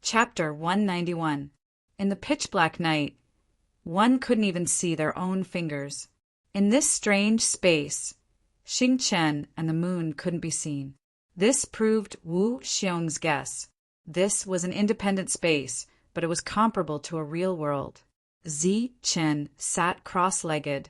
Chapter 191. In the pitch-black night, one couldn't even see their own fingers. In this strange space, Xing Chen and the moon couldn't be seen. This proved Wu Xiong's guess. This was an independent space, but it was comparable to a real world. Zi Chen sat cross-legged,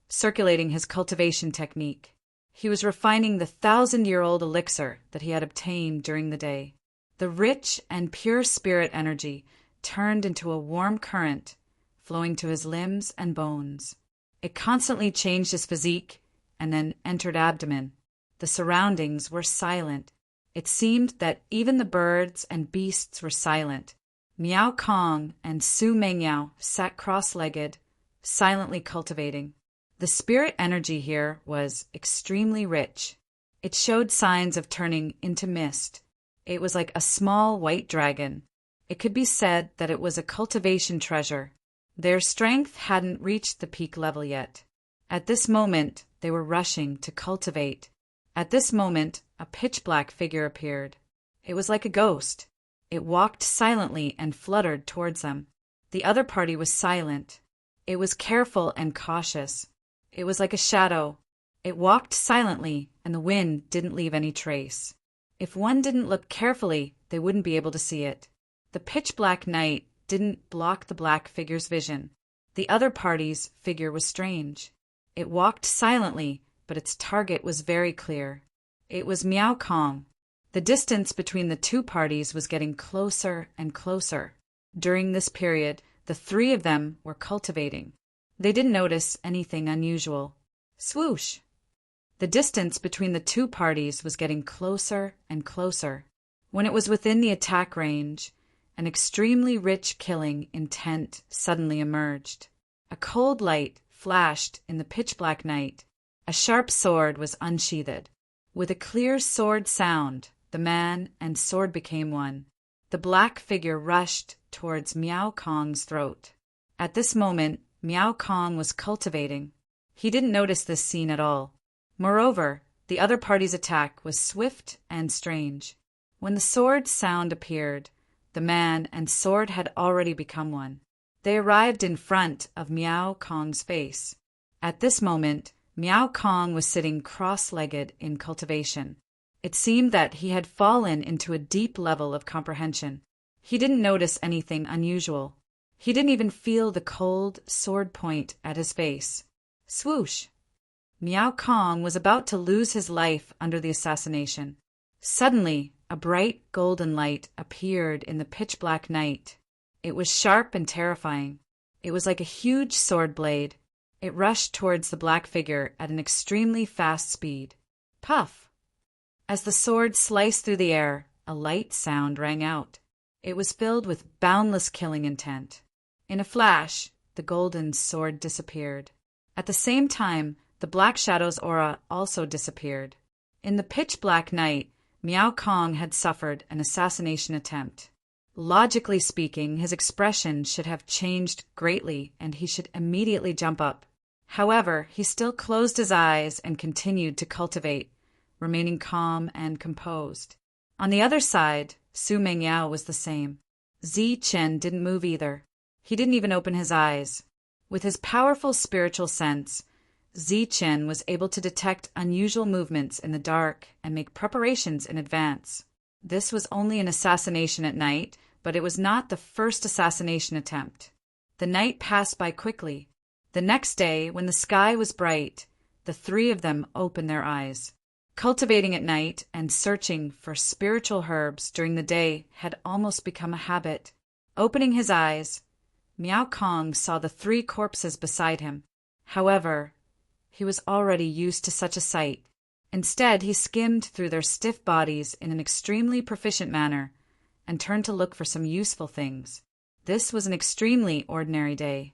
circulating his cultivation technique. He was refining the 1,000-year-old elixir that he had obtained during the day. The rich and pure spirit energy turned into a warm current, flowing to his limbs and bones. It constantly changed his physique and then entered abdomen. The surroundings were silent. It seemed that even the birds and beasts were silent. Miao Kong and Su Mengyao sat cross-legged, silently cultivating. The spirit energy here was extremely rich. It showed signs of turning into mist. It was like a small white dragon. It could be said that it was a cultivation treasure. Their strength hadn't reached the peak level yet. At this moment, they were rushing to cultivate. At this moment, a pitch-black figure appeared. It was like a ghost. It walked silently and fluttered towards them. The other party was silent. It was careful and cautious. It was like a shadow. It walked silently, and the wind didn't leave any trace. If one didn't look carefully, they wouldn't be able to see it. The pitch-black night didn't block the black figure's vision. The other party's figure was strange. It walked silently, but its target was very clear. It was Miao Kong. The distance between the two parties was getting closer and closer. During this period, the three of them were cultivating. They didn't notice anything unusual. Swoosh! The distance between the two parties was getting closer and closer. When it was within the attack range, an extremely rich killing intent suddenly emerged. A cold light flashed in the pitch-black night. A sharp sword was unsheathed. With a clear sword sound, the man and sword became one. The black figure rushed towards Miao Kong's throat. At this moment, Miao Kong was cultivating. He didn't notice this scene at all. Moreover, the other party's attack was swift and strange. When the sword sound appeared, the man and sword had already become one. They arrived in front of Miao Kong's face. At this moment, Miao Kong was sitting cross-legged in cultivation. It seemed that he had fallen into a deep level of comprehension. He didn't notice anything unusual. He didn't even feel the cold sword point at his face. Swoosh! Miao Kong was about to lose his life under the assassination. Suddenly, a bright golden light appeared in the pitch-black night. It was sharp and terrifying. It was like a huge sword blade. It rushed towards the black figure at an extremely fast speed. Puff! As the sword sliced through the air, a light sound rang out. It was filled with boundless killing intent. In a flash, the golden sword disappeared. At the same time, the black shadow's aura also disappeared. In the pitch-black night, Miao Kong had suffered an assassination attempt. Logically speaking, his expression should have changed greatly and he should immediately jump up. However, he still closed his eyes and continued to cultivate, remaining calm and composed. On the other side, Su Mengyao was the same. Zi Chen didn't move either. He didn't even open his eyes. With his powerful spiritual sense, Zi Chen was able to detect unusual movements in the dark and make preparations in advance. This was only an assassination at night, but it was not the first assassination attempt. The night passed by quickly. The next day, when the sky was bright, the three of them opened their eyes. Cultivating at night and searching for spiritual herbs during the day had almost become a habit. Opening his eyes, Miao Kong saw the three corpses beside him. However, he was already used to such a sight. Instead, he skimmed through their stiff bodies in an extremely proficient manner and turned to look for some useful things. This was an extremely ordinary day.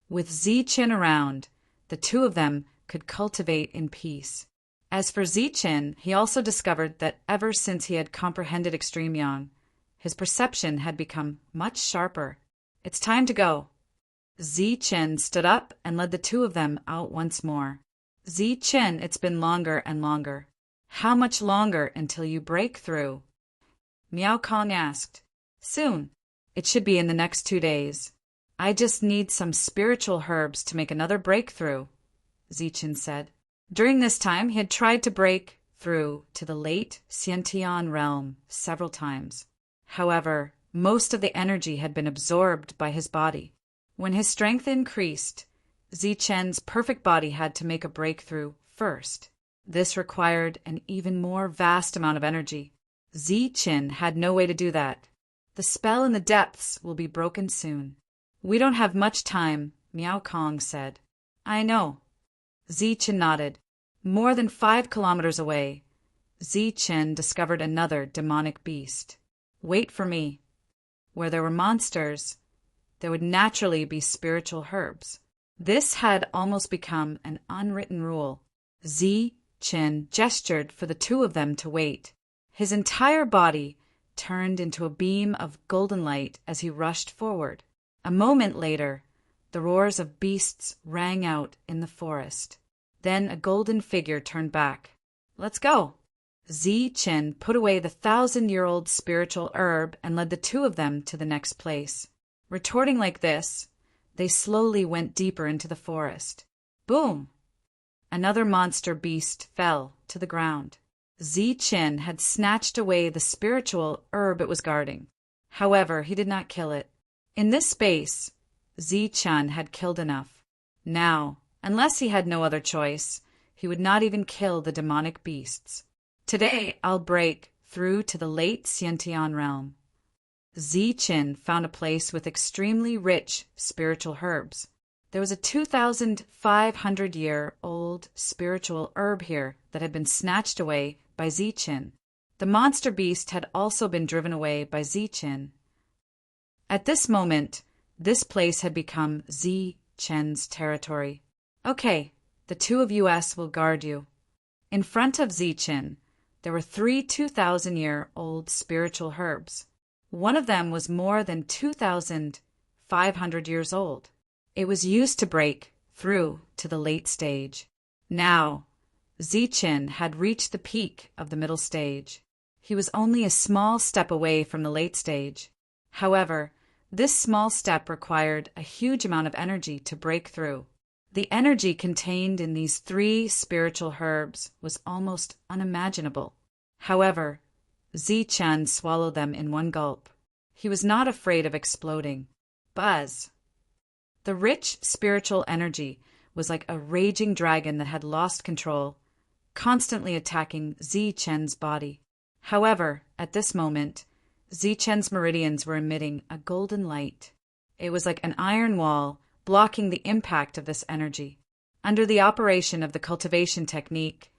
With Zi Chen around, the two of them could cultivate in peace. As for Zi Chen, he also discovered that ever since he had comprehended Extreme Yang, his perception had become much sharper. It's time to go. Zi Chen stood up and led the two of them out once more. Zi Chen, it's been longer and longer. How much longer until you break through? Miao Kong asked. Soon. It should be in the next 2 days. I just need some spiritual herbs to make another breakthrough, Zichen said. During this time, he had tried to break through to the late Xiantian realm several times. However, most of the energy had been absorbed by his body. When his strength increased, Zichen's perfect body had to make a breakthrough first. This required an even more vast amount of energy. Zichen had no way to do that. The spell in the depths will be broken soon. We don't have much time, Miao Kong said. I know. Zichen nodded. More than 5 kilometers away, Zichen discovered another demonic beast. Wait for me. Where there were monsters, there would naturally be spiritual herbs. This had almost become an unwritten rule. Zichen gestured for the two of them to wait. His entire body turned into a beam of golden light as he rushed forward. A moment later, the roars of beasts rang out in the forest. Then a golden figure turned back. Let's go. Zichen put away the 1,000-year-old spiritual herb and led the two of them to the next place. Retorting like this, they slowly went deeper into the forest. Boom! Another monster beast fell to the ground. Zichen had snatched away the spiritual herb it was guarding. However, he did not kill it. In this space, Zichen had killed enough. Now, unless he had no other choice, he would not even kill the demonic beasts. Today, I'll break through to the late Xiantian realm. Zichen found a place with extremely rich spiritual herbs. There was a 2,500-year-old spiritual herb here that had been snatched away by Zichen. The monster beast had also been driven away by Zichen. At this moment, this place had become Zichen's territory. Okay, the two of us will guard you. In front of Zichen, there were 3 2,000-year-old spiritual herbs. One of them was more than 2,500 years old. It was used to break through to the late stage. Now, Zichen had reached the peak of the middle stage. He was only a small step away from the late stage. However, this small step required a huge amount of energy to break through. The energy contained in these 3 spiritual herbs was almost unimaginable. However, Zichen swallowed them in one gulp. He was not afraid of exploding. Buzz! The rich spiritual energy was like a raging dragon that had lost control, constantly attacking Zichen's body. However, at this moment, Zichen's meridians were emitting a golden light. It was like an iron wall blocking the impact of this energy. Under the operation of the cultivation technique,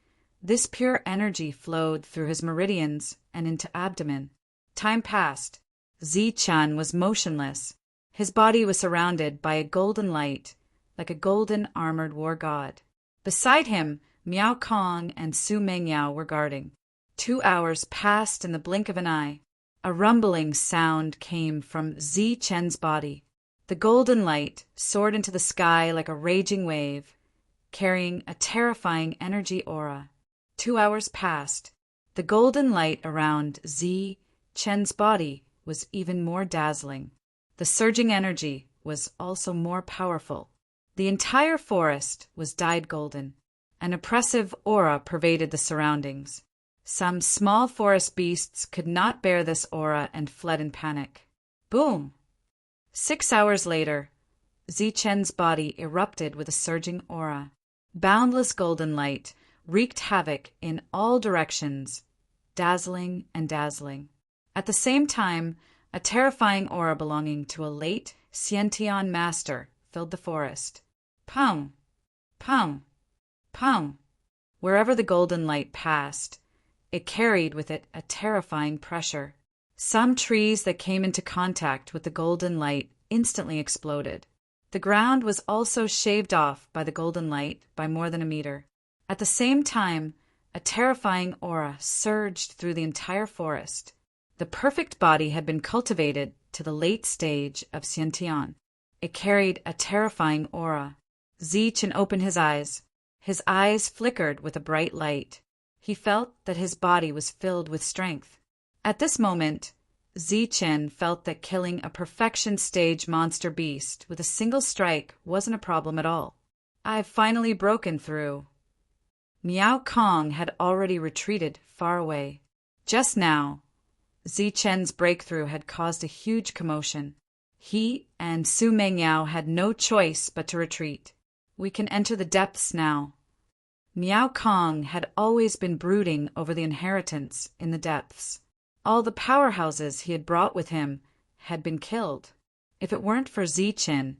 this pure energy flowed through his meridians and into abdomen. Time passed. Zichen was motionless. His body was surrounded by a golden light, like a golden armored war god. Beside him, Miao Kong and Su Mengyao were guarding. 2 hours passed in the blink of an eye. A rumbling sound came from Zichen's body. The golden light soared into the sky like a raging wave, carrying a terrifying energy aura. 2 hours passed. The golden light around Zichen's body was even more dazzling. The surging energy was also more powerful. The entire forest was dyed golden. An oppressive aura pervaded the surroundings. Some small forest beasts could not bear this aura and fled in panic. Boom! 6 hours later, Zichen's body erupted with a surging aura. Boundless golden light wreaked havoc in all directions, dazzling and dazzling. At the same time, a terrifying aura belonging to a late Xiantian master filled the forest. Pum! Pum! Pum! Wherever the golden light passed, it carried with it a terrifying pressure. Some trees that came into contact with the golden light instantly exploded. The ground was also shaved off by the golden light by more than a meter. At the same time, a terrifying aura surged through the entire forest. The perfect body had been cultivated to the late stage of Xiantian. It carried a terrifying aura. Zichen opened his eyes. His eyes flickered with a bright light. He felt that his body was filled with strength. At this moment, Zichen felt that killing a perfection stage monster beast with a single strike wasn't a problem at all. "I've finally broken through." Miao Kong had already retreated far away. Just now, Zichen's breakthrough had caused a huge commotion. He and Su Mengyao had no choice but to retreat. "We can enter the depths now." Miao Kong had always been brooding over the inheritance in the depths. All the powerhouses he had brought with him had been killed. If it weren't for Zichen,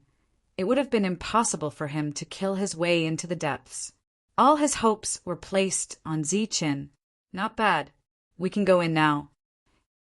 it would have been impossible for him to kill his way into the depths. All his hopes were placed on Zichen. "Not bad. We can go in now."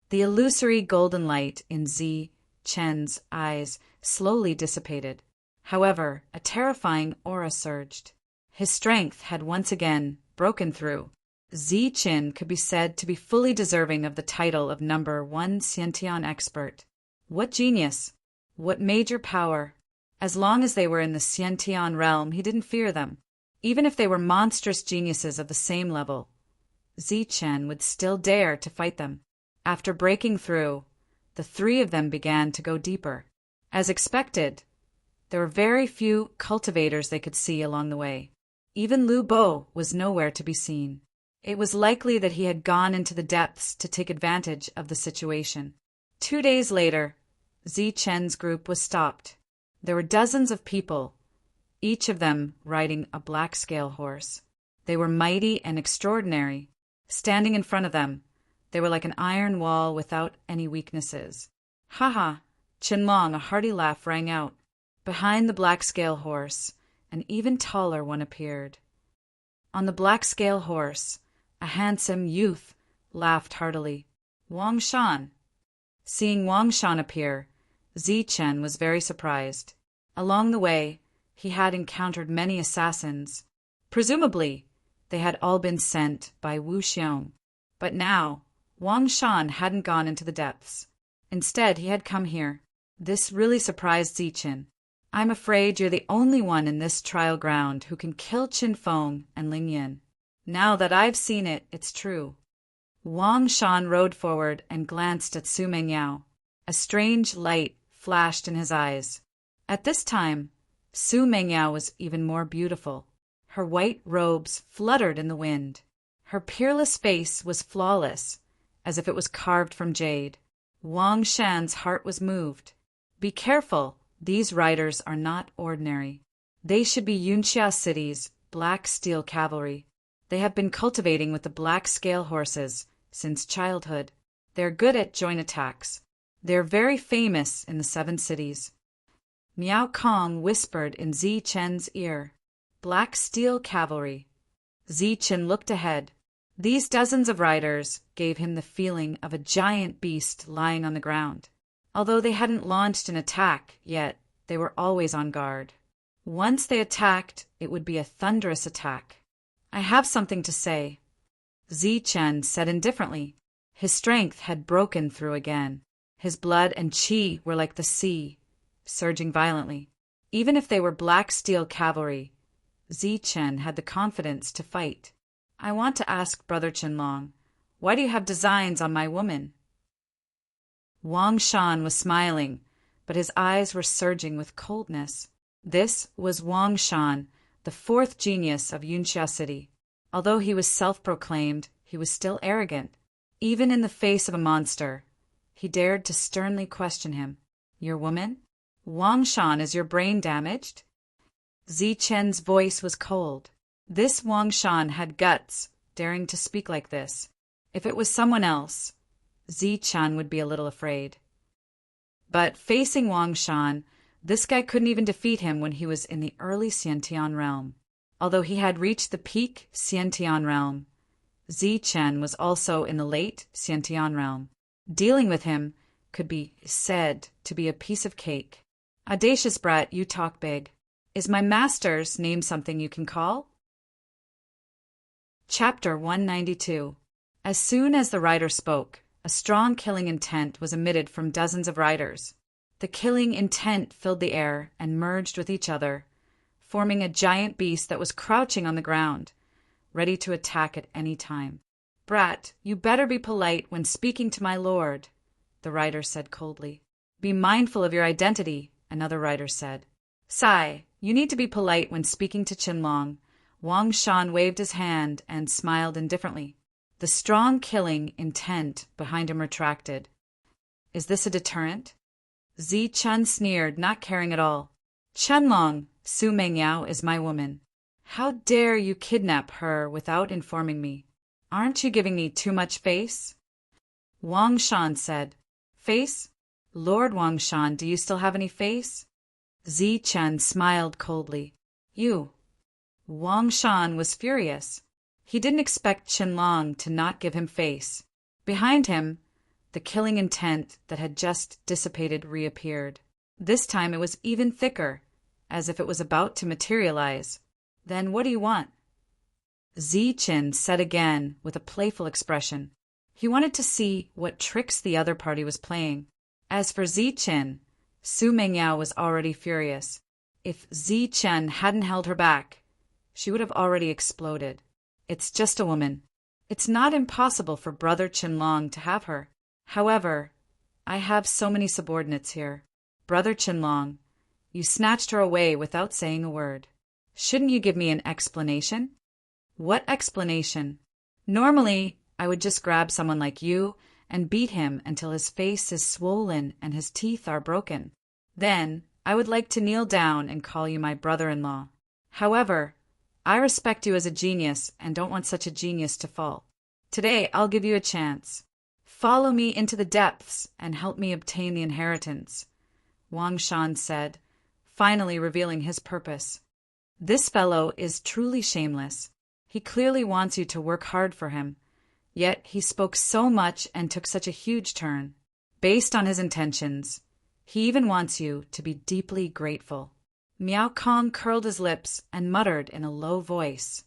The illusory golden light in Zichen's eyes slowly dissipated. However, a terrifying aura surged. His strength had once again broken through. Zichen could be said to be fully deserving of the title of #1 Xiantian expert. What genius! What major power! As long as they were in the Xiantian realm, he didn't fear them. Even if they were monstrous geniuses of the same level, Zichen would still dare to fight them. After breaking through, the three of them began to go deeper. As expected, there were very few cultivators they could see along the way. Even Lu Bo was nowhere to be seen. It was likely that he had gone into the depths to take advantage of the situation. 2 days later, Zichen's group was stopped. There were dozens of people, each of them riding a black scale horse. They were mighty and extraordinary. Standing in front of them, they were like an iron wall without any weaknesses. "Ha ha!" Qinlong, a hearty laugh rang out. Behind the black scale horse, an even taller one appeared. On the black scale horse, a handsome youth laughed heartily. "Wang Shan." Seeing Wang Shan appear, Zichen was very surprised. Along the way, he had encountered many assassins. Presumably, they had all been sent by Wu Xiong. But now, Wang Shan hadn't gone into the depths. Instead, he had come here. This really surprised Zichen. "I'm afraid you're the only one in this trial ground who can kill Qin Feng and Ling Yin. Now that I've seen it, it's true." Wang Shan rode forward and glanced at Su Mengyao. A strange light flashed in his eyes. At this time, Su Mengyao was even more beautiful. Her white robes fluttered in the wind. Her peerless face was flawless, as if it was carved from jade. Wang Shan's heart was moved. "Be careful, these riders are not ordinary. They should be Yunxia City's Black Steel Cavalry. They have been cultivating with the black scale horses since childhood. They're good at joint attacks. They're very famous in the 7 cities." Miao Kong whispered in Zichen's ear, "Black Steel Cavalry." Zichen looked ahead. These dozens of riders gave him the feeling of a giant beast lying on the ground. Although they hadn't launched an attack yet, they were always on guard. Once they attacked, it would be a thunderous attack. "I have something to say," Zichen said indifferently. His strength had broken through again. His blood and qi were like the sea, surging violently. Even if they were black steel cavalry, Zichen had the confidence to fight. "I want to ask Brother Qinlong, why do you have designs on my woman?" Wang Shan was smiling, but his eyes were surging with coldness. This was Wang Shan, the 4th genius of Yunxia City. Although he was self-proclaimed, he was still arrogant. Even in the face of a monster, he dared to sternly question him. "Your woman? Wang Shan, is your brain damaged?" Zichen's voice was cold. This Wang Shan had guts, daring to speak like this. If it was someone else, Zichen would be a little afraid. But facing Wang Shan, this guy couldn't even defeat him when he was in the early Xiantian realm. Although he had reached the peak Xiantian realm, Zichen was also in the late Xiantian realm. Dealing with him could be said to be a piece of cake. "Audacious brat, you talk big. Is my master's name something you can call?" Chapter 192. As soon as the rider spoke, a strong killing intent was emitted from dozens of riders. The killing intent filled the air and merged with each other, forming a giant beast that was crouching on the ground, ready to attack at any time. "Brat, you better be polite when speaking to my lord," the rider said coldly. Be mindful of your identity, another rider said. Sigh, you need to be polite when speaking to Qinlong. Wang Shan waved his hand and smiled indifferently. The strong killing intent behind him retracted. Is this a deterrent? Zi Chen sneered, not caring at all. Qinlong, Su Mengyao is my woman. How dare you kidnap her without informing me? Aren't you giving me too much face? Wang Shan said. Face? Lord Wang Shan, do you still have any face? Zi Chen smiled coldly. You. Wang Shan was furious. He didn't expect Qinlong to not give him face. Behind him, the killing intent that had just dissipated reappeared. This time it was even thicker, as if it was about to materialize. Then what do you want? Zi Chen said again with a playful expression. He wanted to see what tricks the other party was playing. As for Zi Chen, Su Mengyao was already furious. If Zi Chen hadn't held her back, she would have already exploded. It's just a woman. It's not impossible for Brother Qinlong to have her. However, I have so many subordinates here. Brother Qinlong, you snatched her away without saying a word. Shouldn't you give me an explanation? What explanation? Normally, I would just grab someone like you and beat him until his face is swollen and his teeth are broken. Then, I would like to kneel down and call you my brother-in-law. However, I respect you as a genius and don't want such a genius to fall. Today, I'll give you a chance. Follow me into the depths and help me obtain the inheritance, Wang Shan said, finally revealing his purpose. This fellow is truly shameless. He clearly wants you to work hard for him, yet he spoke so much and took such a huge turn. Based on his intentions, he even wants you to be deeply grateful. Miao Kong curled his lips and muttered in a low voice.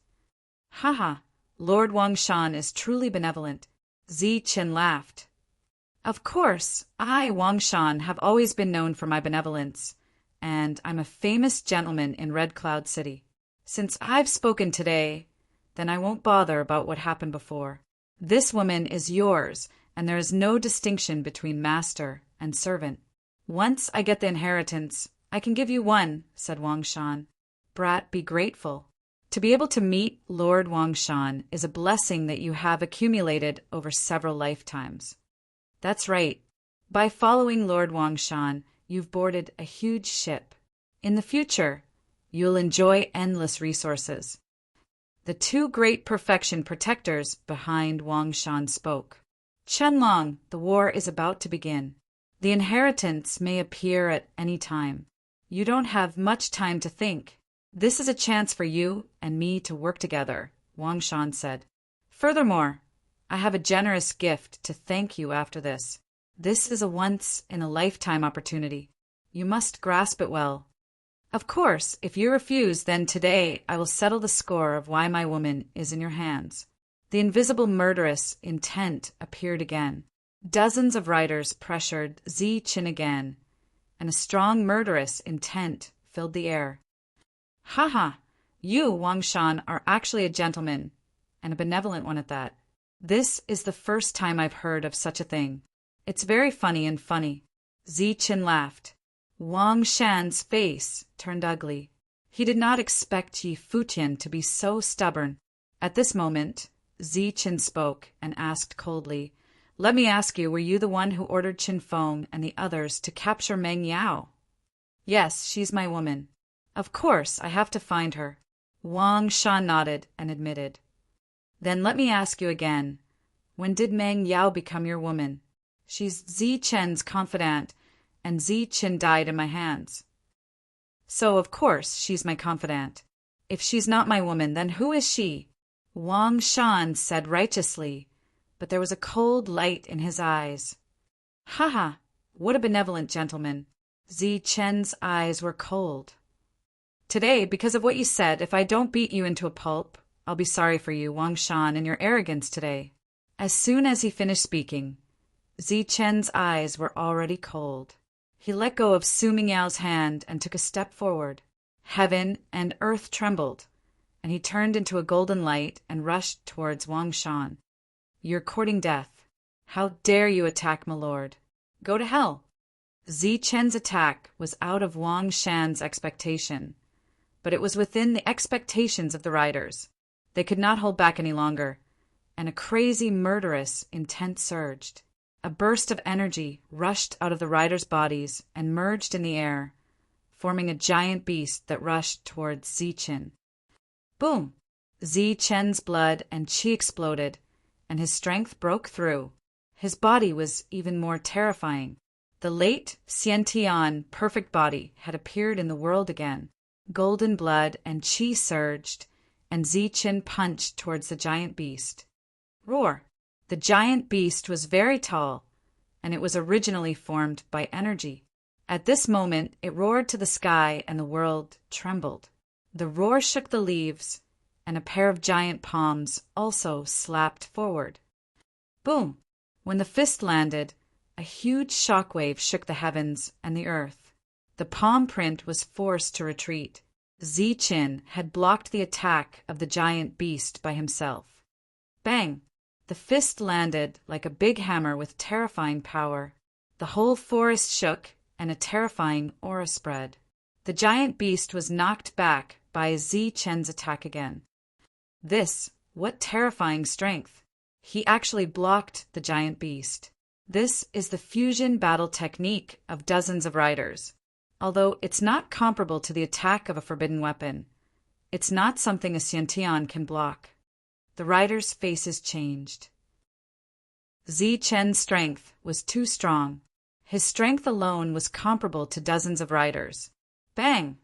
Haha, Lord Wang Shan is truly benevolent. Zi Chen laughed. Of course, I, Wang Shan, have always been known for my benevolence, and I'm a famous gentleman in Red Cloud City. Since I've spoken today, then I won't bother about what happened before. This woman is yours, and there is no distinction between master and servant. Once I get the inheritance, I can give you one, said Wang Shan. Brat, be grateful. To be able to meet Lord Wang Shan is a blessing that you have accumulated over several lifetimes. That's right. By following Lord Wang Shan, you've boarded a huge ship. In the future, you'll enjoy endless resources. The two great perfection protectors behind Wang Shan spoke. Qinlong, the war is about to begin. The inheritance may appear at any time. You don't have much time to think. This is a chance for you and me to work together, Wang Shan said. Furthermore, I have a generous gift to thank you after this. This is a once-in-a-lifetime opportunity. You must grasp it well. Of course, if you refuse, then today I will settle the score of why my woman is in your hands. The invisible murderous intent appeared again. Dozens of riders pressured Zi Chen again, and a strong murderous intent filled the air. Haha, you, Wang Shan, are actually a gentleman, and a benevolent one at that. This is the first time I've heard of such a thing. It's very funny and funny. Zi Chen laughed. Wang Shan's face turned ugly. He did not expect Yi Futian to be so stubborn. At this moment, Zi Chen spoke and asked coldly, Let me ask you, were you the one who ordered Qin Feng and the others to capture Meng Yao? Yes, she's my woman. Of course, I have to find her. Wang Shan nodded and admitted. Then let me ask you again. When did Meng Yao become your woman? She's Zi Chen's confidant, and Zi Chen died in my hands. So, of course, she's my confidant. If she's not my woman, then who is she? Wang Shan said righteously, but there was a cold light in his eyes. Haha, what a benevolent gentleman. Zi Chen's eyes were cold. Today, because of what you said, if I don't beat you into a pulp, I'll be sorry for you, Wang Shan, and your arrogance today. As soon as he finished speaking, Zi Chen's eyes were already cold. He let go of Su Mingyao's hand and took a step forward. Heaven and earth trembled, and he turned into a golden light and rushed towards Wang Shan. You're courting death. How dare you attack my lord? Go to hell. Zichen's attack was out of Wang Shan's expectation, but it was within the expectations of the riders. They could not hold back any longer, and a crazy, murderous intent surged. A burst of energy rushed out of the riders' bodies and merged in the air, forming a giant beast that rushed towards Zichen. Boom! Zichen's blood and chi exploded, and his strength broke through. His body was even more terrifying. The late Xiantian perfect body had appeared in the world again. Golden blood and chi surged, and Zichen punched towards the giant beast. Roar! The giant beast was very tall, and it was originally formed by energy. At this moment, it roared to the sky, and the world trembled. The roar shook the leaves, and a pair of giant palms also slapped forward. Boom! When the fist landed, a huge shockwave shook the heavens and the earth. The palm print was forced to retreat. Zichen had blocked the attack of the giant beast by himself. Bang! The fist landed like a big hammer with terrifying power. The whole forest shook, and a terrifying aura spread. The giant beast was knocked back by Zichen's attack again. What terrifying strength! He actually blocked the giant beast. This is the fusion battle technique of dozens of riders. Although it's not comparable to the attack of a forbidden weapon, it's not something a Xiantian can block. The riders' faces changed. Zichen's strength was too strong. His strength alone was comparable to dozens of riders. Bang!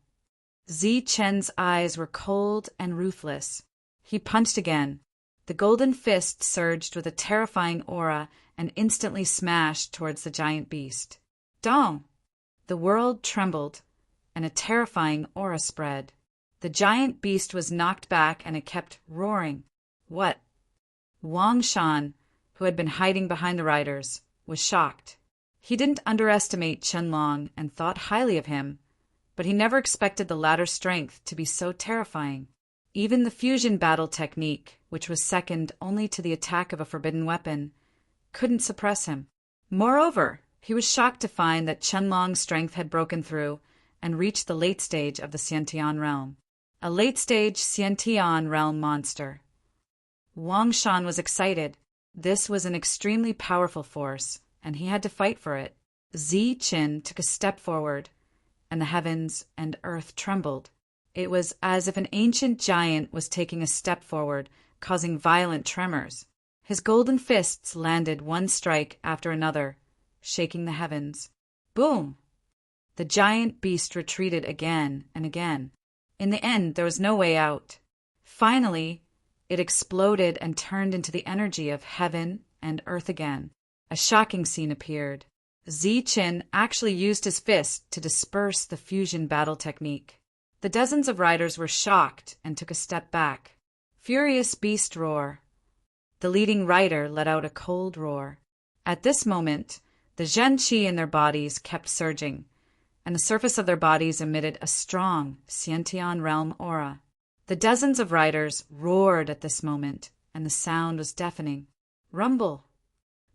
Zichen's eyes were cold and ruthless. He punched again. The golden fist surged with a terrifying aura and instantly smashed towards the giant beast. Dong! The world trembled, and a terrifying aura spread. The giant beast was knocked back, and it kept roaring. What? Wang Shan, who had been hiding behind the riders, was shocked. He didn't underestimate Qianlong and thought highly of him, but he never expected the latter's strength to be so terrifying. Even the fusion battle technique, which was second only to the attack of a forbidden weapon, couldn't suppress him. Moreover, he was shocked to find that Qianlong's strength had broken through and reached the late stage of the Xiantian realm. A late-stage Xiantian realm monster. Wang Shan was excited. This was an extremely powerful force, and he had to fight for it. Zichen took a step forward, and the heavens and earth trembled. It was as if an ancient giant was taking a step forward, causing violent tremors. His golden fists landed one strike after another, shaking the heavens. Boom! The giant beast retreated again and again. In the end, there was no way out. Finally, it exploded and turned into the energy of heaven and earth again. A shocking scene appeared. Zichen actually used his fist to disperse the fusion battle technique. The dozens of riders were shocked and took a step back. Furious beast roar. The leading rider let out a cold roar. At this moment, the Zhen Qi in their bodies kept surging, and the surface of their bodies emitted a strong Xiantian realm aura. The dozens of riders roared at this moment, and the sound was deafening. Rumble!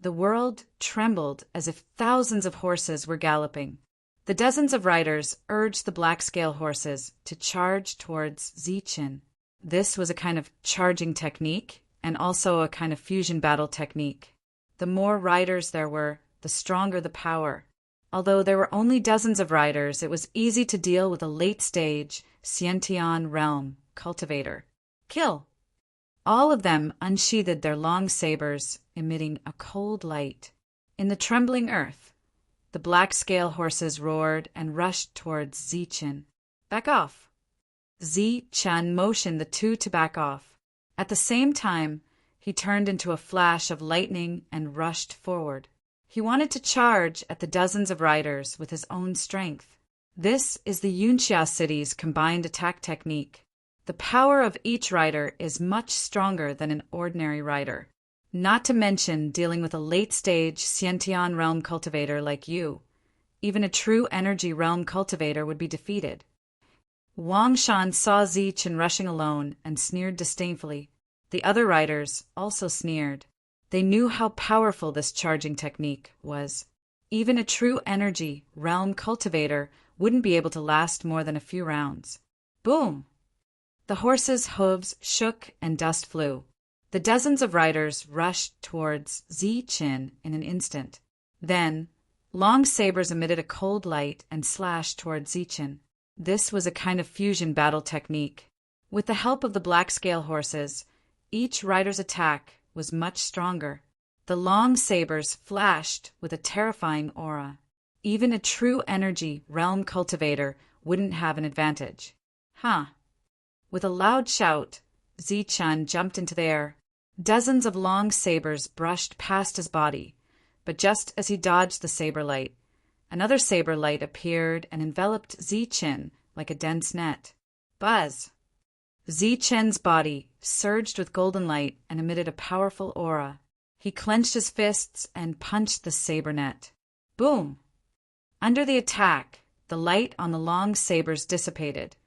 The world trembled as if thousands of horses were galloping. The dozens of riders urged the black scale horses to charge towards Zichen. This was a kind of charging technique, and also a kind of fusion battle technique. The more riders there were, the stronger the power. Although there were only dozens of riders, it was easy to deal with a late-stage Xiantian realm cultivator. Kill! All of them unsheathed their long sabers, emitting a cold light. In the trembling earth, the black scale horses roared and rushed towards Zichen. Back off! Zichen motioned the two to back off. At the same time, he turned into a flash of lightning and rushed forward. He wanted to charge at the dozens of riders with his own strength. This is the Yunxia city's combined attack technique. The power of each rider is much stronger than an ordinary rider. Not to mention dealing with a late-stage Xiantian realm cultivator like you. Even a true energy realm cultivator would be defeated. Wang Shan saw Zichen rushing alone and sneered disdainfully. The other riders also sneered. They knew how powerful this charging technique was. Even a true energy realm cultivator wouldn't be able to last more than a few rounds. Boom! The horses' hooves shook and dust flew. The dozens of riders rushed towards Zichen in an instant. Then, long sabers emitted a cold light and slashed towards Zichen. This was a kind of fusion battle technique. With the help of the black scale horses, each rider's attack was much stronger. The long sabers flashed with a terrifying aura. Even a true energy realm cultivator wouldn't have an advantage. With a loud shout, Zichen jumped into the air. Dozens of long sabers brushed past his body, but just as he dodged the saber light, another saber light appeared and enveloped Zichen like a dense net. Buzz! Zichen's body surged with golden light and emitted a powerful aura. He clenched his fists and punched the saber net. Boom! Under the attack, the light on the long sabers dissipated,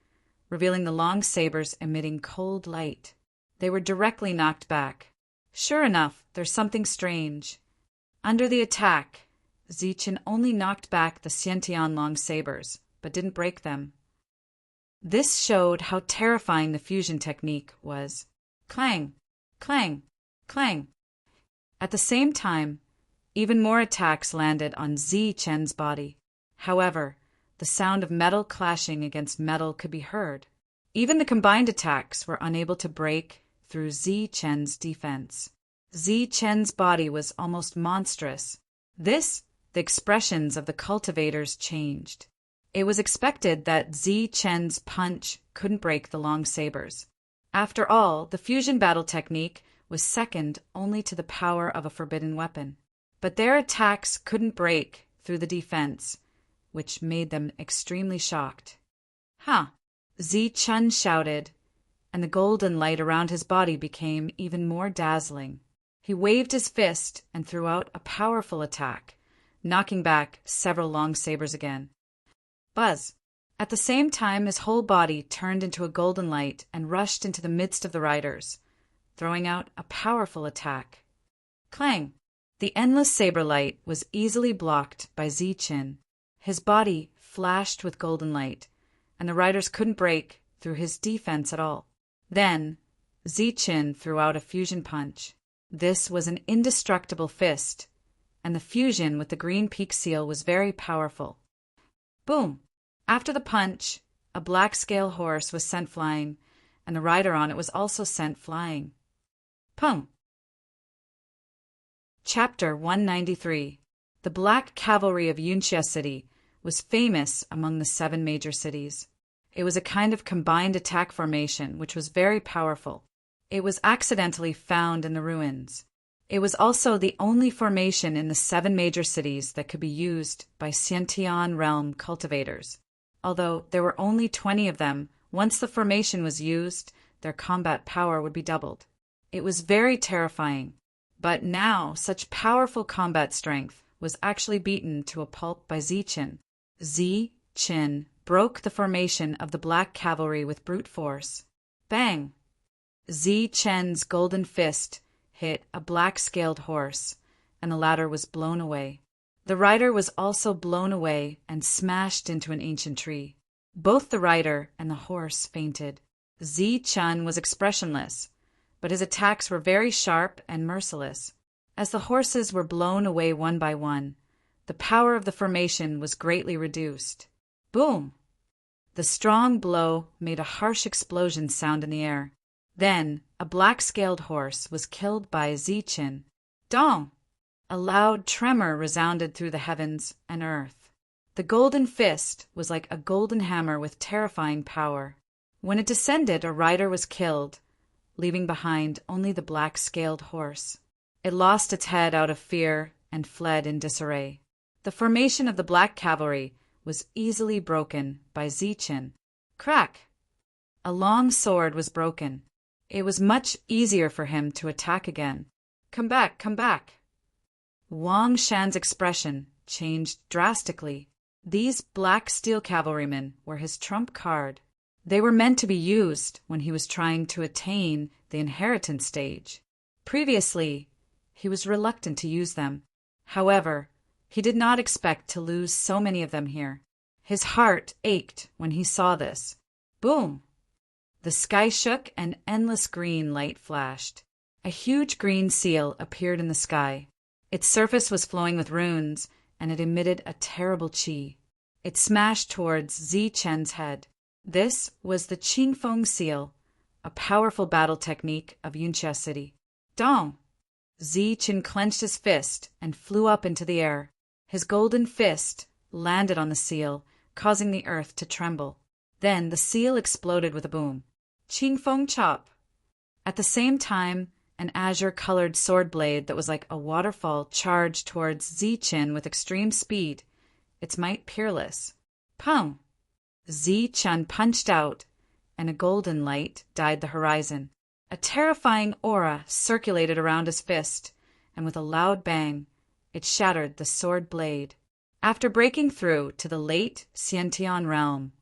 revealing the long sabers emitting cold light. They were directly knocked back. Sure enough, there's something strange. Under the attack, Zichen only knocked back the Xiantian long sabers, but didn't break them. This showed how terrifying the fusion technique was. Clang! Clang! Clang! At the same time, even more attacks landed on Zichen's body. However, the sound of metal clashing against metal could be heard. Even the combined attacks were unable to break through Zichen's defense. Zichen's body was almost monstrous. The expressions of the cultivators changed. It was expected that Zichen's punch couldn't break the long sabers. After all, the fusion battle technique was second only to the power of a forbidden weapon. But their attacks couldn't break through the defense, which made them extremely shocked. Zichen shouted, and the golden light around his body became even more dazzling. He waved his fist and threw out a powerful attack, knocking back several long sabers again. Buzz! At the same time, his whole body turned into a golden light and rushed into the midst of the riders, throwing out a powerful attack. Clang! The endless saber light was easily blocked by Zichen. His body flashed with golden light, and the riders couldn't break through his defense at all. Then, Zichen threw out a fusion punch. This was an indestructible fist, and the fusion with the green peak seal was very powerful. Boom! After the punch, a black scale horse was sent flying, and the rider on it was also sent flying. Pum! Chapter 193. The Black Cavalry of Yunxia City was famous among the 7 major cities. It was a kind of combined attack formation which was very powerful. It was accidentally found in the ruins. It was also the only formation in the 7 major cities that could be used by Xiantian realm cultivators. Although there were only 20 of them, once the formation was used, their combat power would be doubled. It was very terrifying, but now such powerful combat strength was actually beaten to a pulp by Zichen. Zichen broke the formation of the Black Cavalry with brute force. Bang! Zichen's golden fist hit a black-scaled horse, and the latter was blown away. The rider was also blown away and smashed into an ancient tree. Both the rider and the horse fainted. Zichen was expressionless, but his attacks were very sharp and merciless. As the horses were blown away one by one, the power of the formation was greatly reduced. Boom! The strong blow made a harsh explosion sound in the air. Then a black-scaled horse was killed by Zichen. Dong! A loud tremor resounded through the heavens and earth. The golden fist was like a golden hammer with terrifying power. When it descended, a rider was killed, leaving behind only the black-scaled horse. It lost its head out of fear and fled in disarray. The formation of the Black Cavalry was easily broken by Zichen. Crack! A long sword was broken. It was much easier for him to attack again. Come back, come back! Wang Shan's expression changed drastically. These black steel cavalrymen were his trump card. They were meant to be used when he was trying to attain the inheritance stage. Previously, he was reluctant to use them. However, He did not expect to lose so many of them here. His heart ached when he saw this. Boom! The sky shook and endless green light flashed. A huge green seal appeared in the sky. Its surface was flowing with runes, and it emitted a terrible chi. It smashed towards Zi Chen's head. This was the Qingfeng seal, a powerful battle technique of Yunxia City. Dong! Zi Chen clenched his fist and flew up into the air. His golden fist landed on the seal, causing the earth to tremble. Then the seal exploded with a boom. Qingfeng chop! At the same time, an azure-colored sword blade that was like a waterfall charged towards Zi Chen with extreme speed, its might peerless. Pum! Zi Chen punched out, and a golden light dyed the horizon. A terrifying aura circulated around his fist, and with a loud bang, it shattered the sword blade. After breaking through to the late Xiantian realm,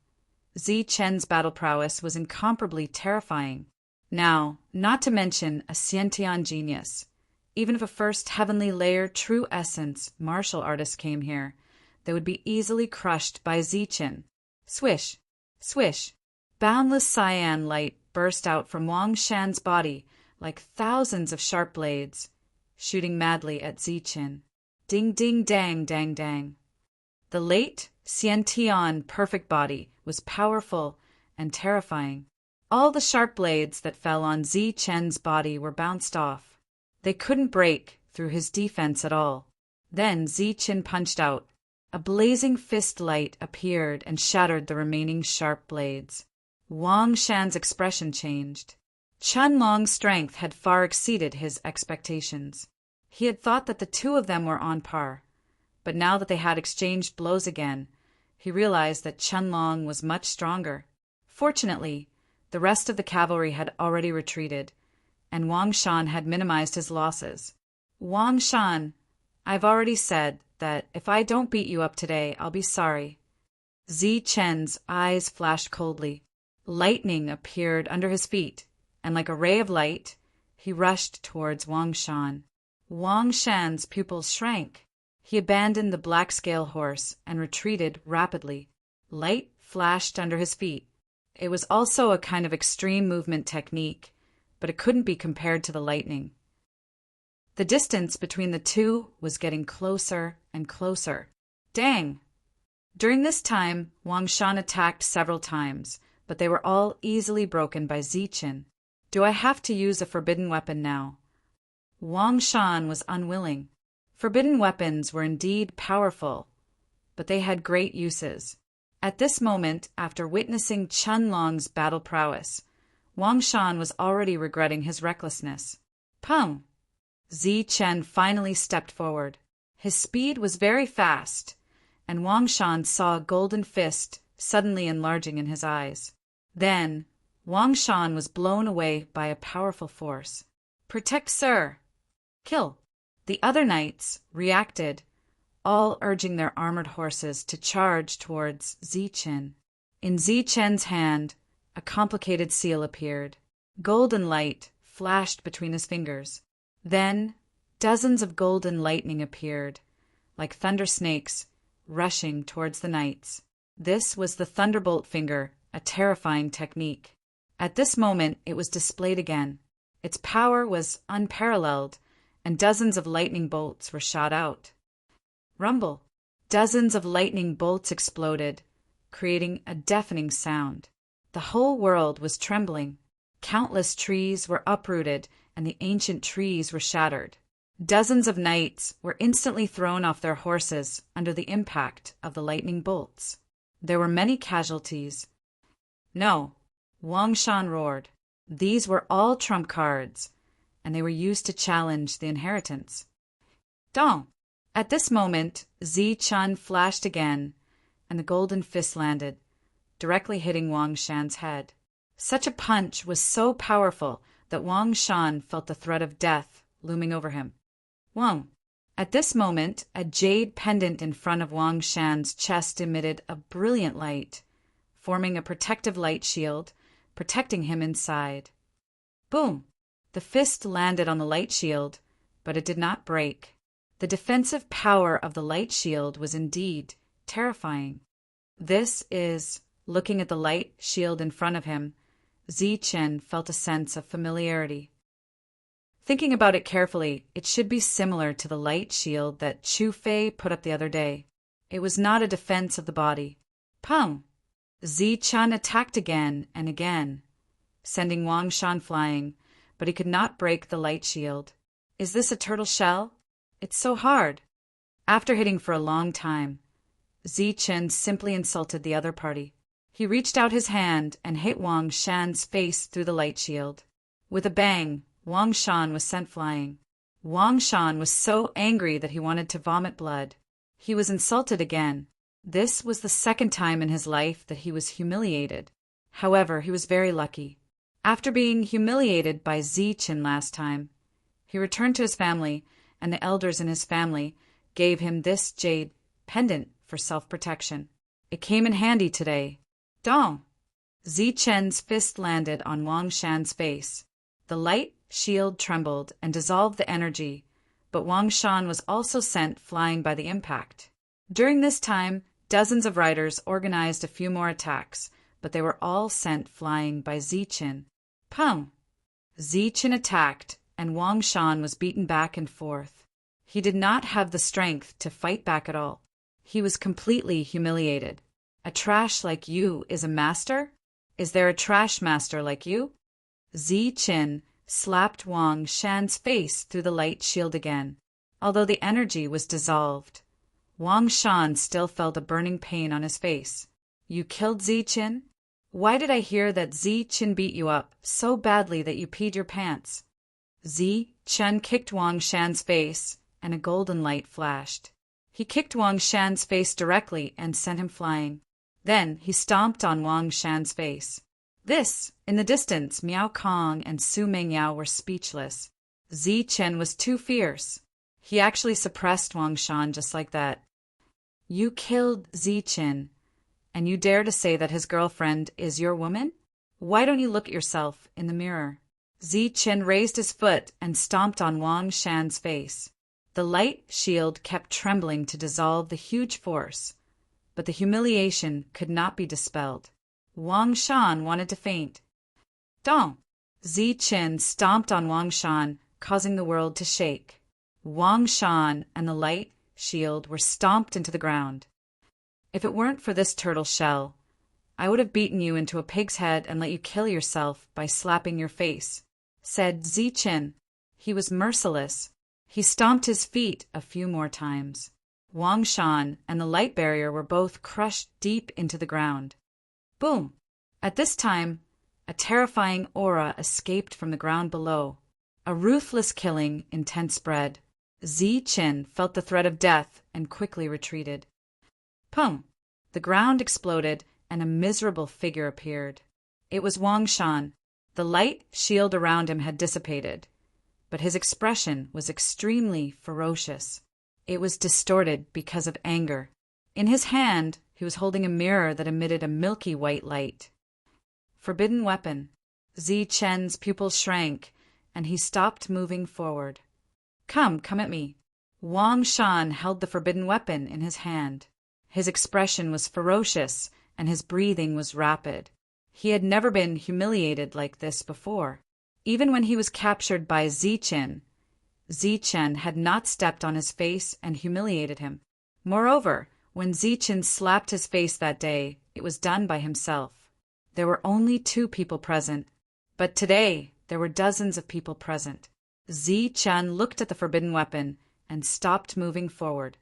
Zi Chen's battle prowess was incomparably terrifying. Now, not to mention a Xiantian genius. Even if a first heavenly layer true essence martial artist came here, they would be easily crushed by Zi Chen. Swish! Swish! Boundless cyan light burst out from Wang Shan's body like thousands of sharp blades, shooting madly at Zi Chen. Ding ding dang dang dang. The late Xiantian perfect body was powerful and terrifying. All the sharp blades that fell on Zi Chen's body were bounced off. They couldn't break through his defense at all. Then Zi Chen punched out. A blazing fist light appeared and shattered the remaining sharp blades. Wang Shan's expression changed. Chen Long's strength had far exceeded his expectations. He had thought that the two of them were on par, but now that they had exchanged blows again, he realized that Chen Long was much stronger. Fortunately, the rest of the cavalry had already retreated, and Wang Shan had minimized his losses. Wang Shan, I've already said that if I don't beat you up today, I'll be sorry. Zi Chen's eyes flashed coldly. Lightning appeared under his feet, and like a ray of light, he rushed towards Wang Shan. Wang Shan's pupils shrank. He abandoned the black scale horse and retreated rapidly. Light flashed under his feet. It was also a kind of extreme movement technique, but it couldn't be compared to the lightning. The distance between the two was getting closer and closer. Dang! During this time, Wang Shan attacked several times, but they were all easily broken by Zi Chen. Do I have to use a forbidden weapon now? Wang Shan was unwilling. Forbidden weapons were indeed powerful, but they had great uses. At this moment, after witnessing Chen Long's battle prowess, Wang Shan was already regretting his recklessness. Pum! Zi Chen finally stepped forward. His speed was very fast, and Wang Shan saw a golden fist suddenly enlarging in his eyes. Then, Wang Shan was blown away by a powerful force. Protect, sir! Kill! The other knights reacted, all urging their armored horses to charge towards Zi Chen. In Zi Chen's hand, a complicated seal appeared. Golden light flashed between his fingers. Then, dozens of golden lightning appeared, like thunder snakes, rushing towards the knights. This was the thunderbolt finger, a terrifying technique. At this moment, it was displayed again. Its power was unparalleled, and dozens of lightning bolts were shot out. Rumble! Dozens of lightning bolts exploded, creating a deafening sound. The whole world was trembling. Countless trees were uprooted, and the ancient trees were shattered. Dozens of knights were instantly thrown off their horses under the impact of the lightning bolts. There were many casualties. No, Wang Shan roared. These were all trump cards, and they were used to challenge the inheritance. Dong! At this moment, Zi Chen flashed again, and the golden fist landed, directly hitting Wang Shan's head. Such a punch was so powerful that Wang Shan felt the threat of death looming over him. Wang! At this moment, a jade pendant in front of Wang Shan's chest emitted a brilliant light, forming a protective light shield, protecting him inside. Boom! The fist landed on the light shield, but it did not break. The defensive power of the light shield was indeed terrifying. Looking at the light shield in front of him, Zichen felt a sense of familiarity. Thinking about it carefully, it should be similar to the light shield that Chu Fei put up the other day. It was not a defense of the body. Pung! Zichen attacked again and again, sending Wang Shan flying, but he could not break the light shield. Is this a turtle shell? It's so hard. After hitting for a long time, Zichen simply insulted the other party. He reached out his hand and hit Wang Shan's face through the light shield. With a bang, Wang Shan was sent flying. Wang Shan was so angry that he wanted to vomit blood. He was insulted again. This was the second time in his life that he was humiliated. However, he was very lucky. After being humiliated by Zichen last time, he returned to his family, and the elders in his family gave him this jade pendant for self-protection. It came in handy today. Dong! Zichen's fist landed on Wang Shan's face. The light shield trembled and dissolved the energy, but Wang Shan was also sent flying by the impact. During this time, dozens of riders organized a few more attacks, but they were all sent flying by Zichen. Pung! Zichen attacked, and Wang Shan was beaten back and forth. He did not have the strength to fight back at all. He was completely humiliated. A trash like you is a master? Is there a trash master like you? Zichen slapped Wang Shan's face through the light shield again. Although the energy was dissolved, Wang Shan still felt a burning pain on his face. You killed Zichen? Why did I hear that Zichen beat you up so badly that you peed your pants? Zichen kicked Wang Shan's face, and a golden light flashed. He kicked Wang Shan's face directly and sent him flying. Then he stomped on Wang Shan's face. In the distance, Miao Kong and Su Mengyao were speechless. Zichen was too fierce. He actually suppressed Wang Shan just like that. You killed Zichen, and you dare to say that his girlfriend is your woman? Why don't you look at yourself in the mirror? Zichen raised his foot and stomped on Wang Shan's face. The light shield kept trembling to dissolve the huge force, but the humiliation could not be dispelled. Wang Shan wanted to faint. Dong! Zichen stomped on Wang Shan, causing the world to shake. Wang Shan and the light shield were stomped into the ground. If it weren't for this turtle shell, I would have beaten you into a pig's head and let you kill yourself by slapping your face, said Zichen. He was merciless. He stomped his feet a few more times. Wang Shan and the light barrier were both crushed deep into the ground. Boom! At this time, a terrifying aura escaped from the ground below. A ruthless killing intent spread. Zichen felt the threat of death and quickly retreated. Pum! The ground exploded and a miserable figure appeared. It was Wang Shan. The light shield around him had dissipated, but his expression was extremely ferocious. It was distorted because of anger. In his hand, he was holding a mirror that emitted a milky white light. Forbidden weapon. Zichen's pupils shrank, and he stopped moving forward. Come at me. Wang Shan held the forbidden weapon in his hand. His expression was ferocious, and his breathing was rapid. He had never been humiliated like this before. Even when he was captured by Zichen, Zichen had not stepped on his face and humiliated him. Moreover, when Zichen slapped his face that day, it was done by himself. There were only 2 people present, but today there were dozens of people present. Zichen looked at the forbidden weapon and stopped moving forward.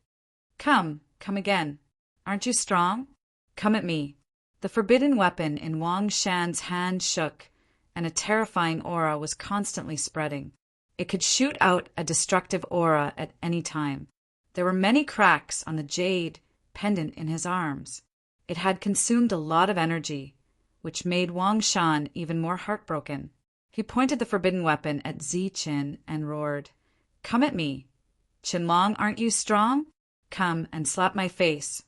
Come again. Aren't you strong? Come at me. The forbidden weapon in Wang Shan's hand shook, and a terrifying aura was constantly spreading. It could shoot out a destructive aura at any time. There were many cracks on the jade pendant in his arms. It had consumed a lot of energy, which made Wang Shan even more heartbroken. He pointed the forbidden weapon at Zichen and roared, Come at me. Qinlong, aren't you strong? Come and slap my face.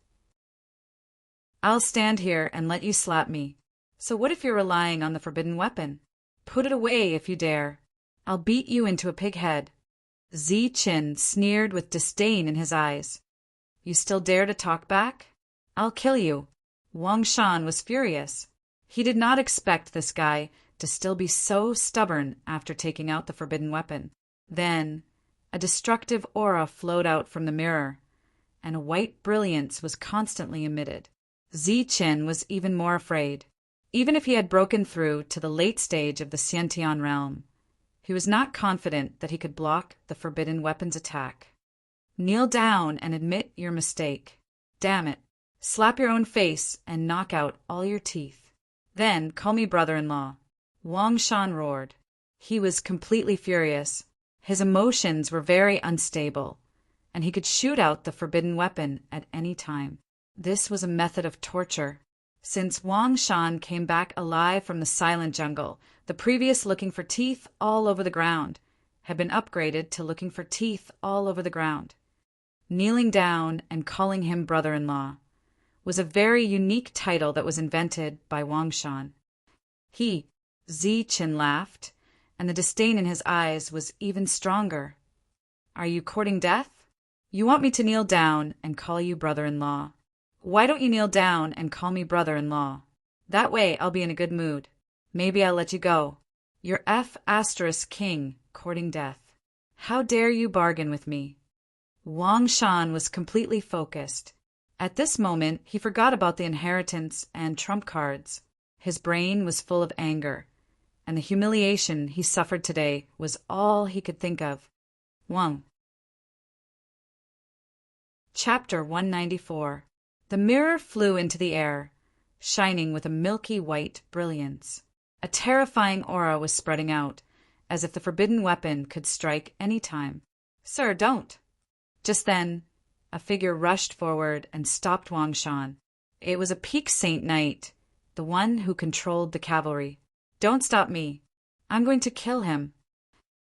I'll stand here and let you slap me. So what if you're relying on the forbidden weapon? Put it away if you dare. I'll beat you into a pig head. Qin sneered with disdain in his eyes. You still dare to talk back? I'll kill you. Wang Shan was furious. He did not expect this guy to still be so stubborn after taking out the forbidden weapon. Then, a destructive aura flowed out from the mirror, and a white brilliance was constantly emitted. Qin was even more afraid. Even if he had broken through to the late stage of the Xiantian realm, he was not confident that he could block the forbidden weapon's attack. Kneel down and admit your mistake. Damn it. Slap your own face and knock out all your teeth. Then call me brother-in-law. Wang Shan roared. He was completely furious. His emotions were very unstable, and he could shoot out the forbidden weapon at any time. This was a method of torture. Since Wang Shan came back alive from the silent jungle, the previous looking for teeth all over the ground had been upgraded to looking for teeth all over the ground. Kneeling down and calling him brother-in-law was a very unique title that was invented by Wang Shan. Qin laughed, and the disdain in his eyes was even stronger. Are you courting death? You want me to kneel down and call you brother-in-law. Why don't you kneel down and call me brother-in-law? That way I'll be in a good mood. Maybe I'll let you go. You're King, courting death. How dare you bargain with me? Wang Shan was completely focused. At this moment, he forgot about the inheritance and trump cards. His brain was full of anger, and the humiliation he suffered today was all he could think of. Chapter 194. The mirror flew into the air, shining with a milky white brilliance. A terrifying aura was spreading out, as if the forbidden weapon could strike any time. Sir, don't! Just then, a figure rushed forward and stopped Wang Shan. It was a Peak Saint Knight, the one who controlled the cavalry. Don't stop me. I'm going to kill him.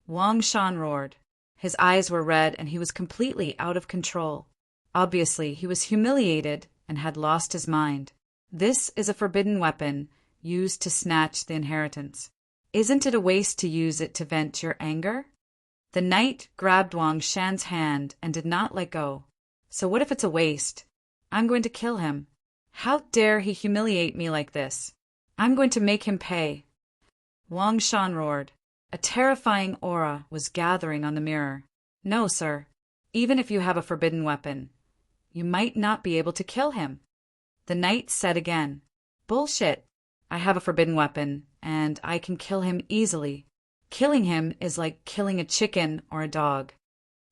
Wang Shan roared. His eyes were red and he was completely out of control. Obviously, he was humiliated and had lost his mind. This is a forbidden weapon used to snatch the inheritance. Isn't it a waste to use it to vent your anger? The knight grabbed Wang Shan's hand and did not let go. So what if it's a waste? I'm going to kill him. How dare he humiliate me like this? I'm going to make him pay. Wang Shan roared. A terrifying aura was gathering on the mirror. No, sir. Even if you have a forbidden weapon, you might not be able to kill him. The knight said again. Bullshit. I have a forbidden weapon, and I can kill him easily. Killing him is like killing a chicken or a dog.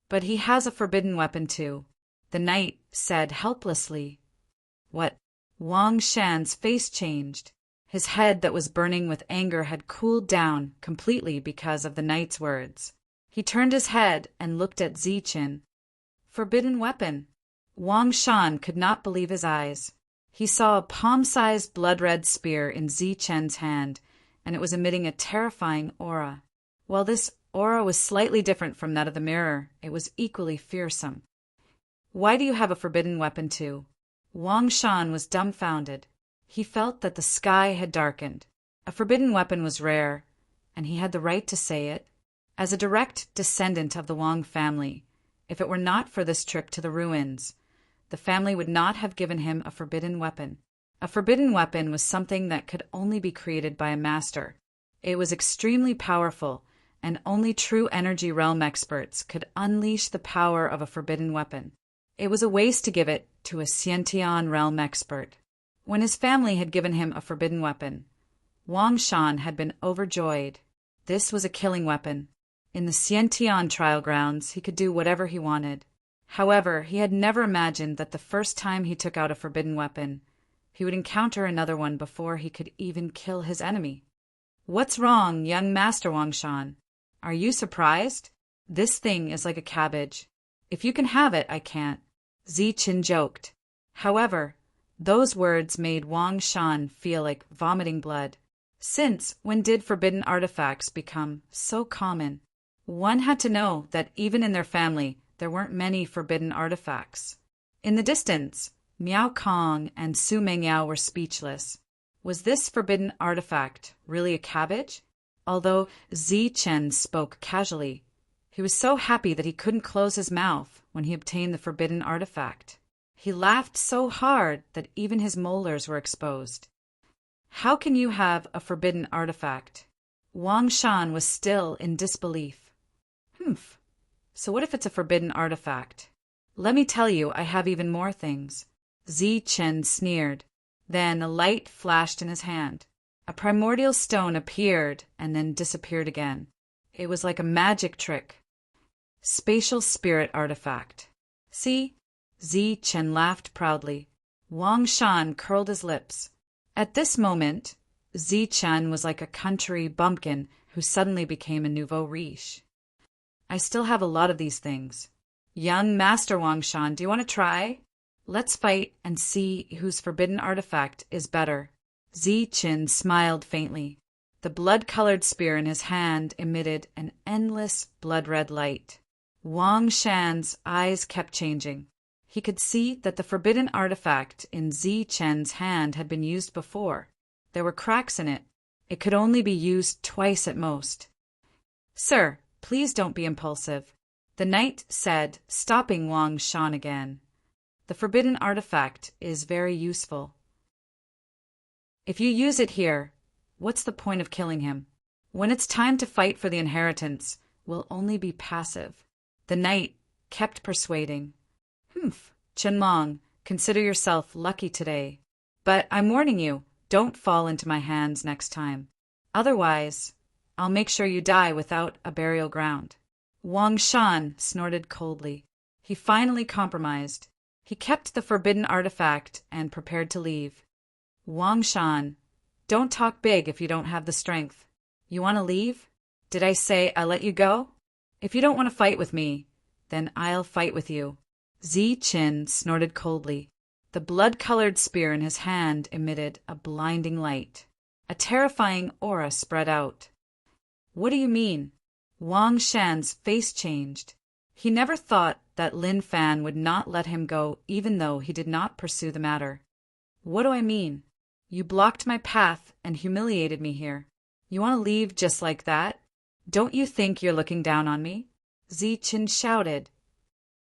But he has a forbidden weapon too, the knight said helplessly. What? Wang Shan's face changed. His head that was burning with anger had cooled down completely because of the knight's words. He turned his head and looked at Qin. Forbidden weapon. Wang Shan could not believe his eyes. He saw a palm-sized blood-red spear in Qin's hand, and it was emitting a terrifying aura. While this aura was slightly different from that of the mirror, it was equally fearsome. Why do you have a forbidden weapon too? Wang Shan was dumbfounded. He felt that the sky had darkened. A forbidden weapon was rare, and he had the right to say it. As a direct descendant of the Wang family, if it were not for this trip to the ruins, the family would not have given him a forbidden weapon. A forbidden weapon was something that could only be created by a master. It was extremely powerful, and only true energy realm experts could unleash the power of a forbidden weapon. It was a waste to give it to a Xiantian realm expert. When his family had given him a forbidden weapon, Wang Shan had been overjoyed. This was a killing weapon. In the Xiantian trial grounds, he could do whatever he wanted. However, he had never imagined that the first time he took out a forbidden weapon, he would encounter another one before he could even kill his enemy. What's wrong, young Master Wang Shan? Are you surprised? This thing is like a cabbage. If you can have it, I can't. Qin joked. However, those words made Wang Shan feel like vomiting blood. Since when did forbidden artifacts become so common? One had to know that even in their family, there weren't many forbidden artifacts. In the distance, Miao Kong and Su Mengyao were speechless. Was this forbidden artifact really a cabbage? Although Qin spoke casually, He was so happy that he couldn't close his mouth when he obtained the forbidden artifact. He laughed so hard that even his molars were exposed. How can you have a forbidden artifact? Wang Shan was still in disbelief. Humph. So what if it's a forbidden artifact? Let me tell you, I have even more things. Zi Chen sneered. Then a light flashed in his hand. A primordial stone appeared and then disappeared again. It was like a magic trick. Spatial spirit artifact. See? Zi Chen laughed proudly. Wang Shan curled his lips. At this moment, Zi Chen was like a country bumpkin who suddenly became a nouveau riche. I still have a lot of these things. Young Master Wang Shan, do you want to try? Let's fight and see whose forbidden artifact is better. Zi Chen smiled faintly. The blood-colored spear in his hand emitted an endless blood-red light. Wang Shan's eyes kept changing. He could see that the forbidden artifact in Zi Chen's hand had been used before. There were cracks in it. It could only be used twice at most. Sir, please don't be impulsive, the knight said, stopping Wang Shan again. The forbidden artifact is very useful. If you use it here, what's the point of killing him? When it's time to fight for the inheritance, we'll only be passive. The knight kept persuading. Humph, Chenlong, consider yourself lucky today. But I'm warning you, don't fall into my hands next time. Otherwise, I'll make sure you die without a burial ground. Wang Shan snorted coldly. He finally compromised. He kept the forbidden artifact and prepared to leave. Wang Shan, don't talk big if you don't have the strength. You want to leave? Did I say I'll let you go? If you don't want to fight with me, then I'll fight with you. Zi Chen snorted coldly. The blood-colored spear in his hand emitted a blinding light. A terrifying aura spread out. What do you mean? Wang Shan's face changed. He never thought that Lin Fan would not let him go even though he did not pursue the matter. What do I mean? You blocked my path and humiliated me here. You want to leave just like that? Don't you think you're looking down on me? Zi Chen shouted.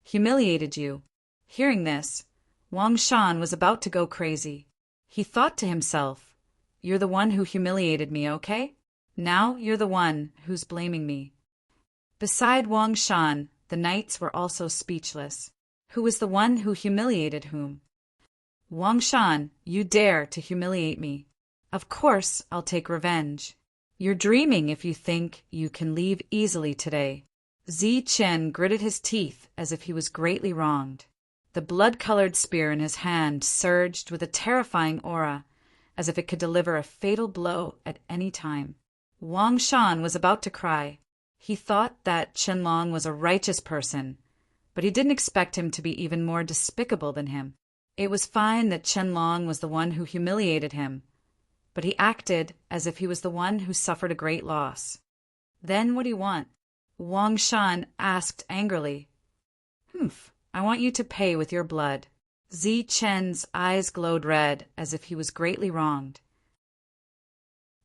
Humiliated you. Hearing this, Wang Shan was about to go crazy. He thought to himself, you're the one who humiliated me, okay? Now you're the one who's blaming me. Beside Wang Shan, the knights were also speechless. Who was the one who humiliated whom? Wang Shan, you dare to humiliate me. Of course I'll take revenge. You're dreaming if you think you can leave easily today. Zi Chen gritted his teeth as if he was greatly wronged. The blood-colored spear in his hand surged with a terrifying aura, as if it could deliver a fatal blow at any time. Wang Shan was about to cry. He thought that Chenlong was a righteous person, but he didn't expect him to be even more despicable than him. It was fine that Chenlong was the one who humiliated him, but he acted as if he was the one who suffered a great loss. Then what do you want? Wang Shan asked angrily. Humph, I want you to pay with your blood. Zi Chen's eyes glowed red as if he was greatly wronged.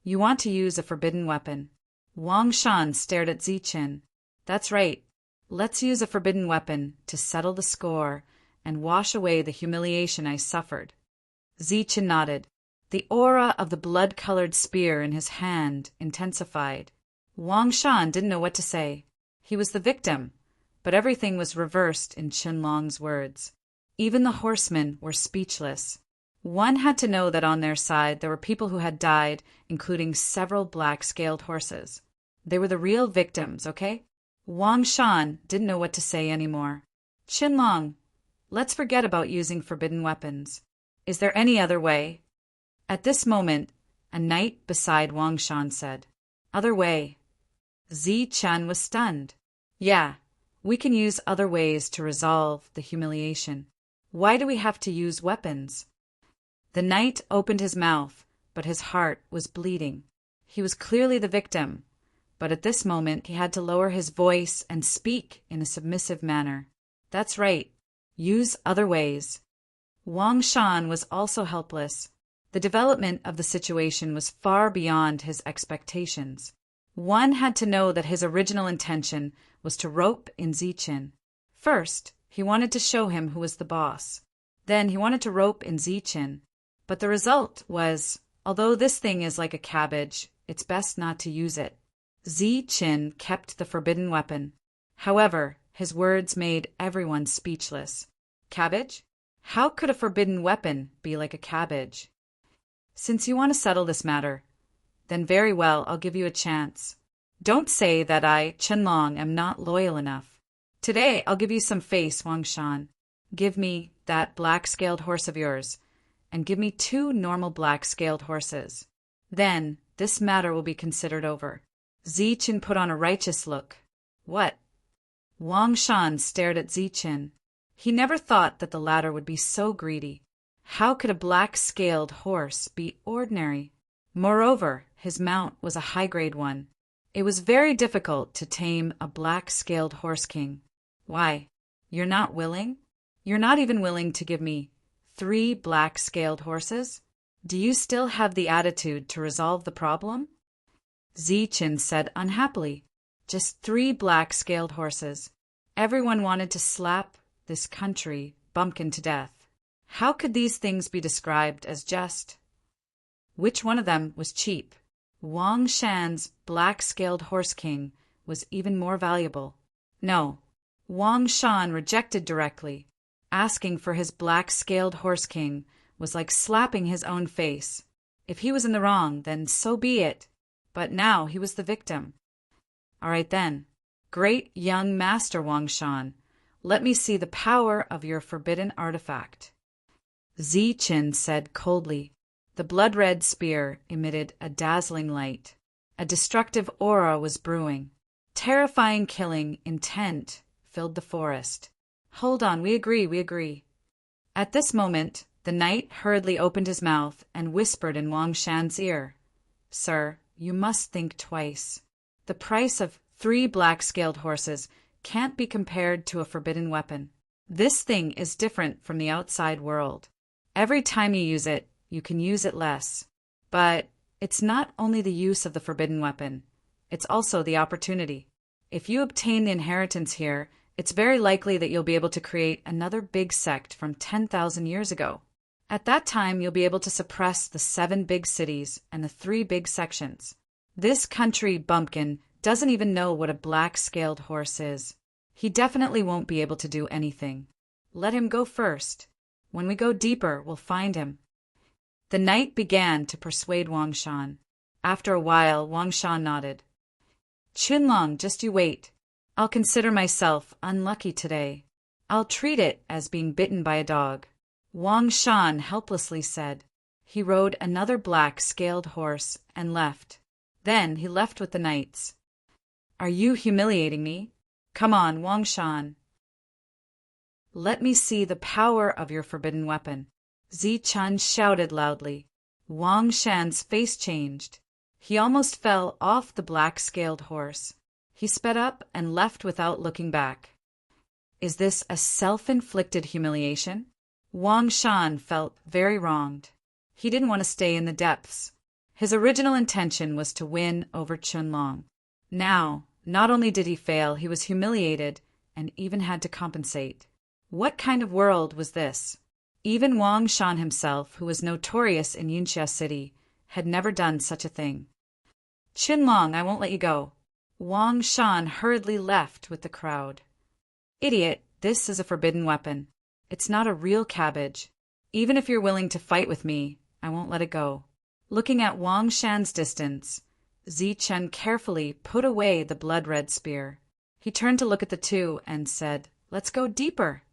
You want to use a forbidden weapon. Wang Shan stared at Zi Chen. That's right. Let's use a forbidden weapon to settle the score and wash away the humiliation I suffered. Zi Chen nodded. The aura of the blood-colored spear in his hand intensified. Wang Shan didn't know what to say. He was the victim, but everything was reversed in Chenlong's words. Even the horsemen were speechless. One had to know that on their side there were people who had died, including several black-scaled horses. They were the real victims, okay? Wang Shan didn't know what to say anymore. Chenlong, let's forget about using forbidden weapons. Is there any other way? At this moment, a knight beside Wang Shan said, Other way. Zi Chen was stunned. Yeah, we can use other ways to resolve the humiliation. Why do we have to use weapons? The knight opened his mouth, but his heart was bleeding. He was clearly the victim, but at this moment he had to lower his voice and speak in a submissive manner. That's right. Use other ways. Wang Shan was also helpless. The development of the situation was far beyond his expectations. One had to know that his original intention was to rope in Zichin. First, he wanted to show him who was the boss. Then he wanted to rope in Zichin. But the result was, although this thing is like a cabbage, it's best not to use it. Zichin kept the forbidden weapon. However, his words made everyone speechless. Cabbage? How could a forbidden weapon be like a cabbage? Since you want to settle this matter, then very well, I'll give you a chance. Don't say that I, Qianlong, am not loyal enough. Today, I'll give you some face, Wangshan. Give me that black-scaled horse of yours, and give me 2 normal black-scaled horses. Then, this matter will be considered over. Zichin put on a righteous look. What? Wangshan stared at Zichin. He never thought that the latter would be so greedy. How could a black-scaled horse be ordinary? Moreover, his mount was a high-grade one. It was very difficult to tame a black-scaled horse king. Why? You're not willing? You're not even willing to give me 3 black-scaled horses? Do you still have the attitude to resolve the problem? Zichin said unhappily, just 3 black-scaled horses. Everyone wanted to slap this country bumpkin to death. How could these things be described as just? Which one of them was cheap? Wangshan's black-scaled horse king was even more valuable. No, Wangshan rejected directly. Asking for his black-scaled horse king was like slapping his own face. If he was in the wrong, then so be it. But now he was the victim. All right then, great young master Wangshan, let me see the power of your forbidden artifact. Zichin said coldly. The blood-red spear emitted a dazzling light. A destructive aura was brewing. Terrifying killing intent filled the forest. Hold on, we agree. At this moment, the knight hurriedly opened his mouth and whispered in Wangshan's ear. Sir, you must think twice. The price of 3 black-scaled horses can't be compared to a forbidden weapon. This thing is different from the outside world. Every time you use it, you can use it less. But it's not only the use of the forbidden weapon, it's also the opportunity. If you obtain the inheritance here, it's very likely that you'll be able to create another big sect from 10,000 years ago. At that time, you'll be able to suppress the 7 big cities and the 3 big sections. This country bumpkin doesn't even know what a black-scaled horse is. He definitely won't be able to do anything. Let him go first. When we go deeper, we'll find him. The knight began to persuade Wangshan. After a while, Wangshan nodded. Qianlong, just you wait. I'll consider myself unlucky today. I'll treat it as being bitten by a dog. Wangshan helplessly said. He rode another black-scaled horse and left. Then he left with the knights. Are you humiliating me? Come on, Wangshan. Let me see the power of your forbidden weapon. Zichin shouted loudly. Wangshan's face changed. He almost fell off the black-scaled horse. He sped up and left without looking back. Is this a self-inflicted humiliation? Wangshan felt very wronged. He didn't want to stay in the depths. His original intention was to win over Qianlong. Now, not only did he fail, he was humiliated and even had to compensate. What kind of world was this? Even Wangshan himself, who was notorious in Yinxia City, had never done such a thing. Qianlong, I won't let you go. Wangshan hurriedly left with the crowd. Idiot, this is a forbidden weapon. It's not a real cabbage. Even if you're willing to fight with me, I won't let it go. Looking at Wangshan's distance, Zichin carefully put away the blood-red spear. He turned to look at the 2 and said, Let's go deeper.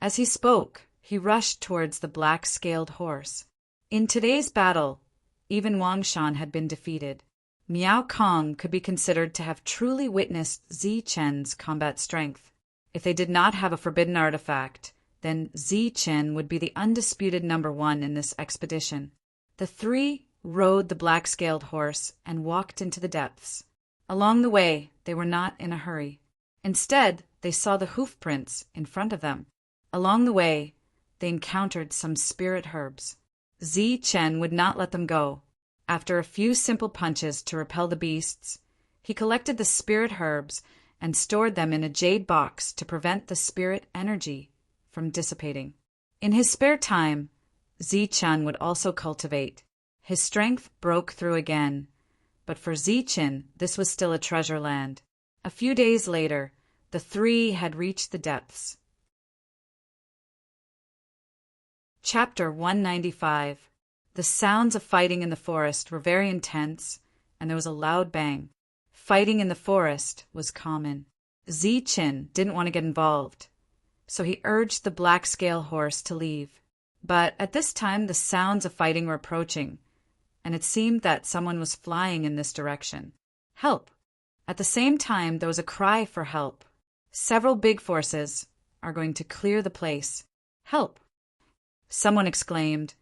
As he spoke, he rushed towards the black-scaled horse. In today's battle, even Wangshan had been defeated. Miao Kong could be considered to have truly witnessed Zichin's combat strength. If they did not have a forbidden artifact, then Zichin would be the undisputed number 1 in this expedition. The 3 rode the black-scaled horse and walked into the depths. Along the way, they were not in a hurry. Instead, they saw the hoof prints in front of them. Along the way, they encountered some spirit herbs. Zichin would not let them go. After a few simple punches to repel the beasts, He collected the spirit herbs and stored them in a jade box to prevent the spirit energy from dissipating. In his spare time, Zichen would also cultivate. His strength broke through again, but for Zichen, this was still a treasure land. A few days later, the three had reached the depths. Chapter 195. The sounds of fighting in the forest were very intense, and there was a loud bang. Fighting in the forest was common. Zichen didn't want to get involved, so he urged the black scale horse to leave. But at this time the sounds of fighting were approaching, and it seemed that someone was flying in this direction. Help! At the same time there was a cry for help. Several big forces are going to clear the place. Help! Someone exclaimed,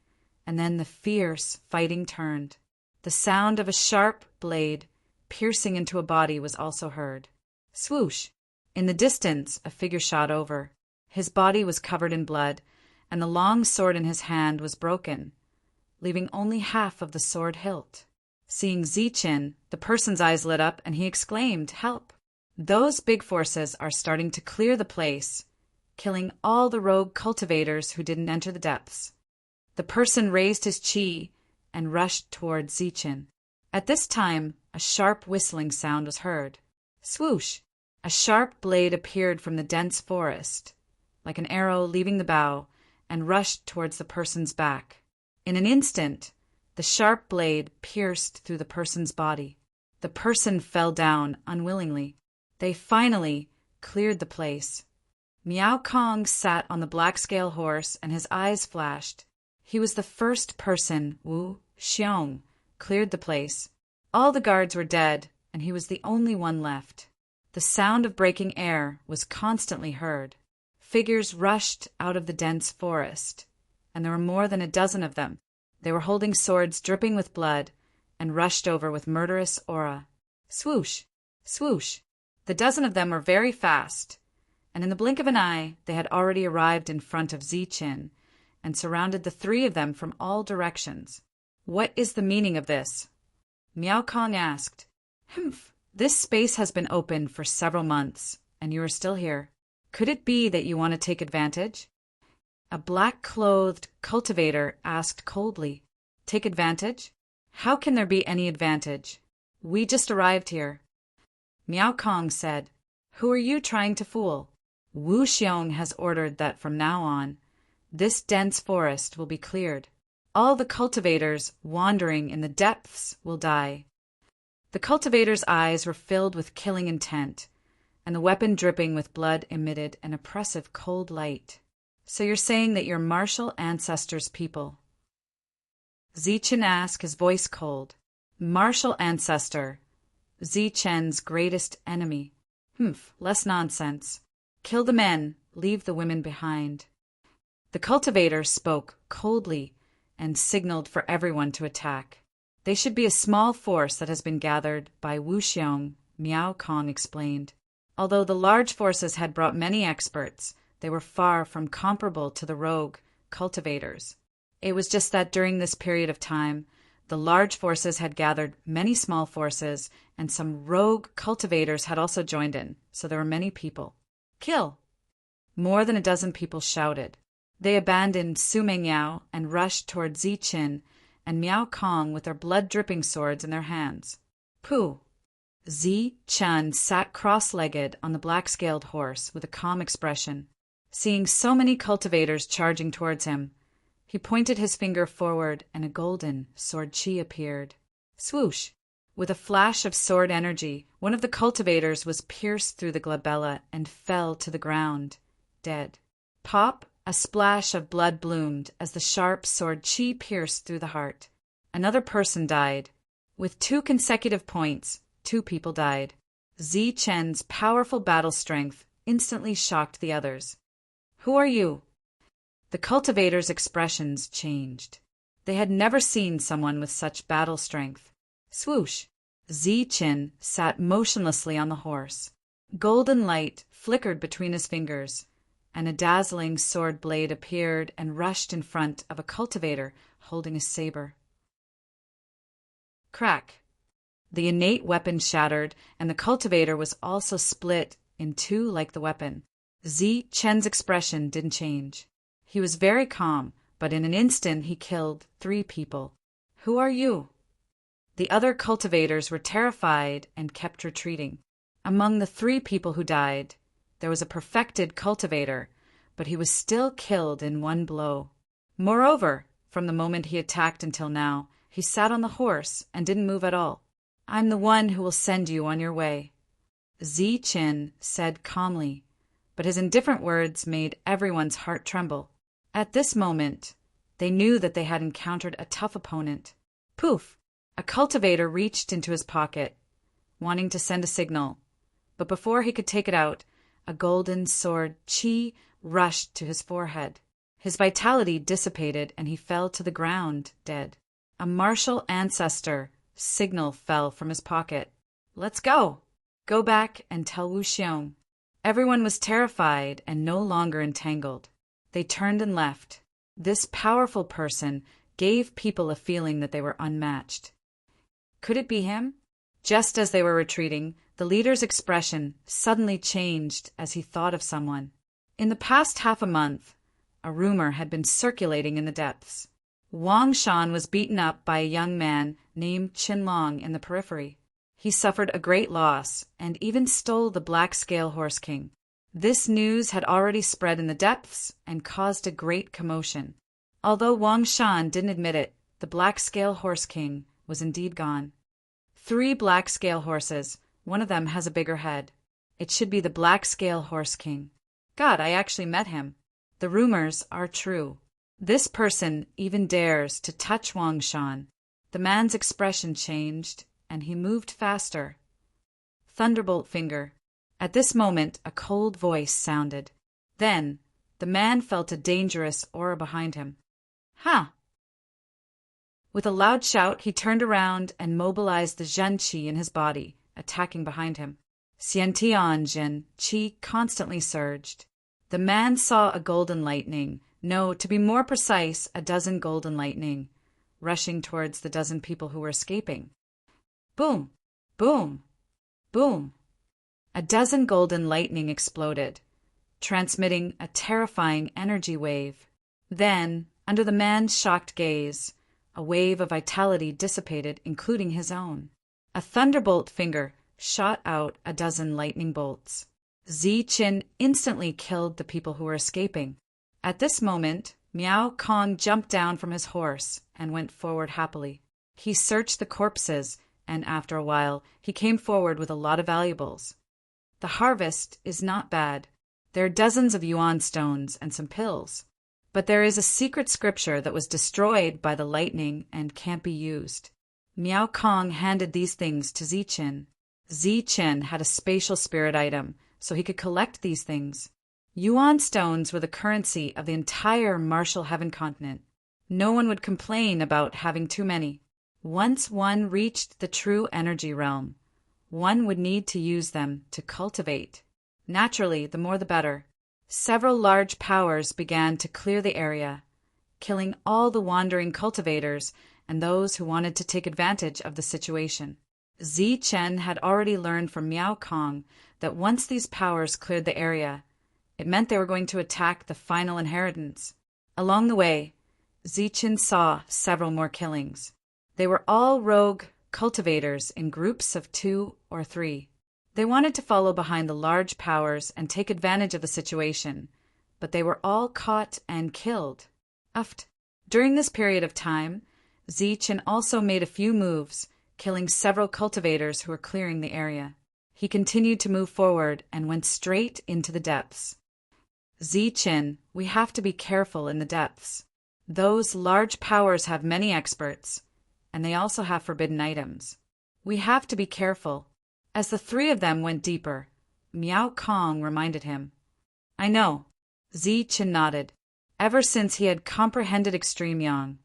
and then the fierce fighting turned. The sound of a sharp blade piercing into a body was also heard. Swoosh! In the distance, a figure shot over. His body was covered in blood, and the long sword in his hand was broken, leaving only half of the sword hilt. Seeing Zichen, the person's eyes lit up, and he exclaimed, "Help! Those big forces are starting to clear the place, killing all the rogue cultivators who didn't enter the depths." The person raised his chi and rushed toward Zichen. At this time, a sharp whistling sound was heard. Swoosh! A sharp blade appeared from the dense forest, like an arrow leaving the bow, and rushed towards the person's back. In an instant, the sharp blade pierced through the person's body. The person fell down unwillingly. They finally cleared the place. Miao Kong sat on the black scale horse, and his eyes flashed. He was the first person Wu Xiong cleared the place. All the guards were dead, and he was the only one left. The sound of breaking air was constantly heard. Figures rushed out of the dense forest, and there were more than a dozen of them. They were holding swords dripping with blood and rushed over with murderous aura. Swoosh! Swoosh! The dozen of them were very fast, and in the blink of an eye they had already arrived in front of Zichen and surrounded the three of them from all directions. "What is the meaning of this?" Miao Kong asked. "Humph! This space has been open for several months, and you are still here. Could it be that you want to take advantage?" A black-clothed cultivator asked coldly. "Take advantage? How can there be any advantage? We just arrived here." Miao Kong said, "Who are you trying to fool? Wu Xiong has ordered that from now on, this dense forest will be cleared. All the cultivators wandering in the depths will die." The cultivator's eyes were filled with killing intent, and the weapon dripping with blood emitted an oppressive cold light. "So you're saying that you're martial ancestors' people?" Zichen asked, his voice cold. "Martial ancestor. Zichen's greatest enemy. Humph, less nonsense. Kill the men, leave the women behind." The cultivator spoke coldly and signaled for everyone to attack. "They should be a small force that has been gathered by Wu Xiong," Miao Kong explained. Although the large forces had brought many experts, they were far from comparable to the rogue cultivators. It was just that during this period of time, the large forces had gathered many small forces, and some rogue cultivators had also joined in, so there were many people. "Kill!" More than a dozen people shouted. They abandoned Su Mengyao and rushed toward Zichen and Miao Kong with their blood-dripping swords in their hands. "Pooh!" Zichen sat cross-legged on the black-scaled horse with a calm expression. Seeing so many cultivators charging towards him, he pointed his finger forward and a golden sword chi appeared. Swoosh! With a flash of sword energy, one of the cultivators was pierced through the glabella and fell to the ground, dead. Pop! A splash of blood bloomed as the sharp sword chi pierced through the heart. Another person died. With 2 consecutive points, 2 people died. Zichen's powerful battle strength instantly shocked the others. "Who are you?" The cultivators' expressions changed. They had never seen someone with such battle strength. Swoosh! Zichen sat motionlessly on the horse. Golden light flickered between his fingers, and a dazzling sword blade appeared and rushed in front of a cultivator holding a saber. Crack! The innate weapon shattered, and the cultivator was also split in two like the weapon. Zi-Chen's expression didn't change. He was very calm, but in an instant he killed 3 people. "Who are you?" The other cultivators were terrified and kept retreating. Among the 3 people who died, there was a perfected cultivator, but he was still killed in 1 blow. Moreover, from the moment he attacked until now, he sat on the horse and didn't move at all. "I'm the one who will send you on your way," Zi-Chen said calmly, but his indifferent words made everyone's heart tremble. At this moment, they knew that they had encountered a tough opponent. Poof! A cultivator reached into his pocket, wanting to send a signal, but before he could take it out, a golden sword chi rushed to his forehead. His vitality dissipated and he fell to the ground, dead. A martial ancestor signal fell from his pocket. "Let's go! Go back and tell Wu Xiong." Everyone was terrified and no longer entangled. They turned and left. This powerful person gave people a feeling that they were unmatched. Could it be him? Just as they were retreating, the leader's expression suddenly changed as he thought of someone. In the past half a month, a rumor had been circulating in the depths. Wang Shan was beaten up by a young man named Qinlong in the periphery. He suffered a great loss and even stole the Black Scale Horse King. This news had already spread in the depths and caused a great commotion. Although Wang Shan didn't admit it, the Black Scale Horse King was indeed gone. 3 black scale horses, one of them has a bigger head. It should be the Black Scale Horse King. God, I actually met him. The rumors are true. This person even dares to touch Wang Shan. The man's expression changed, and he moved faster. Thunderbolt finger. At this moment, a cold voice sounded. Then, the man felt a dangerous aura behind him. "Ha!" With a loud shout, he turned around and mobilized the Zhen Qi in his body, attacking behind him. Xiantian Zhen Qi constantly surged. The man saw a golden lightning, no, to be more precise, a dozen golden lightning, rushing towards the dozen people who were escaping. Boom! Boom! Boom! A dozen golden lightning exploded, transmitting a terrifying energy wave. Then, under the man's shocked gaze, a wave of vitality dissipated, including his own. A thunderbolt finger shot out a dozen lightning bolts. Zi-Chin instantly killed the people who were escaping. At this moment, Miao Kong jumped down from his horse and went forward happily. He searched the corpses, and after a while, he came forward with a lot of valuables. The harvest is not bad. There are dozens of yuan stones and some pills. But there is a secret scripture that was destroyed by the lightning and can't be used. Miao Kong handed these things to Zi-Chin. Zi-Chin had a spatial spirit item, so he could collect these things. Yuan stones were the currency of the entire martial heaven continent. No one would complain about having too many. Once one reached the true energy realm, one would need to use them to cultivate. Naturally, the more the better. Several large powers began to clear the area, killing all the wandering cultivators and those who wanted to take advantage of the situation. Zi-Chen had already learned from Miao Kong that once these powers cleared the area, it meant they were going to attack the final inheritance. Along the way, Zi-Chen saw several more killings. They were all rogue cultivators in groups of 2 or 3. They wanted to follow behind the large powers and take advantage of the situation, but they were all caught and killed. Uft. During this period of time, Zi-Chen also made a few moves, killing several cultivators who were clearing the area. He continued to move forward and went straight into the depths. Zi-Chen, we have to be careful in the depths. Those large powers have many experts, and they also have forbidden items. We have to be careful. As the 3 of them went deeper, Miao Kong reminded him. I know. Zi-Chen nodded. Ever since he had comprehended Extreme Yang,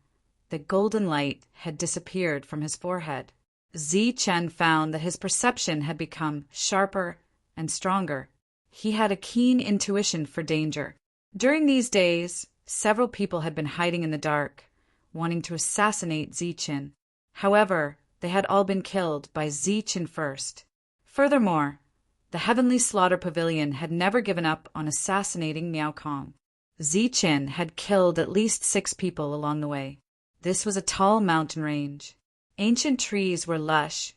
the golden light had disappeared from his forehead. Zi-Chen found that his perception had become sharper and stronger. He had a keen intuition for danger. During these days, several people had been hiding in the dark, wanting to assassinate Zi-Chen. However, They had all been killed by Zichen first. Furthermore, the Heavenly Slaughter Pavilion had never given up on assassinating Miao Kong. Zichen had killed at least 6 people along the way. This was a tall mountain range. Ancient trees were lush,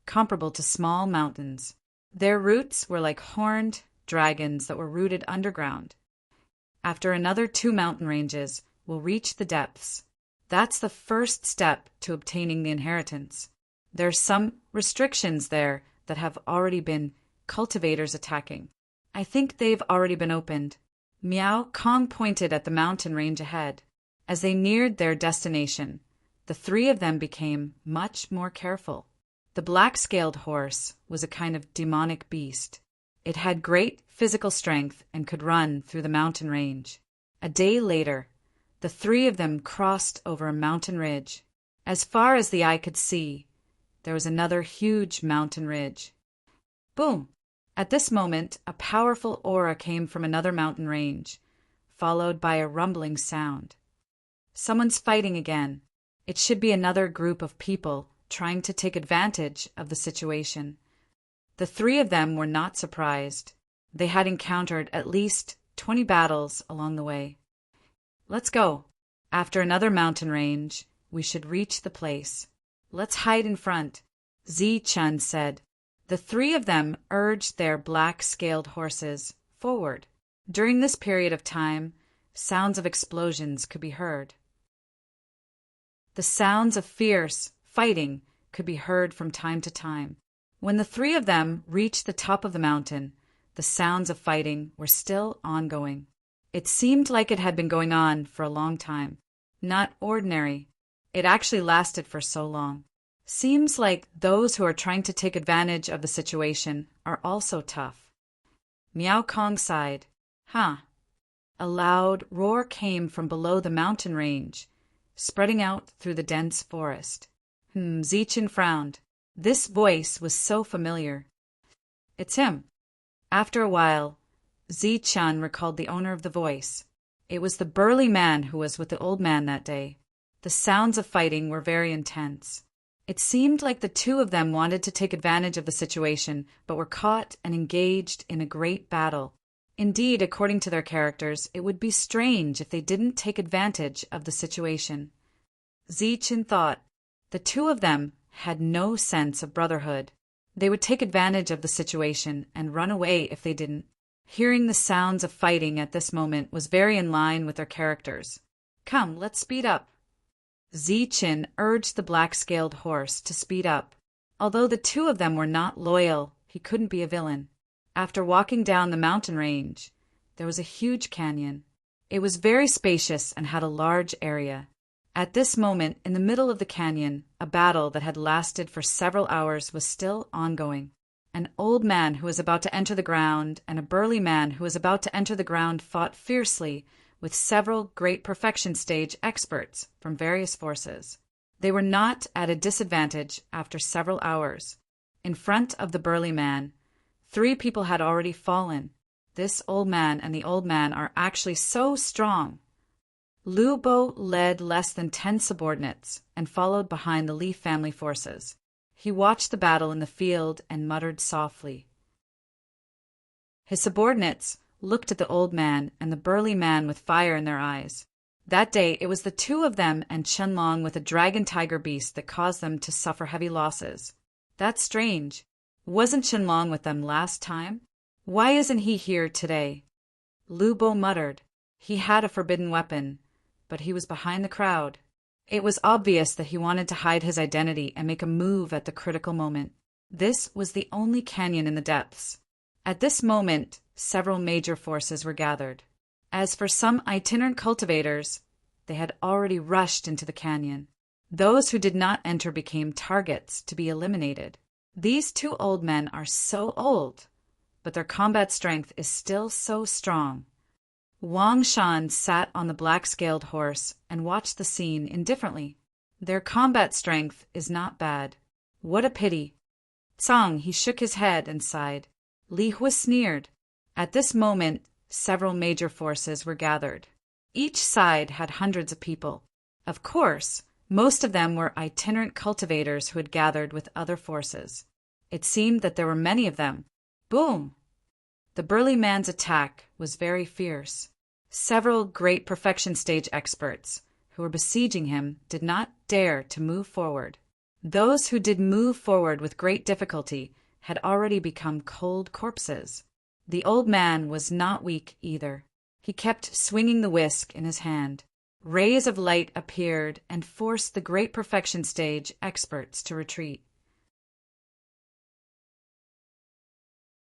comparable to small mountains. Their roots were like horned dragons that were rooted underground. After another 2 mountain ranges, we'll reach the depths. That's the first step to obtaining the inheritance. There are some restrictions there that have already been cultivators attacking. I think they've already been opened. Miao Kong pointed at the mountain range ahead. As they neared their destination, the 3 of them became much more careful. The black-scaled horse was a kind of demonic beast. It had great physical strength and could run through the mountain range. A day later, the 3 of them crossed over a mountain ridge. As far as the eye could see, there was another huge mountain ridge. Boom! At this moment, a powerful aura came from another mountain range, followed by a rumbling sound. Someone's fighting again. It should be another group of people trying to take advantage of the situation. The 3 of them were not surprised. They had encountered at least 20 battles along the way. Let's go. After another mountain range, we should reach the place. Let's hide in front, Zichen said. The 3 of them urged their black-scaled horses forward. During this period of time, sounds of explosions could be heard. The sounds of fierce fighting could be heard from time to time. When the 3 of them reached the top of the mountain, the sounds of fighting were still ongoing. It seemed like it had been going on for a long time. Not ordinary. It actually lasted for so long. Seems like those who are trying to take advantage of the situation are also tough. Miao Kong sighed. Huh. A loud roar came from below the mountain range, spreading out through the dense forest. Zichen frowned. This voice was so familiar. It's him. After a while, Zichen recalled the owner of the voice. It was the burly man who was with the old man that day. The sounds of fighting were very intense. It seemed like the 2 of them wanted to take advantage of the situation, but were caught and engaged in a great battle. Indeed, according to their characters, it would be strange if they didn't take advantage of the situation. Zichen thought. The 2 of them had no sense of brotherhood. They would take advantage of the situation and run away if they didn't. Hearing the sounds of fighting at this moment was very in line with their characters. Come, let's speed up. Zichen urged the black-scaled horse to speed up. Although the 2 of them were not loyal, he couldn't be a villain. After walking down the mountain range, there was a huge canyon. It was very spacious and had a large area. At this moment, in the middle of the canyon, a battle that had lasted for several hours was still ongoing. An old man who was about to enter the ground and a burly man who was about to enter the ground fought fiercely with several great perfection stage experts from various forces. They were not at a disadvantage after several hours. In front of the burly man, 3 people had already fallen. This old man and the old man are actually so strong. Lu Bo led less than 10 subordinates and followed behind the Li family forces. He watched the battle in the field and muttered softly. His subordinates looked at the old man and the burly man with fire in their eyes. That day it was the 2 of them and Chenlong with a dragon tiger beast that caused them to suffer heavy losses. That's strange. Wasn't Chenlong with them last time? Why isn't he here today? Lu Bo muttered. He had a forbidden weapon, but he was behind the crowd. It was obvious that he wanted to hide his identity and make a move at the critical moment. This was the only canyon in the depths. At this moment, several major forces were gathered. As for some itinerant cultivators, they had already rushed into the canyon. Those who did not enter became targets to be eliminated. These 2 old men are so old, but their combat strength is still so strong. Wang Shan sat on the black-scaled horse and watched the scene indifferently. Their combat strength is not bad. What a pity. Tsang, he shook his head and sighed. Li Hui sneered. At this moment, several major forces were gathered. Each side had hundreds of people. Of course, Most of them were itinerant cultivators who had gathered with other forces. It seemed that there were many of them. Boom! The burly man's attack was very fierce. Several great perfection stage experts who were besieging him did not dare to move forward. Those who did move forward with great difficulty had already become cold corpses. The old man was not weak either. He kept swinging the whisk in his hand. Rays of light appeared and forced the great perfection stage experts to retreat.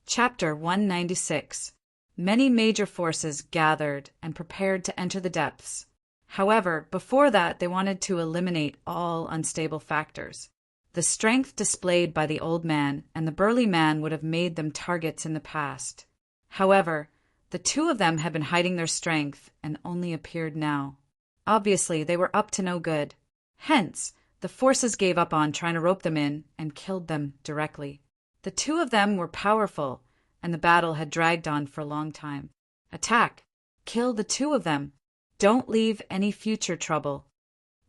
Chapter 196. Many major forces gathered and prepared to enter the depths. However, before that they wanted to eliminate all unstable factors. The strength displayed by the old man and the burly man would have made them targets in the past. However, the two of them had been hiding their strength and only appeared now. Obviously, they were up to no good. Hence, the forces gave up on trying to rope them in and killed them directly. The two of them were powerful, and the battle had dragged on for a long time. Attack! Kill the two of them! Don't leave any future trouble.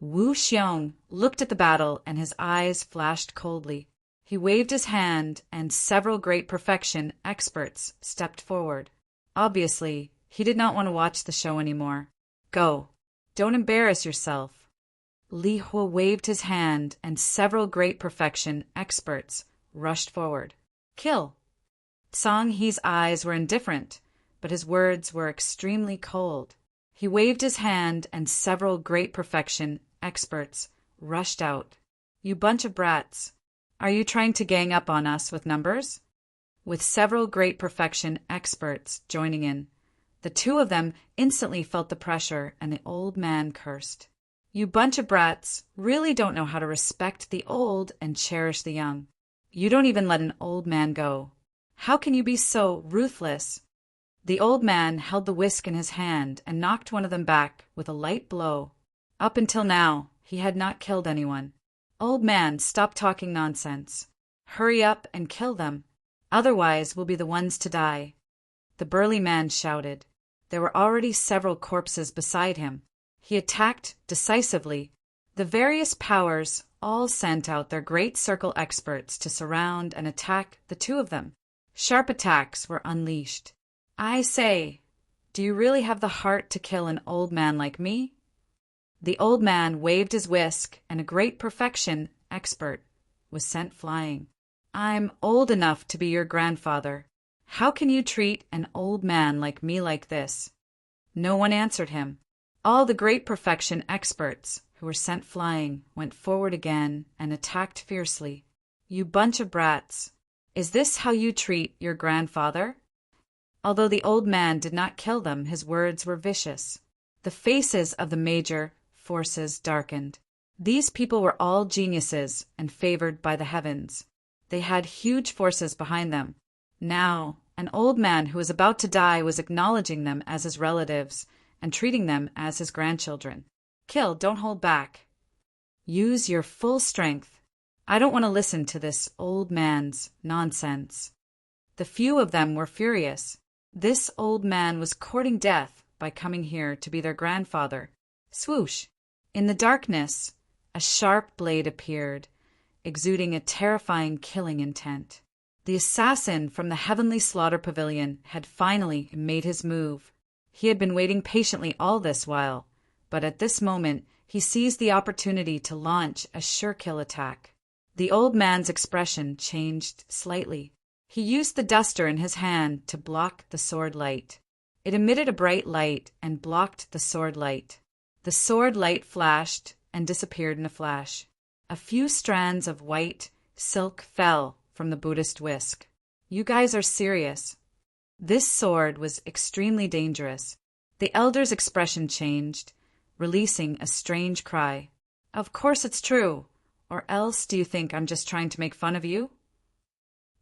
Wu Xiong looked at the battle and his eyes flashed coldly. He waved his hand and several great perfection experts stepped forward. Obviously, he did not want to watch the show anymore. Go. Don't embarrass yourself. Li Hua waved his hand and several great perfection experts rushed forward. Kill. Song He's eyes were indifferent, but his words were extremely cold. He waved his hand and several great perfection experts rushed out. You bunch of brats. Are you trying to gang up on us with numbers? With several great perfection experts joining in, the two of them instantly felt the pressure and the old man cursed. You bunch of brats really don't know how to respect the old and cherish the young. You don't even let an old man go. How can you be so ruthless? The old man held the whisk in his hand and knocked one of them back with a light blow. Up until now, he had not killed anyone. Old man, stop talking nonsense. Hurry up and kill them. Otherwise, we'll be the ones to die. The burly man shouted. There were already several corpses beside him. He attacked decisively. The various powers all sent out their great circle experts to surround and attack the two of them. Sharp attacks were unleashed. I say, do you really have the heart to kill an old man like me? The old man waved his whisk, and a great perfection expert was sent flying. I'm old enough to be your grandfather. How can you treat an old man like me like this? No one answered him. All the great perfection experts who were sent flying went forward again and attacked fiercely. You bunch of brats. Is this how you treat your grandfather? Although the old man did not kill them, his words were vicious. The faces of the major forces darkened. These people were all geniuses and favored by the heavens. They had huge forces behind them. Now, an old man who was about to die was acknowledging them as his relatives and treating them as his grandchildren. Kill, don't hold back. Use your full strength. I don't want to listen to this old man's nonsense. The few of them were furious. This old man was courting death by coming here to be their grandfather. Swoosh! In the darkness, a sharp blade appeared, exuding a terrifying killing intent. The assassin from the heavenly slaughter pavilion had finally made his move. He had been waiting patiently all this while, but at this moment he seized the opportunity to launch a sure-kill attack. The old man's expression changed slightly. He used the duster in his hand to block the sword light. It emitted a bright light and blocked the sword light. The sword light flashed and disappeared in a flash. A few strands of white silk fell from the Buddhist whisk. You guys are serious. This sword was extremely dangerous. The elder's expression changed, releasing a strange cry. Of course it's true. Or else do you think I'm just trying to make fun of you?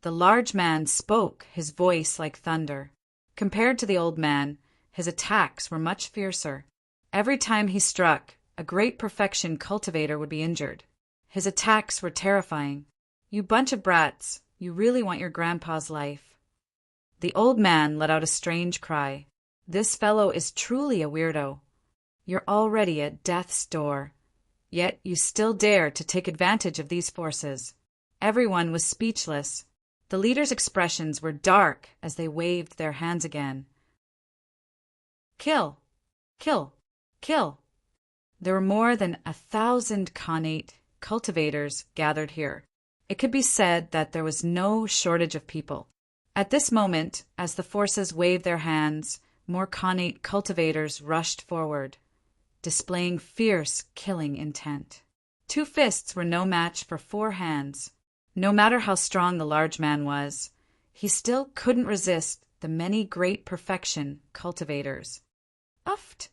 The large man spoke, his voice like thunder. Compared to the old man, his attacks were much fiercer. Every time he struck, a great perfection cultivator would be injured. His attacks were terrifying. You bunch of brats, you really want your grandpa's life. The old man let out a strange cry. This fellow is truly a weirdo. You're already at death's door. Yet you still dare to take advantage of these forces. Everyone was speechless. The leaders' expressions were dark as they waved their hands again. Kill! Kill! Kill! There were more than 1,000 Khanate cultivators gathered here. It could be said that there was no shortage of people. At this moment, as the forces waved their hands, more Khanate cultivators rushed forward, displaying fierce killing intent. 2 fists were no match for 4 hands. No matter how strong the large man was, he still couldn't resist the many great perfection cultivators. Uft!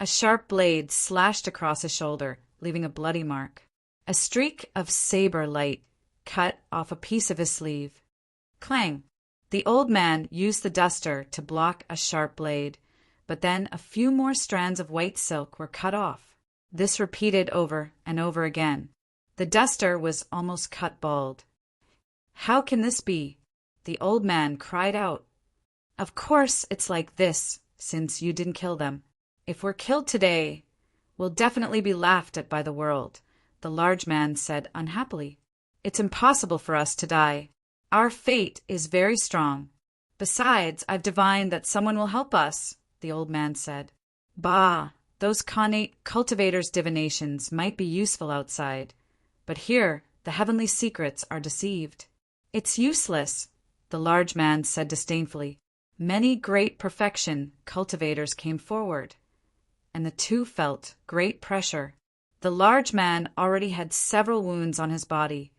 A sharp blade slashed across his shoulder, leaving a bloody mark. A streak of saber light cut off a piece of his sleeve. Clang! The old man used the duster to block a sharp blade, but then a few more strands of white silk were cut off. This repeated over and over again. The duster was almost cut bald. How can this be? The old man cried out. Of course it's like this, since you didn't kill them. If we're killed today, we'll definitely be laughed at by the world, the large man said unhappily. It's impossible for us to die. Our fate is very strong. Besides, I've divined that someone will help us, the old man said. Bah, those Khanate cultivators' divinations might be useful outside, but here the heavenly secrets are deceived. It's useless, the large man said disdainfully. Many great perfection cultivators came forward, and the 2 felt great pressure. The large man already had several wounds on his body,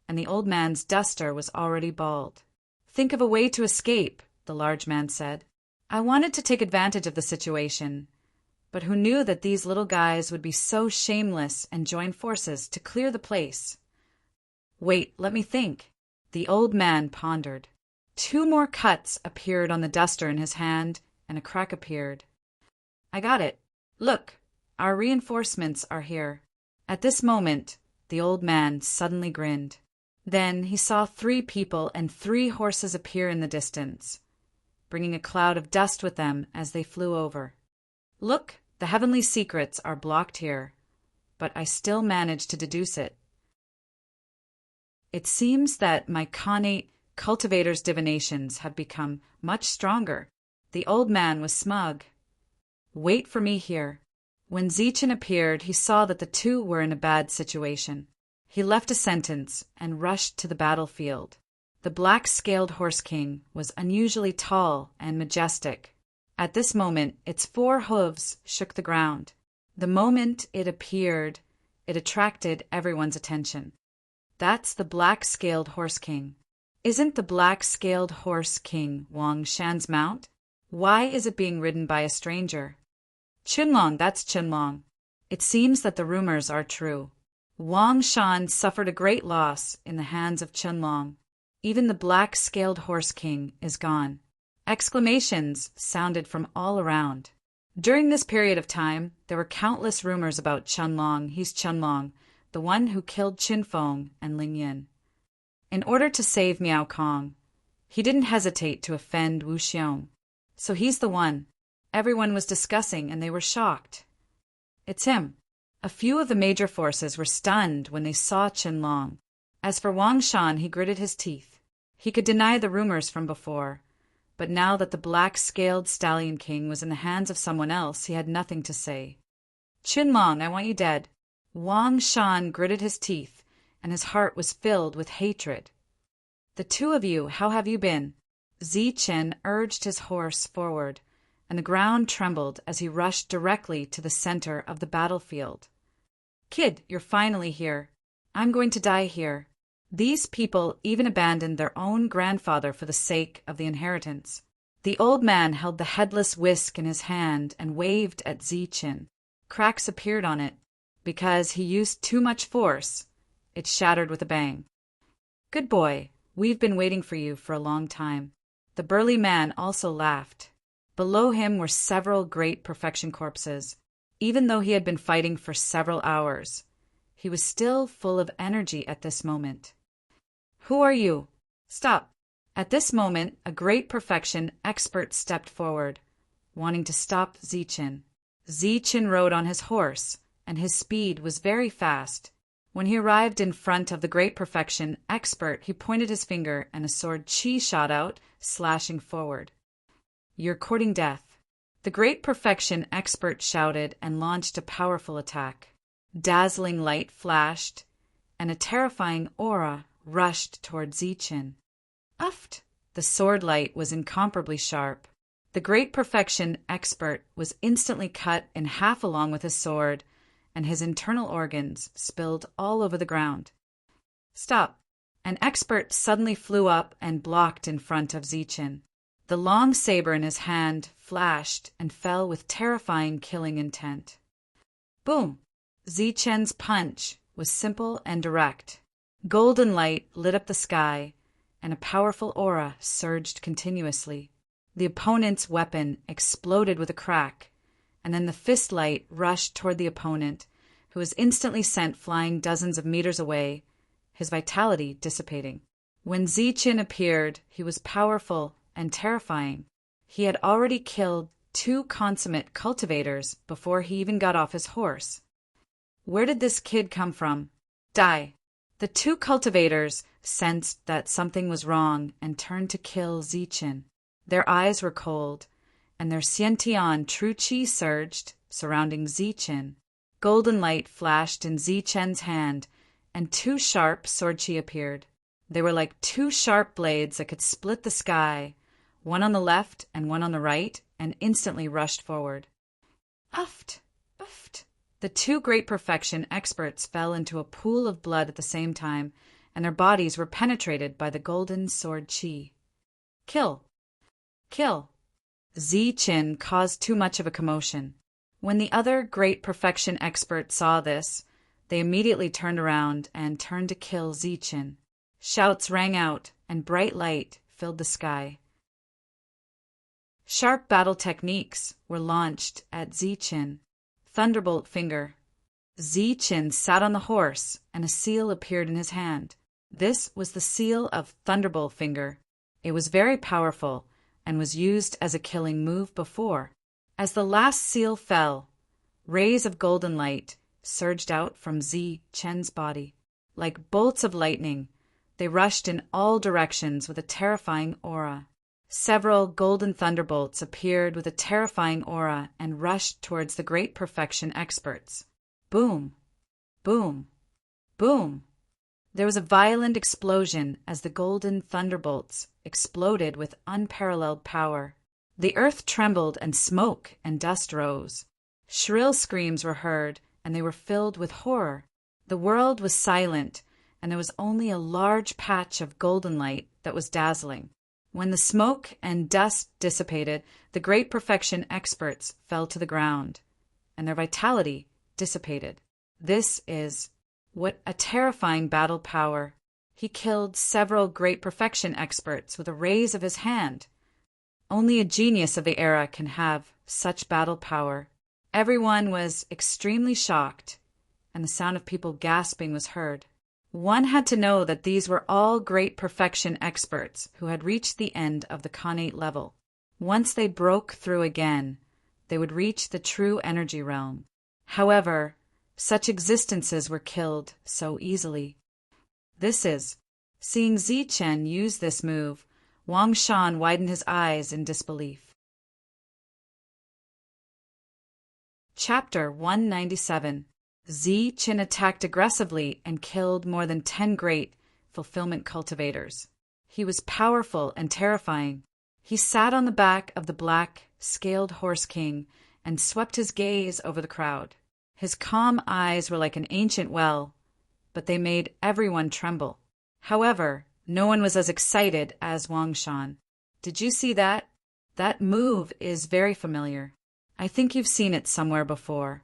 and the old man's duster was already bald. Think of a way to escape, the large man said. I wanted to take advantage of the situation, but who knew that these little guys would be so shameless and join forces to clear the place? Wait, let me think. The old man pondered. 2 more cuts appeared on the duster in his hand, and a crack appeared. I got it. Look, our reinforcements are here. At this moment, the old man suddenly grinned. Then he saw 3 people and 3 horses appear in the distance, bringing a cloud of dust with them as they flew over. Look, the heavenly secrets are blocked here, but I still managed to deduce it. It seems that my Khanate cultivators' divinations have become much stronger. The old man was smug. Wait for me here. When Zichen appeared, he saw that the 2 were in a bad situation. He left a sentence and rushed to the battlefield. The black-scaled horse king was unusually tall and majestic. At this moment, its 4 hooves shook the ground. The moment it appeared, it attracted everyone's attention. That's the black-scaled horse king. Isn't the black-scaled horse king Wang Shan's mount? Why is it being ridden by a stranger? Qinlong, that's Qinlong. It seems that the rumors are true. Wang Shan suffered a great loss in the hands of Qinlong. Even the black-scaled horse king is gone. Exclamations sounded from all around. During this period of time, there were countless rumors about Qinlong. He's Qinlong, the one who killed Qinfeng and Ling Yin. In order to save Miao Kong, he didn't hesitate to offend Wu Xiong. So he's the one. Everyone was discussing, and they were shocked. It's him. A few of the major forces were stunned when they saw Qinlong. As for Wang Shan, he gritted his teeth. He could deny the rumors from before, but now that the black-scaled stallion king was in the hands of someone else, he had nothing to say. Qinlong, I want you dead. Wang Shan gritted his teeth, and his heart was filled with hatred. The 2 of you, how have you been? Zichen urged his horse forward, and the ground trembled as he rushed directly to the center of the battlefield. Kid, you're finally here. I'm going to die here. These people even abandoned their own grandfather for the sake of the inheritance. The old man held the headless whisk in his hand and waved at Zichen. Cracks appeared on it. Because he used too much force, it shattered with a bang. Good boy, we've been waiting for you for a long time. The burly man also laughed. Below him were several great perfection corpses. Even though he had been fighting for several hours, he was still full of energy at this moment. Who are you? Stop. At this moment, a great perfection expert stepped forward, wanting to stop Zichen. Zichen rode on his horse, and his speed was very fast. When he arrived in front of the Great Perfection Expert, he pointed his finger and a sword chi shot out, slashing forward. "You're courting death." The Great Perfection Expert shouted and launched a powerful attack. Dazzling light flashed, and a terrifying aura rushed toward Zichen. Uft! The sword light was incomparably sharp. The Great Perfection Expert was instantly cut in half along with his sword, and his internal organs spilled all over the ground. "Stop!" An expert suddenly flew up and blocked in front of Zichen. The long saber in his hand flashed and fell with terrifying killing intent. Boom! Zichen's punch was simple and direct. Golden light lit up the sky, and a powerful aura surged continuously. The opponent's weapon exploded with a crack, and then the fist light rushed toward the opponent, who was instantly sent flying dozens of meters away, his vitality dissipating. When Zichen appeared, he was powerful and terrifying. He had already killed 2 consummate cultivators before he even got off his horse. Where did this kid come from? Die! The 2 cultivators sensed that something was wrong and turned to kill Zichen. Their eyes were cold, and their Xiantian true chi surged, surrounding Zichen. Golden light flashed in Zichen's hand, and 2 sharp sword chi appeared. They were like 2 sharp blades that could split the sky, one on the left and one on the right, and instantly rushed forward. Uft! Uft! The 2 Great Perfection Experts fell into a pool of blood at the same time, and their bodies were penetrated by the golden sword chi. Kill! Kill! Zichen caused too much of a commotion. When the other Great Perfection Experts saw this, they immediately turned around and turned to kill Zichen. Shouts rang out, and bright light filled the sky. Sharp battle techniques were launched at Zichen. Thunderbolt finger. Zichen sat on the horse, and a seal appeared in his hand. This was the seal of Thunderbolt finger. It was very powerful, and was used as a killing move before. As the last seal fell, rays of golden light surged out from Zichen's body. Like bolts of lightning, they rushed in all directions with a terrifying aura. Several golden thunderbolts appeared with a terrifying aura and rushed towards the Great Perfection Experts. Boom! Boom! Boom! There was a violent explosion as the golden thunderbolts exploded with unparalleled power. The earth trembled and smoke and dust rose. Shrill screams were heard, and they were filled with horror. The world was silent, and there was only a large patch of golden light that was dazzling. When the smoke and dust dissipated, the Great Perfection Experts fell to the ground, and their vitality dissipated. This is what a terrifying battle power. He killed several Great Perfection Experts with a raise of his hand. Only a genius of the era can have such battle power. Everyone was extremely shocked, and the sound of people gasping was heard. One had to know that these were all Great Perfection Experts who had reached the end of the Khanate level. Once they broke through again, they would reach the true energy realm. However, such existences were killed so easily. Seeing Zichen use this move, Wang Shan widened his eyes in disbelief. Chapter 197. Zichen attacked aggressively and killed more than 10 great fulfillment cultivators. He was powerful and terrifying. He sat on the back of the black, scaled horse king and swept his gaze over the crowd. His calm eyes were like an ancient well, but they made everyone tremble. However, no one was as excited as Wang Shan. Did you see that? That move is very familiar. I think you've seen it somewhere before.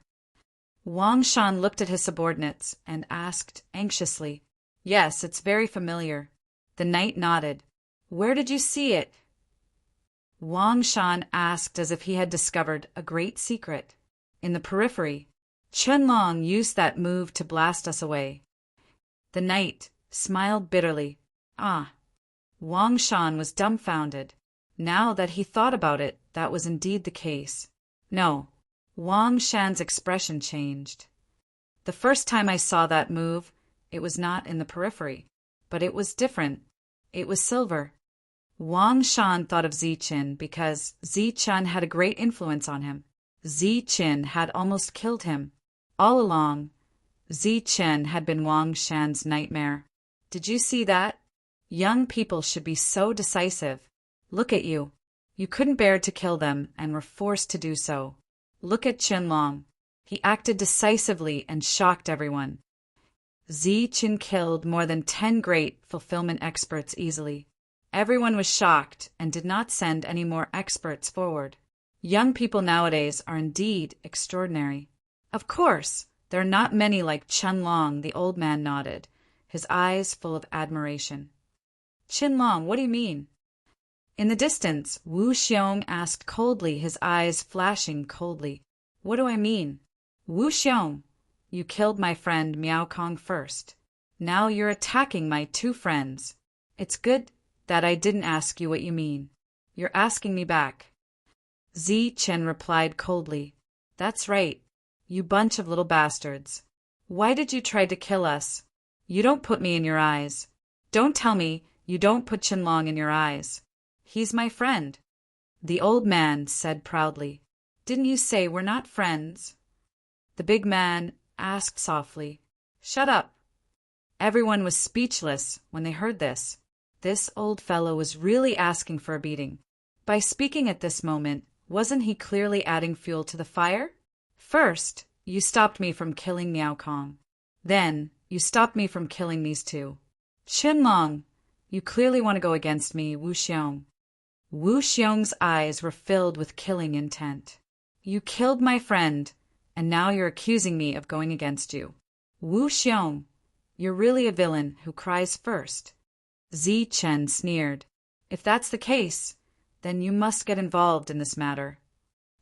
Wang Shan looked at his subordinates and asked anxiously. Yes, it's very familiar. The knight nodded. Where did you see it? Wang Shan asked as if he had discovered a great secret. In the periphery. Chunlong used that move to blast us away. The knight smiled bitterly. Ah. Wang Shan was dumbfounded. Now that he thought about it, that was indeed the case. No. Wang Shan's expression changed. The first time I saw that move, it was not in the periphery, but it was different. It was silver. Wang Shan thought of Ziqin because Ziqin had a great influence on him. Ziqin had almost killed him. All along, Ziqin had been Wang Shan's nightmare. Did you see that? Young people should be so decisive. Look at you. You couldn't bear to kill them and were forced to do so. Look at Qinlong. He acted decisively and shocked everyone. Ziqin killed more than 10 great fulfillment experts easily. Everyone was shocked and did not send any more experts forward. Young people nowadays are indeed extraordinary. Of course, there are not many like Qinlong, the old man nodded, his eyes full of admiration. Qinlong, what do you mean? In the distance, Wu Xiong asked coldly, his eyes flashing coldly. What do I mean? Wu Xiong, you killed my friend Miao Kong first. Now you're attacking my 2 friends. It's good that I didn't ask you what you mean. You're asking me back. Ziqin replied coldly. That's right, you bunch of little bastards. Why did you try to kill us? You don't put me in your eyes. Don't tell me you don't put Qinlong in your eyes. He's my friend. The old man said proudly. Didn't you say we're not friends? The big man asked softly. Shut up. Everyone was speechless when they heard this. This old fellow was really asking for a beating. By speaking at this moment, wasn't he clearly adding fuel to the fire? First, you stopped me from killing Miao Kong. Then, you stopped me from killing these 2. Qinlong, you clearly want to go against me, Wu Xiong. Wu Xiong's eyes were filled with killing intent. You killed my friend, and now you're accusing me of going against you. Wu Xiong, you're really a villain who cries first. Ziqin sneered. If that's the case, then you must get involved in this matter.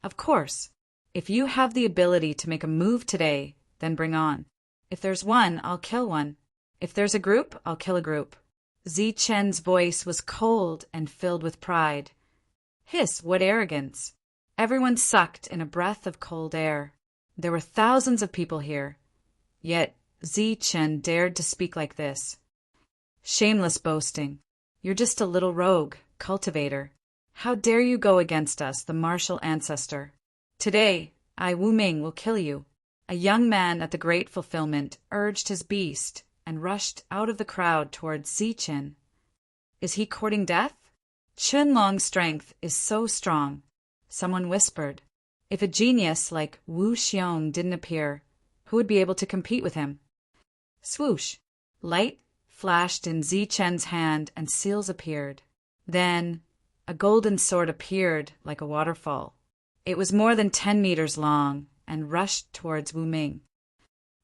Of course, if you have the ability to make a move today, then bring on. If there's one, I'll kill one. If there's a group, I'll kill a group. Ziqin's voice was cold and filled with pride. Hiss, what arrogance! Everyone sucked in a breath of cold air. There were thousands of people here. Yet Ziqin dared to speak like this. Shameless boasting. You're just a little rogue, cultivator. How dare you go against us, the martial ancestor? Today, I, Wu Ming, will kill you. A young man at the Great Fulfillment urged his beast and rushed out of the crowd towards Ziqin. Is he courting death? Qinlong's strength is so strong. Someone whispered. If a genius like Wu Xiong didn't appear, who would be able to compete with him? Swoosh! Light flashed in Ziqin's hand and seals appeared. Then a golden sword appeared like a waterfall. It was more than 10 meters long and rushed towards Wu Ming.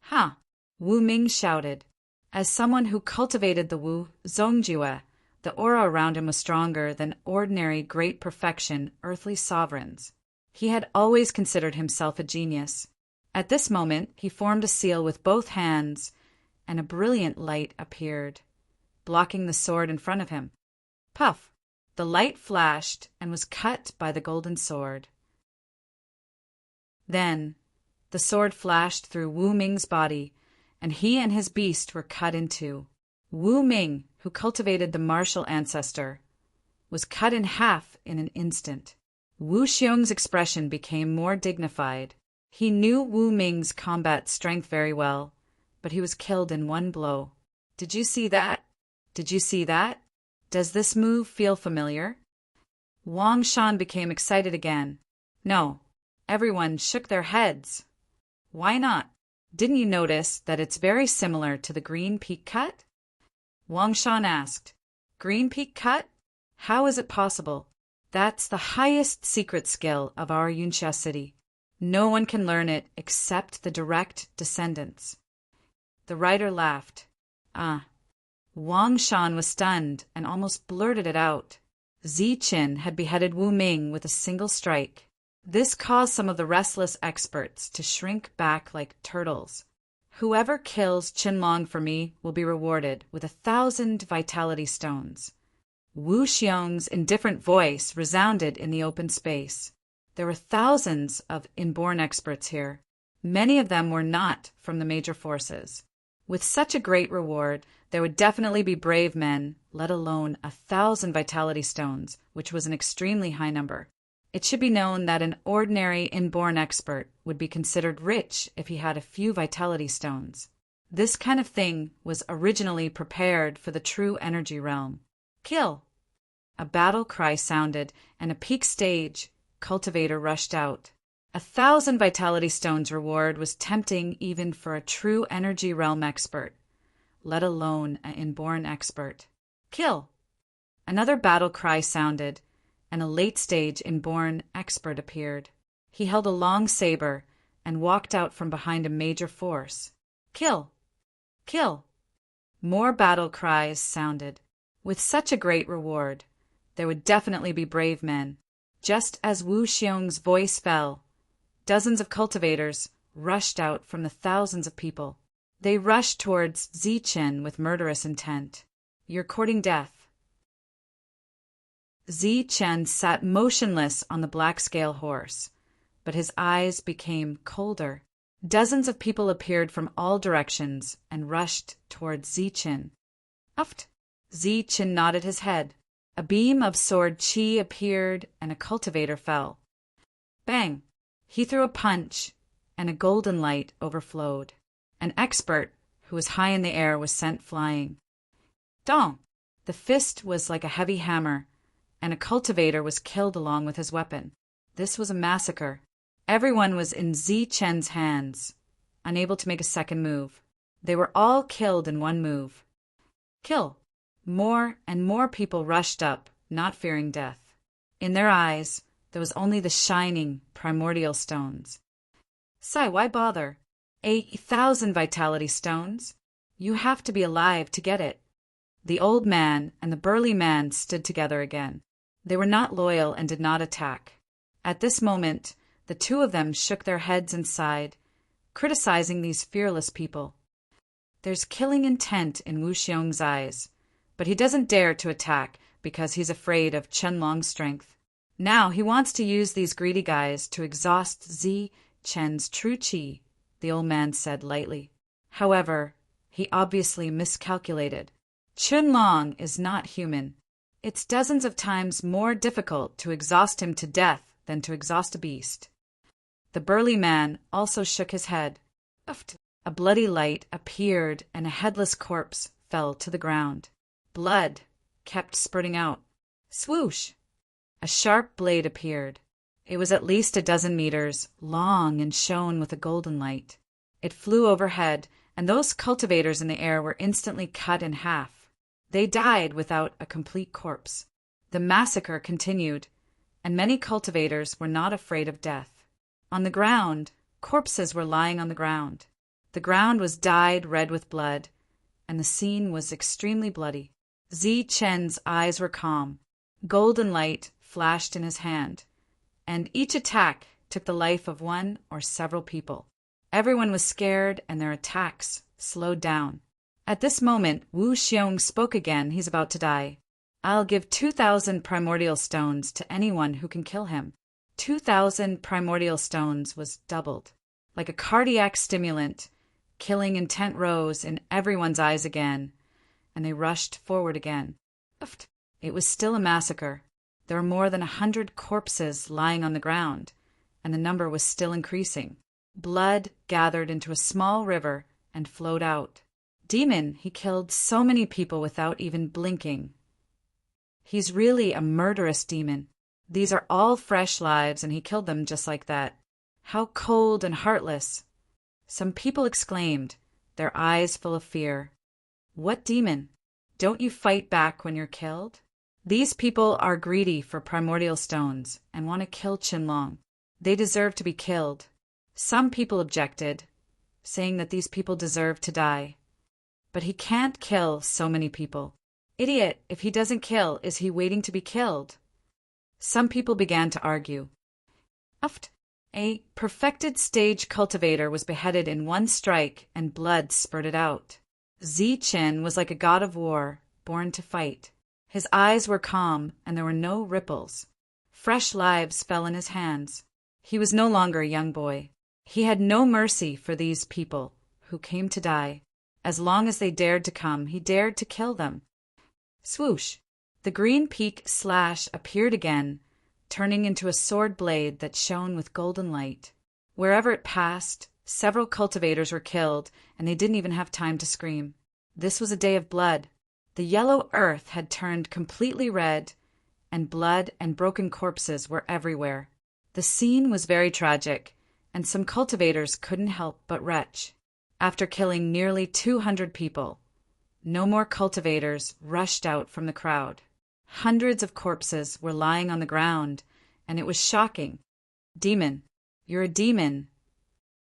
Ha! Wu Ming shouted. As someone who cultivated the Wu Zongjue, the aura around him was stronger than ordinary great perfection earthly sovereigns. He had always considered himself a genius. At this moment, he formed a seal with both hands, and a brilliant light appeared, blocking the sword in front of him. Puff! The light flashed and was cut by the golden sword. Then, the sword flashed through Wu Ming's body, and he and his beast were cut in two. Wu Ming, who cultivated the martial ancestor, was cut in half in an instant. Wu Xiong's expression became more dignified. He knew Wu Ming's combat strength very well, but he was killed in one blow. Did you see that? Did you see that? Does this move feel familiar? Wang Shan became excited again. No. Everyone shook their heads. Why not? Didn't you notice that it's very similar to the Green Peak Cut? Wang Shan asked. Green Peak Cut? How is it possible? That's the highest secret skill of our Yunxia city. No one can learn it except the direct descendants. The writer laughed. Wang Shan was stunned and almost blurted it out. Ziqin had beheaded Wu Ming with a single strike. This caused some of the restless experts to shrink back like turtles. Whoever kills Qinlong for me will be rewarded with 1,000 vitality stones. Wu Xiong's indifferent voice resounded in the open space. There were thousands of inborn experts here. Many of them were not from the major forces. With such a great reward, there would definitely be brave men, let alone 1,000 vitality stones, which was an extremely high number. It should be known that an ordinary inborn expert would be considered rich if he had a few vitality stones. This kind of thing was originally prepared for the true energy realm. Kill! A battle cry sounded, and a peak stage cultivator rushed out. 1,000 vitality stones reward was tempting even for a true energy realm expert, let alone an inborn expert. Kill! Another battle cry sounded, and a late-stage inborn expert appeared. He held a long saber and walked out from behind a major force. Kill! Kill! More battle cries sounded. With such a great reward, there would definitely be brave men. Just as Wu Xiong's voice fell, dozens of cultivators rushed out from the thousands of people. They rushed towards Zichen with murderous intent. You're courting death. Zichen sat motionless on the black scale horse, but his eyes became colder. Dozens of people appeared from all directions and rushed towards Zichen. Uft! Zichen nodded his head. A beam of sword chi appeared and a cultivator fell. Bang! He threw a punch, and a golden light overflowed. An expert, who was high in the air, was sent flying. Dong! The fist was like a heavy hammer, and a cultivator was killed along with his weapon. This was a massacre. Everyone was in Zichen's hands, unable to make a second move. They were all killed in one move. Kill! More and more people rushed up, not fearing death. In their eyes, there was only the shining, primordial stones. Sai, why bother? 8,000 vitality stones? You have to be alive to get it. The old man and the burly man stood together again. They were not loyal and did not attack. At this moment, the two of them shook their heads and sighed, criticizing these fearless people. There's killing intent in Wu Xiong's eyes, but he doesn't dare to attack because he's afraid of Chenlong's strength. Now he wants to use these greedy guys to exhaust Zi Chen's true chi, the old man said lightly. However, he obviously miscalculated. Chenlong is not human. It's dozens of times more difficult to exhaust him to death than to exhaust a beast. The burly man also shook his head. A bloody light appeared and a headless corpse fell to the ground. Blood kept spurting out. Swoosh! A sharp blade appeared. It was at least 12 meters long and shone with a golden light. It flew overhead, and those cultivators in the air were instantly cut in half. They died without a complete corpse. The massacre continued, and many cultivators were not afraid of death. On the ground, corpses were lying on the ground. The ground was dyed red with blood, and the scene was extremely bloody. Zi Chen's eyes were calm. Golden light flashed in his hand, and each attack took the life of one or several people. Everyone was scared, and their attacks slowed down. At this moment, Wu Xiong spoke again. He's about to die. I'll give 2,000 primordial stones to anyone who can kill him. 2,000 primordial stones was doubled. Like a cardiac stimulant, killing intent rose in everyone's eyes again, and they rushed forward again. It was still a massacre. There were more than 100 corpses lying on the ground, and the number was still increasing. Blood gathered into a small river and flowed out. Demon, he killed so many people without even blinking. He's really a murderous demon. These are all fresh lives, and he killed them just like that. How cold and heartless! Some people exclaimed, their eyes full of fear. What demon? Don't you fight back when you're killed? These people are greedy for primordial stones and want to kill Chenlong. They deserve to be killed. Some people objected, saying that these people deserve to die. But he can't kill so many people. Idiot, if he doesn't kill, is he waiting to be killed? Some people began to argue. A perfected stage cultivator was beheaded in one strike and blood spurted out. Zi Chen was like a god of war, born to fight. His eyes were calm and there were no ripples. Fresh lives fell in his hands. He was no longer a young boy. He had no mercy for these people who came to die. As long as they dared to come, he dared to kill them. Swoosh! The green peak slash appeared again, turning into a sword blade that shone with golden light. Wherever it passed, several cultivators were killed, and they didn't even have time to scream. This was a day of blood. The yellow earth had turned completely red, and blood and broken corpses were everywhere. The scene was very tragic, and some cultivators couldn't help but retch. After killing nearly 200 people, no more cultivators rushed out from the crowd. Hundreds of corpses were lying on the ground, and it was shocking. Demon, you're a demon.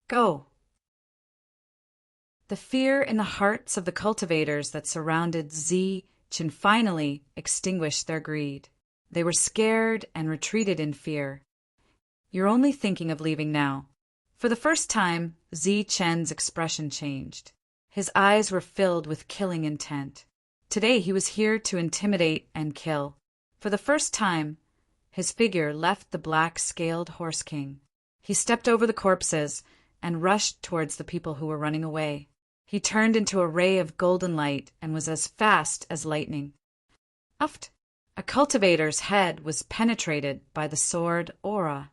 Go. The fear in the hearts of the cultivators that surrounded Zi-Chin finally extinguished their greed. They were scared and retreated in fear. You're only thinking of leaving now. For the first time, Zi-Chen's expression changed. His eyes were filled with killing intent. Today he was here to intimidate and kill. For the first time, his figure left the black-scaled horse king. He stepped over the corpses and rushed towards the people who were running away. He turned into a ray of golden light and was as fast as lightning. Uft! A cultivator's head was penetrated by the sword aura.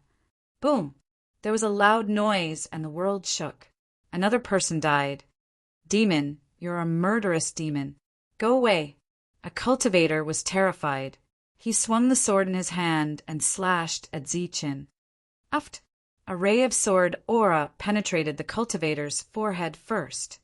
Boom! There was a loud noise and the world shook. Another person died. Demon, you're a murderous demon. Go away. A cultivator was terrified. He swung the sword in his hand and slashed at Zi-Chin. Uft! A ray of sword aura penetrated the cultivator's forehead first.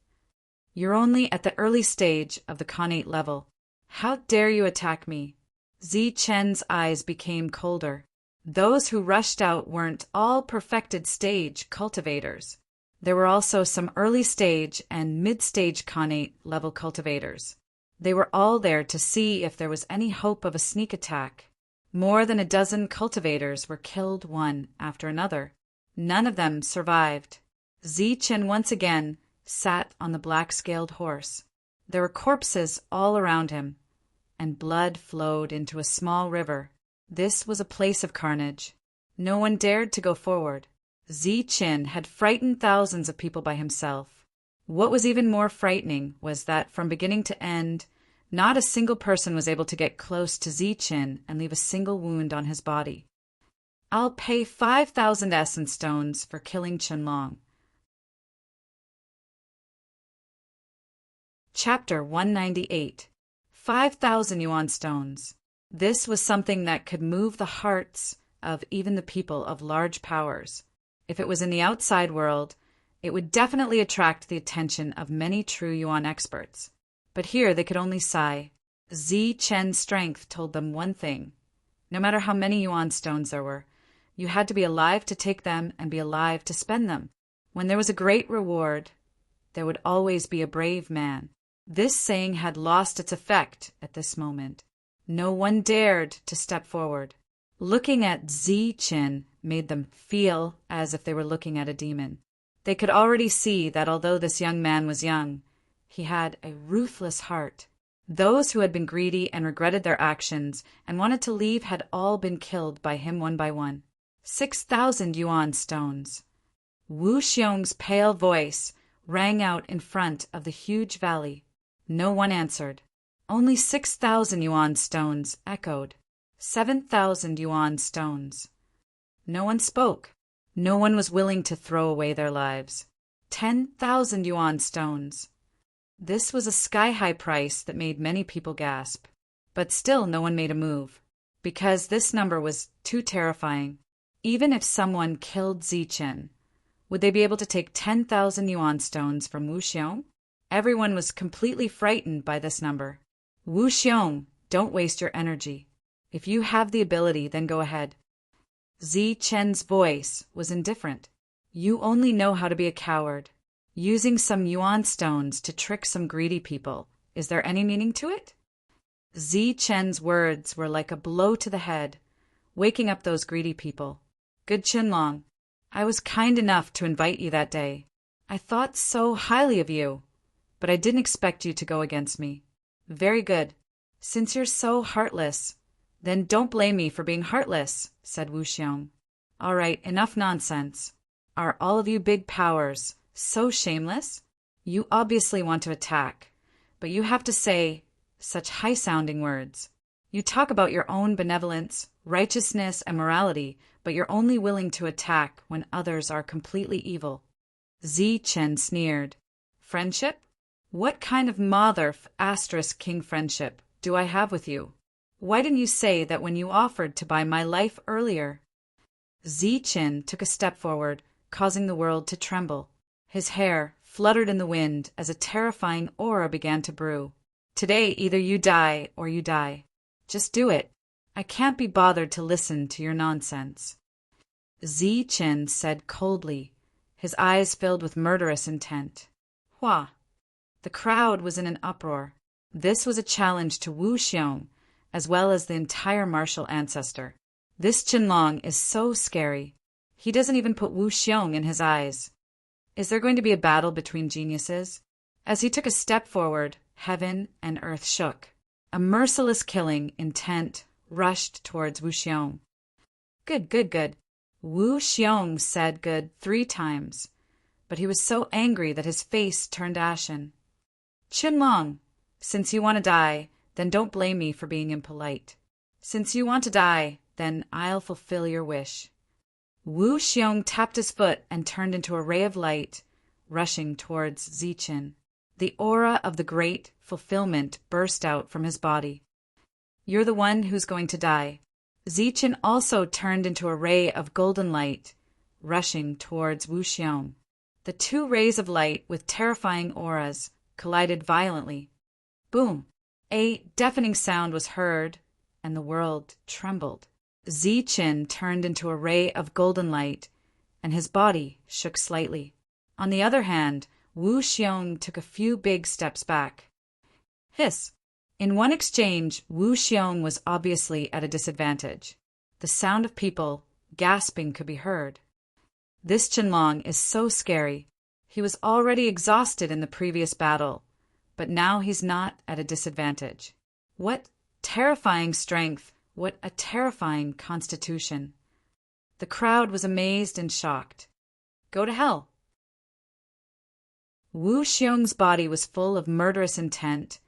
You're only at the early stage of the Khanate level. How dare you attack me? Zi-Chen's eyes became colder. Those who rushed out weren't all perfected stage cultivators. There were also some early stage and mid-stage Khanate level cultivators. They were all there to see if there was any hope of a sneak attack. More than a dozen cultivators were killed one after another. None of them survived. Zi-Chin once again sat on the black-scaled horse. There were corpses all around him, and blood flowed into a small river. This was a place of carnage. No one dared to go forward. Zi-Chin had frightened thousands of people by himself. What was even more frightening was that from beginning to end, not a single person was able to get close to Zi-Chin and leave a single wound on his body. I'll pay 5,000 essence stones for killing Qianlong. Chapter 198. 5,000 yuan stones. This was something that could move the hearts of even the people of large powers. If it was in the outside world, it would definitely attract the attention of many true yuan experts. But here they could only sigh. Zi-Chen's strength told them one thing. No matter how many yuan stones there were, you had to be alive to take them and be alive to spend them. When there was a great reward, there would always be a brave man. This saying had lost its effect at this moment. No one dared to step forward. Looking at Zi-Chin made them feel as if they were looking at a demon. They could already see that although this young man was young, he had a ruthless heart. Those who had been greedy and regretted their actions and wanted to leave had all been killed by him one by one. 6,000 yuan stones. Wu Xiong's pale voice rang out in front of the huge valley. No one answered. Only 6,000 yuan stones echoed. 7,000 yuan stones. No one spoke. No one was willing to throw away their lives. 10,000 yuan stones. This was a sky-high price that made many people gasp. But still no one made a move, because this number was too terrifying. Even if someone killed Zi-Chin, would they be able to take 10,000 yuan stones from Wu Xiong? Everyone was completely frightened by this number. Wu Xiong, don't waste your energy. If you have the ability, then go ahead. Zi-Chen's voice was indifferent. You only know how to be a coward. Using some yuan stones to trick some greedy people. Is there any meaning to it? Zi-Chen's words were like a blow to the head, waking up those greedy people. Good Qianlong, I was kind enough to invite you that day. I thought so highly of you, but I didn't expect you to go against me. Very good. Since you're so heartless, then don't blame me for being heartless, said Wu Xiong. All right, enough nonsense. Are all of you big powers so shameless? You obviously want to attack, but you have to say such high-sounding words. You talk about your own benevolence, righteousness, and morality, but you're only willing to attack when others are completely evil. Zichen sneered. Friendship? What kind of **king friendship do I have with you? Why didn't you say that when you offered to buy my life earlier? Zichen took a step forward, causing the world to tremble. His hair fluttered in the wind as a terrifying aura began to brew. Today, either you die or you die. Just do it. I can't be bothered to listen to your nonsense. Zichen said coldly, his eyes filled with murderous intent. Hua! The crowd was in an uproar. This was a challenge to Wu Xiong, as well as the entire martial ancestor. This Qinlong is so scary. He doesn't even put Wu Xiong in his eyes. Is there going to be a battle between geniuses? As he took a step forward, heaven and earth shook. A merciless killing intent rushed towards Wu Xiong. Good, good, good. Wu Xiong said good 3 times, but he was so angry that his face turned ashen. Qinlong, since you want to die, then don't blame me for being impolite. Since you want to die, then I'll fulfill your wish. Wu Xiong tapped his foot and turned into a ray of light, rushing towards Zichen. The aura of the great fulfillment burst out from his body. You're the one who's going to die. Zichen also turned into a ray of golden light, rushing towards Wu Xiong. The 2 rays of light with terrifying auras collided violently. Boom! A deafening sound was heard, and the world trembled. Zichen turned into a ray of golden light, and his body shook slightly. On the other hand, Wu Xiong took a few big steps back. Hiss! In one exchange, Wu Xiong was obviously at a disadvantage. The sound of people gasping could be heard. This Qinlong is so scary. He was already exhausted in the previous battle, but now he's not at a disadvantage. What terrifying strength! What a terrifying constitution! The crowd was amazed and shocked. Go to hell! Wu Xiong's body was full of murderous intent,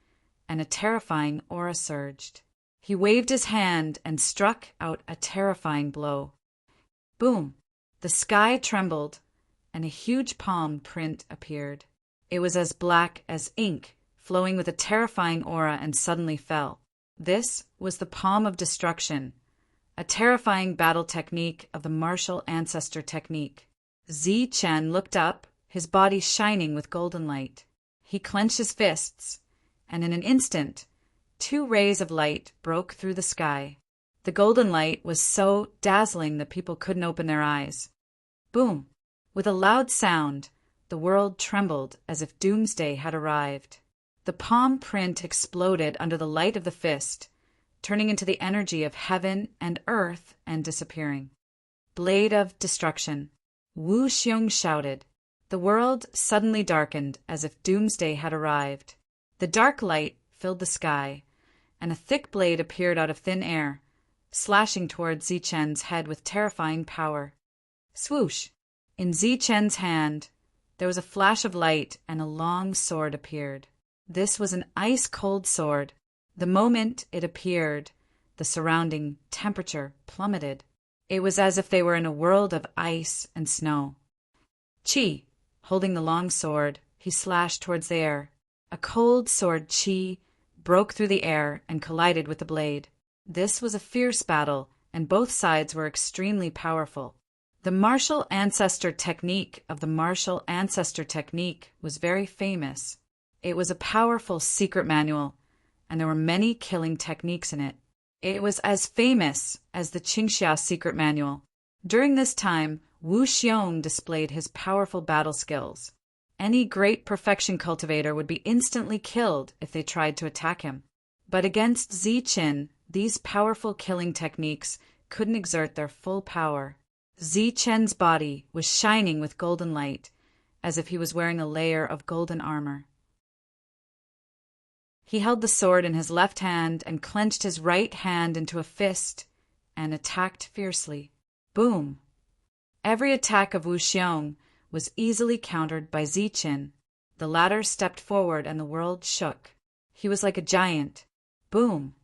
and a terrifying aura surged. He waved his hand and struck out a terrifying blow. Boom! The sky trembled, and a huge palm print appeared. It was as black as ink, flowing with a terrifying aura, and suddenly fell. This was the palm of destruction, a terrifying battle technique of the martial ancestor technique. Zichen looked up, his body shining with golden light. He clenched his fists, and in an instant, 2 rays of light broke through the sky. The golden light was so dazzling that people couldn't open their eyes. Boom! With a loud sound, the world trembled as if doomsday had arrived. The palm print exploded under the light of the fist, turning into the energy of heaven and earth and disappearing. Blade of destruction! Wu Xiong shouted. The world suddenly darkened as if doomsday had arrived. The dark light filled the sky, and a thick blade appeared out of thin air, slashing towards Zichen's head with terrifying power. Swoosh! In Zichen's hand, there was a flash of light, and a long sword appeared. This was an ice-cold sword. The moment it appeared, the surrounding temperature plummeted. It was as if they were in a world of ice and snow. Qi! Holding the long sword, he slashed towards the air. A cold sword Qi broke through the air and collided with the blade. This was a fierce battle, and both sides were extremely powerful. The martial ancestor technique of the martial ancestor technique was very famous. It was a powerful secret manual, and there were many killing techniques in it. It was as famous as the Qingxia secret manual. During this time, Wu Xiong displayed his powerful battle skills. Any great perfection cultivator would be instantly killed if they tried to attack him. But against Zichen, these powerful killing techniques couldn't exert their full power. Zichen's body was shining with golden light, as if he was wearing a layer of golden armor. He held the sword in his left hand and clenched his right hand into a fist and attacked fiercely. Boom! Every attack of Wu Xiong was easily countered by Ziqin. The latter stepped forward and the world shook. He was like a giant. Boom!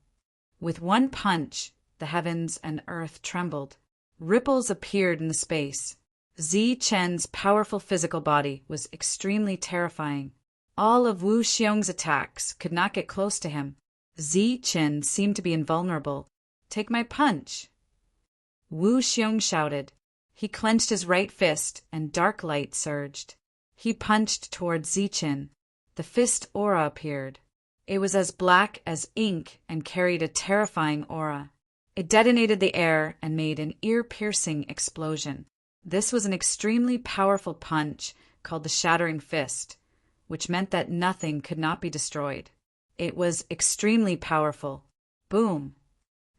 With one punch, the heavens and earth trembled. Ripples appeared in the space. Ziqin's powerful physical body was extremely terrifying. All of Wu Xiong's attacks could not get close to him. Ziqin seemed to be invulnerable. "Take my punch!" Wu Xiong shouted. He clenched his right fist, and dark light surged. He punched toward Ziqin. The fist aura appeared. It was as black as ink and carried a terrifying aura. It detonated the air and made an ear-piercing explosion. This was an extremely powerful punch called the Shattering Fist, which meant that nothing could not be destroyed. It was extremely powerful. Boom!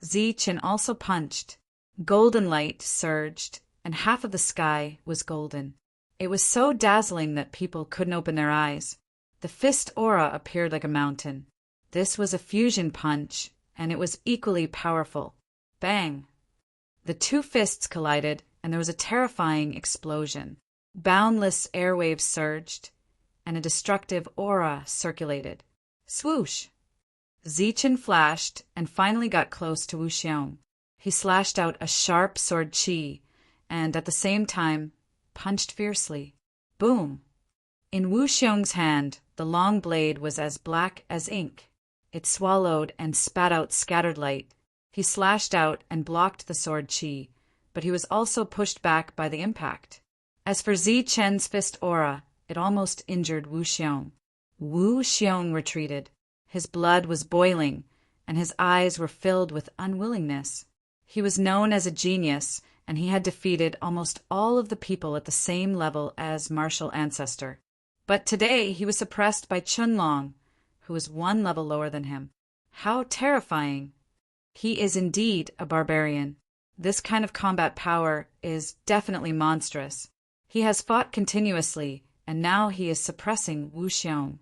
Ziqin also punched. Golden light surged, and half of the sky was golden. It was so dazzling that people couldn't open their eyes. The fist aura appeared like a mountain. This was a fusion punch, and it was equally powerful. Bang! The two fists collided, and there was a terrifying explosion. Boundless airwaves surged, and a destructive aura circulated. Swoosh! Ziqin flashed and finally got close to Wu Xiong. He slashed out a sharp sword qi, and at the same time punched fiercely. Boom! In Wu Xiong's hand, the long blade was as black as ink. It swallowed and spat out scattered light. He slashed out and blocked the sword qi, but he was also pushed back by the impact. As for Ziqin's fist aura, it almost injured Wu Xiong. Wu Xiong retreated. His blood was boiling, and his eyes were filled with unwillingness. He was known as a genius, and he had defeated almost all of the people at the same level as martial ancestor. But today he was suppressed by Chunlong, who was one level lower than him. How terrifying! He is indeed a barbarian. This kind of combat power is definitely monstrous. He has fought continuously, and now he is suppressing Wu Xiong.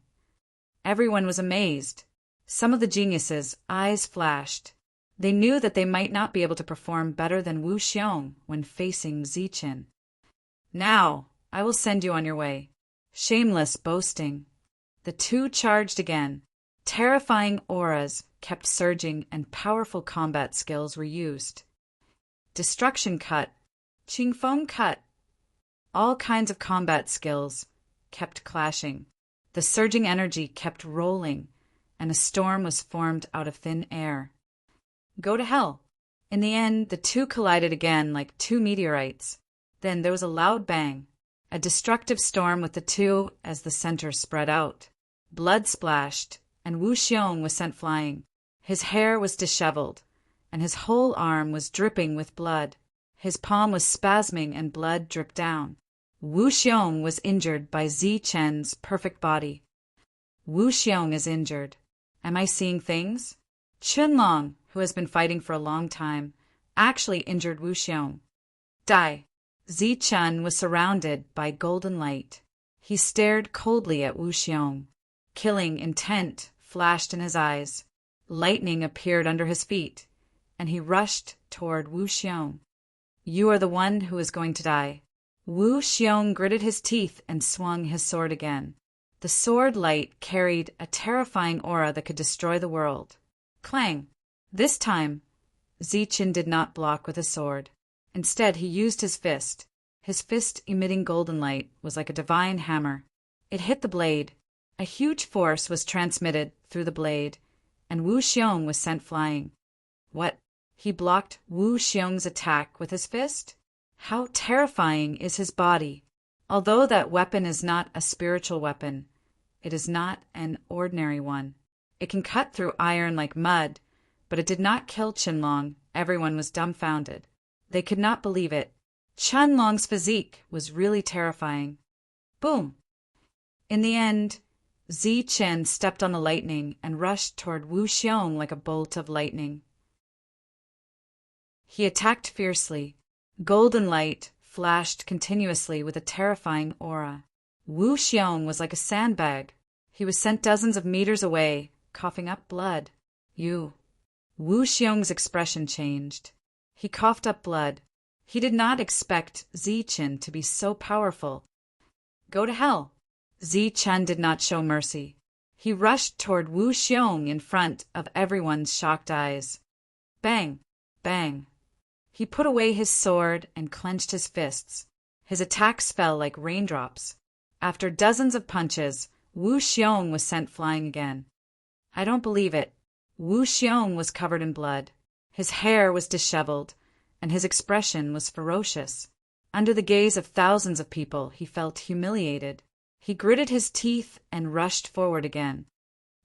Everyone was amazed. Some of the geniuses' eyes flashed. They knew that they might not be able to perform better than Wu Xiong when facing Ziqin. "Now, I will send you on your way." Shameless boasting. The two charged again. Terrifying auras kept surging and powerful combat skills were used. Destruction cut, Qingfeng cut. All kinds of combat skills kept clashing. The surging energy kept rolling, and a storm was formed out of thin air. Go to hell. In the end, the two collided again like two meteorites. Then there was a loud bang. A destructive storm with the two as the center spread out. Blood splashed, and Wu Xiong was sent flying. His hair was disheveled, and his whole arm was dripping with blood. His palm was spasming and blood dripped down. Wu Xiong was injured by Ziqin's perfect body. Wu Xiong is injured. Am I seeing things? Chunlong, who has been fighting for a long time, actually injured Wu Xiong. Die. Ziqin was surrounded by golden light. He stared coldly at Wu Xiong. Killing intent flashed in his eyes. Lightning appeared under his feet, and he rushed toward Wu Xiong. You are the one who is going to die. Wu Xiong gritted his teeth and swung his sword again. The sword light carried a terrifying aura that could destroy the world. Clang! This time, Ziqin did not block with his sword. Instead, he used his fist. His fist emitting golden light was like a divine hammer. It hit the blade. A huge force was transmitted through the blade, and Wu Xiong was sent flying. What? He blocked Wu Xiong's attack with his fist? How terrifying is his body! Although that weapon is not a spiritual weapon, it is not an ordinary one. It can cut through iron like mud, but it did not kill Chunlong. Everyone was dumbfounded. They could not believe it. Chunlong's physique was really terrifying. Boom! In the end, Ziqin stepped on the lightning and rushed toward Wu Xiong like a bolt of lightning. He attacked fiercely. Golden light flashed continuously with a terrifying aura. Wu Xiong was like a sandbag. He was sent dozens of meters away, coughing up blood. Wu Xiong's expression changed. He coughed up blood. He did not expect Zichen to be so powerful. Go to hell! Zichen did not show mercy. He rushed toward Wu Xiong in front of everyone's shocked eyes. Bang! Bang! He put away his sword and clenched his fists. His attacks fell like raindrops. After dozens of punches, Wu Xiong was sent flying again. I don't believe it. Wu Xiong was covered in blood. His hair was disheveled, and his expression was ferocious. Under the gaze of thousands of people, he felt humiliated. He gritted his teeth and rushed forward again.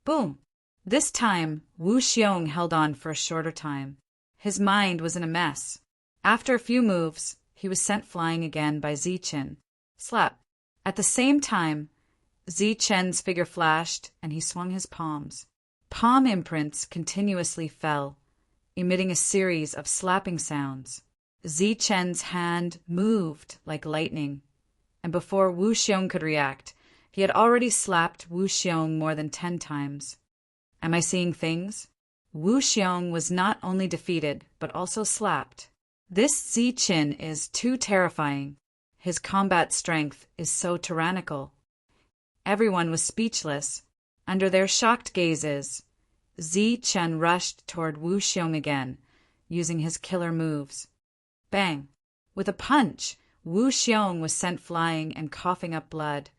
Boom! This time, Wu Xiong held on for a shorter time. His mind was in a mess. After a few moves, he was sent flying again by Zichen. Slap! At the same time, Zichen's figure flashed, and he swung his palms. Palm imprints continuously fell, emitting a series of slapping sounds. Zichen's hand moved like lightning, and before Wu Xiong could react, he had already slapped Wu Xiong more than 10 times. Am I seeing things? Wu Xiong was not only defeated, but also slapped. This Zichen is too terrifying. His combat strength is so tyrannical. Everyone was speechless. Under their shocked gazes, Zichen rushed toward Wu Xiong again, using his killer moves. Bang! With a punch, Wu Xiong was sent flying and coughing up blood.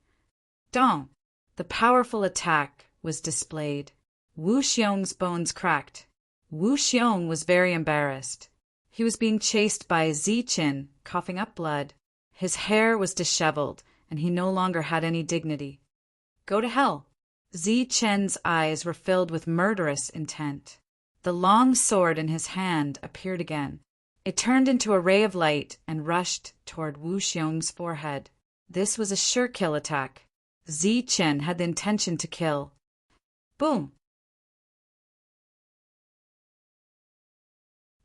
Dong! The powerful attack was displayed. Wu Xiong's bones cracked. Wu Xiong was very embarrassed. He was being chased by Zichen, coughing up blood. His hair was disheveled, and he no longer had any dignity. Go to hell! Zichen's eyes were filled with murderous intent. The long sword in his hand appeared again. It turned into a ray of light and rushed toward Wu Xiong's forehead. This was a sure kill attack. Zichen had the intention to kill. Boom!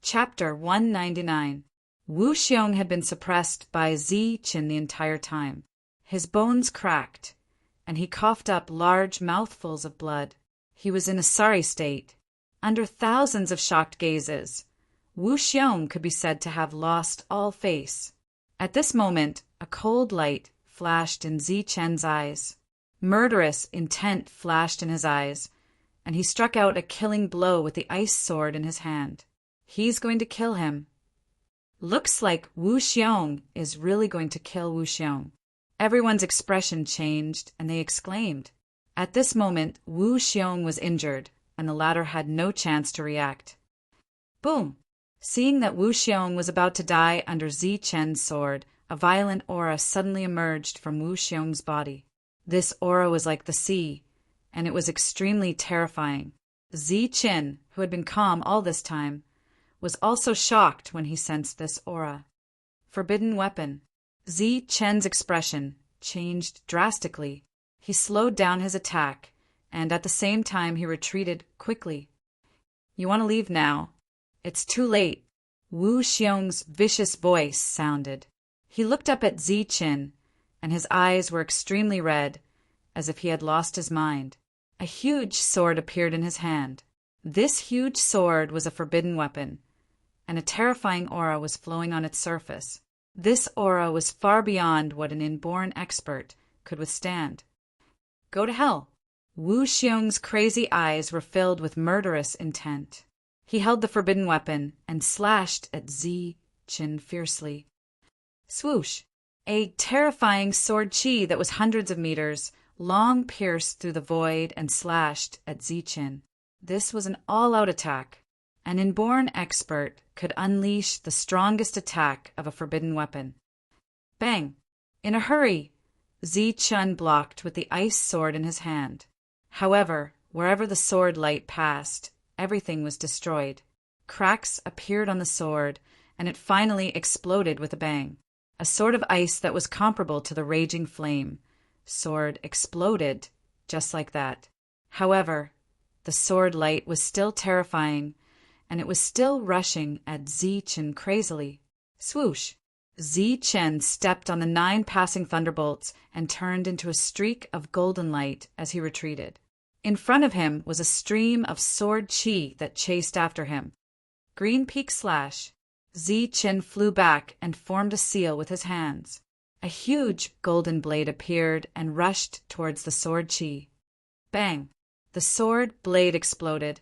Chapter 199. Wu Xiong had been suppressed by Zichen the entire time. His bones cracked, and he coughed up large mouthfuls of blood. He was in a sorry state. Under thousands of shocked gazes, Wu Xiong could be said to have lost all face. At this moment, a cold light flashed in Zichen's eyes. Murderous intent flashed in his eyes, and he struck out a killing blow with the ice sword in his hand. He's going to kill him. Looks like Wu Xiong is really going to kill Wu Xiong. Everyone's expression changed, and they exclaimed. At this moment, Wu Xiong was injured, and the latter had no chance to react. Boom! Seeing that Wu Xiong was about to die under Zichen's sword, a violent aura suddenly emerged from Wu Xiong's body. This aura was like the sea, and it was extremely terrifying. Zichen, who had been calm all this time, was also shocked when he sensed this aura. Forbidden weapon. Zichen's expression changed drastically. He slowed down his attack, and at the same time he retreated quickly. You want to leave now? It's too late. Wu Xiong's vicious voice sounded. He looked up at Zichen, and his eyes were extremely red, as if he had lost his mind. A huge sword appeared in his hand. This huge sword was a forbidden weapon, and a terrifying aura was flowing on its surface. This aura was far beyond what an inborn expert could withstand. Go to hell! Wu Xiong's crazy eyes were filled with murderous intent. He held the forbidden weapon and slashed at Zichen fiercely. Swoosh! A terrifying sword chi that was hundreds of meters long pierced through the void and slashed at Zichen. This was an all-out attack. An inborn expert could unleash the strongest attack of a forbidden weapon. Bang! In a hurry, Zichen blocked with the ice sword in his hand. However, wherever the sword light passed, everything was destroyed. Cracks appeared on the sword, and it finally exploded with a bang. A sword of ice that was comparable to the raging flame. Sword exploded, just like that. However, the sword light was still terrifying, and it was still rushing at Zichen crazily. Swoosh! Zichen stepped on the 9 passing thunderbolts and turned into a streak of golden light as he retreated. In front of him was a stream of sword chi that chased after him. Green peak slash. Qin flew back and formed a seal with his hands. A huge golden blade appeared and rushed towards the sword Qi. Bang! The sword blade exploded,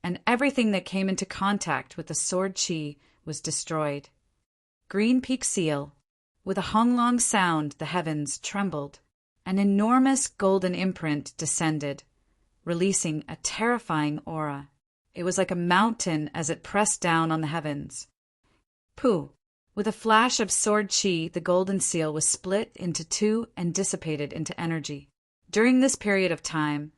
and everything that came into contact with the sword Qi was destroyed. Green Peak Seal. With a honglong sound, the heavens trembled. An enormous golden imprint descended, releasing a terrifying aura. It was like a mountain as it pressed down on the heavens. Pooh! With a flash of sword Qi, the golden seal was split into two and dissipated into energy. During this period of time,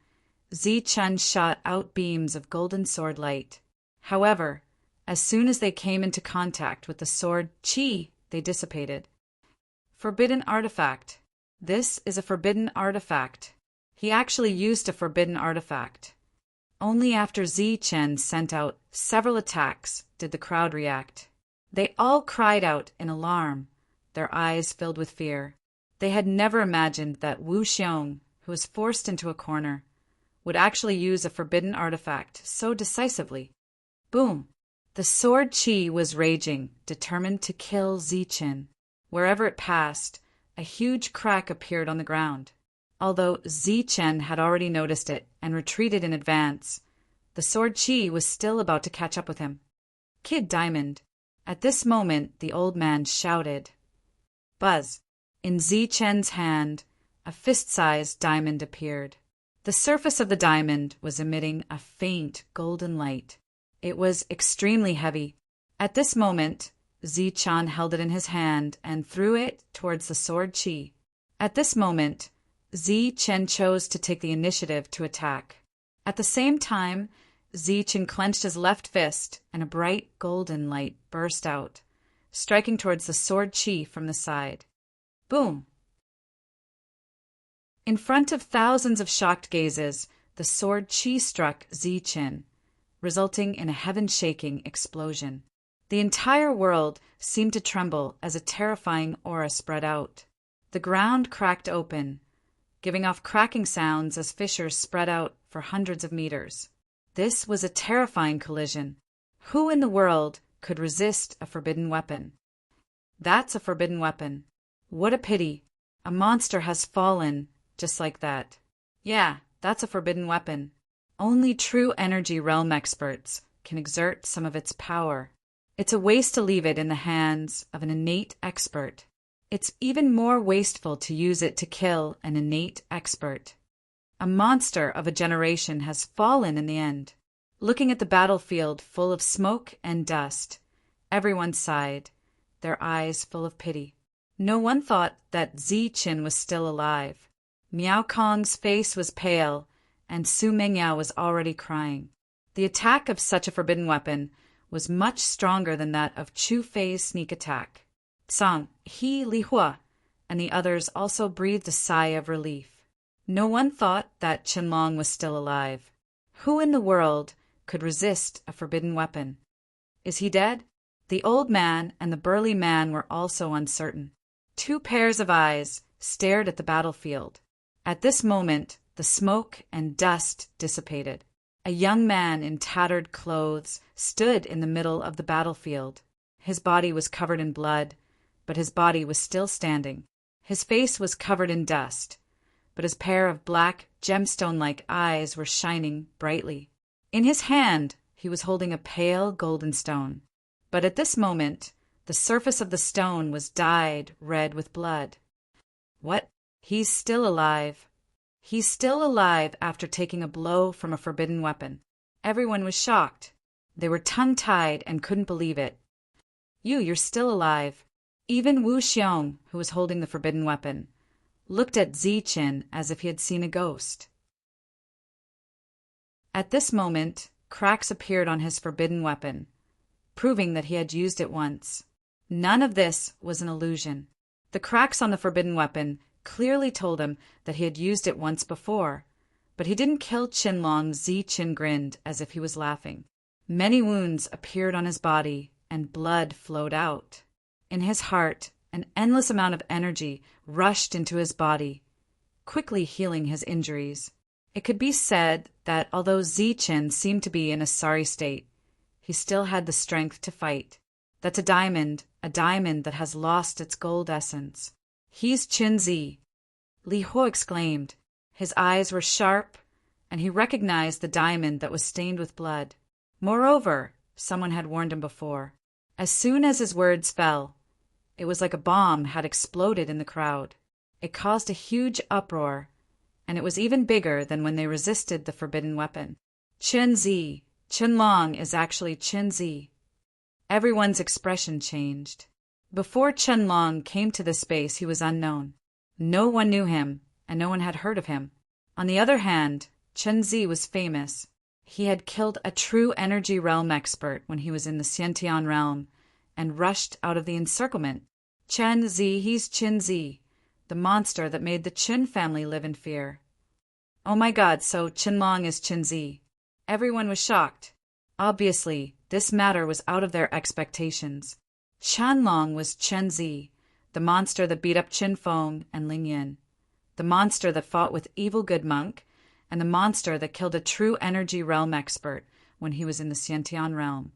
Qin shot out beams of golden sword light. However, as soon as they came into contact with the sword Qi, they dissipated. Forbidden artifact. This is a forbidden artifact. He actually used a forbidden artifact. Only after Qin sent out several attacks did the crowd react. They all cried out in alarm, their eyes filled with fear. They had never imagined that Wu Xiong, who was forced into a corner, would actually use a forbidden artifact so decisively. Boom! The sword Qi was raging, determined to kill Qin. Wherever it passed, a huge crack appeared on the ground. Although Qin had already noticed it and retreated in advance, the sword Qi was still about to catch up with him. Kid Diamond. At this moment, the old man shouted. Buzz! In Qin's hand, a fist-sized diamond appeared. The surface of the diamond was emitting a faint golden light. It was extremely heavy. At this moment, Qin held it in his hand and threw it towards the sword Qi. At this moment, Qin chose to take the initiative to attack. At the same time, Qin clenched his left fist and a bright golden light burst out, striking towards the sword Qi from the side. Boom! In front of thousands of shocked gazes, the sword Qi struck Qin, resulting in a heaven-shaking explosion. The entire world seemed to tremble as a terrifying aura spread out. The ground cracked open, giving off cracking sounds as fissures spread out for hundreds of meters. This was a terrifying collision. Who in the world could resist a forbidden weapon? That's a forbidden weapon. What a pity. A monster has fallen just like that. Yeah, that's a forbidden weapon. Only true energy realm experts can exert some of its power. It's a waste to leave it in the hands of an innate expert. It's even more wasteful to use it to kill an innate expert. A monster of a generation has fallen in the end. Looking at the battlefield full of smoke and dust, everyone sighed, their eyes full of pity. No one thought that Qin was still alive. Miao Kong's face was pale, and Su Mengyao was already crying. The attack of such a forbidden weapon was much stronger than that of Chu Fei's sneak attack. Tsang, He, Li Hua, and the others also breathed a sigh of relief. No one thought that Qinlong was still alive. Who in the world could resist a forbidden weapon? Is he dead? The old man and the burly man were also uncertain. Two pairs of eyes stared at the battlefield. At this moment, the smoke and dust dissipated. A young man in tattered clothes stood in the middle of the battlefield. His body was covered in blood, but his body was still standing. His face was covered in dust, but his pair of black, gemstone-like eyes were shining brightly. In his hand, he was holding a pale golden stone. But at this moment, the surface of the stone was dyed red with blood. What? He's still alive. He's still alive after taking a blow from a forbidden weapon. Everyone was shocked. They were tongue-tied and couldn't believe it. You're still alive. Even Wu Xiong, who was holding the forbidden weapon, looked at Qin as if he had seen a ghost. At this moment, cracks appeared on his forbidden weapon, proving that he had used it once. None of this was an illusion. The cracks on the forbidden weapon clearly told him that he had used it once before, but he didn't kill Qinlong. Qin grinned as if he was laughing. Many wounds appeared on his body, and blood flowed out. In his heart, an endless amount of energy rushed into his body, quickly healing his injuries. It could be said that although Qin seemed to be in a sorry state, he still had the strength to fight. That's a diamond that has lost its gold essence. He's Qin Zi, Li Huo exclaimed. His eyes were sharp, and he recognized the diamond that was stained with blood. Moreover, someone had warned him before. As soon as his words fell, it was like a bomb had exploded in the crowd. It caused a huge uproar, and it was even bigger than when they resisted the forbidden weapon. Qianlong is actually Qin Zi. Everyone's expression changed. Before Qianlong came to this space, he was unknown. No one knew him, and no one had heard of him. On the other hand, Qin Zi was famous. He had killed a true energy realm expert when he was in the Xiantian realm and rushed out of the encirclement. Qin Zi, he's Qin Zi, the monster that made the Qin family live in fear. Oh my God, so Qianlong is Qin Zi. Everyone was shocked. Obviously, this matter was out of their expectations. Qianlong was Qin Zi, the monster that beat up Qin Feng and Ling Yin, the monster that fought with evil good monk, and the monster that killed a true energy realm expert when he was in the Xiantian realm.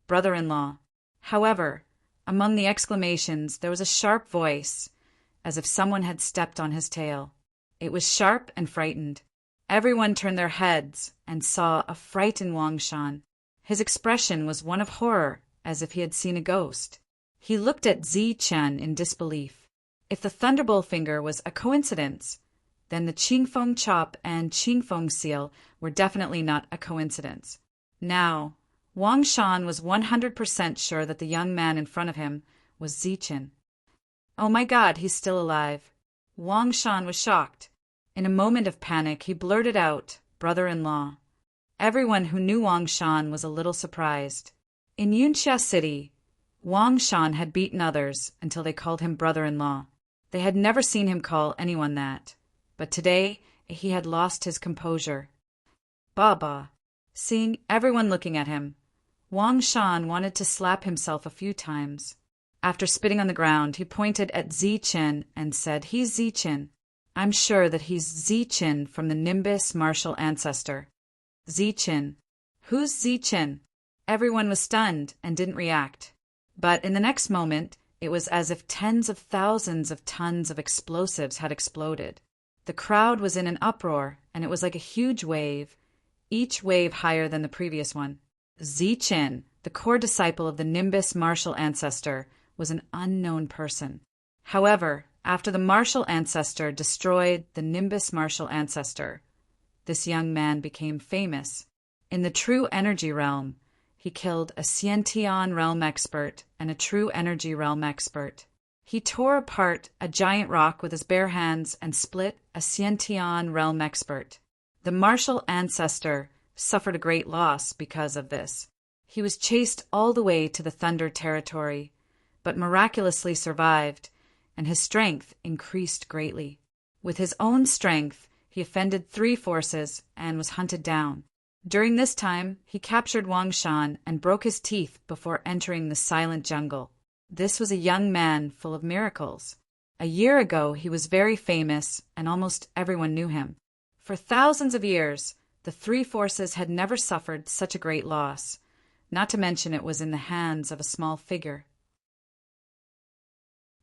Brother-in-law. However, among the exclamations there was a sharp voice, as if someone had stepped on his tail. It was sharp and frightened. Everyone turned their heads and saw a frightened Wang Shan. His expression was one of horror, as if he had seen a ghost. He looked at Zi Chen in disbelief. If the Thunderbolt finger was a coincidence, then the Qingfeng chop and Qingfeng seal were definitely not a coincidence. Now, Wang Shan was 100% sure that the young man in front of him was Zi Chen. Oh my God, he's still alive. Wang Shan was shocked. In a moment of panic, he blurted out, "Brother-in-law." Everyone who knew Wang Shan was a little surprised. In Yunxia City, Wang Shan had beaten others until they called him brother-in-law. They had never seen him call anyone that. But today, he had lost his composure. Baba. Seeing everyone looking at him, Wang Shan wanted to slap himself a few times. After spitting on the ground, he pointed at Zi Chen and said, "He's Zi Chen. I'm sure that he's Zi Chen from the Nimbus martial ancestor." Zi Chen. Who's Zi Chen? Everyone was stunned and didn't react. But in the next moment, it was as if tens of thousands of tons of explosives had exploded. The crowd was in an uproar, and it was like a huge wave, each wave higher than the previous one. Zi Chen, the core disciple of the Nimbus martial ancestor, was an unknown person. However, after the martial ancestor destroyed the Nimbus martial ancestor, this young man became famous. In the true energy realm, he killed a Xiantian realm expert and a true energy realm expert. He tore apart a giant rock with his bare hands and split a Xiantian realm expert. The martial ancestor suffered a great loss because of this. He was chased all the way to the Thunder territory, but miraculously survived, and his strength increased greatly. With his own strength, he offended 3 forces and was hunted down. During this time, he captured Wang Shan and broke his teeth before entering the silent jungle. This was a young man full of miracles. A year ago, he was very famous, and almost everyone knew him. For thousands of years, the 3 forces had never suffered such a great loss, not to mention it was in the hands of a small figure.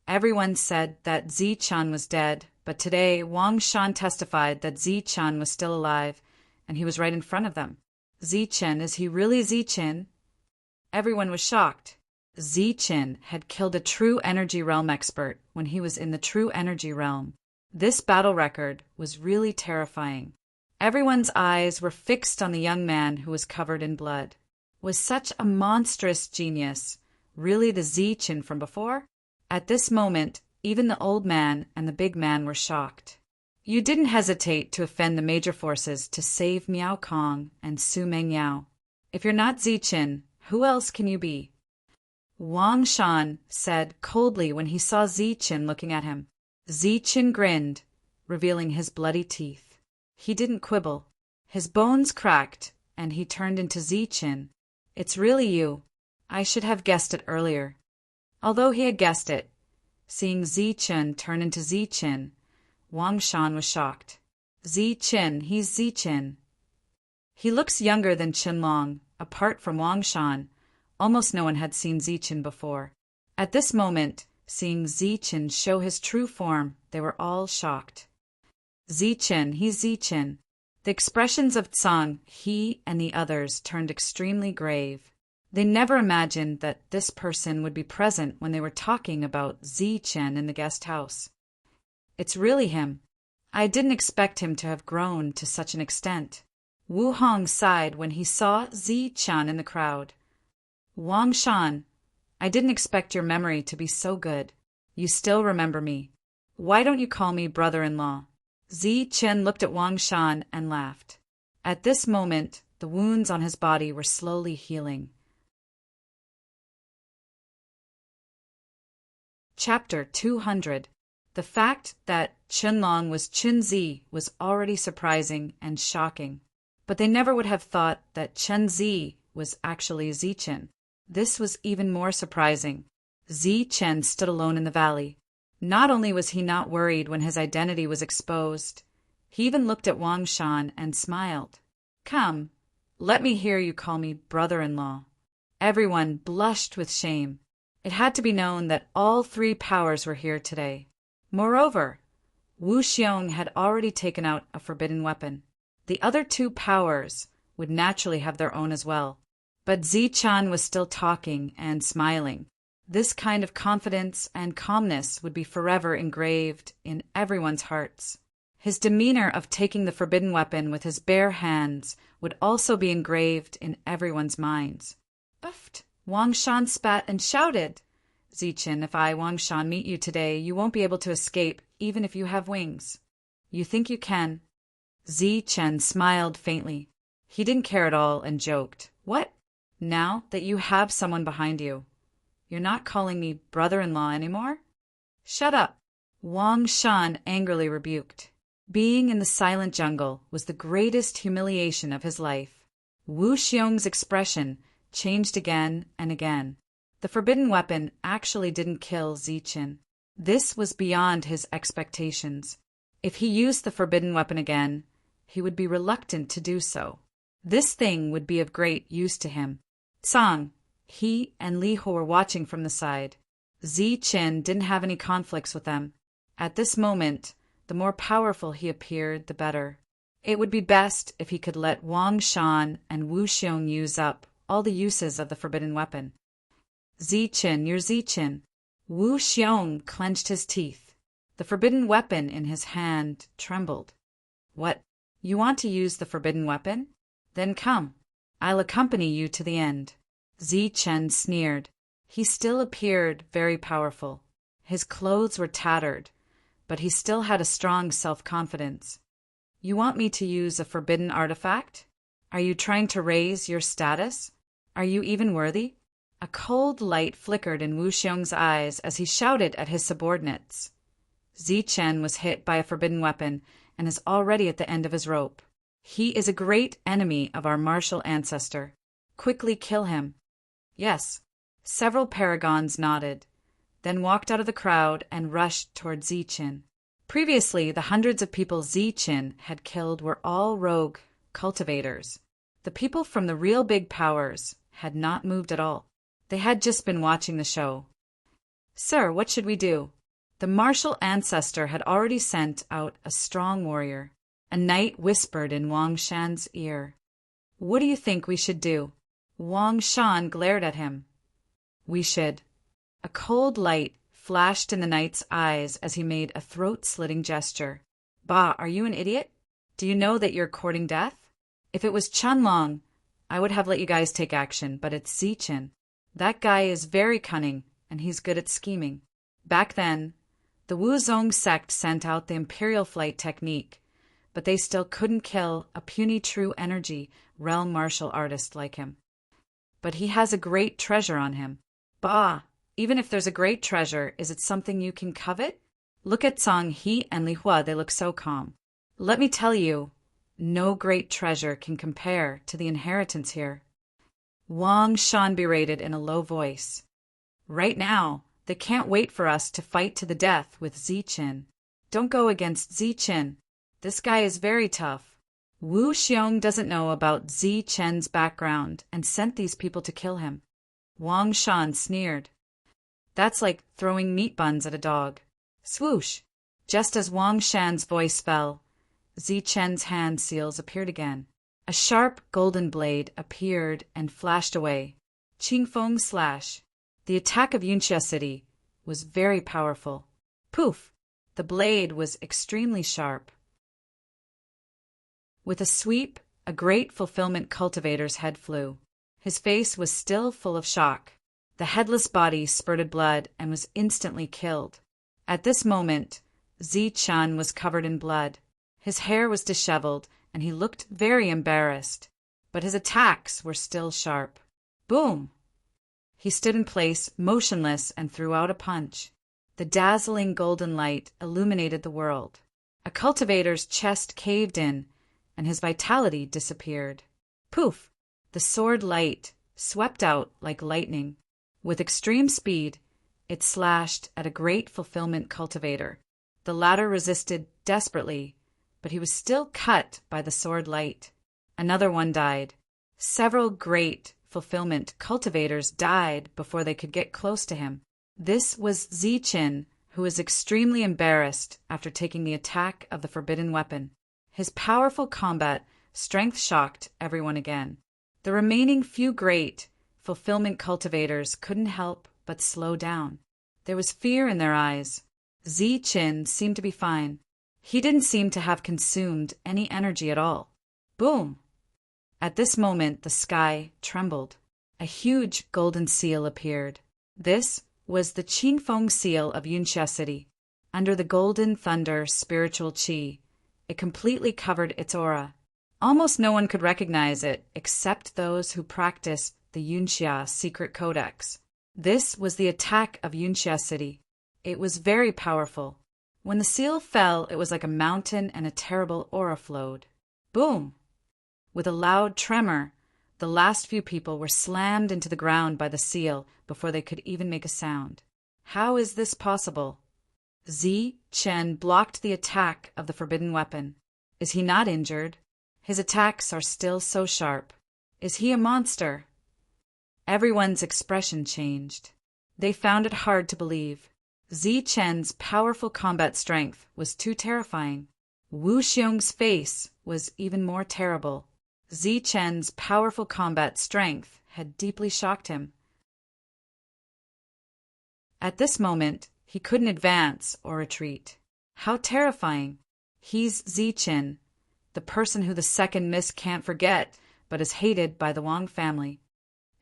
Everyone said that Zi Chen was dead, but today Wang Shan testified that Zi Chen was still alive, and he was right in front of them. Zi Chen, is he really Zi Chen? Everyone was shocked. Zi Chen had killed a true energy realm expert when he was in the true energy realm. This battle record was really terrifying. Everyone's eyes were fixed on the young man who was covered in blood. Was such a monstrous genius really the Zi Chen from before? At this moment, even the old man and the big man were shocked. You didn't hesitate to offend the major forces to save Miao Kong and Su Mengyao. If you're not Zi Chen, who else can you be? Wang Shan said coldly when he saw Zi Chen looking at him. Zi Chen grinned, revealing his bloody teeth. He didn't quibble. His bones cracked, and he turned into Zi Chen. It's really you. I should have guessed it earlier. Although he had guessed it, seeing Zi Chen turn into Zi Chen, Wang Shan was shocked. Zi Chen, he's Zi Chen. He looks younger than Qianlong. Apart from Wang Shan, Almost no one had seen Zichen before. At this moment, seeing Zichen show his true form, they were all shocked. Zichen, he's Zichen. The expressions of Tsang, he, and the others turned extremely grave. They never imagined that this person would be present when they were talking about Zichen in the guest house. It's really him. I didn't expect him to have grown to such an extent. Wu Hong sighed when he saw Zichen in the crowd. Wang Shan, I didn't expect your memory to be so good. You still remember me. Why don't you call me brother-in-law? Zichen looked at Wang Shan and laughed. At this moment, the wounds on his body were slowly healing. Chapter 200. The fact that Qianlong was Qinzi was already surprising and shocking. But they never would have thought that Qinzi was actually Zichen. This was even more surprising. Zichen stood alone in the valley. Not only was he not worried when his identity was exposed, he even looked at Wang Shan and smiled. Come, let me hear you call me brother-in-law. Everyone blushed with shame. It had to be known that all three powers were here today. Moreover, Wu Xiong had already taken out a forbidden weapon. The other two powers would naturally have their own as well. But Zichen was still talking and smiling. This kind of confidence and calmness would be forever engraved in everyone's hearts. His demeanor of taking the forbidden weapon with his bare hands would also be engraved in everyone's minds. Uft! Wang Shan spat and shouted, Zichen, if I, Wang Shan, meet you today, you won't be able to escape, even if you have wings. You think you can? Zichen smiled faintly. He didn't care at all and joked. What? Now that you have someone behind you, you're not calling me brother-in-law anymore? Shut up, Wang Shan angrily rebuked. Being in the silent jungle was the greatest humiliation of his life. Wu Xiong's expression changed again and again. The forbidden weapon actually didn't kill Zichen. This was beyond his expectations. If he used the forbidden weapon again, he would be reluctant to do so. This thing would be of great use to him. Tsang, he and Li Ho were watching from the side. Zichen didn't have any conflicts with them. At this moment, the more powerful he appeared, the better. It would be best if he could let Wang Shan and Wu Xiong use up all the uses of the forbidden weapon. Zichen, you're Zichen. Wu Xiong clenched his teeth. The forbidden weapon in his hand trembled. What? You want to use the forbidden weapon? Then come. I'll accompany you to the end. Zichen sneered. He still appeared very powerful. His clothes were tattered, but he still had a strong self-confidence. You want me to use a forbidden artifact? Are you trying to raise your status? Are you even worthy? A cold light flickered in Wu Xiong's eyes as he shouted at his subordinates. Zichen was hit by a forbidden weapon and is already at the end of his rope. He is a great enemy of our martial ancestor. Quickly kill him. Yes. Several paragons nodded, then walked out of the crowd and rushed toward Zichen. Previously, the hundreds of people Zichen had killed were all rogue cultivators. The people from the real big powers had not moved at all. They had just been watching the show. Sir, what should we do? The martial ancestor had already sent out a strong warrior. A knight whispered in Wang Shan's ear. What do you think we should do? Wang Shan glared at him. We should. A cold light flashed in the knight's eyes as he made a throat-slitting gesture. Bah, are you an idiot? Do you know that you're courting death? If it was Qianlong, I would have let you guys take action, but it's Zichen. That guy is very cunning, and he's good at scheming. Back then, the Wuzong sect sent out the Imperial Flight technique, but they still couldn't kill a puny true energy realm martial artist like him. But he has a great treasure on him. Bah! Even if there's a great treasure, is it something you can covet? Look at Tsang He and Li Hua, they look so calm. Let me tell you, no great treasure can compare to the inheritance here. Wang Shan berated in a low voice. Right now, they can't wait for us to fight to the death with Zichen. Don't go against Zichen. This guy is very tough. Wu Xiong doesn't know about Zichen's background and sent these people to kill him. Wang Shan sneered. That's like throwing meat buns at a dog. Swoosh! Just as Wang Shan's voice fell, Zichen's hand seals appeared again. A sharp golden blade appeared and flashed away. Qingfeng slash. The attack of Yunxia City was very powerful. Poof! The blade was extremely sharp. With a sweep, a great fulfillment cultivator's head flew. His face was still full of shock. The headless body spurted blood and was instantly killed. At this moment, Zichen was covered in blood. His hair was disheveled, and he looked very embarrassed. But his attacks were still sharp. Boom! He stood in place, motionless, and threw out a punch. The dazzling golden light illuminated the world. A cultivator's chest caved in, and his vitality disappeared. Poof! The sword light swept out like lightning. With extreme speed, it slashed at a great fulfillment cultivator. The latter resisted desperately, but he was still cut by the sword light. Another one died. Several great fulfillment cultivators died before they could get close to him. This was Zichen, who was extremely embarrassed after taking the attack of the forbidden weapon. His powerful combat strength shocked everyone again. The remaining few great fulfillment cultivators couldn't help but slow down. There was fear in their eyes. Zichen seemed to be fine. He didn't seem to have consumed any energy at all. Boom! At this moment, the sky trembled. A huge golden seal appeared. This was the Qingfeng seal of Yunxia City. Under the golden thunder spiritual qi, it completely covered its aura. Almost no one could recognize it except those who practiced the Yunxia secret codex. This was the attack of Yunxia City. It was very powerful. When the seal fell, it was like a mountain and a terrible aura flowed. Boom! With a loud tremor, the last few people were slammed into the ground by the seal before they could even make a sound. How is this possible? Zichen blocked the attack of the forbidden weapon. Is he not injured? His attacks are still so sharp. Is he a monster? Everyone's expression changed. They found it hard to believe. Zichen's powerful combat strength was too terrifying. Wu Xiong's face was even more terrible. Zichen's powerful combat strength had deeply shocked him. At this moment, he couldn't advance or retreat. How terrifying! He's Zichen, the person who the second miss can't forget, but is hated by the Wang family.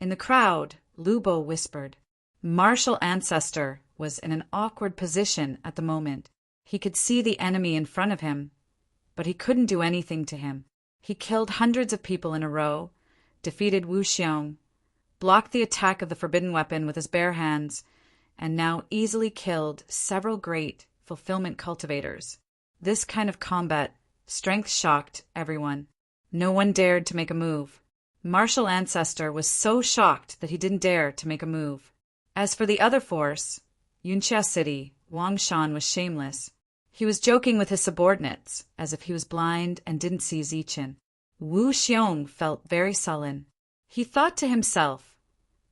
In the crowd, Lubo whispered. Martial Ancestor was in an awkward position at the moment. He could see the enemy in front of him, but he couldn't do anything to him. He killed hundreds of people in a row, defeated Wu Xiong, blocked the attack of the forbidden weapon with his bare hands, and now easily killed several great fulfillment cultivators. This kind of combat strength shocked everyone. No one dared to make a move. Martial Ancestor was so shocked that he didn't dare to make a move. As for the other force, Yunxia City, Wang Shan was shameless. He was joking with his subordinates, as if he was blind and didn't see Zichen. Wu Xiong felt very sullen. He thought to himself,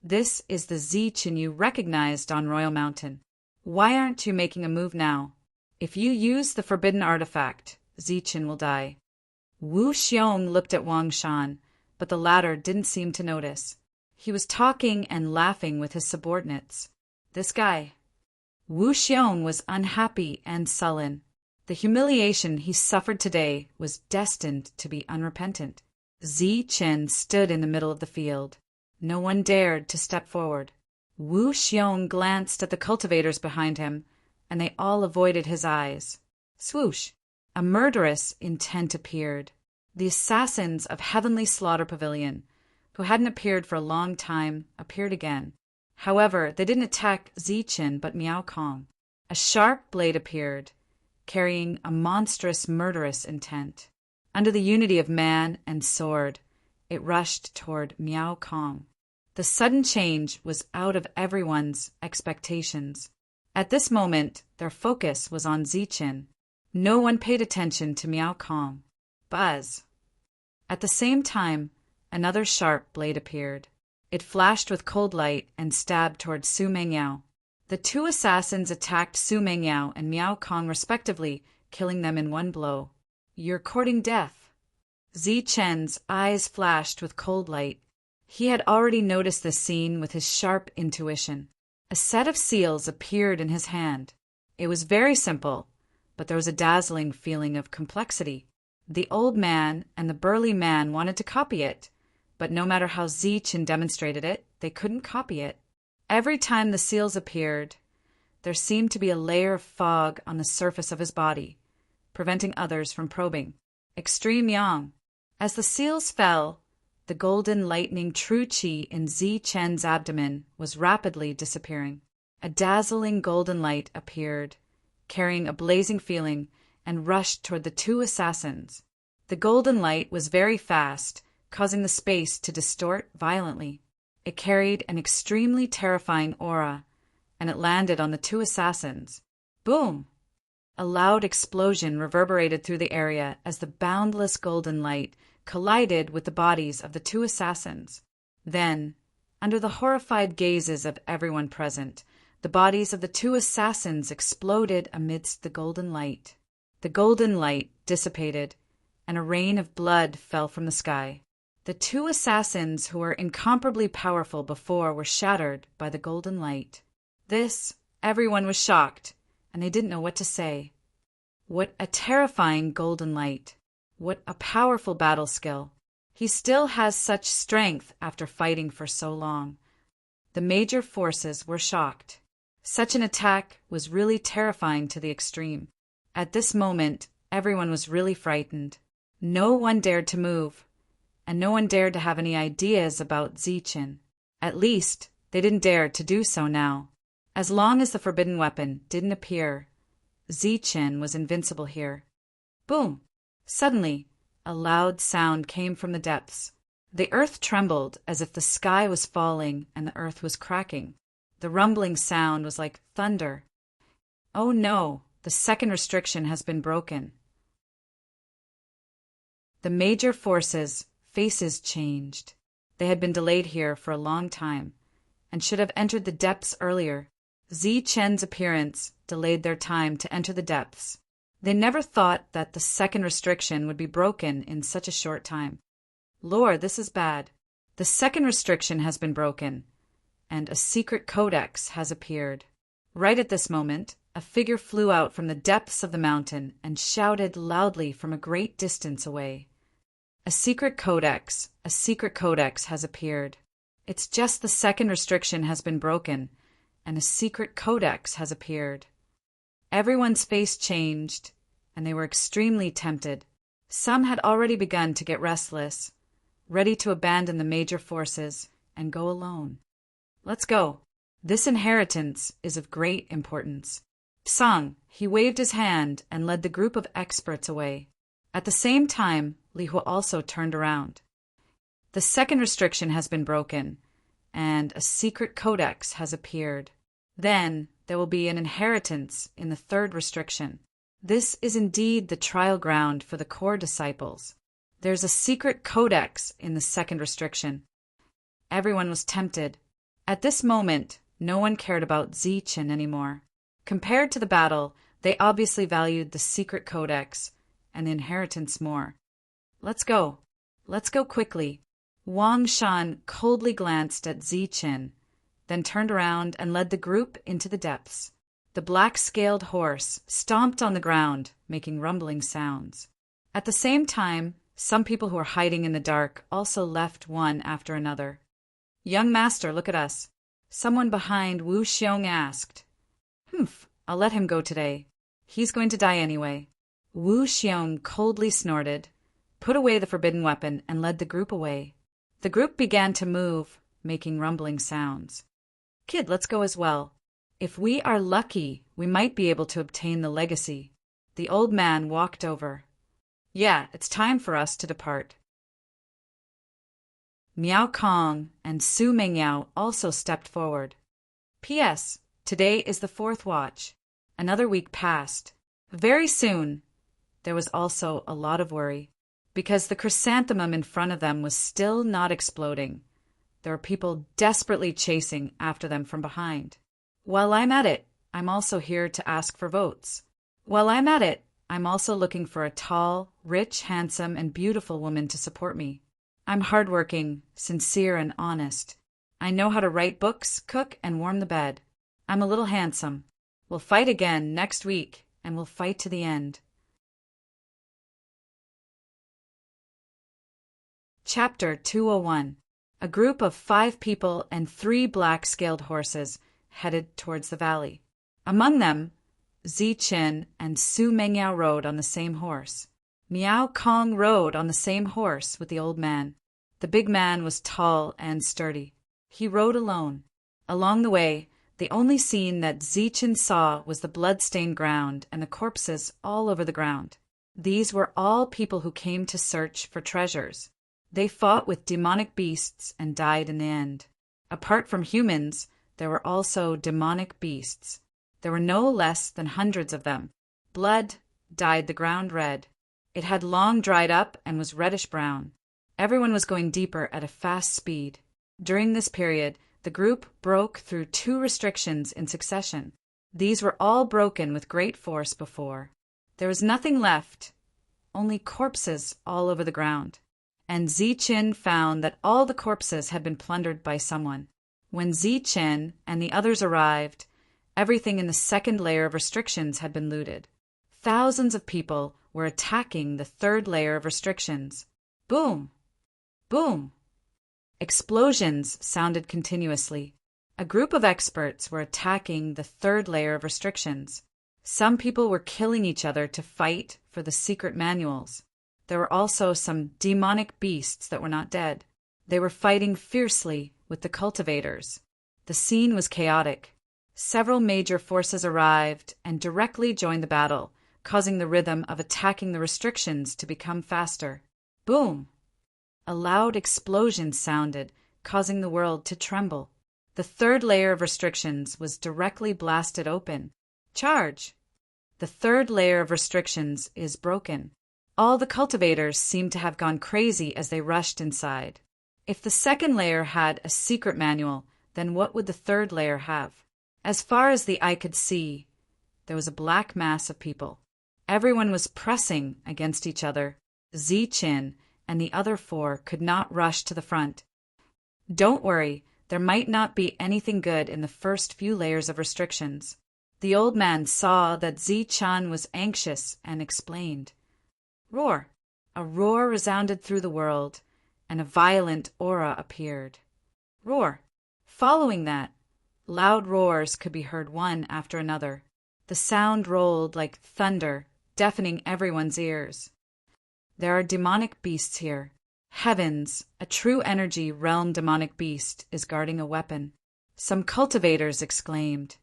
this is the Zichen you recognized on Royal Mountain. Why aren't you making a move now? If you use the forbidden artifact, Zichen will die. Wu Xiong looked at Wang Shan, but the latter didn't seem to notice. He was talking and laughing with his subordinates. This guy. Wu Xiong was unhappy and sullen. The humiliation he suffered today was destined to be unrepentant. Zichen stood in the middle of the field. No one dared to step forward. Wu Xiong glanced at the cultivators behind him, and they all avoided his eyes. Swoosh! A murderous intent appeared. The assassins of Heavenly Slaughter Pavilion, who hadn't appeared for a long time, appeared again. However, they didn't attack Zichen but Miao Kong. A sharp blade appeared, carrying a monstrous murderous intent. Under the unity of man and sword, it rushed toward Miao Kong. The sudden change was out of everyone's expectations. At this moment, their focus was on Zichen. No one paid attention to Miao Kong. Buzz! At the same time, another sharp blade appeared. It flashed with cold light and stabbed towards Su Mengyao. The two assassins attacked Su Mengyao and Miao Kong respectively, killing them in one blow. "You're courting death." Zi Chen's eyes flashed with cold light. He had already noticed this scene with his sharp intuition. A set of seals appeared in his hand. It was very simple, but there was a dazzling feeling of complexity. The old man and the burly man wanted to copy it, but no matter how Zi Chen demonstrated it, they couldn't copy it. Every time the seals appeared, there seemed to be a layer of fog on the surface of his body, preventing others from probing. Extreme Yang. As the seals fell, the golden lightning true qi in Zi Chen's abdomen was rapidly disappearing. A dazzling golden light appeared, carrying a blazing feeling, and rushed toward the two assassins. The golden light was very fast, causing the space to distort violently. It carried an extremely terrifying aura, and it landed on the two assassins. Boom! A loud explosion reverberated through the area as the boundless golden light collided with the bodies of the two assassins. Then, under the horrified gazes of everyone present, the bodies of the two assassins exploded amidst the golden light. The golden light dissipated, and a rain of blood fell from the sky. The two assassins who were incomparably powerful before were shattered by the golden light. Everyone was shocked, and they didn't know what to say. What a terrifying golden light. What a powerful battle skill. He still has such strength after fighting for so long. The major forces were shocked. Such an attack was really terrifying to the extreme. At this moment, everyone was really frightened. No one dared to move, and no one dared to have any ideas about Zi Chen. At least, they didn't dare to do so now. As long as the forbidden weapon didn't appear, Zi Chen was invincible here. Boom! Suddenly, a loud sound came from the depths. The earth trembled as if the sky was falling and the earth was cracking. The rumbling sound was like thunder. Oh no, the second restriction has been broken. The major forces' faces changed. They had been delayed here for a long time, and should have entered the depths earlier. Zi Chen's appearance delayed their time to enter the depths. They never thought that the second restriction would be broken in such a short time. Lord, this is bad. The second restriction has been broken, and a secret codex has appeared. Right at this moment, a figure flew out from the depths of the mountain and shouted loudly from a great distance away. A secret codex has appeared. It's just the second restriction has been broken, and a secret codex has appeared. Everyone's face changed, and they were extremely tempted. Some had already begun to get restless, ready to abandon the major forces and go alone. Let's go. This inheritance is of great importance. Psang, he waved his hand and led the group of experts away. At the same time, Li Hua also turned around. The second restriction has been broken, and a secret codex has appeared. Then there will be an inheritance in the third restriction. This is indeed the trial ground for the core disciples. There's a secret codex in the second restriction. Everyone was tempted. At this moment, no one cared about Zi Chen anymore. Compared to the battle, they obviously valued the secret codex and the inheritance more. Let's go. Let's go quickly. Wang Shan coldly glanced at Zi Chen, then turned around and led the group into the depths. The black-scaled horse stomped on the ground, making rumbling sounds. At the same time, some people who were hiding in the dark also left one after another. "Young master, look at us," someone behind Wu Xiong asked. "Humph, I'll let him go today. He's going to die anyway." Wu Xiong coldly snorted, put away the forbidden weapon, and led the group away. The group began to move, making rumbling sounds. "Kid, let's go as well. If we are lucky, we might be able to obtain the legacy." The old man walked over. "Yeah, it's time for us to depart." Miao Kong and Su Mengyao also stepped forward. P.S. Today is the 4th watch. Another week passed. Very soon, there was also a lot of worry, because the chrysanthemum in front of them was still not exploding. There were people desperately chasing after them from behind. While I'm at it, I'm also here to ask for votes. While I'm at it, I'm also looking for a tall, rich, handsome, and beautiful woman to support me. I'm hardworking, sincere, and honest. I know how to write books, cook, and warm the bed. I'm a little handsome. We'll fight again next week, and we'll fight to the end. Chapter 201. A group of 5 people and 3 black-scaled horses headed towards the valley. Among them, Ziqin and Su Mengyao rode on the same horse. Miao Kong rode on the same horse with the old man. The big man was tall and sturdy. He rode alone. Along the way, the only scene that Ziqin saw was the blood-stained ground and the corpses all over the ground. These were all people who came to search for treasures. They fought with demonic beasts and died in the end. Apart from humans, there were also demonic beasts. There were no less than hundreds of them. Blood dyed the ground red. It had long dried up and was reddish-brown. Everyone was going deeper at a fast speed. During this period, the group broke through 2 restrictions in succession. These were all broken with great force before. There was nothing left, only corpses all over the ground. And Ziqin found that all the corpses had been plundered by someone. When Ziqin and the others arrived, everything in the second layer of restrictions had been looted. Thousands of people were attacking the third layer of restrictions. Boom! Boom! Explosions sounded continuously. A group of experts were attacking the third layer of restrictions. Some people were killing each other to fight for the secret manuals. There were also some demonic beasts that were not dead. They were fighting fiercely with the cultivators. The scene was chaotic. Several major forces arrived and directly joined the battle, causing the rhythm of attacking the restrictions to become faster. Boom! A loud explosion sounded, causing the world to tremble. The third layer of restrictions was directly blasted open. Charge! The third layer of restrictions is broken. All the cultivators seemed to have gone crazy as they rushed inside. If the second layer had a secret manual, then what would the third layer have? As far as the eye could see, there was a black mass of people. Everyone was pressing against each other. Ziqin and the other 4 could not rush to the front. Don't worry, there might not be anything good in the first few layers of restrictions. The old man saw that Ziqin was anxious and explained. Roar! A roar resounded through the world, and a violent aura appeared. Roar! Following that, loud roars could be heard one after another. The sound rolled like thunder, deafening everyone's ears. There are demonic beasts here. Heavens, a true energy realm demonic beast is guarding a weapon. Some cultivators exclaimed.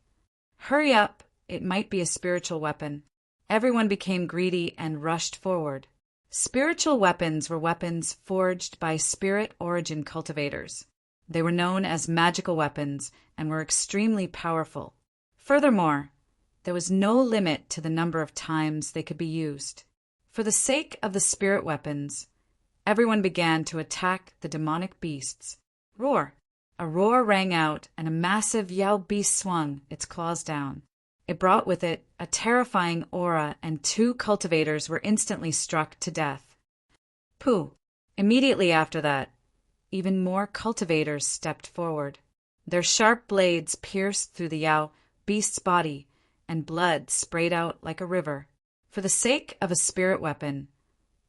Hurry up, it might be a spiritual weapon. Everyone became greedy and rushed forward. Spiritual weapons were weapons forged by spirit origin cultivators. They were known as magical weapons and were extremely powerful. Furthermore, there was no limit to the number of times they could be used. For the sake of the spirit weapons, everyone began to attack the demonic beasts. Roar! A roar rang out, and a massive Yao beast swung its claws down. It brought with it a terrifying aura, and 2 cultivators were instantly struck to death. Pooh! Immediately after that, even more cultivators stepped forward. Their sharp blades pierced through the Yao beast's body, and blood sprayed out like a river. For the sake of a spirit weapon,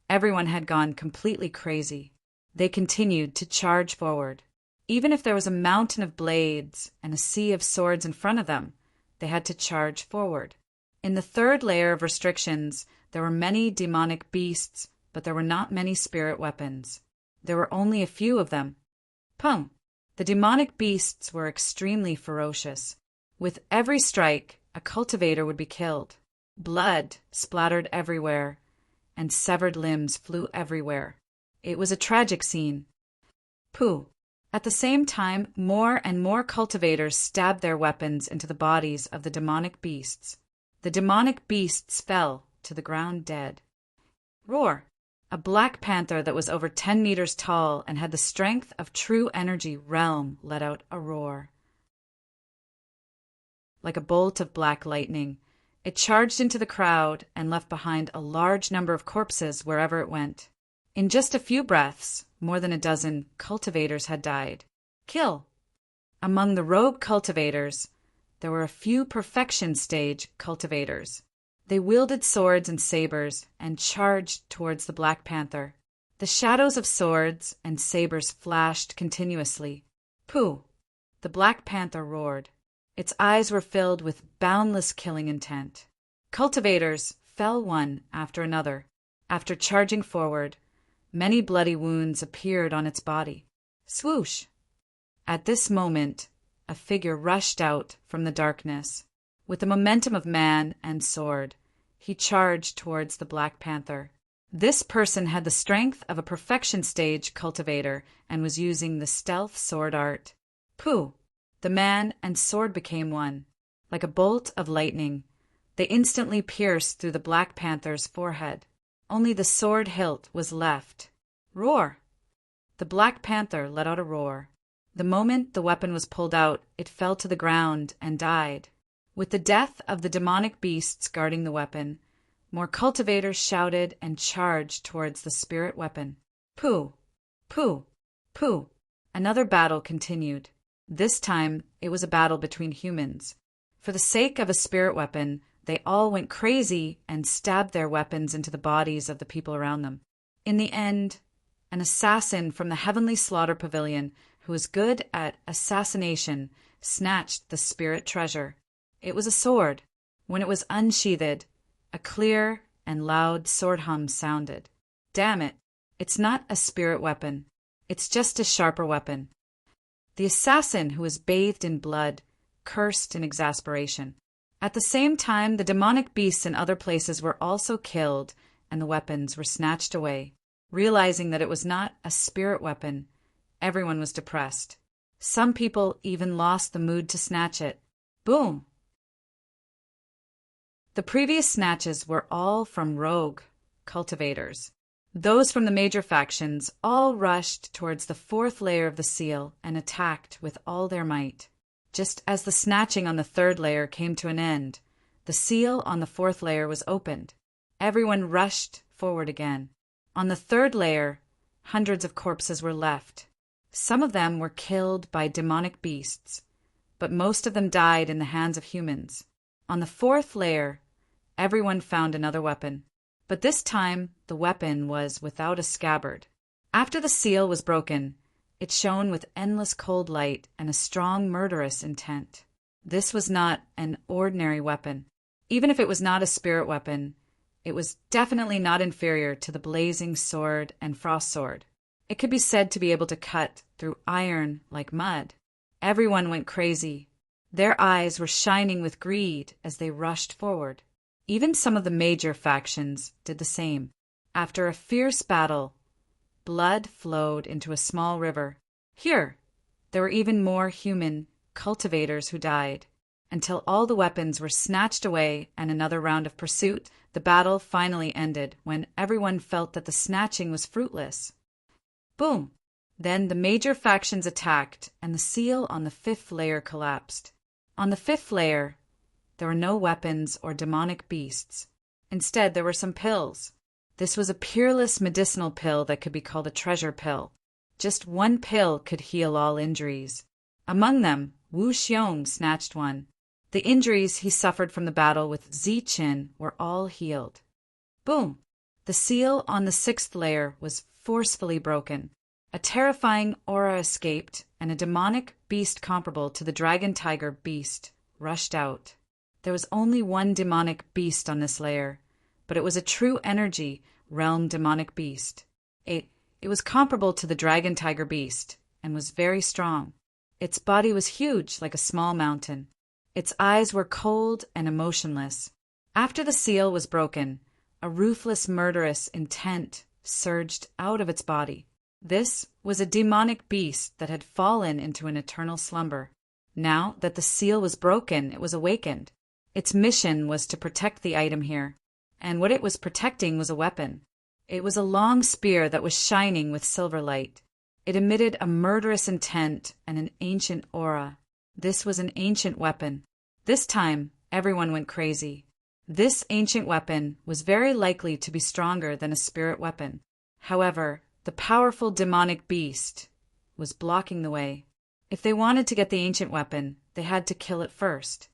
everyone had gone completely crazy. They continued to charge forward. Even if there was a mountain of blades and a sea of swords in front of them, they had to charge forward. In the third layer of restrictions, there were many demonic beasts, but there were not many spirit weapons. There were only a few of them. Pum! The demonic beasts were extremely ferocious. With every strike, a cultivator would be killed. Blood splattered everywhere, and severed limbs flew everywhere. It was a tragic scene. Pooh! At the same time, more and more cultivators stabbed their weapons into the bodies of the demonic beasts. The demonic beasts fell to the ground dead. Roar! A black panther that was over 10 meters tall and had the strength of true energy realm let out a roar. Like a bolt of black lightning, it charged into the crowd and left behind a large number of corpses wherever it went. In just a few breaths, more than a dozen cultivators had died. Kill! Among the rogue cultivators, there were a few perfection stage cultivators. They wielded swords and sabers and charged towards the Black Panther. The shadows of swords and sabers flashed continuously. Pooh! The Black Panther roared. Its eyes were filled with boundless killing intent. Cultivators fell one after another. After charging forward, many bloody wounds appeared on its body. Swoosh! At this moment, a figure rushed out from the darkness. With the momentum of man and sword, he charged towards the Black Panther. This person had the strength of a perfection stage cultivator and was using the stealth sword art. Pooh! The man and sword became one. Like a bolt of lightning, they instantly pierced through the Black Panther's forehead. Only the sword hilt was left. Roar! The Black Panther let out a roar. The moment the weapon was pulled out, it fell to the ground and died. With the death of the demonic beasts guarding the weapon, more cultivators shouted and charged towards the spirit weapon. Pooh! Pooh! Pooh! Another battle continued. This time, it was a battle between humans. For the sake of a spirit weapon, they all went crazy and stabbed their weapons into the bodies of the people around them. In the end, an assassin from the Heavenly Slaughter Pavilion, who was good at assassination, snatched the spirit treasure. It was a sword. When it was unsheathed, a clear and loud sword hum sounded. Damn it, it's not a spirit weapon. It's just a sharper weapon. The assassin, who was bathed in blood, cursed in exasperation. At the same time, the demonic beasts in other places were also killed, and the weapons were snatched away. Realizing that it was not a spirit weapon, everyone was depressed. Some people even lost the mood to snatch it. Boom! The previous snatches were all from rogue cultivators. Those from the major factions all rushed towards the fourth layer of the seal and attacked with all their might. Just as the snatching on the third layer came to an end, the seal on the fourth layer was opened. Everyone rushed forward again. On the third layer, hundreds of corpses were left. Some of them were killed by demonic beasts, but most of them died in the hands of humans. On the fourth layer, everyone found another weapon. But this time, the weapon was without a scabbard. After the seal was broken, it shone with endless cold light and a strong murderous intent. This was not an ordinary weapon. Even if it was not a spirit weapon, it was definitely not inferior to the blazing sword and frost sword. It could be said to be able to cut through iron like mud. Everyone went crazy. Their eyes were shining with greed as they rushed forward. Even some of the major factions did the same. After a fierce battle, blood flowed into a small river. Here, there were even more human cultivators who died. Until all the weapons were snatched away and another round of pursuit, the battle finally ended when everyone felt that the snatching was fruitless. Boom! Then the major factions attacked and the seal on the fifth layer collapsed. On the fifth layer, there were no weapons or demonic beasts. Instead, there were some pills. This was a peerless medicinal pill that could be called a treasure pill. Just one pill could heal all injuries. Among them, Wu Xiong snatched one. The injuries he suffered from the battle with Ziqin were all healed. Boom! The seal on the sixth layer was forcefully broken. A terrifying aura escaped, and a demonic beast comparable to the dragon tiger beast rushed out. There was only one demonic beast on this layer, but it was a true energy realm demonic beast. It was comparable to the dragon tiger beast and was very strong. Its body was huge like a small mountain. Its eyes were cold and emotionless. After the seal was broken, a ruthless murderous intent surged out of its body. This was a demonic beast that had fallen into an eternal slumber. Now that the seal was broken, it was awakened. Its mission was to protect the item here, and what it was protecting was a weapon. It was a long spear that was shining with silver light. It emitted a murderous intent and an ancient aura. This was an ancient weapon. This time, everyone went crazy. This ancient weapon was very likely to be stronger than a spirit weapon. However, the powerful demonic beast was blocking the way. If they wanted to get the ancient weapon, they had to kill it first.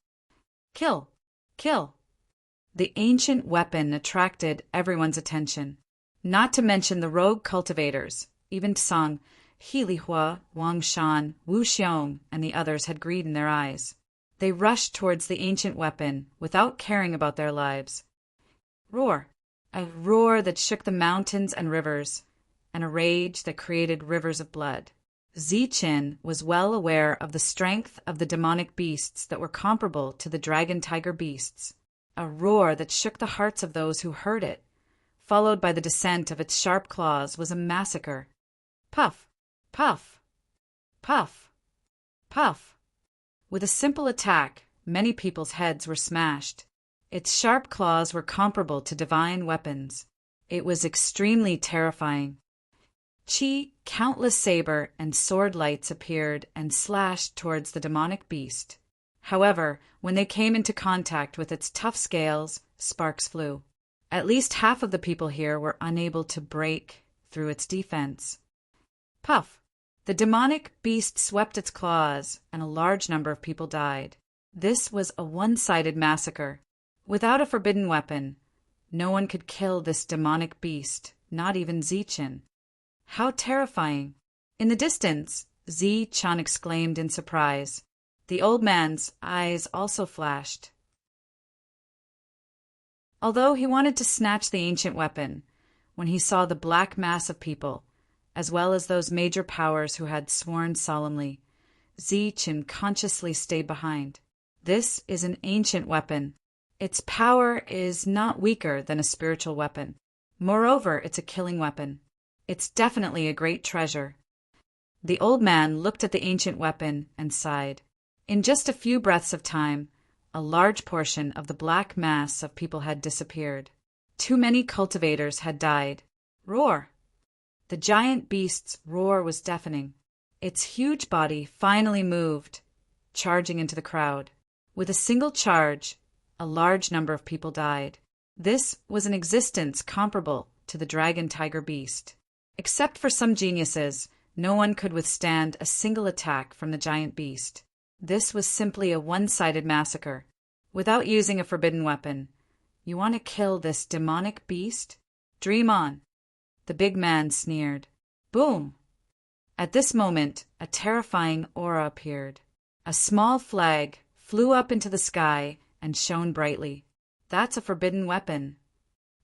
Kill! Kill! The ancient weapon attracted everyone's attention. Not to mention the rogue cultivators. Even Tsang, He Lihua, Wang Shan, Wu Xiong, and the others had greed in their eyes. They rushed towards the ancient weapon without caring about their lives. Roar! A roar that shook the mountains and rivers, and a rage that created rivers of blood. Ziqin was well aware of the strength of the demonic beasts that were comparable to the dragon-tiger beasts. A roar that shook the hearts of those who heard it, followed by the descent of its sharp claws, was a massacre. Puff! Puff! Puff! Puff! With a simple attack, many people's heads were smashed. Its sharp claws were comparable to divine weapons. It was extremely terrifying. Chi, countless saber and sword lights appeared and slashed towards the demonic beast. However, when they came into contact with its tough scales, sparks flew. At least half of the people here were unable to break through its defense. Puff! The demonic beast swept its claws, and a large number of people died. This was a one-sided massacre. Without a forbidden weapon, no one could kill this demonic beast, not even Ziqin. How terrifying! In the distance, Ziqin exclaimed in surprise. The old man's eyes also flashed. Although he wanted to snatch the ancient weapon, when he saw the black mass of people, as well as those major powers who had sworn solemnly, Ziqin consciously stayed behind. This is an ancient weapon. Its power is not weaker than a spiritual weapon. Moreover, it's a killing weapon. It's definitely a great treasure. The old man looked at the ancient weapon and sighed. In just a few breaths of time, a large portion of the black mass of people had disappeared. Too many cultivators had died. Roar! The giant beast's roar was deafening. Its huge body finally moved, charging into the crowd. With a single charge, a large number of people died. This was an existence comparable to the dragon-tiger beast. Except for some geniuses, no one could withstand a single attack from the giant beast. This was simply a one-sided massacre. Without using a forbidden weapon, you want to kill this demonic beast? Dream on. The big man sneered. Boom! At this moment, a terrifying aura appeared. A small flag flew up into the sky and shone brightly. That's a forbidden weapon.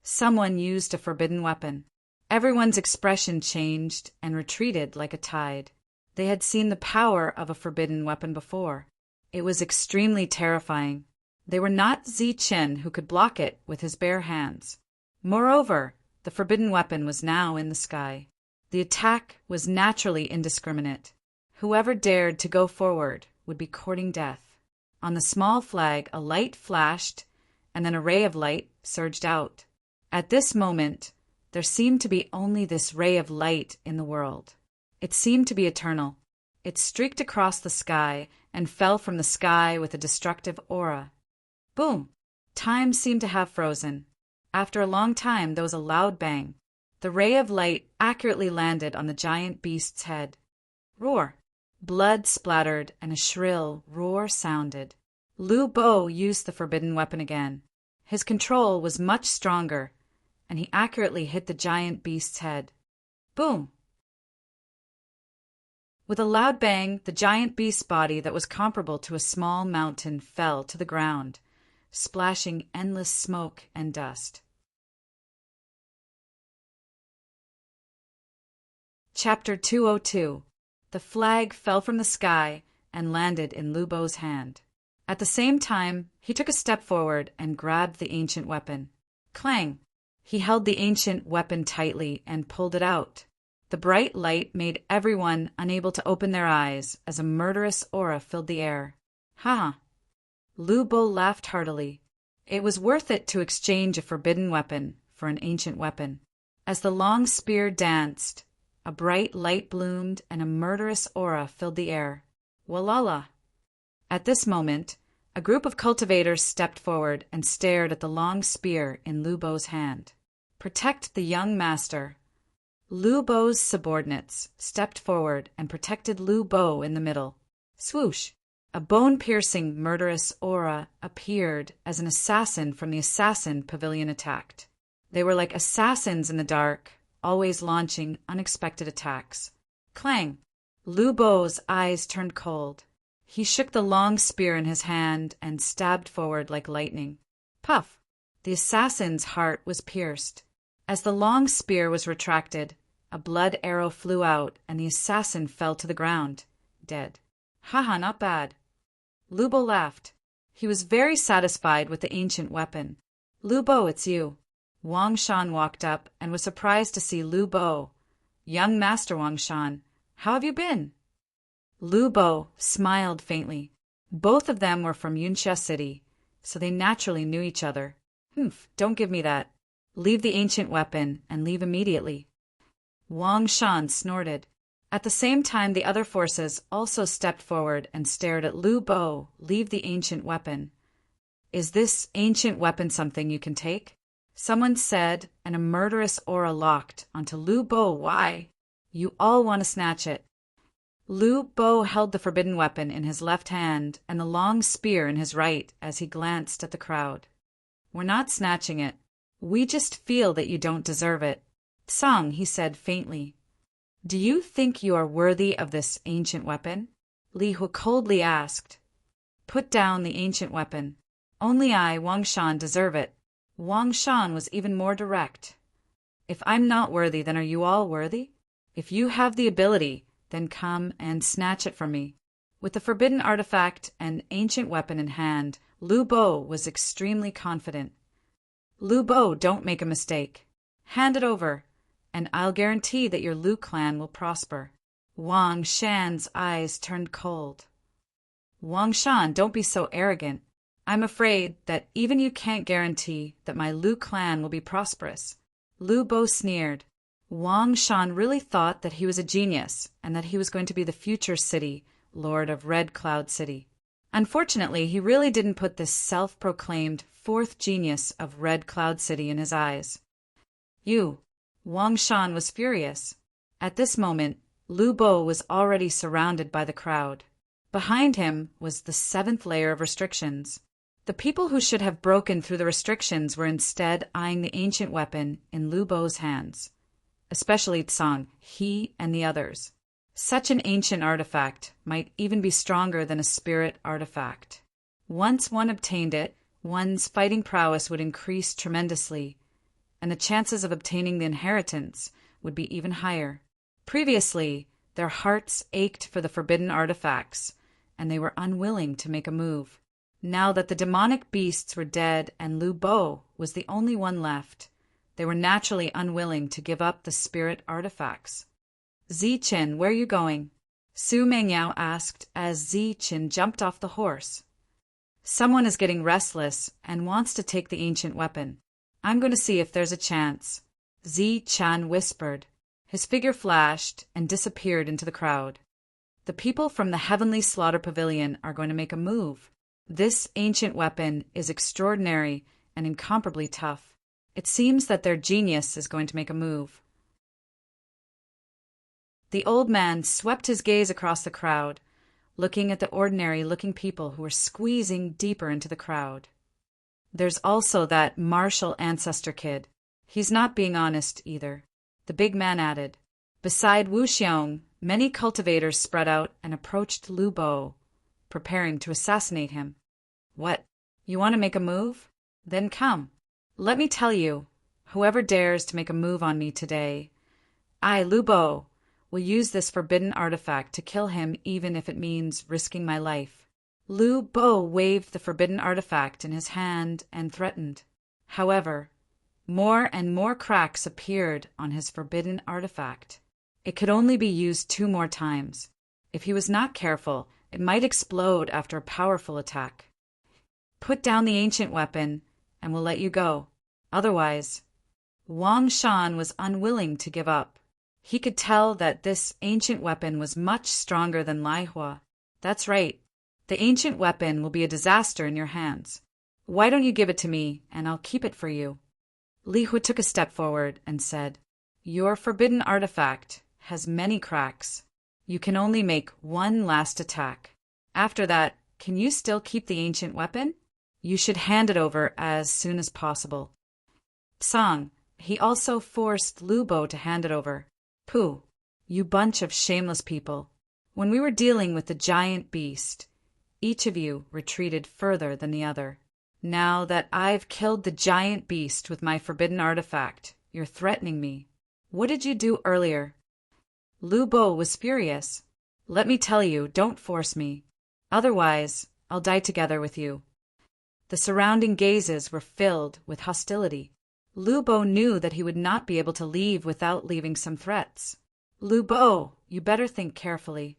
Someone used a forbidden weapon. Everyone's expression changed and retreated like a tide. They had seen the power of a forbidden weapon before. It was extremely terrifying. They were not Ziqin, who could block it with his bare hands. Moreover, the forbidden weapon was now in the sky. The attack was naturally indiscriminate. Whoever dared to go forward would be courting death. On the small flag, a light flashed, and then a ray of light surged out. At this moment, there seemed to be only this ray of light in the world. It seemed to be eternal. It streaked across the sky and fell from the sky with a destructive aura. Boom! Time seemed to have frozen. After a long time, there was a loud bang. The ray of light accurately landed on the giant beast's head. Roar! Blood splattered and a shrill roar sounded. Lu Bo used the forbidden weapon again. His control was much stronger, and he accurately hit the giant beast's head. Boom! With a loud bang, the giant beast's body that was comparable to a small mountain fell to the ground, splashing endless smoke and dust. Chapter 202. The flag fell from the sky and landed in Lu Bo's hand. At the same time, he took a step forward and grabbed the ancient weapon. Clang! He held the ancient weapon tightly and pulled it out. The bright light made everyone unable to open their eyes as a murderous aura filled the air. Ha! Lu Bo laughed heartily. It was worth it to exchange a forbidden weapon for an ancient weapon. As the long spear danced, a bright light bloomed and a murderous aura filled the air. Walala! At this moment, a group of cultivators stepped forward and stared at the long spear in Lu Bo's hand. Protect the young master. Lu Bo's subordinates stepped forward and protected Lu Bo in the middle. Swoosh! A bone-piercing, murderous aura appeared as an assassin from the assassin pavilion attacked. They were like assassins in the dark, always launching unexpected attacks. Clang! Lu Bo's eyes turned cold. He shook the long spear in his hand and stabbed forward like lightning. Puff! The assassin's heart was pierced. As the long spear was retracted, a blood arrow flew out and the assassin fell to the ground, dead. Haha, not bad. Lu Bo laughed. He was very satisfied with the ancient weapon. Lu Bo, it's you. Wang Shan walked up and was surprised to see Lu Bo. Young Master Wang Shan, how have you been? Lu Bo smiled faintly. Both of them were from Yunxia City, so they naturally knew each other. Humph, don't give me that. Leave the ancient weapon and leave immediately. Wang Shan snorted. At the same time, the other forces also stepped forward and stared at Lu Bo. Leave the ancient weapon. Is this ancient weapon something you can take? Someone said, and a murderous aura locked onto Lu Bo. Why? You all want to snatch it. Lu Bo held the forbidden weapon in his left hand and the long spear in his right as he glanced at the crowd. We're not snatching it. We just feel that you don't deserve it. Tsang, he said faintly. Do you think you are worthy of this ancient weapon? Li Hu coldly asked. Put down the ancient weapon. Only I, Wang Shan, deserve it. Wang Shan was even more direct. If I'm not worthy, then are you all worthy? If you have the ability, then come and snatch it from me. With the forbidden artifact and ancient weapon in hand, Lu Bo was extremely confident. Lu Bo, don't make a mistake. Hand it over, and I'll guarantee that your Lu clan will prosper. Wang Shan's eyes turned cold. Wang Shan, don't be so arrogant. I'm afraid that even you can't guarantee that my Lu clan will be prosperous. Lu Bo sneered. Wang Shan really thought that he was a genius and that he was going to be the future city, lord of Red Cloud City. Unfortunately, he really didn't put this self-proclaimed fourth genius of Red Cloud City in his eyes. You. Wang Shan was furious. At this moment, Lu Bo was already surrounded by the crowd. Behind him was the seventh layer of restrictions. The people who should have broken through the restrictions were instead eyeing the ancient weapon in Lu Bo's hands. Especially Tsang, he and the others. Such an ancient artifact might even be stronger than a spirit artifact. Once one obtained it, one's fighting prowess would increase tremendously, and the chances of obtaining the inheritance would be even higher. Previously, their hearts ached for the forbidden artifacts, and they were unwilling to make a move. Now that the demonic beasts were dead and Lu Bo was the only one left, they were naturally unwilling to give up the spirit artifacts. Ziqin, where are you going? Su Mengyao asked as Ziqin jumped off the horse. Someone is getting restless and wants to take the ancient weapon. I'm going to see if there's a chance. Ziqin whispered. His figure flashed and disappeared into the crowd. The people from the Heavenly Slaughter Pavilion are going to make a move. This ancient weapon is extraordinary and incomparably tough. It seems that their genius is going to make a move. The old man swept his gaze across the crowd, looking at the ordinary-looking people who were squeezing deeper into the crowd. There's also that martial ancestor kid. He's not being honest either. The big man added. Beside Wu Xiong, many cultivators spread out and approached Lu Bo, preparing to assassinate him. What? You want to make a move? Then come. Let me tell you, whoever dares to make a move on me today, I, Lu Bo, will use this forbidden artifact to kill him even if it means risking my life. Lu Bo waved the forbidden artifact in his hand and threatened. However, more and more cracks appeared on his forbidden artifact. It could only be used 2 more times. If he was not careful, it might explode after a powerful attack. Put down the ancient weapon, and we'll let you go. Otherwise, Wang Shan was unwilling to give up. He could tell that this ancient weapon was much stronger than Lai Hua. That's right. The ancient weapon will be a disaster in your hands. Why don't you give it to me, and I'll keep it for you? Li Hua took a step forward and said, Your forbidden artifact has many cracks. You can only make one last attack. After that, can you still keep the ancient weapon? You should hand it over as soon as possible. Song, he also forced Lu Bo to hand it over. Pooh, you bunch of shameless people. When we were dealing with the giant beast, each of you retreated further than the other. Now that I've killed the giant beast with my forbidden artifact, you're threatening me. What did you do earlier? Lu Bo was furious. Let me tell you, don't force me. Otherwise, I'll die together with you. The surrounding gazes were filled with hostility. Lu Bo knew that he would not be able to leave without leaving some threats. Lu Bo, you better think carefully.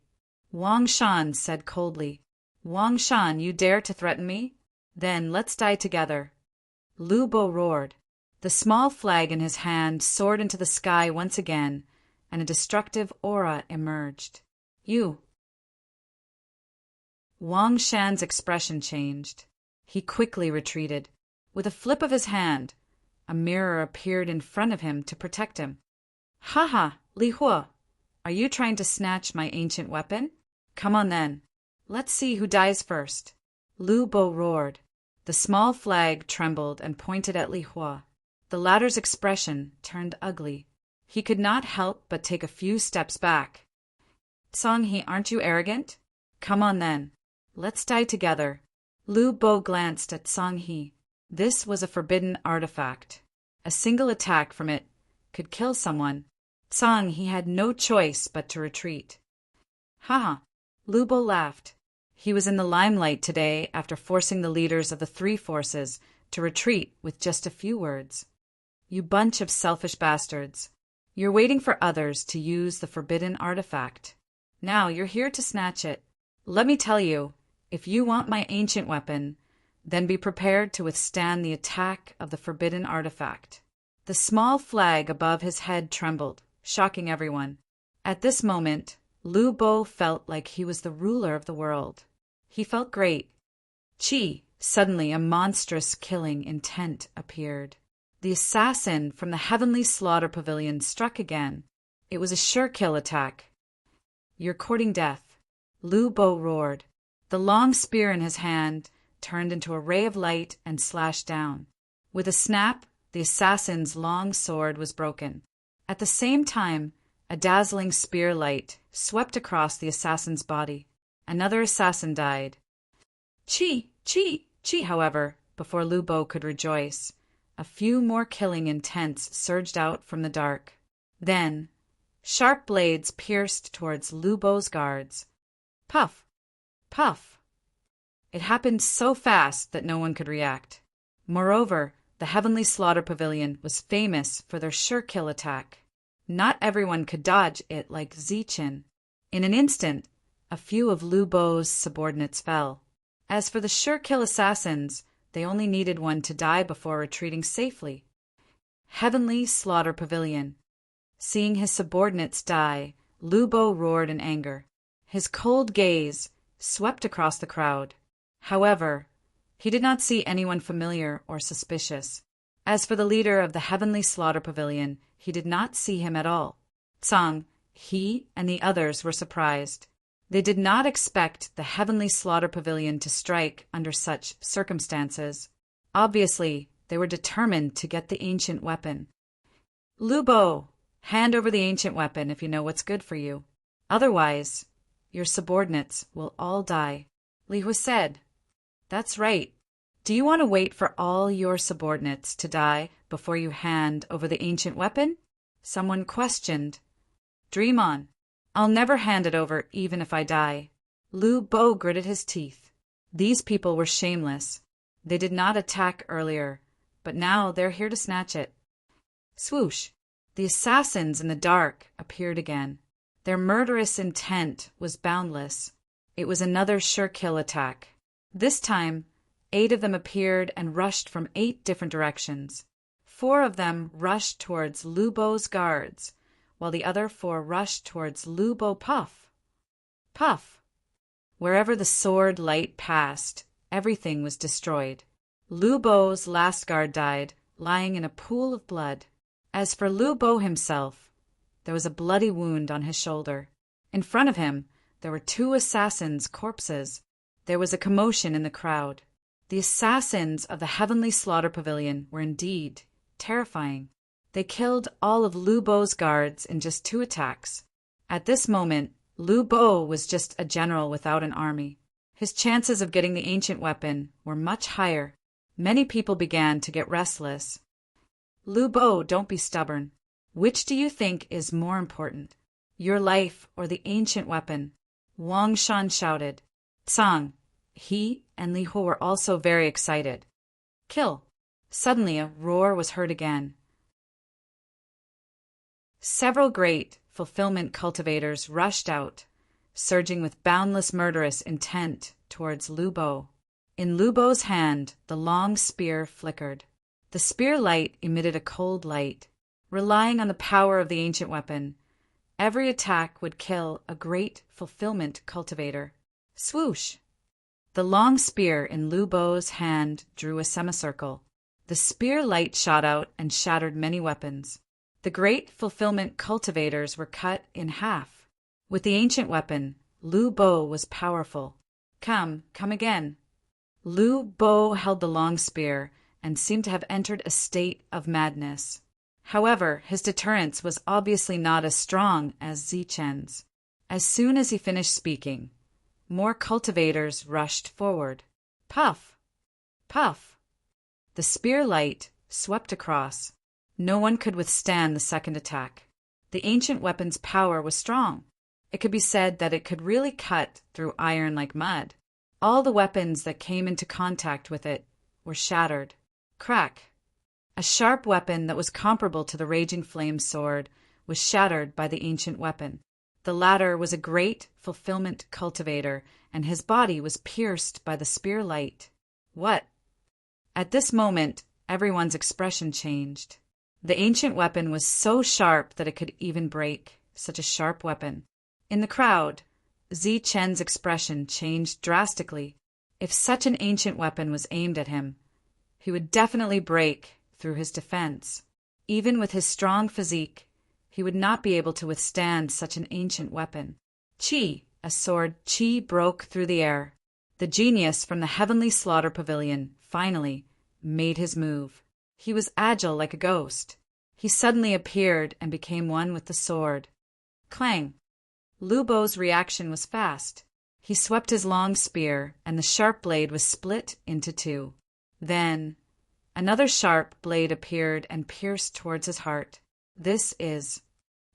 Wang Shan said coldly. Wang Shan, you dare to threaten me? Then let's die together. Lu Bo roared. The small flag in his hand soared into the sky once again, and a destructive aura emerged. You. Wang Shan's expression changed. He quickly retreated. With a flip of his hand, a mirror appeared in front of him to protect him. Ha ha, Li Hua, are you trying to snatch my ancient weapon? Come on then. Let's see who dies first. Lu Bo roared. The small flag trembled and pointed at Li Hua. The latter's expression turned ugly. He could not help but take a few steps back. Song He, aren't you arrogant? Come on then. Let's die together. Lu Bo glanced at Song He. This was a forbidden artifact. A single attack from it could kill someone. Song He had no choice but to retreat. Haha, Lu Bo laughed. He was in the limelight today after forcing the leaders of the three forces to retreat with just a few words. You bunch of selfish bastards. You're waiting for others to use the forbidden artifact. Now you're here to snatch it. Let me tell you, if you want my ancient weapon, then be prepared to withstand the attack of the forbidden artifact. The small flag above his head trembled, shocking everyone. At this moment, Lu Bo felt like he was the ruler of the world. He felt great. Suddenly a monstrous killing intent appeared. The assassin from the heavenly slaughter pavilion struck again. It was a sure kill attack. You're courting death. Lu Bo roared. The long spear in his hand turned into a ray of light and slashed down. With a snap, the assassin's long sword was broken. At the same time, a dazzling spear light swept across the assassin's body. Another assassin died. However, before Lu Bo could rejoice, a few more killing intents surged out from the dark. Then, sharp blades pierced towards Lu Bo's guards. Puff! Puff! It happened so fast that no one could react. Moreover, the heavenly slaughter pavilion was famous for their sure kill attack. Not everyone could dodge it like Zichin. In an instant, a few of Lu Bo's subordinates fell. As for the sure kill assassins, they only needed one to die before retreating safely. Heavenly slaughter pavilion. Seeing his subordinates die, Lu Bo roared in anger. His cold gaze swept across the crowd. However, he did not see anyone familiar or suspicious. As for the leader of the heavenly slaughter pavilion, he did not see him at all. Song, he and the others were surprised. They did not expect the heavenly slaughter pavilion to strike under such circumstances. Obviously, they were determined to get the ancient weapon. Lu Bo, hand over the ancient weapon if you know what's good for you. Otherwise, your subordinates will all die. Li Hua said, That's right. Do you want to wait for all your subordinates to die before you hand over the ancient weapon? Someone questioned. Dream on. I'll never hand it over even if I die. Lu Bo gritted his teeth. These people were shameless. They did not attack earlier, but now they're here to snatch it. Swoosh! The assassins in the dark appeared again. Their murderous intent was boundless. It was another sure kill attack. This time, 8 of them appeared and rushed from 8 different directions. 4 of them rushed towards Lu Bo's guards, while the other 4 rushed towards Lu Bo. Puff! Puff! Wherever the sword light passed, everything was destroyed. Lu Bo's last guard died, lying in a pool of blood. As for Lu Bo himself, there was a bloody wound on his shoulder. In front of him, there were 2 assassins' corpses. There was a commotion in the crowd. The assassins of the Heavenly Slaughter Pavilion were indeed terrifying. They killed all of Lu Bo's guards in just 2 attacks. At this moment, Lu Bo was just a general without an army. His chances of getting the ancient weapon were much higher. Many people began to get restless. Lu Bo, don't be stubborn. Which do you think is more important, your life or the ancient weapon? Wang Shan shouted. Tsang. He and Li Ho were also very excited. Kill. Suddenly a roar was heard again. Several great fulfillment cultivators rushed out, surging with boundless murderous intent towards Lu Bo. In Lu Bo's hand, the long spear flickered. The spear light emitted a cold light. Relying on the power of the ancient weapon, every attack would kill a great fulfillment cultivator. Swoosh! The long spear in Lu Bo's hand drew a semicircle. The spear light shot out and shattered many weapons. The great fulfillment cultivators were cut in half. With the ancient weapon, Lu Bo was powerful. Come again. Lu Bo held the long spear and seemed to have entered a state of madness. However, his deterrence was obviously not as strong as Zichen's. As soon as he finished speaking, more cultivators rushed forward. Puff! Puff! The spear light swept across. No one could withstand the second attack. The ancient weapon's power was strong. It could be said that it could really cut through iron like mud. All the weapons that came into contact with it were shattered. Crack! A sharp weapon that was comparable to the Raging Flame sword was shattered by the ancient weapon. The latter was a great fulfillment cultivator, and his body was pierced by the spear light. What? At this moment, everyone's expression changed. The ancient weapon was so sharp that it could even break such a sharp weapon. In the crowd, Zichen's expression changed drastically. If such an ancient weapon was aimed at him, he would definitely break through his defense. Even with his strong physique, he would not be able to withstand such an ancient weapon. Chi, a sword Chi broke through the air. The genius from the Heavenly Slaughter Pavilion finally made his move. He was agile like a ghost. He suddenly appeared and became one with the sword. Clang! Lu Bo's reaction was fast. He swept his long spear, and the sharp blade was split into 2. Then another sharp blade appeared and pierced towards his heart. This is...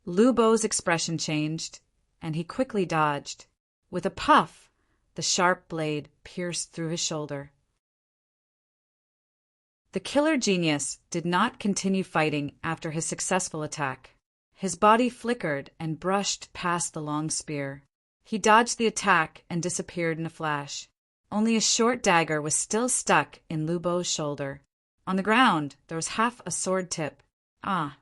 Lu Bo's expression changed, and he quickly dodged. With a puff, the sharp blade pierced through his shoulder. The killer genius did not continue fighting after his successful attack. His body flickered and brushed past the long spear. He dodged the attack and disappeared in a flash. Only a short dagger was still stuck in Lu Bo's shoulder. On the ground, there was half a sword tip. Ah!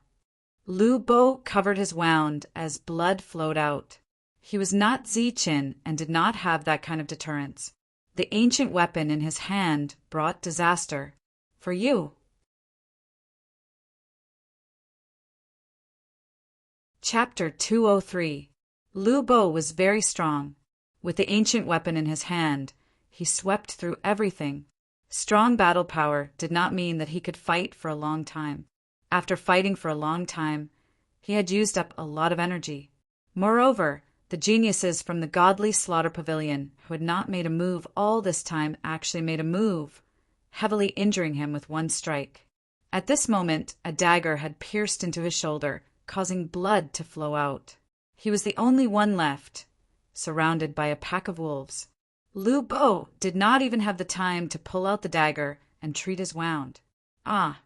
Lu Bo covered his wound as blood flowed out. He was not Zichen and did not have that kind of deterrence. The ancient weapon in his hand brought disaster. For you. Chapter 203. Lu Bo was very strong. With the ancient weapon in his hand, he swept through everything. Strong battle power did not mean that he could fight for a long time. After fighting for a long time, he had used up a lot of energy. Moreover, the geniuses from the Godly Slaughter Pavilion, who had not made a move all this time, actually made a move, heavily injuring him with one strike. At this moment, a dagger had pierced into his shoulder, causing blood to flow out. He was the only one left, surrounded by a pack of wolves. Lu Bo did not even have the time to pull out the dagger and treat his wound. Ah!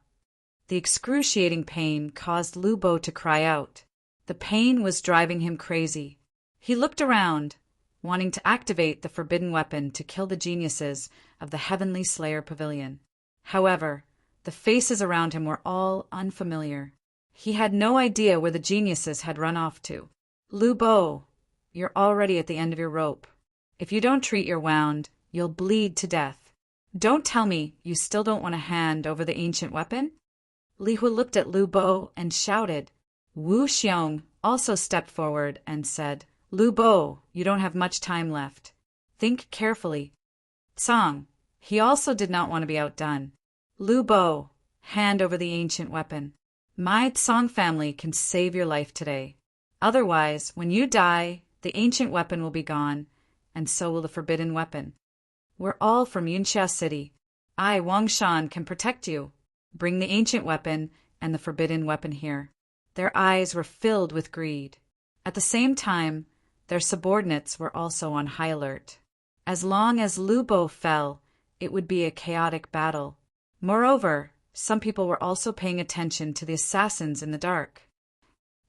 The excruciating pain caused Lu Bo to cry out. The pain was driving him crazy. He looked around, wanting to activate the forbidden weapon to kill the geniuses of the Heavenly Slayer Pavilion. However, The faces around him were all unfamiliar. He had no idea where the geniuses had run off to. Lu Bo, you're already at the end of your rope. If you don't treat your wound, you'll bleed to death. Don't tell me you still don't want to hand over the ancient weapon? Li Hu looked at Lu Bo and shouted. Wu Xiong also stepped forward and said, Lu Bo, you don't have much time left. Think carefully. Tsang, he also did not want to be outdone. Lu Bo, hand over the ancient weapon. My Tsang family can save your life today. Otherwise, when you die, the ancient weapon will be gone, and so will the forbidden weapon. We're all from Yunxia City. I, Wang Shan, can protect you. Bring the ancient weapon and the forbidden weapon here. Their eyes were filled with greed. At the same time, their subordinates were also on high alert. As long as Lu Bo fell, it would be a chaotic battle. Moreover, some people were also paying attention to the assassins in the dark.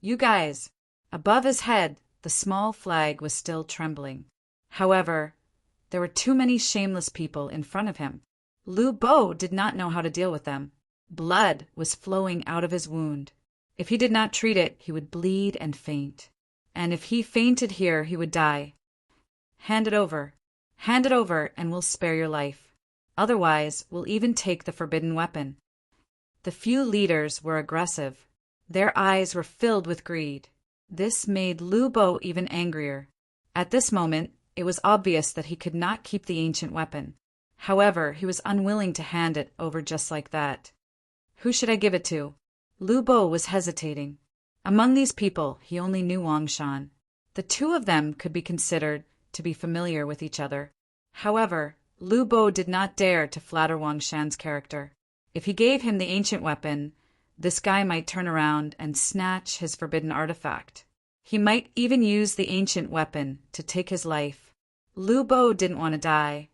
You guys! Above his head, the small flag was still trembling. However, there were too many shameless people in front of him. Lu Bo did not know how to deal with them. Blood was flowing out of his wound. If he did not treat it, he would bleed and faint. And if he fainted here, he would die. Hand it over. Hand it over, and we'll spare your life. Otherwise, we'll even take the forbidden weapon. The few leaders were aggressive. Their eyes were filled with greed. This made Lu Bo even angrier. At this moment, it was obvious that he could not keep the ancient weapon. However, he was unwilling to hand it over just like that. Who should I give it to? Lu Bo was hesitating. Among these people, he only knew Wang Shan. The two of them could be considered to be familiar with each other. However, Lu Bo did not dare to flatter Wang Shan's character. If he gave him the ancient weapon, this guy might turn around and snatch his forbidden artifact. He might even use the ancient weapon to take his life. Lu Bo didn't want to die,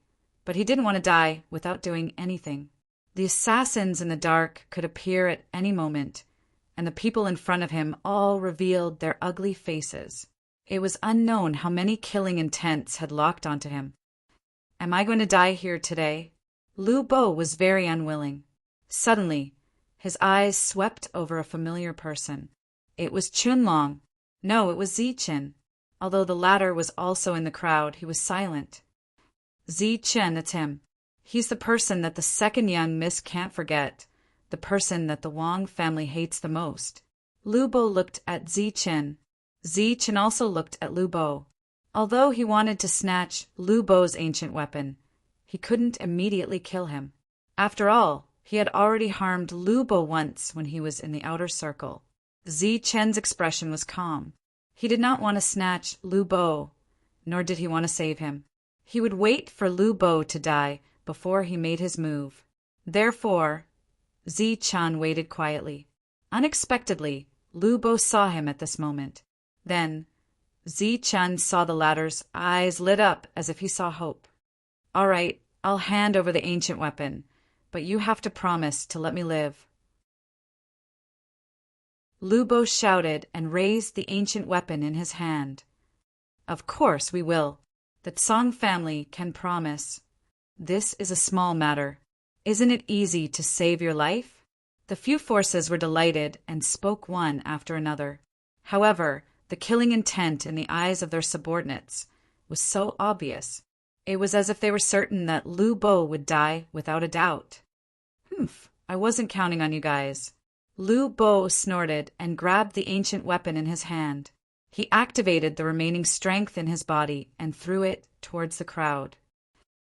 but he didn't want to die without doing anything. The assassins in the dark could appear at any moment, and the people in front of him all revealed their ugly faces. It was unknown how many killing intents had locked onto him. Am I going to die here today? Lu Bo was very unwilling. Suddenly, his eyes swept over a familiar person. It was Chunlong. No, it was Zichen. Although the latter was also in the crowd, he was silent. Zichen, it's him. He's the person that the second young miss can't forget, the person that the Wang family hates the most. Lu Bo looked at Zichen. Zichen also looked at Lu Bo. Although he wanted to snatch Lu Bo's ancient weapon, he couldn't immediately kill him. After all, he had already harmed Lu Bo once when he was in the outer circle. Zichen's expression was calm. He did not want to snatch Lu Bo, nor did he want to save him. He would wait for Lu Bo to die before he made his move. Therefore, Zichen waited quietly. Unexpectedly, Lu Bo saw him at this moment. Then, Zichen saw the latter's eyes lit up as if he saw hope. All right, I'll hand over the ancient weapon, but you have to promise to let me live. Lu Bo shouted and raised the ancient weapon in his hand. Of course we will. The Tsang family can promise. This is a small matter. Isn't it easy to save your life? The few forces were delighted and spoke one after another. However, the killing intent in the eyes of their subordinates was so obvious. It was as if they were certain that Lu Bo would die without a doubt. I wasn't counting on you guys. Lu Bo snorted and grabbed the ancient weapon in his hand. He activated the remaining strength in his body and threw it towards the crowd.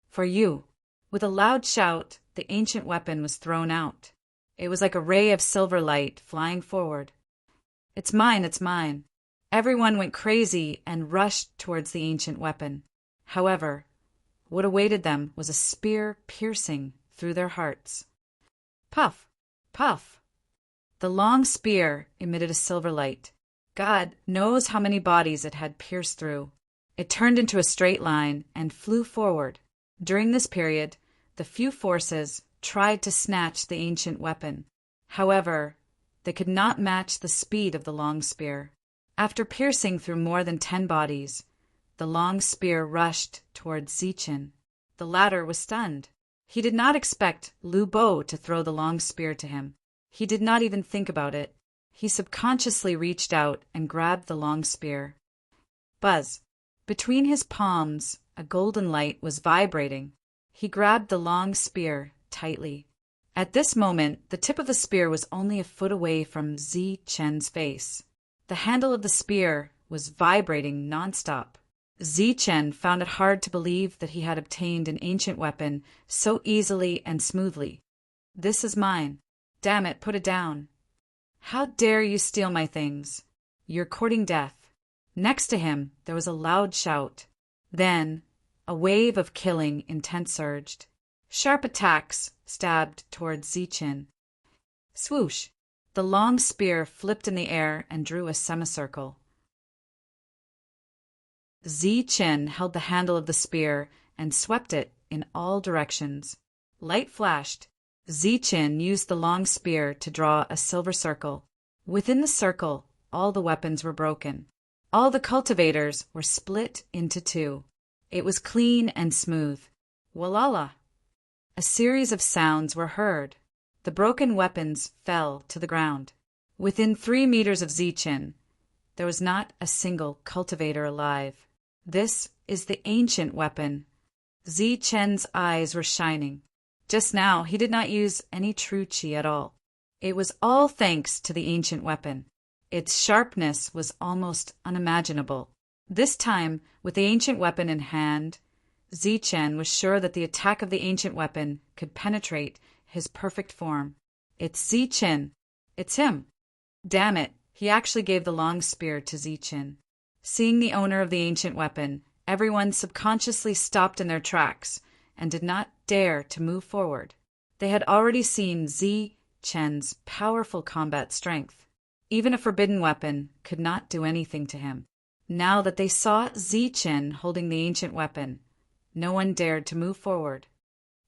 For you. With a loud shout, the ancient weapon was thrown out. It was like a ray of silver light flying forward. It's mine, it's mine. Everyone went crazy and rushed towards the ancient weapon. However, what awaited them was a spear piercing through their hearts. Puff! Puff! The long spear emitted a silver light. God knows how many bodies it had pierced through. It turned into a straight line and flew forward. During this period, the few forces tried to snatch the ancient weapon. However, they could not match the speed of the long spear. After piercing through more than 10 bodies, the long spear rushed towards Zichen. The latter was stunned. He did not expect Lu Bo to throw the long spear to him. He did not even think about it. He subconsciously reached out and grabbed the long spear. Buzz. Between his palms, a golden light was vibrating. He grabbed the long spear tightly. At this moment, the tip of the spear was only a foot away from Zi Chen's face. The handle of the spear was vibrating nonstop. Zi Chen found it hard to believe that he had obtained an ancient weapon so easily and smoothly. This is mine. Damn it, put it down. How dare you steal my things? You're courting death. Next to him, there was a loud shout. Then, a wave of killing intent surged. Sharp attacks stabbed towards Zichen. Swoosh! The long spear flipped in the air and drew a semicircle. Zichen held the handle of the spear and swept it in all directions. Light flashed. Zichen used the long spear to draw a silver circle. Within the circle, all the weapons were broken. All the cultivators were split into two. It was clean and smooth. Walala! A series of sounds were heard. The broken weapons fell to the ground. Within 3 meters of Zichen, there was not a single cultivator alive. This is the ancient weapon. Zichen's eyes were shining. Just now, he did not use any true qi at all. It was all thanks to the ancient weapon. Its sharpness was almost unimaginable. This time, with the ancient weapon in hand, Zichen was sure that the attack of the ancient weapon could penetrate his perfect form. It's Zichen. It's him. Damn it, he actually gave the long spear to Zichen. Seeing the owner of the ancient weapon, everyone subconsciously stopped in their tracks and did not dare to move forward. They had already seen Zichen's powerful combat strength. Even a forbidden weapon could not do anything to him. Now that they saw Zichen holding the ancient weapon, no one dared to move forward.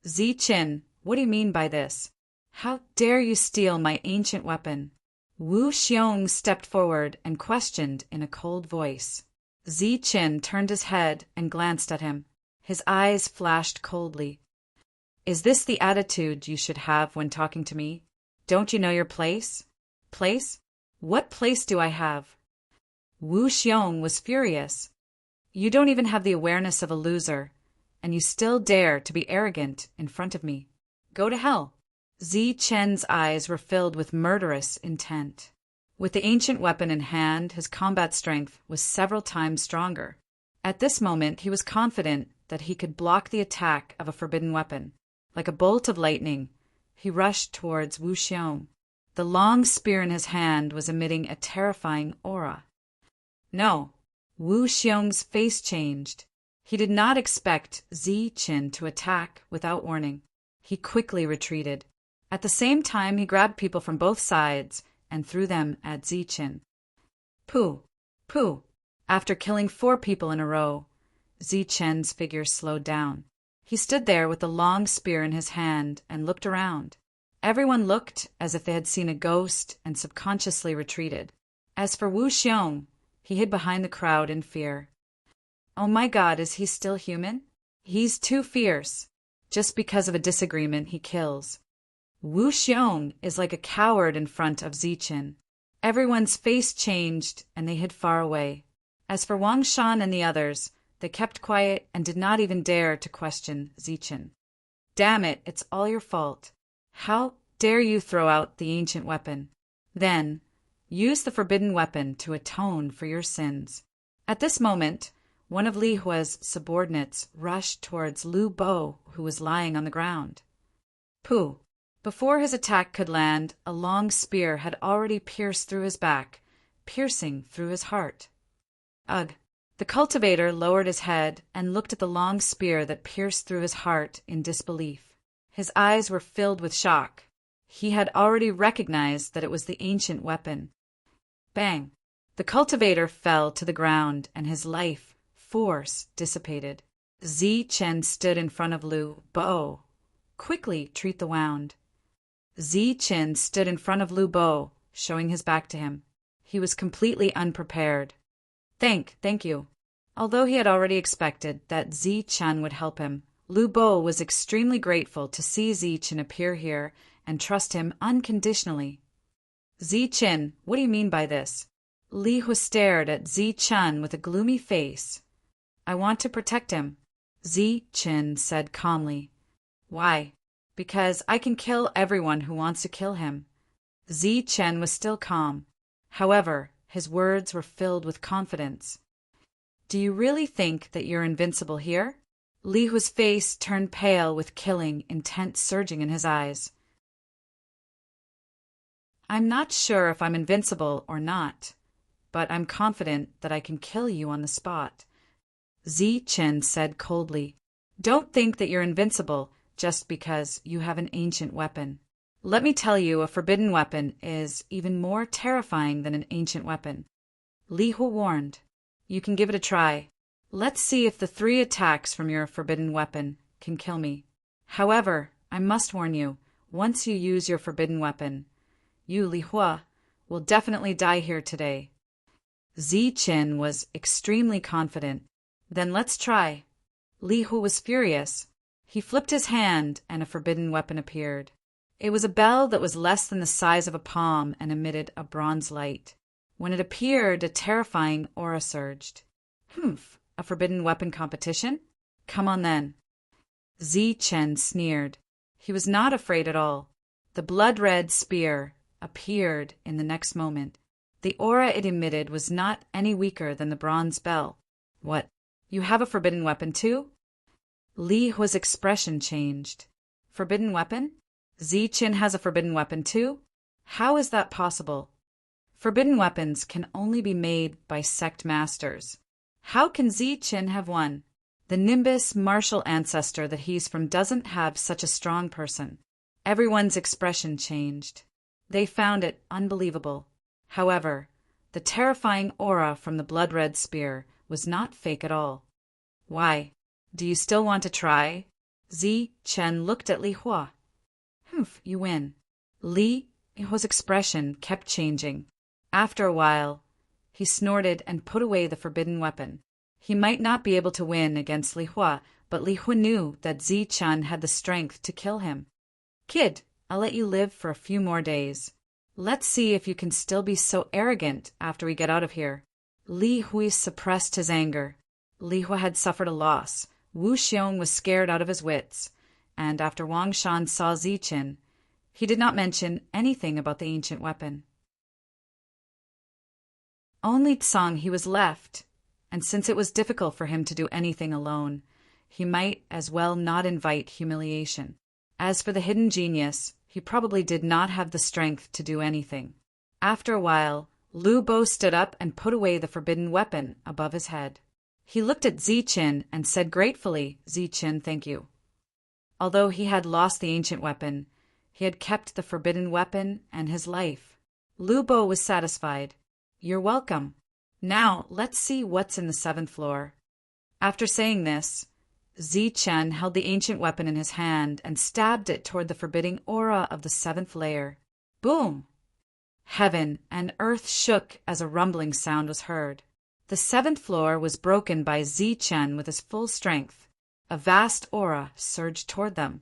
Zichen, what do you mean by this? How dare you steal my ancient weapon? Wu Xiong stepped forward and questioned in a cold voice. Zichen turned his head and glanced at him. His eyes flashed coldly. Is this the attitude you should have when talking to me? Don't you know your place? Place? What place do I have? Wu Xiong was furious. You don't even have the awareness of a loser, and you still dare to be arrogant in front of me. Go to hell. Zichen's eyes were filled with murderous intent. With the ancient weapon in hand, his combat strength was several times stronger. At this moment, he was confident that he could block the attack of a forbidden weapon. Like a bolt of lightning, he rushed towards Wu Xiong. The long spear in his hand was emitting a terrifying aura. No, Wu Xiong's face changed. He did not expect Zichen to attack without warning. He quickly retreated. At the same time, he grabbed people from both sides and threw them at Zichen. Pooh! Pooh! After killing 4 people in a row, Zichen's figure slowed down. He stood there with the long spear in his hand and looked around. Everyone looked as if they had seen a ghost and subconsciously retreated. As for Wu Xiong, he hid behind the crowd in fear. Oh my God, is he still human? He's too fierce. Just because of a disagreement, he kills. Wu Xiong is like a coward in front of Zichen. Everyone's face changed and they hid far away. As for Wang Shan and the others, they kept quiet and did not even dare to question Zichen. Damn it, it's all your fault. How dare you throw out the ancient weapon? Then, use the forbidden weapon to atone for your sins. At this moment, one of Li Hua's subordinates rushed towards Lu Bo, who was lying on the ground. Pooh! Before his attack could land, a long spear had already pierced through his back, piercing through his heart. Ugh! The cultivator lowered his head and looked at the long spear that pierced through his heart in disbelief. His eyes were filled with shock. He had already recognized that it was the ancient weapon. Bang! The cultivator fell to the ground and his life force dissipated. Zichen stood in front of Lu Bo. Quickly treat the wound. Zichen stood in front of Lu Bo, showing his back to him. He was completely unprepared. Thank you. Although he had already expected that Zichen would help him, Lu Bo was extremely grateful to see Zichen appear here and trust him unconditionally. Zichen, what do you mean by this? Li Hu stared at Zichen with a gloomy face. I want to protect him, Zichen said calmly. Why? Because I can kill everyone who wants to kill him. Zichen was still calm. However, his words were filled with confidence. Do you really think that you're invincible here? Li Hu's face turned pale with killing intent surging in his eyes. I'm not sure if I'm invincible or not, but I'm confident that I can kill you on the spot, Zichen said coldly. Don't think that you're invincible just because you have an ancient weapon. Let me tell you, a forbidden weapon is even more terrifying than an ancient weapon. Li Hu warned. You can give it a try. Let's see if the 3 attacks from your forbidden weapon can kill me. However, I must warn you, once you use your forbidden weapon, you, Li Hua, will definitely die here today. Zichen was extremely confident. Then let's try. Li Hu was furious. He flipped his hand and a forbidden weapon appeared. It was a bell that was less than the size of a palm and emitted a bronze light. When it appeared, a terrifying aura surged. Humph, a forbidden weapon competition? Come on then. Zichen sneered. He was not afraid at all. The blood-red spear appeared in the next moment. The aura it emitted was not any weaker than the bronze bell. What? You have a forbidden weapon too? Li Hu's expression changed. Forbidden weapon? Zichen has a forbidden weapon too? How is that possible? Forbidden weapons can only be made by sect masters. How can Zichen have one? The Nimbus martial ancestor that he's from doesn't have such a strong person. Everyone's expression changed. They found it unbelievable. However, the terrifying aura from the blood-red spear was not fake at all. Why? Do you still want to try? Zichen looked at Li Hua. Humph, you win. Li Hua's expression kept changing. After a while, he snorted and put away the forbidden weapon. He might not be able to win against Li Hua, but Li Hua knew that Zichen had the strength to kill him. Kid, I'll let you live for a few more days. Let's see if you can still be so arrogant after we get out of here. Li Hui suppressed his anger. Li Hua had suffered a loss. Wu Xiong was scared out of his wits, and after Wang Shan saw Zichen, he did not mention anything about the ancient weapon. Only Tsang he was left, and since it was difficult for him to do anything alone, he might as well not invite humiliation. As for the hidden genius, he probably did not have the strength to do anything. After a while, Lu Bo stood up and put away the forbidden weapon above his head. He looked at Zichen and said gratefully, Zichen, thank you. Although he had lost the ancient weapon, he had kept the forbidden weapon and his life. Lu Bo was satisfied. You're welcome. Now let's see what's in the 7th floor. After saying this, Zichen held the ancient weapon in his hand and stabbed it toward the forbidding aura of the 7th layer. Boom! Heaven and earth shook as a rumbling sound was heard. The 7th floor was broken by Zichen with his full strength. A vast aura surged toward them.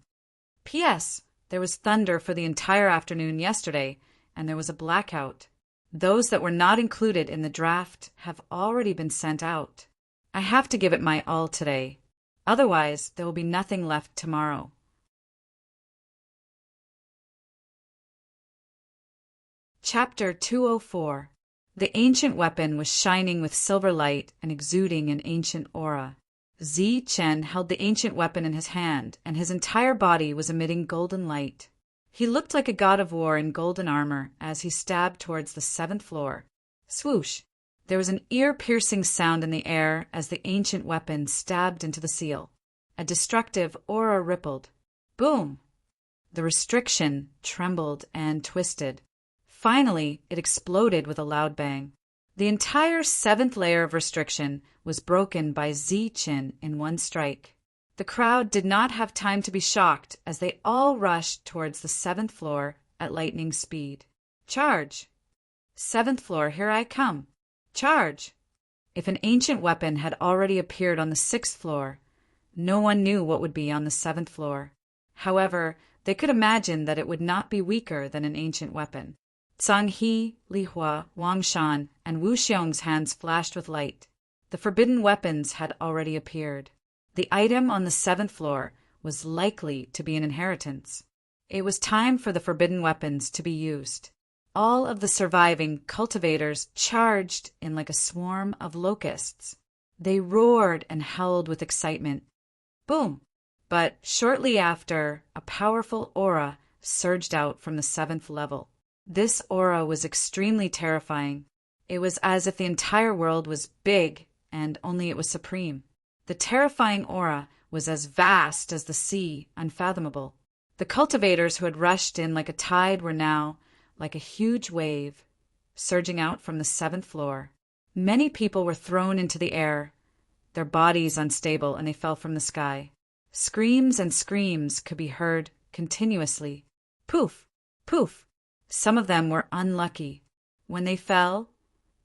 P.S. There was thunder for the entire afternoon yesterday, and there was a blackout. Those that were not included in the draft have already been sent out. I have to give it my all today. Otherwise, there will be nothing left tomorrow. Chapter 204. The ancient weapon was shining with silver light and exuding an ancient aura. Zichen held the ancient weapon in his hand, and his entire body was emitting golden light. He looked like a god of war in golden armor as he stabbed towards the 7th floor. Swoosh! There was an ear-piercing sound in the air as the ancient weapon stabbed into the seal. A destructive aura rippled. Boom! The restriction trembled and twisted. Finally, it exploded with a loud bang. The entire 7th layer of restriction was broken by Zichen in one strike. The crowd did not have time to be shocked as they all rushed towards the 7th floor at lightning speed. Charge! 7th floor, here I come. Charge! If an ancient weapon had already appeared on the 6th floor, No one knew what would be on the seventh floor. However, they could imagine that it would not be weaker than an ancient weapon. Zhang He, Li Hua, Wang Shan, and Wu Xiong's hands flashed with light. The forbidden weapons had already appeared. The item on the seventh floor was likely to be an inheritance. It was time for the forbidden weapons to be used. All of the surviving cultivators charged in like a swarm of locusts. They roared and howled with excitement. Boom! But shortly after, a powerful aura surged out from the seventh level. This aura was extremely terrifying. It was as if the entire world was big and only it was supreme. The terrifying aura was as vast as the sea, unfathomable. The cultivators who had rushed in like a tide were now like a huge wave, surging out from the seventh floor. Many people were thrown into the air, their bodies unstable, and they fell from the sky. Screams and screams could be heard continuously. Poof! Poof! Some of them were unlucky. When they fell,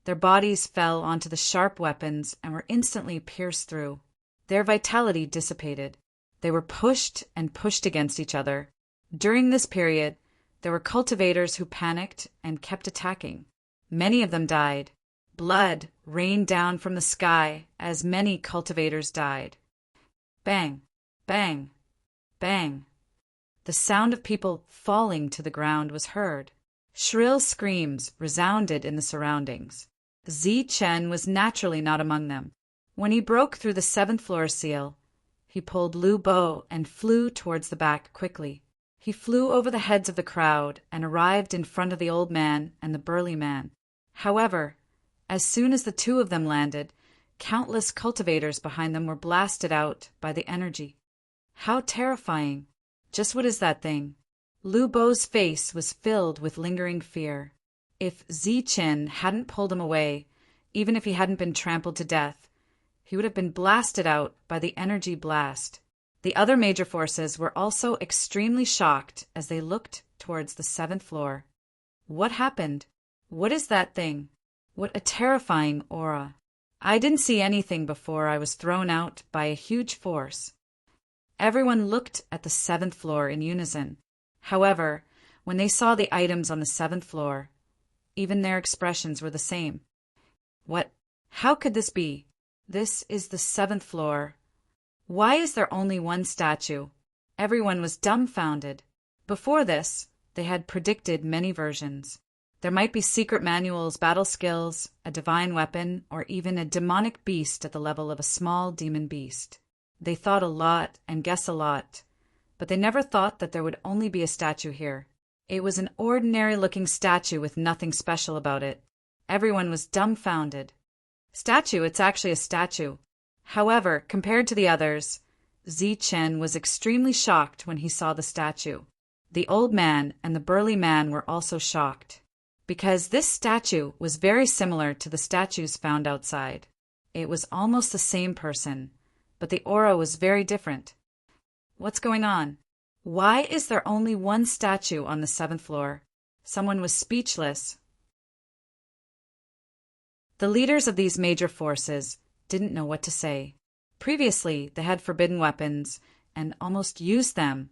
their bodies fell onto the sharp weapons and were instantly pierced through. Their vitality dissipated. They were pushed and pushed against each other. During this period, there were cultivators who panicked and kept attacking. Many of them died. Blood rained down from the sky as many cultivators died. Bang! Bang! Bang! The sound of people falling to the ground was heard. Shrill screams resounded in the surroundings. Chen was naturally not among them. When he broke through the seventh floor seal, he pulled Lu Bo and flew towards the back quickly. He flew over the heads of the crowd and arrived in front of the old man and the burly man. However, as soon as the two of them landed, countless cultivators behind them were blasted out by the energy. How terrifying! Just what is that thing? Lu Bo's face was filled with lingering fear. If Chen hadn't pulled him away, even if he hadn't been trampled to death, he would have been blasted out by the energy blast. The other major forces were also extremely shocked as they looked towards the seventh floor. What happened? What is that thing? What a terrifying aura. I didn't see anything before I was thrown out by a huge force. Everyone looked at the seventh floor in unison. However, when they saw the items on the seventh floor, even their expressions were the same. What? How could this be? This is the seventh floor. Why is there only one statue? Everyone was dumbfounded. Before this, they had predicted many versions. There might be secret manuals, battle skills, a divine weapon, or even a demonic beast at the level of a small demon beast. They thought a lot and guessed a lot, but they never thought that there would only be a statue here. It was an ordinary-looking statue with nothing special about it. Everyone was dumbfounded. Statue, it's actually a statue. However, compared to the others, Chen was extremely shocked when he saw the statue. The old man and the burly man were also shocked, because this statue was very similar to the statues found outside. It was almost the same person, but the aura was very different. What's going on? Why is there only one statue on the seventh floor? Someone was speechless. The leaders of these major forces didn't know what to say. Previously, they had forbidden weapons and almost used them,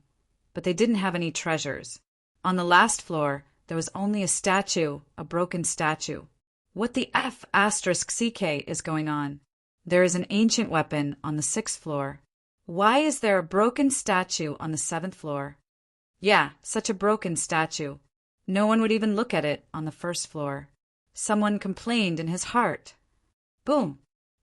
but they didn't have any treasures. On the last floor, there was only a statue, a broken statue. What the F***CK is going on? There is an ancient weapon on the sixth floor. Why is there a broken statue on the seventh floor? Yeah, such a broken statue. No one would even look at it on the first floor. Someone complained in his heart. Boom!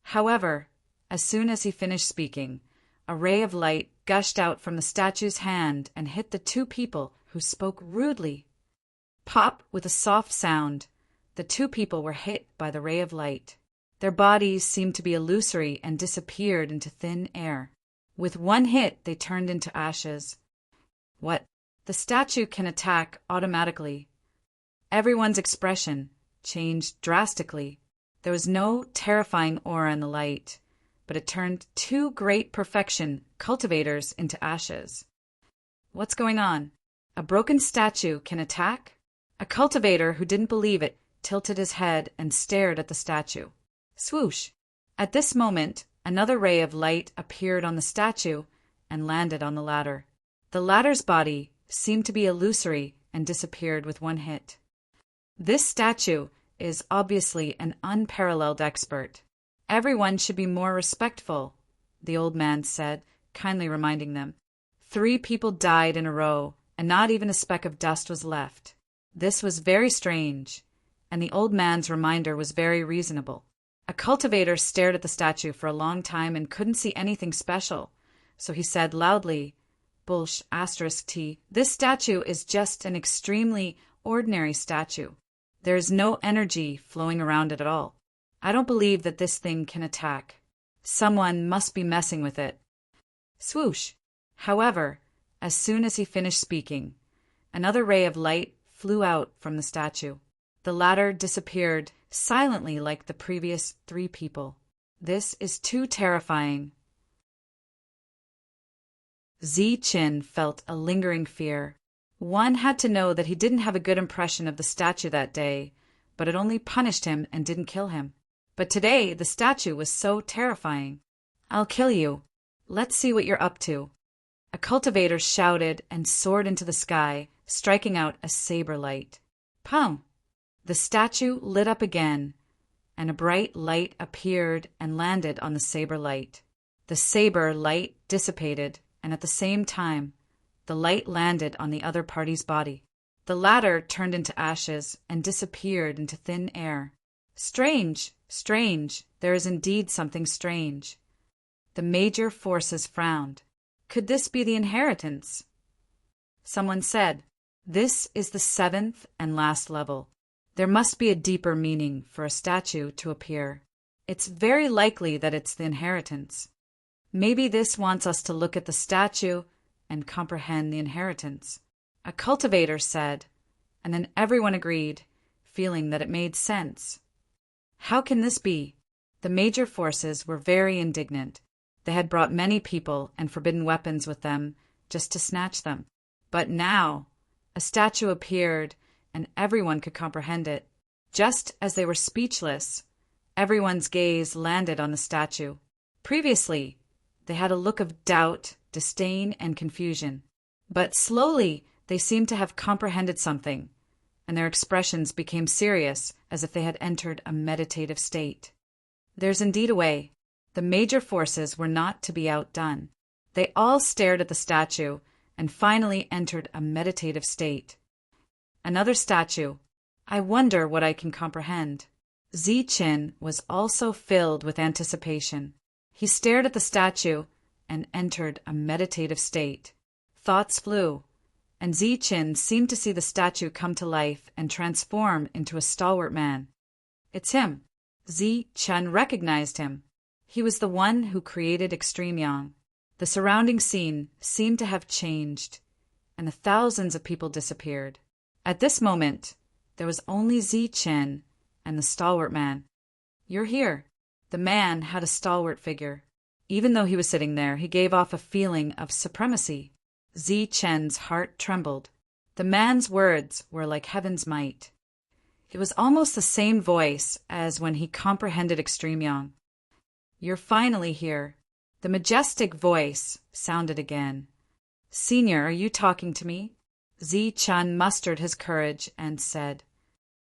However, as soon as he finished speaking, a ray of light gushed out from the statue's hand and hit the two people who spoke rudely. Pop! With a soft sound, the two people were hit by the ray of light. Their bodies seemed to be illusory and disappeared into thin air. With one hit, they turned into ashes. What? The statue can attack automatically. Everyone's expression changed drastically. There was no terrifying aura in the light, but it turned two great perfection cultivators into ashes. What's going on? A broken statue can attack? A cultivator who didn't believe it tilted his head and stared at the statue. Swoosh! At this moment, Another ray of light appeared on the statue and landed on the ladder. The ladder's body seemed to be illusory and disappeared with one hit. This statue is obviously an unparalleled expert. Everyone should be more respectful, the old man said, kindly reminding them. 3 people died in a row, and not even a speck of dust was left. This was very strange, and the old man's reminder was very reasonable. A cultivator stared at the statue for a long time and couldn't see anything special, so he said loudly, Bulsh *T, this statue is just an extremely ordinary statue. There is no energy flowing around it at all. I don't believe that this thing can attack. Someone must be messing with it. Swoosh! However, as soon as he finished speaking, another ray of light flew out from the statue. The ladder disappeared silently like the previous 3 people. This is too terrifying. Ziyi felt a lingering fear. One had to know that he didn't have a good impression of the statue that day, but it only punished him and didn't kill him. But today the statue was so terrifying. I'll kill you. Let's see what you're up to. A cultivator shouted and soared into the sky, striking out a saber light. Pum! The statue lit up again, and a bright light appeared and landed on the saber light. The saber light dissipated, and at the same time, the light landed on the other party's body. The latter turned into ashes and disappeared into thin air. Strange, strange, there is indeed something strange. The major forces frowned. Could this be the inheritance? Someone said, this is the 7th and last level. There must be a deeper meaning for a statue to appear. It's very likely that it's the inheritance. Maybe this wants us to look at the statue and comprehend the inheritance. A cultivator said, and then everyone agreed, feeling that it made sense. How can this be? The major forces were very indignant. They had brought many people and forbidden weapons with them just to snatch them. But now, a statue appeared and everyone could comprehend it. Just as they were speechless, everyone's gaze landed on the statue. Previously, they had a look of doubt, disdain, and confusion. But slowly, they seemed to have comprehended something, and their expressions became serious as if they had entered a meditative state. There's indeed a way. The major forces were not to be outdone. They all stared at the statue and finally entered a meditative state. Another statue. I wonder what I can comprehend. Ziyi was also filled with anticipation. He stared at the statue and entered a meditative state. Thoughts flew, and Ziyi seemed to see the statue come to life and transform into a stalwart man. It's him. Ziyi recognized him. He was the one who created Extreme Yang. The surrounding scene seemed to have changed, and the thousands of people disappeared. At this moment, there was only Ziyi and the stalwart man. You're here. The man had a stalwart figure. Even though he was sitting there, he gave off a feeling of supremacy. Ziyi's heart trembled. The man's words were like heaven's might. It was almost the same voice as when he comprehended Extreme Yang. You're finally here. The majestic voice sounded again. Senior, are you talking to me? Ziyi mustered his courage and said,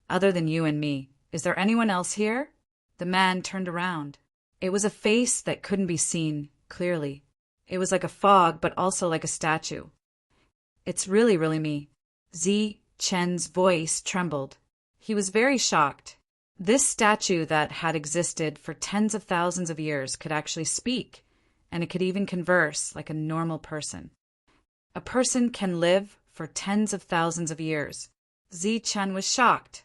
Other than you and me, is there anyone else here? The man turned around. It was a face that couldn't be seen clearly. It was like a fog, but also like a statue. It's really me. Ziyi's voice trembled. He was very shocked. This statue that had existed for tens of thousands of years could actually speak, and it could even converse like a normal person. A person can live for tens of thousands of years. Ziyi was shocked.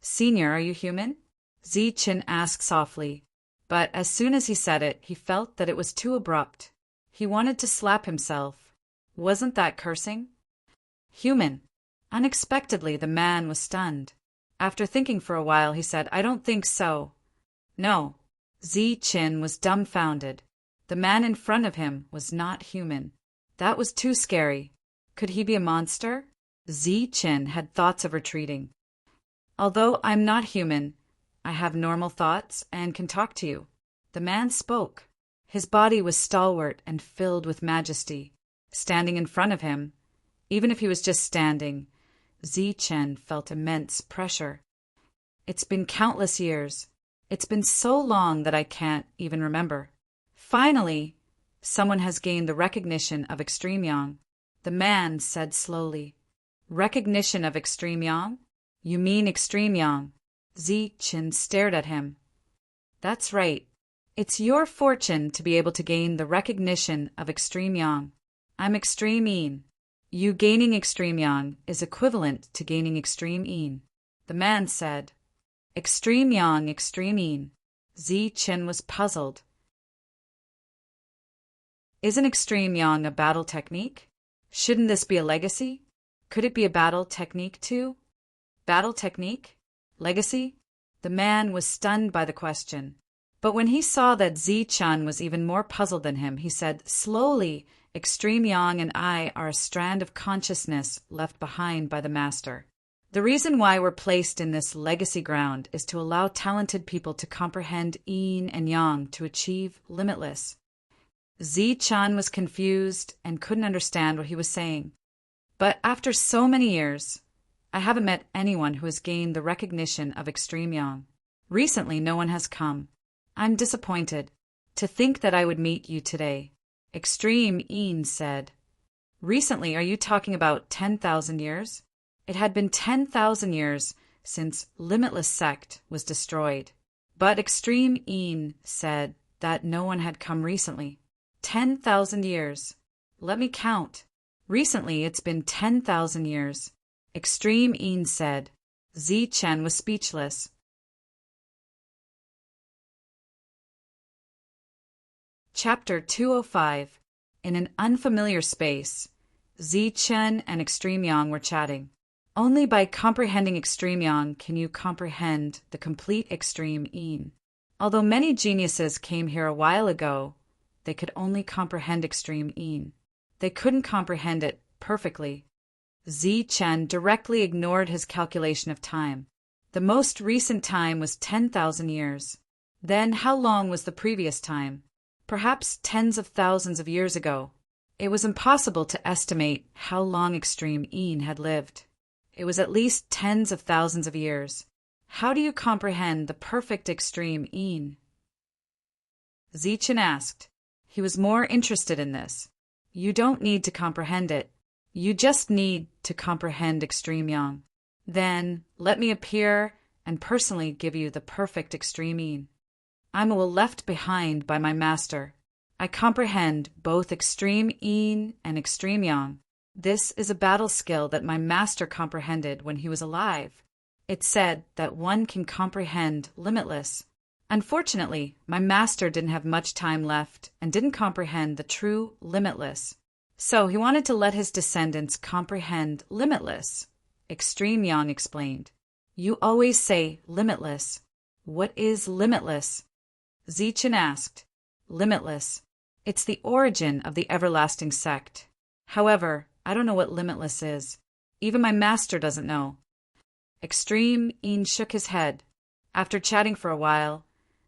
Senior, are you human? Ziyi asked softly, but as soon as he said it, he felt that it was too abrupt. He wanted to slap himself. Wasn't that cursing? Human. Unexpectedly, the man was stunned. After thinking for a while, he said, I don't think so. No. Ziyi was dumbfounded. The man in front of him was not human. That was too scary. Could he be a monster? Ziyi had thoughts of retreating. Although I'm not human, I have normal thoughts and can talk to you. The man spoke. His body was stalwart and filled with majesty. Standing in front of him, even if he was just standing, Zichen felt immense pressure. It's been countless years. It's been so long that I can't even remember. Finally, someone has gained the recognition of extreme yang. The man said slowly. Recognition of extreme yang? You mean extreme yang? Zichen stared at him. That's right. It's your fortune to be able to gain the recognition of extreme yang. I'm extreme yin. You gaining extreme yang is equivalent to gaining extreme yin. The man said. Extreme yang, extreme yin. Zichen was puzzled. Isn't extreme yang a battle technique? Shouldn't this be a legacy? Could it be a battle technique too? Battle technique? Legacy? The man was stunned by the question. But when he saw that Zichen was even more puzzled than him, he said, slowly, extreme yang and I are a strand of consciousness left behind by the master. The reason why we're placed in this legacy ground is to allow talented people to comprehend yin and yang to achieve limitless. Zichen was confused and couldn't understand what he was saying. But after so many years, I haven't met anyone who has gained the recognition of extreme yang. Recently, no one has come. I'm disappointed. To think that I would meet you today. Extreme yin said. Recently, are you talking about 10,000 years? It had been 10,000 years since Limitless Sect was destroyed. But Extreme yin said that no one had come recently. 10,000 years. Let me count. Recently, it's been 10,000 years. Extreme yin said. Zichen was speechless. Chapter 205. In an unfamiliar space, Zichen and Extreme Yang were chatting. Only by comprehending Extreme Yang can you comprehend the complete Extreme Yin. Although many geniuses came here a while ago, they could only comprehend Extreme Yin. They couldn't comprehend it perfectly. Zichen directly ignored his calculation of time. The most recent time was 10,000 years. Then how long was the previous time? Perhaps tens of thousands of years ago. It was impossible to estimate how long Extreme Yin had lived. It was at least tens of thousands of years. How do you comprehend the perfect Extreme Yin? Zichen asked. He was more interested in this. You don't need to comprehend it. You just need to comprehend Extreme Yang. Then let me appear and personally give you the perfect Extreme Yin. I'm left behind by my master. I comprehend both Extreme Yin and Extreme Yang. This is a battle skill that my master comprehended when he was alive. It said that one can comprehend limitless. Unfortunately, my master didn't have much time left and didn't comprehend the true limitless. So he wanted to let his descendants comprehend limitless. Extreme Yang explained. You always say limitless. What is limitless? Zichen asked. Limitless. It's the origin of the everlasting sect. However, I don't know what limitless is. Even my master doesn't know. Extreme Yin shook his head. After chatting for a while,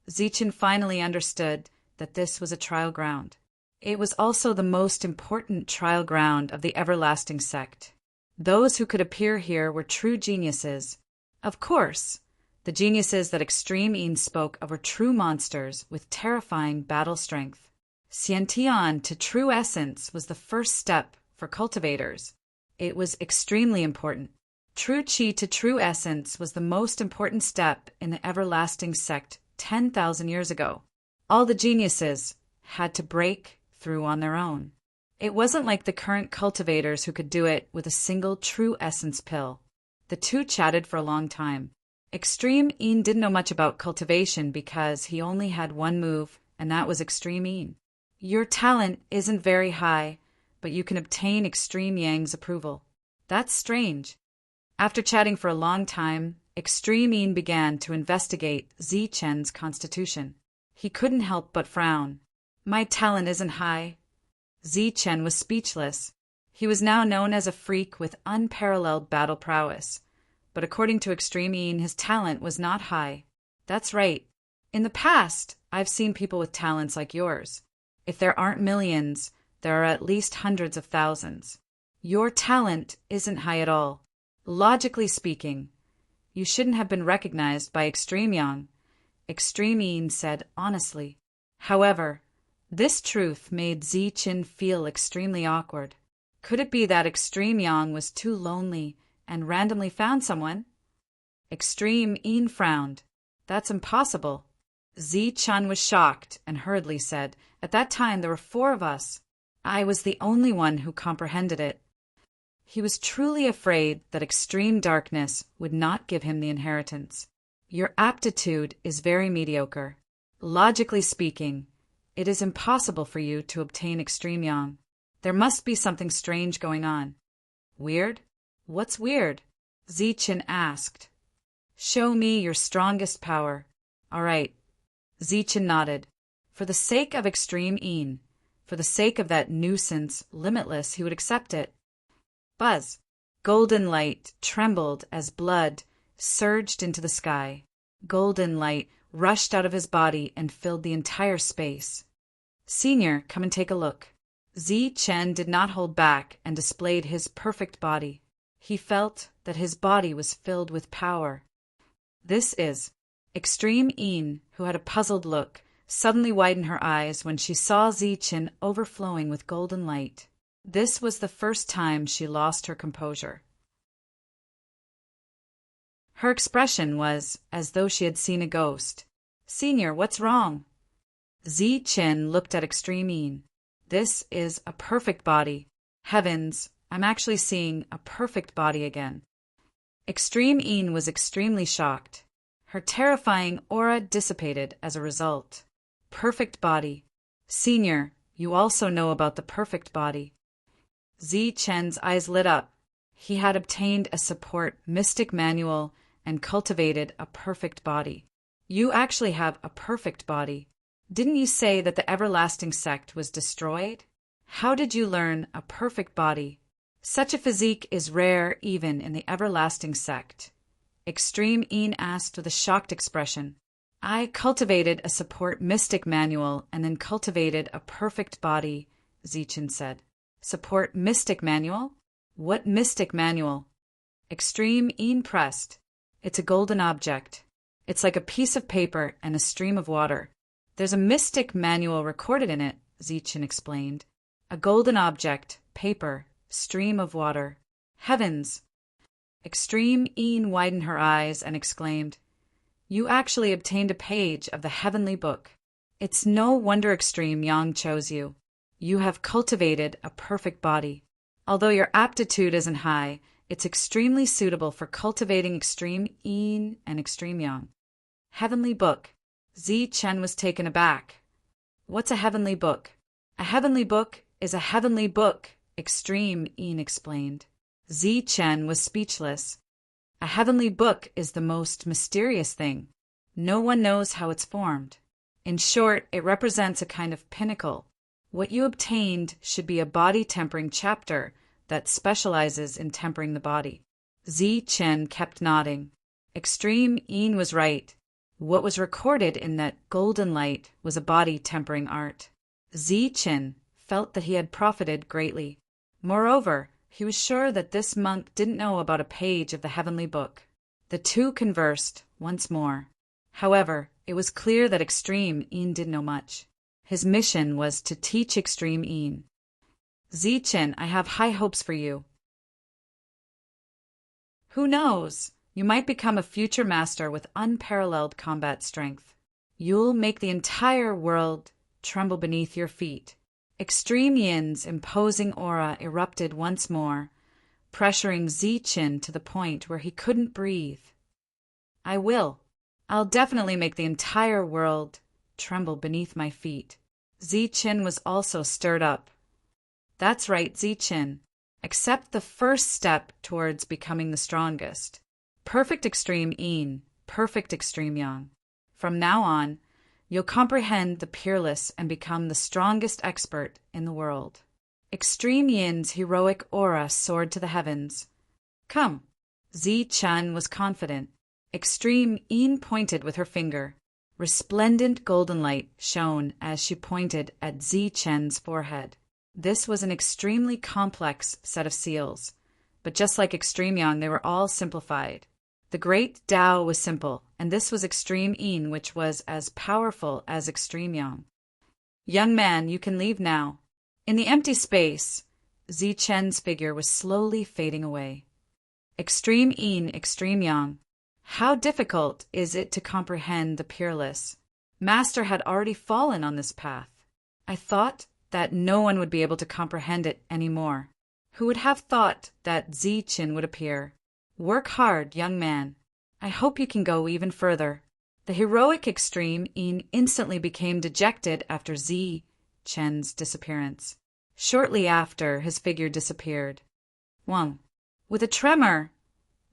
Zichen finally understood that this was a trial ground. It was also the most important trial ground of the everlasting sect. Those who could appear here were true geniuses. Of course, the geniuses that Extreme Yin spoke of were true monsters with terrifying battle strength. Xiantian to true essence was the first step for cultivators. It was extremely important. True Qi to true essence was the most important step in the everlasting sect 10,000 years ago. All the geniuses had to break through on their own. It wasn't like the current cultivators who could do it with a single true essence pill. The two chatted for a long time. Extreme Yin didn't know much about cultivation because he only had one move, and that was Extreme Yin. Your talent isn't very high, but you can obtain Extreme Yang's approval. That's strange. After chatting for a long time, Extreme Yin began to investigate Zichen's constitution. He couldn't help but frown. My talent isn't high. Zichen was speechless. He was now known as a freak with unparalleled battle prowess. But according to Extreme Yin, his talent was not high. That's right. In the past, I've seen people with talents like yours. If there aren't millions, there are at least hundreds of thousands. Your talent isn't high at all. Logically speaking, you shouldn't have been recognized by Extreme Yang, Extreme Yin said honestly. However, this truth made Ziqin feel extremely awkward. Could it be that Extreme Yang was too lonely and randomly found someone? Extreme Yin frowned. That's impossible. Ziqin was shocked and hurriedly said, "At that time there were 4 of us. I was the only one who comprehended it." He was truly afraid that extreme darkness would not give him the inheritance. Your aptitude is very mediocre. Logically speaking, it is impossible for you to obtain Extreme Yang. There must be something strange going on. Weird? What's weird? Ziqin asked. Show me your strongest power. All right. Ziqin nodded. For the sake of Extreme Yin, for the sake of that nuisance, Limitless, he would accept it. Buzz. Golden light trembled as blood surged into the sky. Golden light rushed out of his body and filled the entire space. Senior, come and take a look. Ziqin did not hold back and displayed his perfect body. He felt that his body was filled with power. This is Extreme Yin, who had a puzzled look, suddenly widened her eyes when she saw Ziqin overflowing with golden light. This was the first time she lost her composure. Her expression was as though she had seen a ghost. Senior, what's wrong? Ziqin looked at Extreme Yin. This is a perfect body. Heavens, I'm actually seeing a perfect body again. Extreme Yin was extremely shocked. Her terrifying aura dissipated as a result. Perfect body. Senior, you also know about the perfect body. Ziqin's eyes lit up. He had obtained a support mystic manual and cultivated a perfect body. You actually have a perfect body. Didn't you say that the everlasting sect was destroyed? How did you learn a perfect body? Such a physique is rare even in the everlasting sect. Extreme Yin asked with a shocked expression. I cultivated a support mystic manual and then cultivated a perfect body, Ziqin said. Support mystic manual? What mystic manual? Extreme Yin pressed. It's a golden object. It's like a piece of paper and a stream of water. There's a mystic manual recorded in it, Ziqin explained. A golden object, paper, stream of water. Heavens! Extreme Yin widened her eyes and exclaimed, You actually obtained a page of the heavenly book. It's no wonder Extreme Yang chose you. You have cultivated a perfect body. Although your aptitude isn't high, it's extremely suitable for cultivating Extreme Yin and Extreme Yang. Heavenly book. Ziqin was taken aback. What's a heavenly book? A heavenly book is a heavenly book, Extreme Yin explained. Ziqin was speechless. A heavenly book is the most mysterious thing. No one knows how it's formed. In short, it represents a kind of pinnacle. What you obtained should be a body-tempering chapter that specializes in tempering the body. Ziqin kept nodding. Extreme Yin was right. What was recorded in that golden light was a body-tempering art. Ziqin felt that he had profited greatly. Moreover, he was sure that this monk didn't know about a page of the heavenly book. The two conversed once more. However, it was clear that Extreme Yin didn't know much. His mission was to teach Extreme Yin. Ziqin, I have high hopes for you. Who knows? You might become a future master with unparalleled combat strength. You'll make the entire world tremble beneath your feet. Extreme Yin's imposing aura erupted once more, pressuring Ziqin to the point where he couldn't breathe. I will. I'll definitely make the entire world tremble beneath my feet. Ziqin was also stirred up. That's right, Ziqin. Accept the first step towards becoming the strongest. Perfect Extreme Yin, perfect Extreme Yang. From now on, you'll comprehend the peerless and become the strongest expert in the world. Extreme Yin's heroic aura soared to the heavens. Come. Ziqin was confident. Extreme Yin pointed with her finger. Resplendent golden light shone as she pointed at Zi-Chen's forehead. This was an extremely complex set of seals, but just like Extreme Yang, they were all simplified. The Great Tao was simple, and this was Extreme Yin, which was as powerful as Extreme Yang. Young man, you can leave now. In the empty space, Zi-Chen's figure was slowly fading away. Extreme Yin, Extreme Yang. How difficult is it to comprehend the peerless? Master had already fallen on this path. I thought that no one would be able to comprehend it anymore. Who would have thought that Zi-Chen would appear? Work hard, young man. I hope you can go even further. The heroic Extreme Yin instantly became dejected after Zi-Chen's disappearance. Shortly after, his figure disappeared. Wang. With a tremor,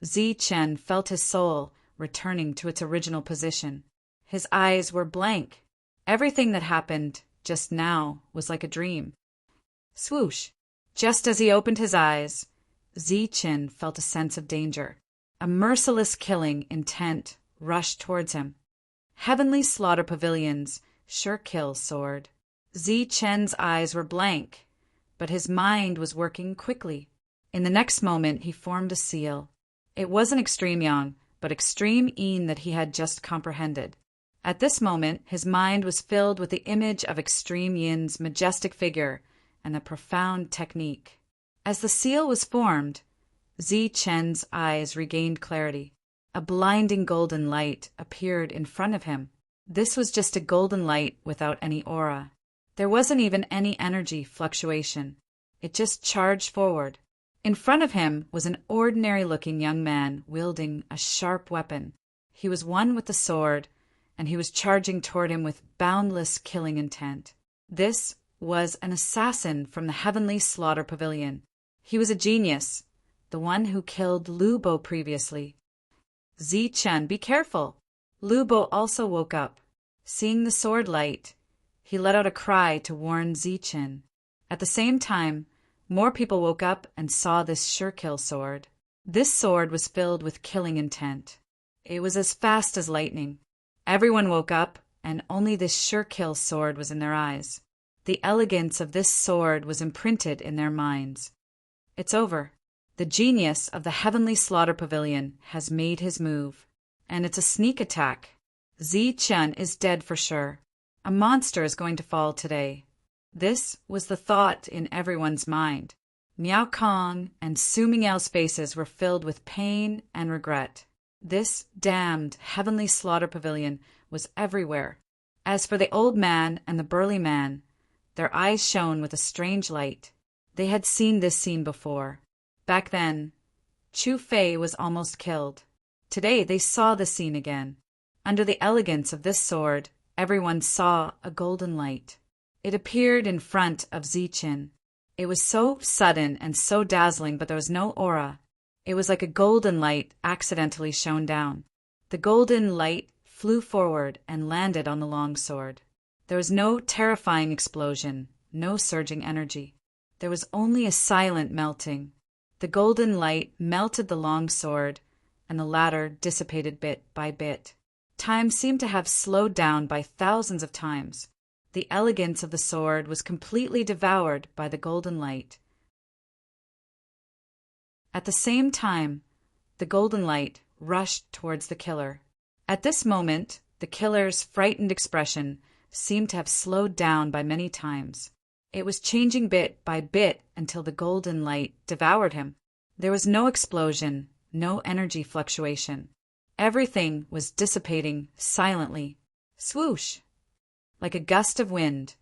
Zi-Chen felt his soul returning to its original position. His eyes were blank. Everything that happened just now was like a dream. Swoosh! Just as he opened his eyes, Zi-Chen felt a sense of danger. A merciless killing intent rushed towards him. Heavenly Slaughter Pavilion's sure kill sword. Zi-Chen's eyes were blank, but his mind was working quickly. In the next moment, he formed a seal. It wasn't Extreme Yang, but Extreme Yin that he had just comprehended. At this moment, his mind was filled with the image of Extreme Yin's majestic figure and the profound technique. As the seal was formed, Zi-Chen's eyes regained clarity. A blinding golden light appeared in front of him. This was just a golden light without any aura. There wasn't even any energy fluctuation. It just charged forward. In front of him was an ordinary-looking young man wielding a sharp weapon. He was one with the sword, and he was charging toward him with boundless killing intent. This was an assassin from the Heavenly Slaughter Pavilion. He was a genius, the one who killed Lu Bo previously. Zi-Chen, be careful! Lu Bo also woke up. Seeing the sword light, he let out a cry to warn Zi-Chen. At the same time, more people woke up and saw this sure-kill sword. This sword was filled with killing intent. It was as fast as lightning. Everyone woke up, and only this sure-kill sword was in their eyes. The elegance of this sword was imprinted in their minds. It's over. The genius of the Heavenly Slaughter Pavilion has made his move. And it's a sneak attack. Zi-Chen is dead for sure. A monster is going to fall today. This was the thought in everyone's mind. Miao Kong and Su Mingyao faces were filled with pain and regret. This damned Heavenly Slaughter Pavilion was everywhere. As for the old man and the burly man, their eyes shone with a strange light. They had seen this scene before. Back then, Chu Fei was almost killed. Today they saw the scene again. Under the elegance of this sword, everyone saw a golden light. It appeared in front of Zi-Chen. It was so sudden and so dazzling, but there was no aura. It was like a golden light accidentally shone down. The golden light flew forward and landed on the long sword. There was no terrifying explosion, no surging energy. There was only a silent melting. The golden light melted the long sword, and the latter dissipated bit by bit. Time seemed to have slowed down by thousands of times. The elegance of the sword was completely devoured by the golden light. At the same time, the golden light rushed towards the killer. At this moment, the killer's frightened expression seemed to have slowed down by many times. It was changing bit by bit until the golden light devoured him. There was no explosion, no energy fluctuation. Everything was dissipating silently. Swoosh! Like a gust of wind,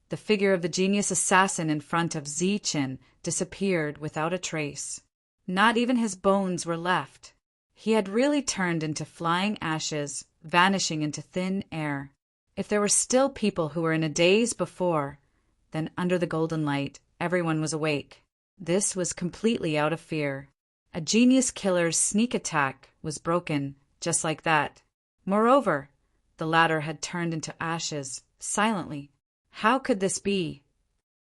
the figure of the genius assassin in front of Zi-Chen disappeared without a trace. Not even his bones were left. He had really turned into flying ashes, vanishing into thin air. If there were still people who were in a daze before, then under the golden light, everyone was awake. This was completely out of fear. A genius killer's sneak attack was broken just like that. Moreover, the latter had turned into ashes, silently. How could this be?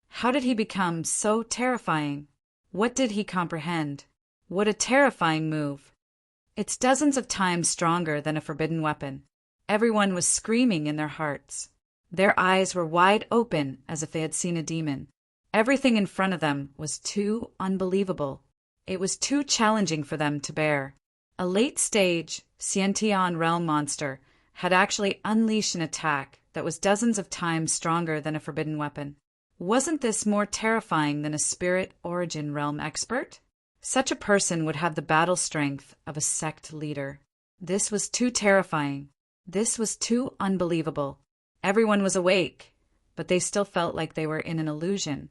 How did he become so terrifying? What did he comprehend? What a terrifying move! It's dozens of times stronger than a forbidden weapon. Everyone was screaming in their hearts. Their eyes were wide open as if they had seen a demon. Everything in front of them was too unbelievable. It was too challenging for them to bear. A late-stage Xiantian realm monster had actually unleashed an attack that was dozens of times stronger than a forbidden weapon. Wasn't this more terrifying than a spirit origin realm expert? Such a person would have the battle strength of a sect leader. This was too terrifying. This was too unbelievable. Everyone was awake, but they still felt like they were in an illusion.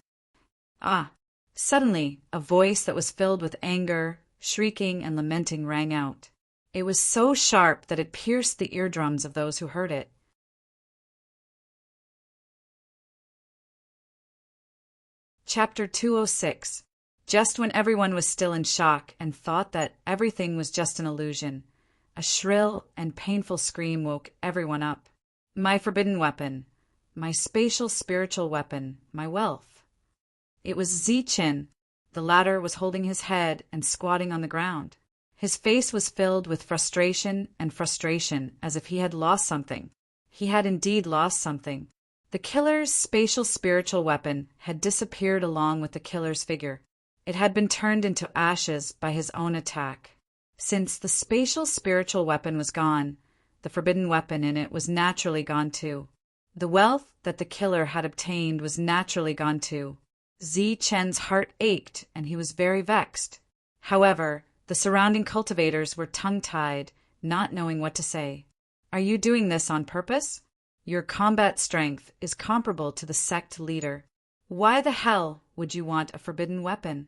Suddenly, a voice that was filled with anger, shrieking, and lamenting rang out. It was so sharp that it pierced the eardrums of those who heard it. Chapter 206. Just when everyone was still in shock and thought that everything was just an illusion, a shrill and painful scream woke everyone up. My forbidden weapon, my spatial spiritual weapon, my wealth. It was Zichen. The latter was holding his head and squatting on the ground. His face was filled with frustration as if he had lost something. He had indeed lost something. The killer's spatial spiritual weapon had disappeared along with the killer's figure. It had been turned into ashes by his own attack. Since the spatial spiritual weapon was gone, the forbidden weapon in it was naturally gone too. The wealth that the killer had obtained was naturally gone too. Zichen's heart ached and he was very vexed. However, the surrounding cultivators were tongue-tied, not knowing what to say. Are you doing this on purpose? Your combat strength is comparable to the sect leader. Why the hell would you want a forbidden weapon?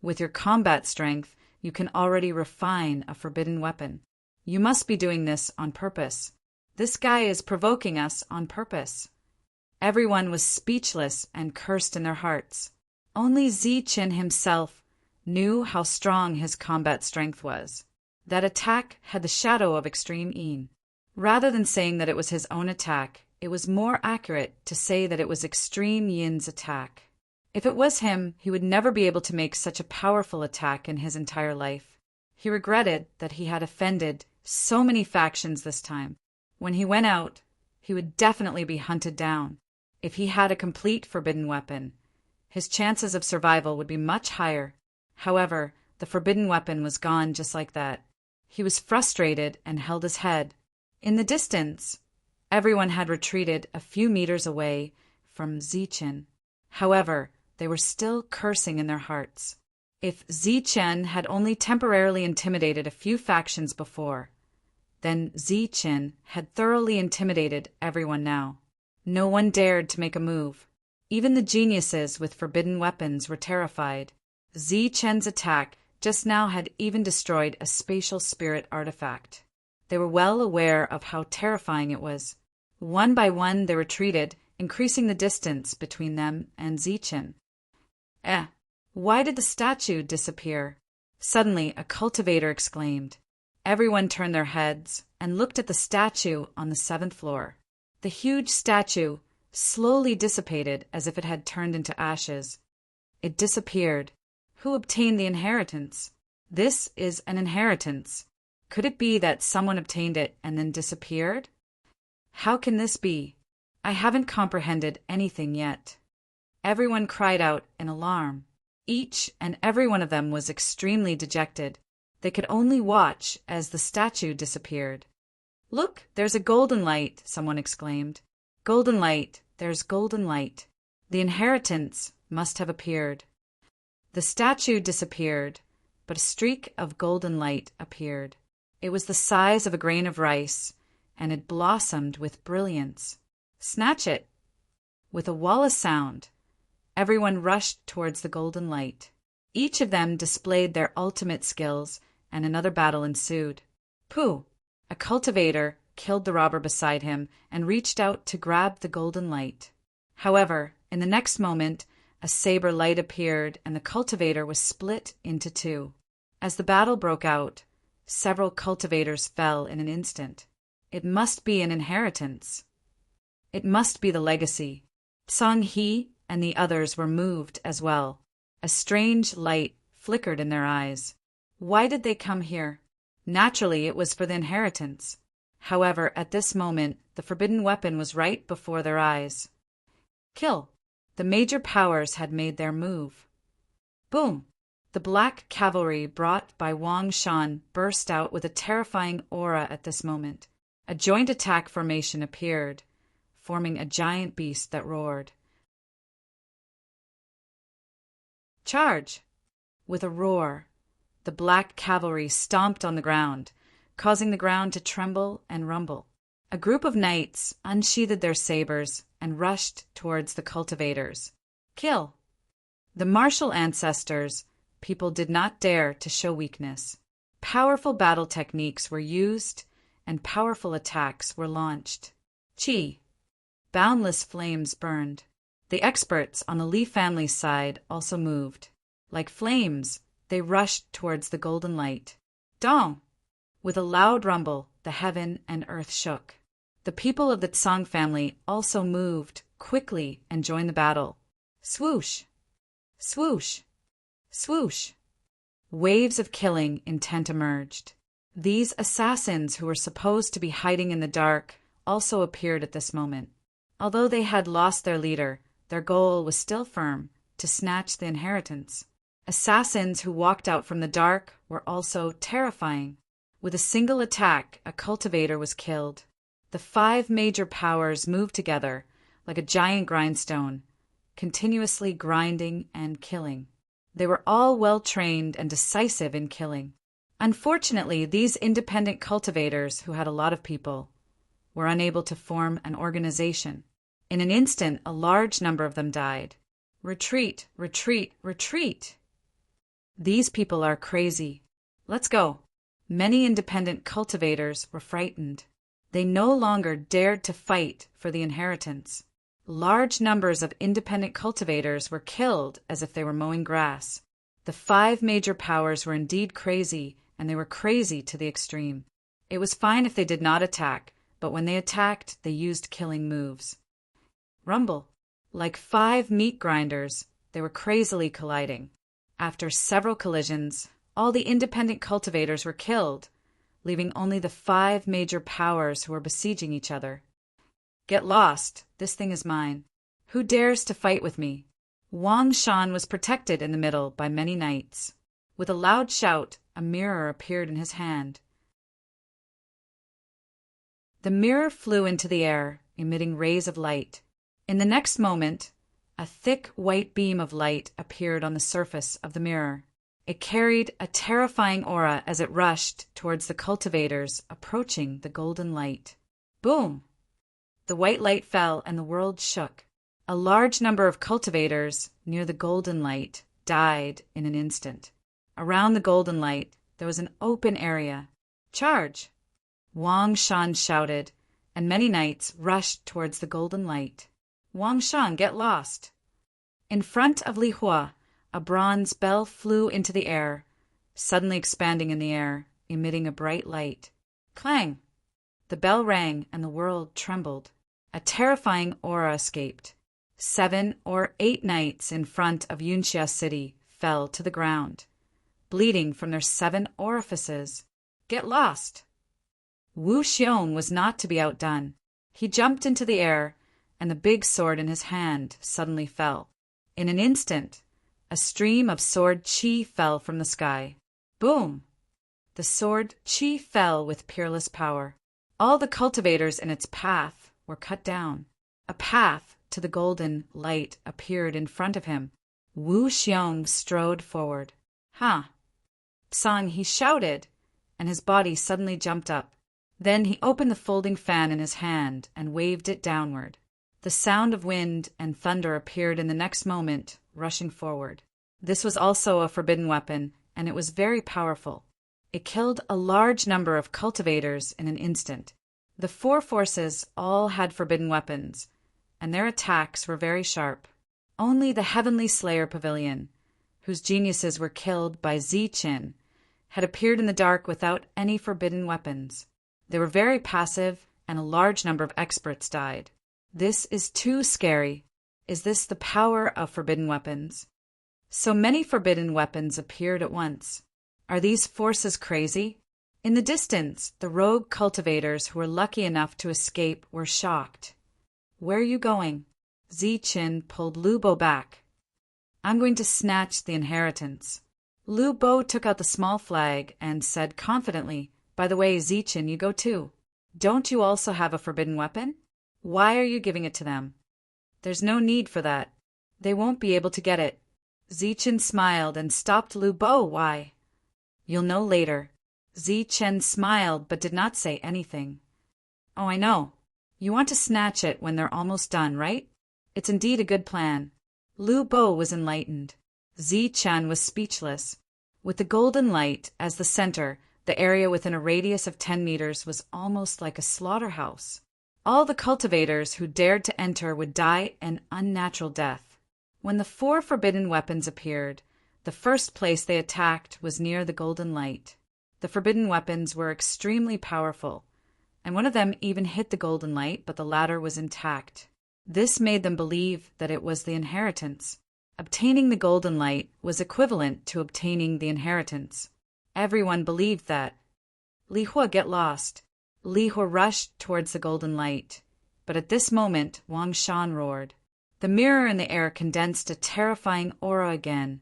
With your combat strength, you can already refine a forbidden weapon. You must be doing this on purpose. This guy is provoking us on purpose. Everyone was speechless and cursed in their hearts. Only Zichen himself knew how strong his combat strength was. That attack had the shadow of extreme Yin. Rather than saying that it was his own attack, it was more accurate to say that it was extreme Yin's attack. If it was him, he would never be able to make such a powerful attack in his entire life. He regretted that he had offended so many factions this time. When he went out, he would definitely be hunted down. If he had a complete forbidden weapon, his chances of survival would be much higher. However, the forbidden weapon was gone just like that. He was frustrated and held his head. In the distance, everyone had retreated a few meters away from Zichen. However, they were still cursing in their hearts. If Zichen had only temporarily intimidated a few factions before, then Zichen had thoroughly intimidated everyone now. No one dared to make a move. Even the geniuses with forbidden weapons were terrified. Zichen's attack just now had even destroyed a spatial spirit artifact. They were well aware of how terrifying it was. One by one they retreated, increasing the distance between them and Zichen. Why did the statue disappear? Suddenly a cultivator exclaimed. Everyone turned their heads and looked at the statue on the 7th floor. The huge statue slowly dissipated as if it had turned into ashes. It disappeared. Who obtained the inheritance? This is an inheritance. Could it be that someone obtained it and then disappeared? How can this be? I haven't comprehended anything yet. Everyone cried out in alarm. Each and every one of them was extremely dejected. They could only watch as the statue disappeared. Look, there's a golden light, someone exclaimed. Golden light, there's golden light. The inheritance must have appeared. The statue disappeared, but a streak of golden light appeared. It was the size of a grain of rice, and it blossomed with brilliance. Snatch it! With a walla sound, everyone rushed towards the golden light. Each of them displayed their ultimate skills, and another battle ensued. Pooh! A cultivator killed the robber beside him and reached out to grab the golden light. However, in the next moment, a saber light appeared and the cultivator was split into two. As the battle broke out, several cultivators fell in an instant. It must be an inheritance. It must be the legacy. Song He and the others were moved as well. A strange light flickered in their eyes. Why did they come here? Naturally, it was for the inheritance. However, at this moment, the forbidden weapon was right before their eyes. Kill! The major powers had made their move. Boom! The black cavalry brought by Wang Shan burst out with a terrifying aura at this moment. A joint attack formation appeared, forming a giant beast that roared. Charge! With a roar, the black cavalry stomped on the ground, causing the ground to tremble and rumble. A group of knights unsheathed their sabers and rushed towards the cultivators. Kill! The martial ancestors, people did not dare to show weakness. Powerful battle techniques were used and powerful attacks were launched. Qi! Boundless flames burned. The experts on the Li family's side also moved. Like flames, they rushed towards the golden light. Dong! With a loud rumble, the heaven and earth shook. The people of the Tsang family also moved quickly and joined the battle. Swoosh! Swoosh! Swoosh! Waves of killing intent emerged. These assassins who were supposed to be hiding in the dark also appeared at this moment. Although they had lost their leader, their goal was still firm, to snatch the inheritance. Assassins who walked out from the dark were also terrifying. With a single attack, a cultivator was killed. The 5 major powers moved together like a giant grindstone, continuously grinding and killing. They were all well-trained and decisive in killing. Unfortunately, these independent cultivators, who had a lot of people, were unable to form an organization. In an instant, a large number of them died. Retreat, retreat, retreat! These people are crazy. Let's go. Many independent cultivators were frightened. They no longer dared to fight for the inheritance. Large numbers of independent cultivators were killed as if they were mowing grass. The 5 major powers were indeed crazy, and they were crazy to the extreme. It was fine if they did not attack, but when they attacked, they used killing moves. Rumble. Like 5 meat grinders, they were crazily colliding. After several collisions, all the independent cultivators were killed, leaving only the 5 major powers who were besieging each other. Get lost. This thing is mine. Who dares to fight with me? Wang Shan was protected in the middle by many knights. With a loud shout, a mirror appeared in his hand. The mirror flew into the air, emitting rays of light. In the next moment, a thick white beam of light appeared on the surface of the mirror. It carried a terrifying aura as it rushed towards the cultivators approaching the golden light. Boom! The white light fell and the world shook. A large number of cultivators near the golden light died in an instant. Around the golden light, there was an open area. Charge! Wang Shan shouted, and many knights rushed towards the golden light. Wang Shan, get lost! In front of Li Hua, a bronze bell flew into the air, suddenly expanding in the air, emitting a bright light. Clang! The bell rang and the world trembled. A terrifying aura escaped. 7 or 8 knights in front of Yunxia City fell to the ground, bleeding from their 7 orifices. Get lost! Wu Xiong was not to be outdone. He jumped into the air, and the big sword in his hand suddenly fell. In an instant, a stream of sword qi fell from the sky. Boom! The sword qi fell with peerless power. All the cultivators in its path were cut down. A path to the golden light appeared in front of him. Wu Xiong strode forward. Ha! Psang, he shouted, and his body suddenly jumped up. Then he opened the folding fan in his hand and waved it downward. The sound of wind and thunder appeared in the next moment, rushing forward. This was also a forbidden weapon, and it was very powerful. It killed a large number of cultivators in an instant. The 4 forces all had forbidden weapons, and their attacks were very sharp. Only the Heavenly Slayer Pavilion, whose geniuses were killed by Ziqin, had appeared in the dark without any forbidden weapons. They were very passive, and a large number of experts died. This is too scary. Is this the power of forbidden weapons? So many forbidden weapons appeared at once. Are these forces crazy? In the distance, the rogue cultivators who were lucky enough to escape were shocked. "Where are you going?" Zichen pulled Lu Bo back. "I'm going to snatch the inheritance." Lu Bo took out the small flag and said confidently, "By the way, Zichen, you go too. Don't you also have a forbidden weapon? Why are you giving it to them?" "There's no need for that. They won't be able to get it." Zichen smiled and stopped Lu Bo. "Why?" "You'll know later." Zichen smiled but did not say anything. "Oh, I know. You want to snatch it when they're almost done, right? It's indeed a good plan." Lu Bo was enlightened. Zichen was speechless. With the golden light as the center, the area within a radius of 10 meters was almost like a slaughterhouse. All the cultivators who dared to enter would die an unnatural death. When the 4 forbidden weapons appeared, the first place they attacked was near the golden light. The forbidden weapons were extremely powerful, and one of them even hit the golden light, but the latter was intact. This made them believe that it was the inheritance. Obtaining the golden light was equivalent to obtaining the inheritance. Everyone believed that. "Li Hua, get lost." Li Hua rushed towards the golden light, but at this moment Wang Shan roared. The mirror in the air condensed a terrifying aura again,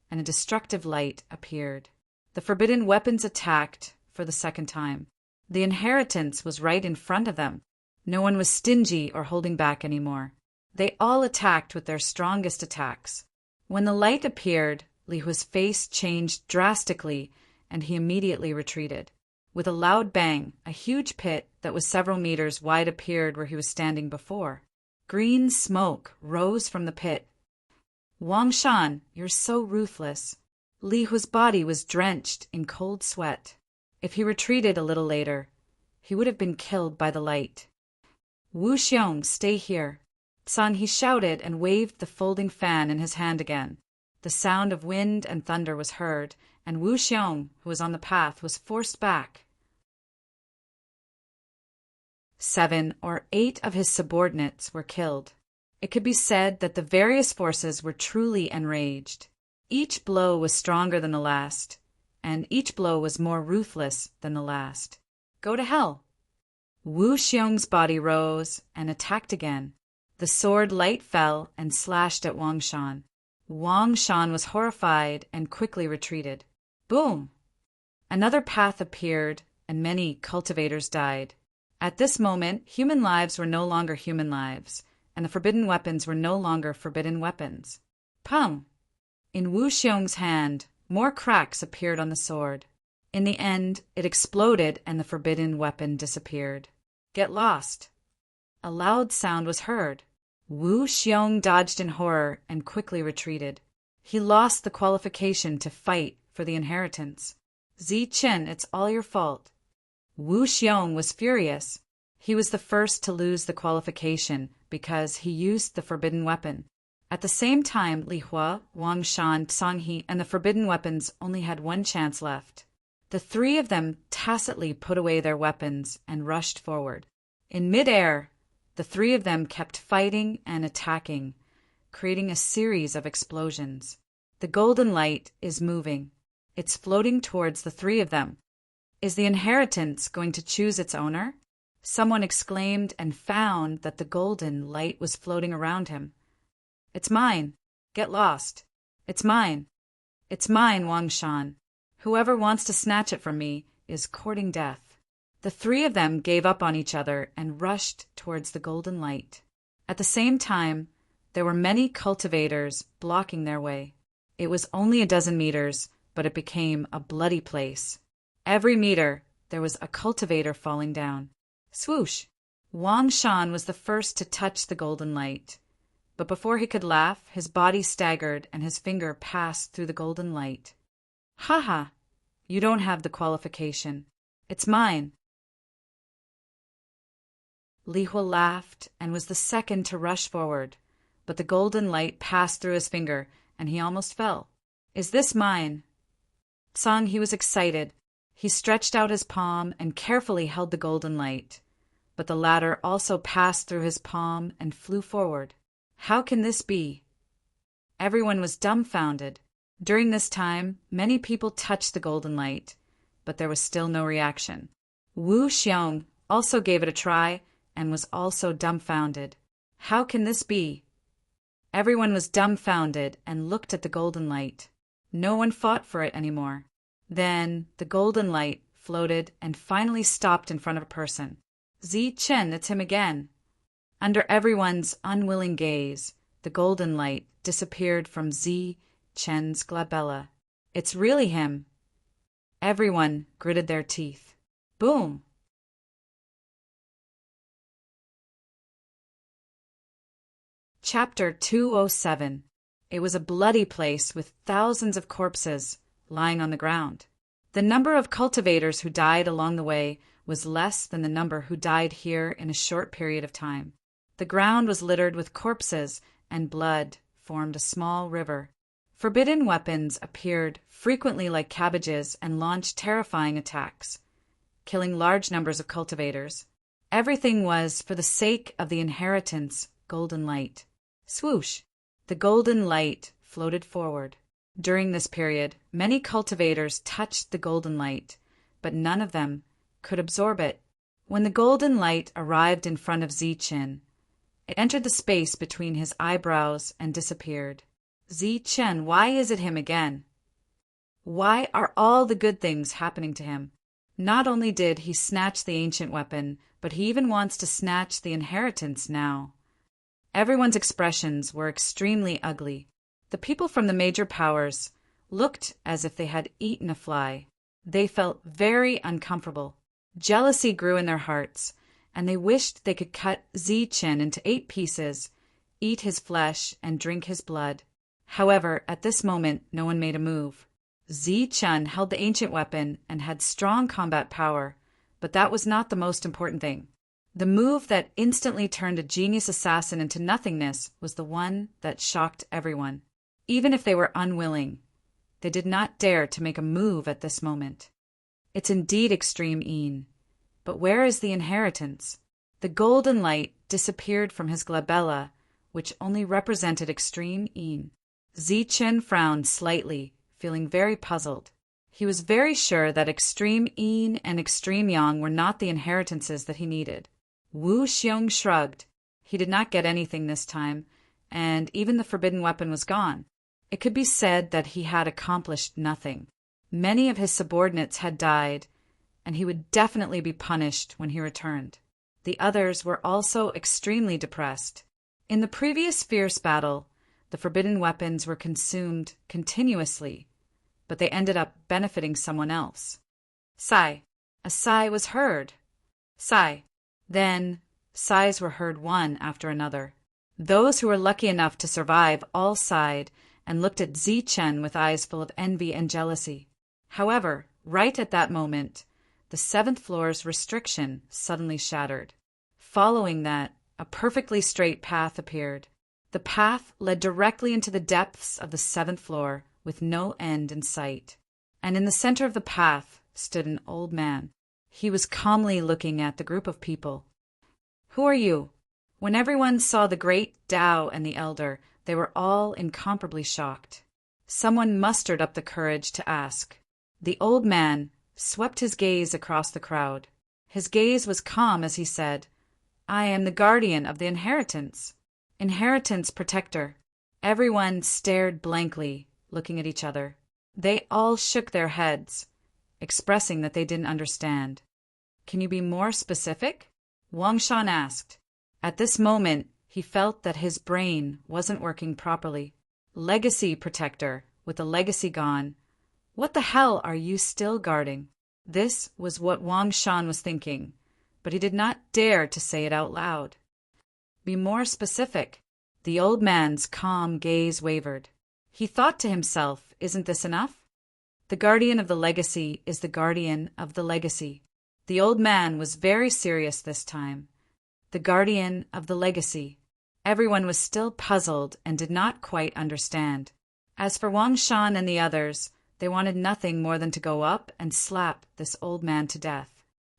and a destructive light appeared. The forbidden weapons attacked for the second time. The inheritance was right in front of them. No one was stingy or holding back anymore. They all attacked with their strongest attacks. When the light appeared, Li Hua's face changed drastically, and he immediately retreated. With a loud bang, a huge pit that was several meters wide appeared where he was standing before. Green smoke rose from the pit. "Wang Shan, you're so ruthless." Li Hua's body was drenched in cold sweat. If he retreated a little later, he would have been killed by the light. "Wu Xiong, stay here." "Son," he shouted and waved the folding fan in his hand again. The sound of wind and thunder was heard, and Wu Xiong, who was on the path, was forced back. 7 or 8 of his subordinates were killed. It could be said that the various forces were truly enraged. Each blow was stronger than the last, and each blow was more ruthless than the last. "Go to hell." Wu Xiong's body rose and attacked again. The sword light fell and slashed at Wang Shan. Wang Shan was horrified and quickly retreated. Boom! Another path appeared, and many cultivators died. At this moment, human lives were no longer human lives, and the forbidden weapons were no longer forbidden weapons. Pum! In Wu Xiong's hand, more cracks appeared on the sword. In the end, it exploded and the forbidden weapon disappeared. "Get lost." A loud sound was heard. Wu Xiong dodged in horror and quickly retreated. He lost the qualification to fight for the inheritance. "Zichen, it's all your fault." Wu Xiong was furious. He was the first to lose the qualification because he used the forbidden weapon. At the same time, Li Hua, Wang Shan, Sanghe, and the forbidden weapons only had one chance left. The 3 of them tacitly put away their weapons and rushed forward. In midair, the 3 of them kept fighting and attacking, creating a series of explosions. The golden light is moving. It's floating towards the 3 of them. Is the inheritance going to choose its owner? Someone exclaimed and found that the golden light was floating around him. "It's mine. Get lost." "It's mine. It's mine, Wang Shan. Whoever wants to snatch it from me is courting death." The 3 of them gave up on each other and rushed towards the golden light. At the same time, there were many cultivators blocking their way. It was only a dozen meters, but it became a bloody place. Every meter, there was a cultivator falling down. Swoosh! Wang Shan was the first to touch the golden light. But before he could laugh, his body staggered and his finger passed through the golden light. "Ha ha! You don't have the qualification. It's mine." Li Hua laughed and was the second to rush forward, but the golden light passed through his finger and he almost fell. "Is this mine?" He was excited. He stretched out his palm and carefully held the golden light, but the latter also passed through his palm and flew forward. How can this be? Everyone was dumbfounded. During this time, many people touched the golden light, but there was still no reaction. Wu Xiong also gave it a try and was also dumbfounded. How can this be? Everyone was dumbfounded and looked at the golden light. No one fought for it anymore. Then the golden light floated and finally stopped in front of a person. Zi Chen, it's him again. Under everyone's unwilling gaze, the golden light disappeared from Zi Chen's glabella. It's really him. Everyone gritted their teeth. Boom! Chapter 207. It was a bloody place with thousands of corpses lying on the ground. The number of cultivators who died along the way was less than the number who died here in a short period of time. The ground was littered with corpses, and blood formed a small river. Forbidden weapons appeared frequently like cabbages and launched terrifying attacks, killing large numbers of cultivators. Everything was for the sake of the inheritance golden light. Swoosh! The golden light floated forward. During this period, many cultivators touched the golden light, but none of them could absorb it. When the golden light arrived in front of Zichen, it entered the space between his eyebrows and disappeared. Zichen, why is it him again? Why are all the good things happening to him? Not only did he snatch the ancient weapon, but he even wants to snatch the inheritance now. Everyone's expressions were extremely ugly. The people from the major powers looked as if they had eaten a fly. They felt very uncomfortable. Jealousy grew in their hearts, and they wished they could cut Zichen into 8 pieces, eat his flesh, and drink his blood. However, at this moment, no one made a move. Zichen held the ancient weapon and had strong combat power, but that was not the most important thing. The move that instantly turned a genius assassin into nothingness was the one that shocked everyone. Even if they were unwilling, they did not dare to make a move at this moment. It's indeed extreme Een. But where is the inheritance? The golden light disappeared from his glabella, which only represented extreme Een. Zichen frowned slightly, feeling very puzzled. He was very sure that extreme Een and extreme Yang were not the inheritances that he needed. Wu Xiong shrugged. He did not get anything this time, and even the forbidden weapon was gone. It could be said that he had accomplished nothing. Many of his subordinates had died, and he would definitely be punished when he returned. The others were also extremely depressed. In the previous fierce battle, the forbidden weapons were consumed continuously, but they ended up benefiting someone else. Sigh. A sigh was heard. Sigh. Then sighs were heard one after another. Those who were lucky enough to survive all sighed and looked at Zichen with eyes full of envy and jealousy. However, right at that moment, the 7th floor's restriction suddenly shattered. Following that, a perfectly straight path appeared. The path led directly into the depths of the 7th floor with no end in sight. And in the center of the path stood an old man. He was calmly looking at the group of people. Who are you? When everyone saw the great Tao and the elder, they were all incomparably shocked. Someone mustered up the courage to ask. The old man swept his gaze across the crowd. His gaze was calm as he said, I am the guardian of the inheritance. Inheritance protector. Everyone stared blankly, looking at each other. They all shook their heads, expressing that they didn't understand. Can you be more specific? Wang Shan asked. At this moment, he felt that his brain wasn't working properly. Legacy protector, with the legacy gone. What the hell are you still guarding? This was what Wang Shan was thinking, but he did not dare to say it out loud. Be more specific. The old man's calm gaze wavered. He thought to himself, isn't this enough? The guardian of the legacy is the guardian of the legacy. The old man was very serious this time. The guardian of the legacy. Everyone was still puzzled and did not quite understand. As for Wang Shan and the others, they wanted nothing more than to go up and slap this old man to death.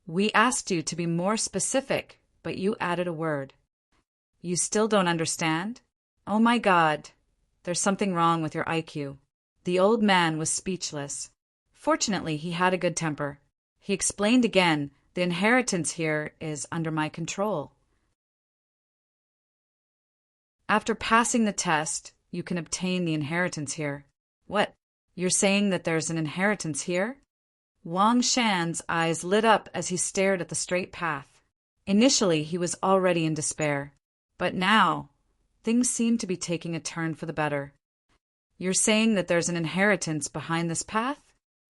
We asked you to be more specific, but you added a word. You still don't understand? Oh my God, there's something wrong with your IQ. The old man was speechless. Fortunately, he had a good temper. He explained again, the inheritance here is under my control. After passing the test, you can obtain the inheritance here. What? You're saying that there's an inheritance here? Wang Shan's eyes lit up as he stared at the straight path. Initially, he was already in despair. But now, things seemed to be taking a turn for the better. You're saying that there's an inheritance behind this path?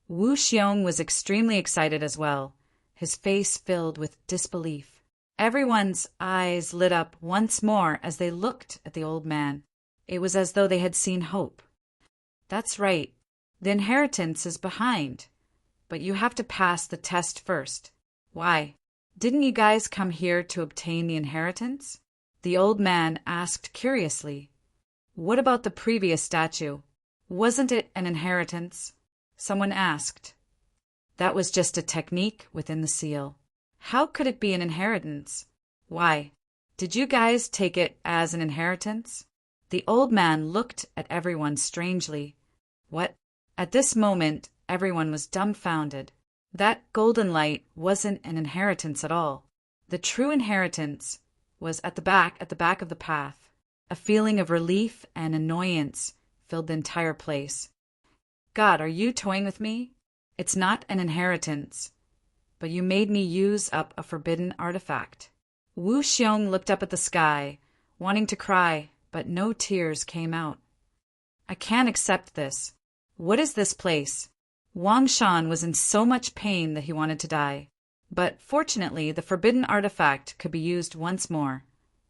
Wu Xiong was extremely excited as well, his face filled with disbelief. Everyone's eyes lit up once more as they looked at the old man. It was as though they had seen hope. That's right. The inheritance is behind. But you have to pass the test first. Why? Didn't you guys come here to obtain the inheritance? The old man asked curiously. What about the previous statue? Wasn't it an inheritance? Someone asked. That was just a technique within the seal. How could it be an inheritance? Why? Did you guys take it as an inheritance? The old man looked at everyone strangely. What? At this moment, everyone was dumbfounded. That golden light wasn't an inheritance at all. The true inheritance was at the back of the path. A feeling of relief and annoyance filled the entire place. God, are you toying with me? It's not an inheritance, but you made me use up a forbidden artifact. Wu Xiong looked up at the sky, wanting to cry, but no tears came out. I can't accept this. What is this place? Wang Shan was in so much pain that he wanted to die. But fortunately, the forbidden artifact could be used once more,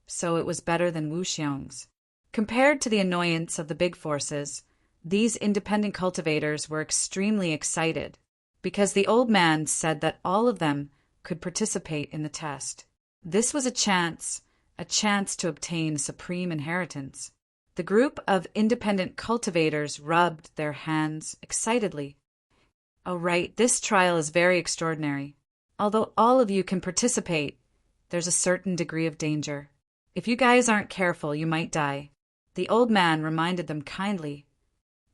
so it was better than Wu Xiong's. Compared to the annoyance of the big forces, these independent cultivators were extremely excited, because the old man said that all of them could participate in the test. This was a chance to obtain supreme inheritance. The group of independent cultivators rubbed their hands excitedly. Oh, right, this trial is very extraordinary. Although all of you can participate, there's a certain degree of danger. If you guys aren't careful, you might die. The old man reminded them kindly.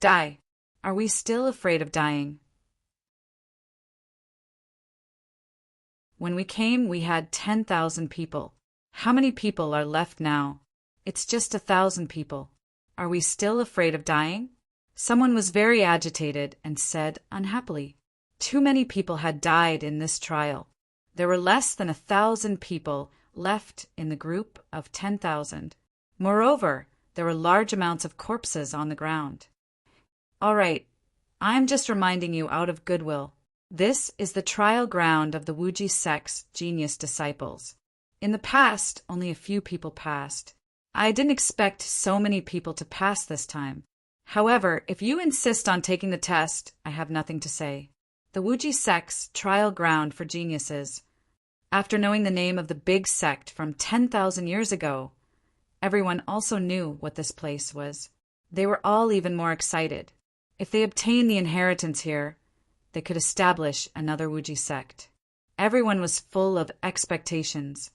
Die. Are we still afraid of dying? When we came, we had 10,000 people. How many people are left now? It's just 1,000 people. Are we still afraid of dying? Someone was very agitated and said unhappily, too many people had died in this trial. There were less than 1,000 people left in the group of 10,000. Moreover, there were large amounts of corpses on the ground. All right, I'm just reminding you out of goodwill. This is the trial ground of the Wuji sect's genius disciples. In the past, only a few people passed. I didn't expect so many people to pass this time. However, if you insist on taking the test, I have nothing to say. The Wuji sect's trial ground for geniuses. After knowing the name of the big sect from 10,000 years ago, everyone also knew what this place was. They were all even more excited. If they obtained the inheritance here, they could establish another Wuji sect. Everyone was full of expectations.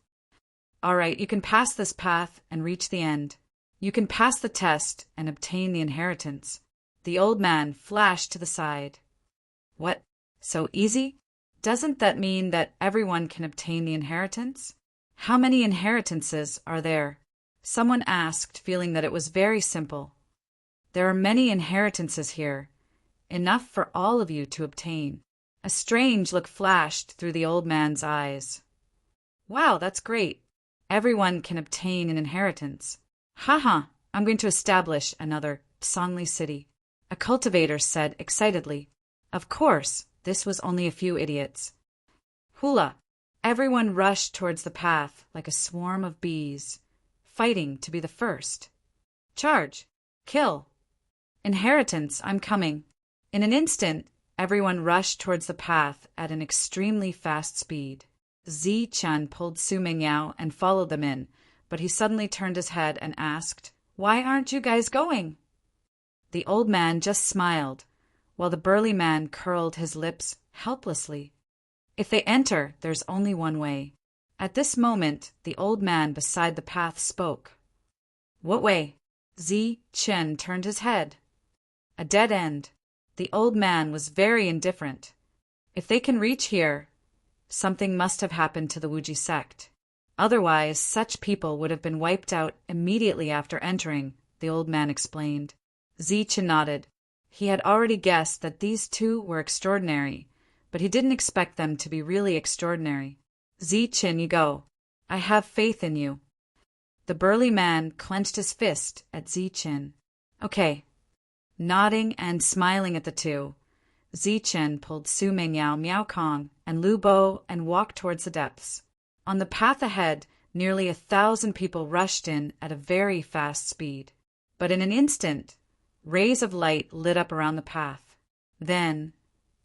All right, you can pass this path and reach the end. You can pass the test and obtain the inheritance. The old man flashed to the side. What? So easy? Doesn't that mean that everyone can obtain the inheritance? How many inheritances are there? Someone asked, feeling that it was very simple. There are many inheritances here, enough for all of you to obtain. A strange look flashed through the old man's eyes. Wow, that's great. Everyone can obtain an inheritance. Ha, I'm going to establish another Sonli city. A cultivator said excitedly. Of course, this was only a few idiots. Hula! Everyone rushed towards the path like a swarm of bees, fighting to be the first. Charge! Kill! Inheritance, I'm coming. In an instant, everyone rushed towards the path at an extremely fast speed. Zi Chen pulled Su Mingyao and followed them in, but he suddenly turned his head and asked, Why aren't you guys going? The old man just smiled, while the burly man curled his lips helplessly. If they enter, there's only one way. At this moment, the old man beside the path spoke. What way? Zi Chen turned his head. A dead end. The old man was very indifferent. If they can reach here, something must have happened to the Wuji sect. Otherwise, such people would have been wiped out immediately after entering, the old man explained. Zichen nodded. He had already guessed that these two were extraordinary, but he didn't expect them to be really extraordinary. Zichen, you go. I have faith in you. The burly man clenched his fist at Zichen. Okay. Nodding and smiling at the two, Zichen pulled Su Mengyao, Miao Kong, and Lu Bo and walked towards the depths. On the path ahead, nearly 1,000 people rushed in at a very fast speed. But in an instant, rays of light lit up around the path. Then,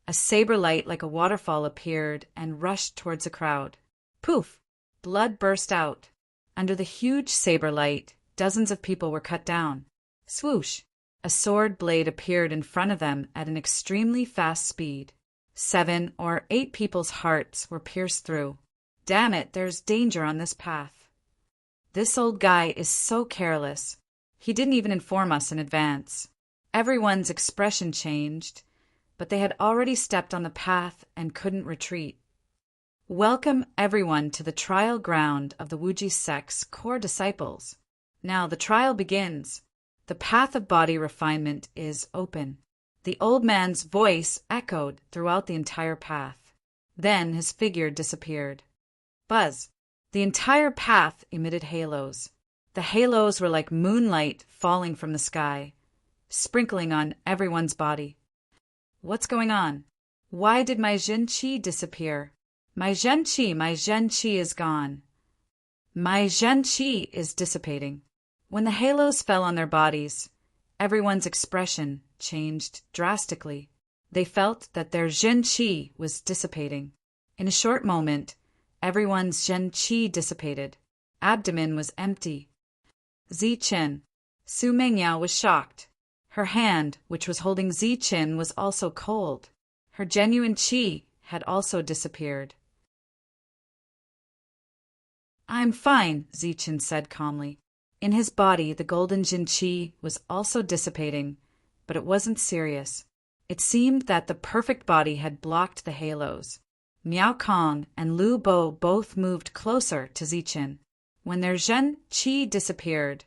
a saber light like a waterfall appeared and rushed towards the crowd. Poof! Blood burst out. Under the huge saber light, dozens of people were cut down. Swoosh! A sword blade appeared in front of them at an extremely fast speed. 7 or 8 people's hearts were pierced through. Damn it, there's danger on this path. This old guy is so careless. He didn't even inform us in advance. Everyone's expression changed, but they had already stepped on the path and couldn't retreat. Welcome everyone to the trial ground of the Wuji sect's core disciples. Now the trial begins. The path of body refinement is open. The old man's voice echoed throughout the entire path. Then his figure disappeared. Buzz. The entire path emitted halos. The halos were like moonlight falling from the sky, sprinkling on everyone's body. What's going on? Why did my Zhen Qi disappear? My Zhen Qi is gone. My Zhen Qi is dissipating. When the halos fell on their bodies, everyone's expression changed drastically. They felt that their Zhen Qi was dissipating. In a short moment, everyone's Zhen Qi dissipated. Abdomen was empty. Zichen. Su Mengyao was shocked. Her hand, which was holding Zichen, was also cold. Her genuine Qi had also disappeared. I'm fine, Zichen said calmly. In his body, the golden Jin Qi was also dissipating, but it wasn't serious. It seemed that the perfect body had blocked the halos. Miao Kong and Lu Bo both moved closer to Zichen. When their Zhen Qi disappeared,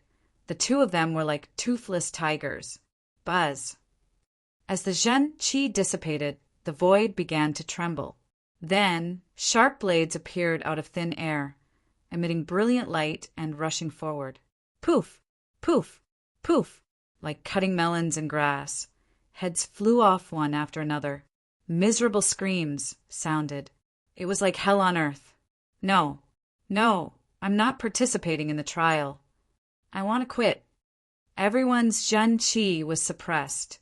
the two of them were like toothless tigers. Buzz. As the Zhen Qi dissipated, the void began to tremble. Then, sharp blades appeared out of thin air, emitting brilliant light and rushing forward. Poof! Poof! Poof! Like cutting melons in grass. Heads flew off one after another. Miserable screams sounded. It was like hell on earth. No, I'm not participating in the trial. I want to quit. Everyone's Zhen Qi was suppressed,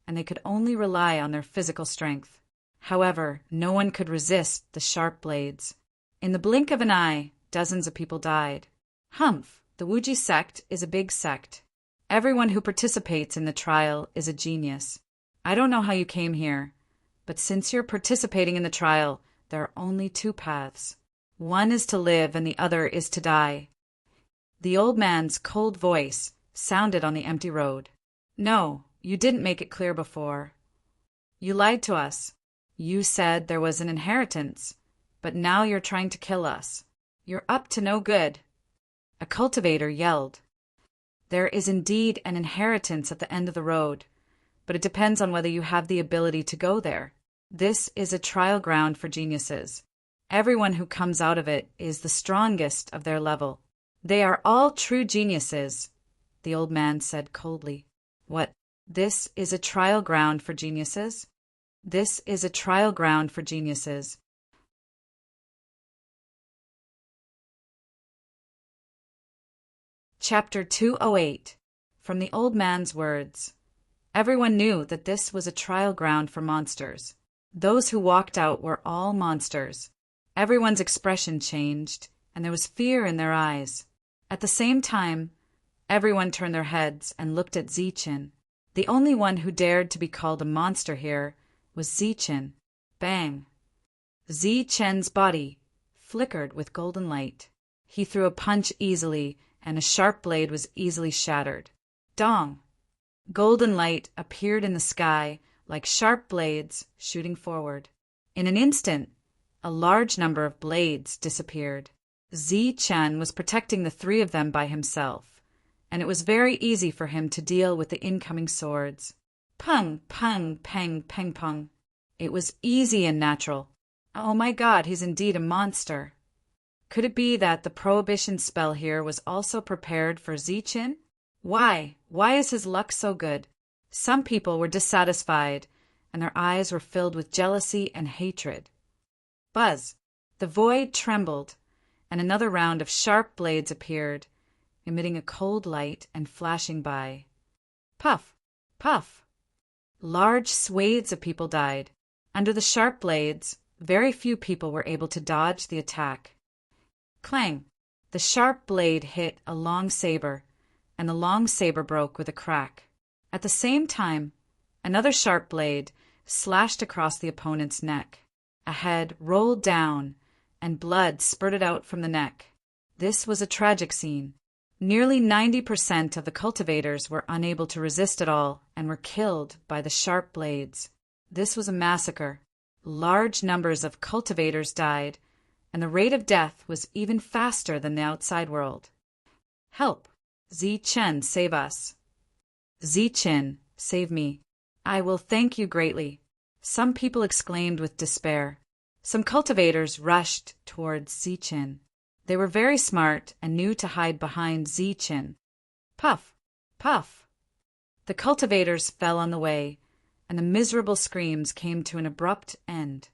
and they could only rely on their physical strength. However, no one could resist the sharp blades. In the blink of an eye, dozens of people died. Humph! The Wuji sect is a big sect. Everyone who participates in the trial is a genius. I don't know how you came here, but since you're participating in the trial, there are only 2 paths. One is to live and the other is to die. The old man's cold voice sounded on the empty road. No, you didn't make it clear before. You lied to us. You said there was an inheritance, but now you're trying to kill us. You're up to no good. A cultivator yelled. There is indeed an inheritance at the end of the road, but it depends on whether you have the ability to go there. This is a trial ground for geniuses. Everyone who comes out of it is the strongest of their level. They are all true geniuses, the old man said coldly. What? This is a trial ground for geniuses? This is a trial ground for geniuses. Chapter 208. From the old man's words. Everyone knew that this was a trial ground for monsters. Those who walked out were all monsters. Everyone's expression changed, and there was fear in their eyes. At the same time, everyone turned their heads and looked at Zichen. The only one who dared to be called a monster here was Zichen. Bang! Zichen's body flickered with golden light. He threw a punch easily, and a sharp blade was easily shattered. Dong! Golden light appeared in the sky, like sharp blades shooting forward. In an instant, a large number of blades disappeared. Zichen was protecting the three of them by himself, and it was very easy for him to deal with the incoming swords. Pung, pung, peng, peng, pung. It was easy and natural. Oh my God, he's indeed a monster. Could it be that the prohibition spell here was also prepared for Zichen? Why? Why is his luck so good? Some people were dissatisfied, and their eyes were filled with jealousy and hatred. Buzz! The void trembled, and another round of sharp blades appeared, emitting a cold light and flashing by. Puff! Puff! Large swathes of people died. Under the sharp blades, very few people were able to dodge the attack. Clang! The sharp blade hit a long saber, and the long saber broke with a crack. At the same time, another sharp blade slashed across the opponent's neck. A head rolled down, and blood spurted out from the neck. This was a tragic scene. Nearly 90% of the cultivators were unable to resist at all and were killed by the sharp blades. This was a massacre. Large numbers of cultivators died, and the rate of death was even faster than the outside world. Help! Zichen, save us! Zichen, save me! I will thank you greatly. Some people exclaimed with despair. Some cultivators rushed towards Zichen. They were very smart and knew to hide behind Zichen. Puff! Puff! The cultivators fell on the way, and the miserable screams came to an abrupt end.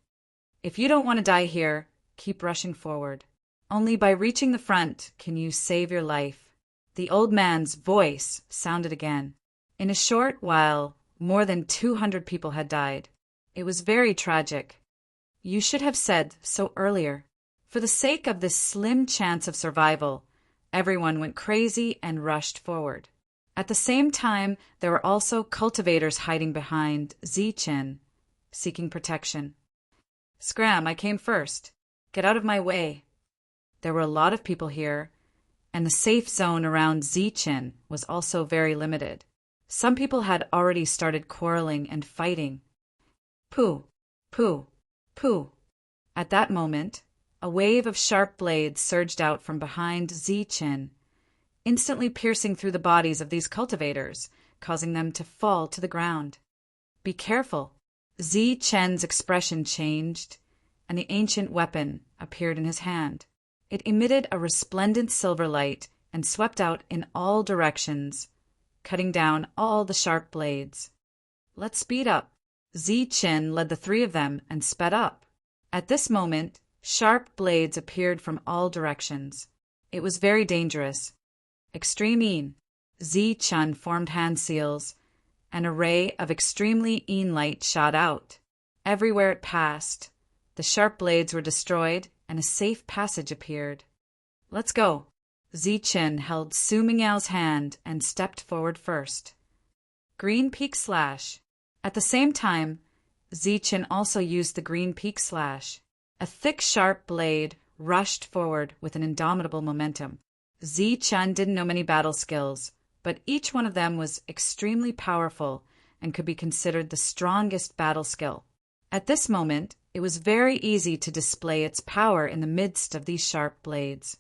If you don't want to die here, keep rushing forward. Only by reaching the front can you save your life. The old man's voice sounded again. In a short while, more than 200 people had died. It was very tragic. You should have said so earlier. For the sake of this slim chance of survival, everyone went crazy and rushed forward. At the same time, there were also cultivators hiding behind Zichen, seeking protection. Scram, I came first. Get out of my way. There were a lot of people here, and the safe zone around Zichen was also very limited. Some people had already started quarreling and fighting. Pooh, pooh, pooh. At that moment, a wave of sharp blades surged out from behind Zichen, instantly piercing through the bodies of these cultivators, causing them to fall to the ground. Be careful! Zichen's expression changed, and the ancient weapon appeared in his hand. It emitted a resplendent silver light and swept out in all directions, cutting down all the sharp blades. Let's speed up. Zichen led the three of them and sped up. At this moment, sharp blades appeared from all directions. It was very dangerous. Extreme Zichen formed hand seals. An array of extremely light shot out. Everywhere it passed, the sharp blades were destroyed and a safe passage appeared. Let's go. Zichen held Su Mingyao's hand and stepped forward first. Green Peak Slash. At the same time, Zichen also used the Green Peak Slash. A thick, sharp blade rushed forward with an indomitable momentum. Zichen didn't know many battle skills, but each one of them was extremely powerful and could be considered the strongest battle skill. At this moment, it was very easy to display its power in the midst of these sharp blades.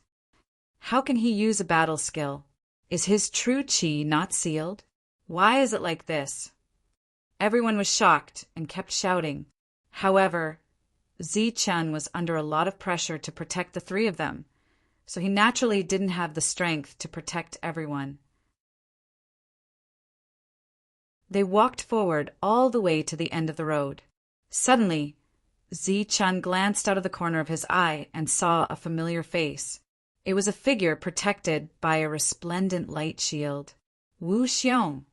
How can he use a battle skill? Is his true chi not sealed? Why is it like this? Everyone was shocked and kept shouting. However, Zichen was under a lot of pressure to protect the three of them, so he naturally didn't have the strength to protect everyone. They walked forward all the way to the end of the road. Suddenly, Zichen glanced out of the corner of his eye and saw a familiar face. It was a figure protected by a resplendent light shield. Wu Xiong.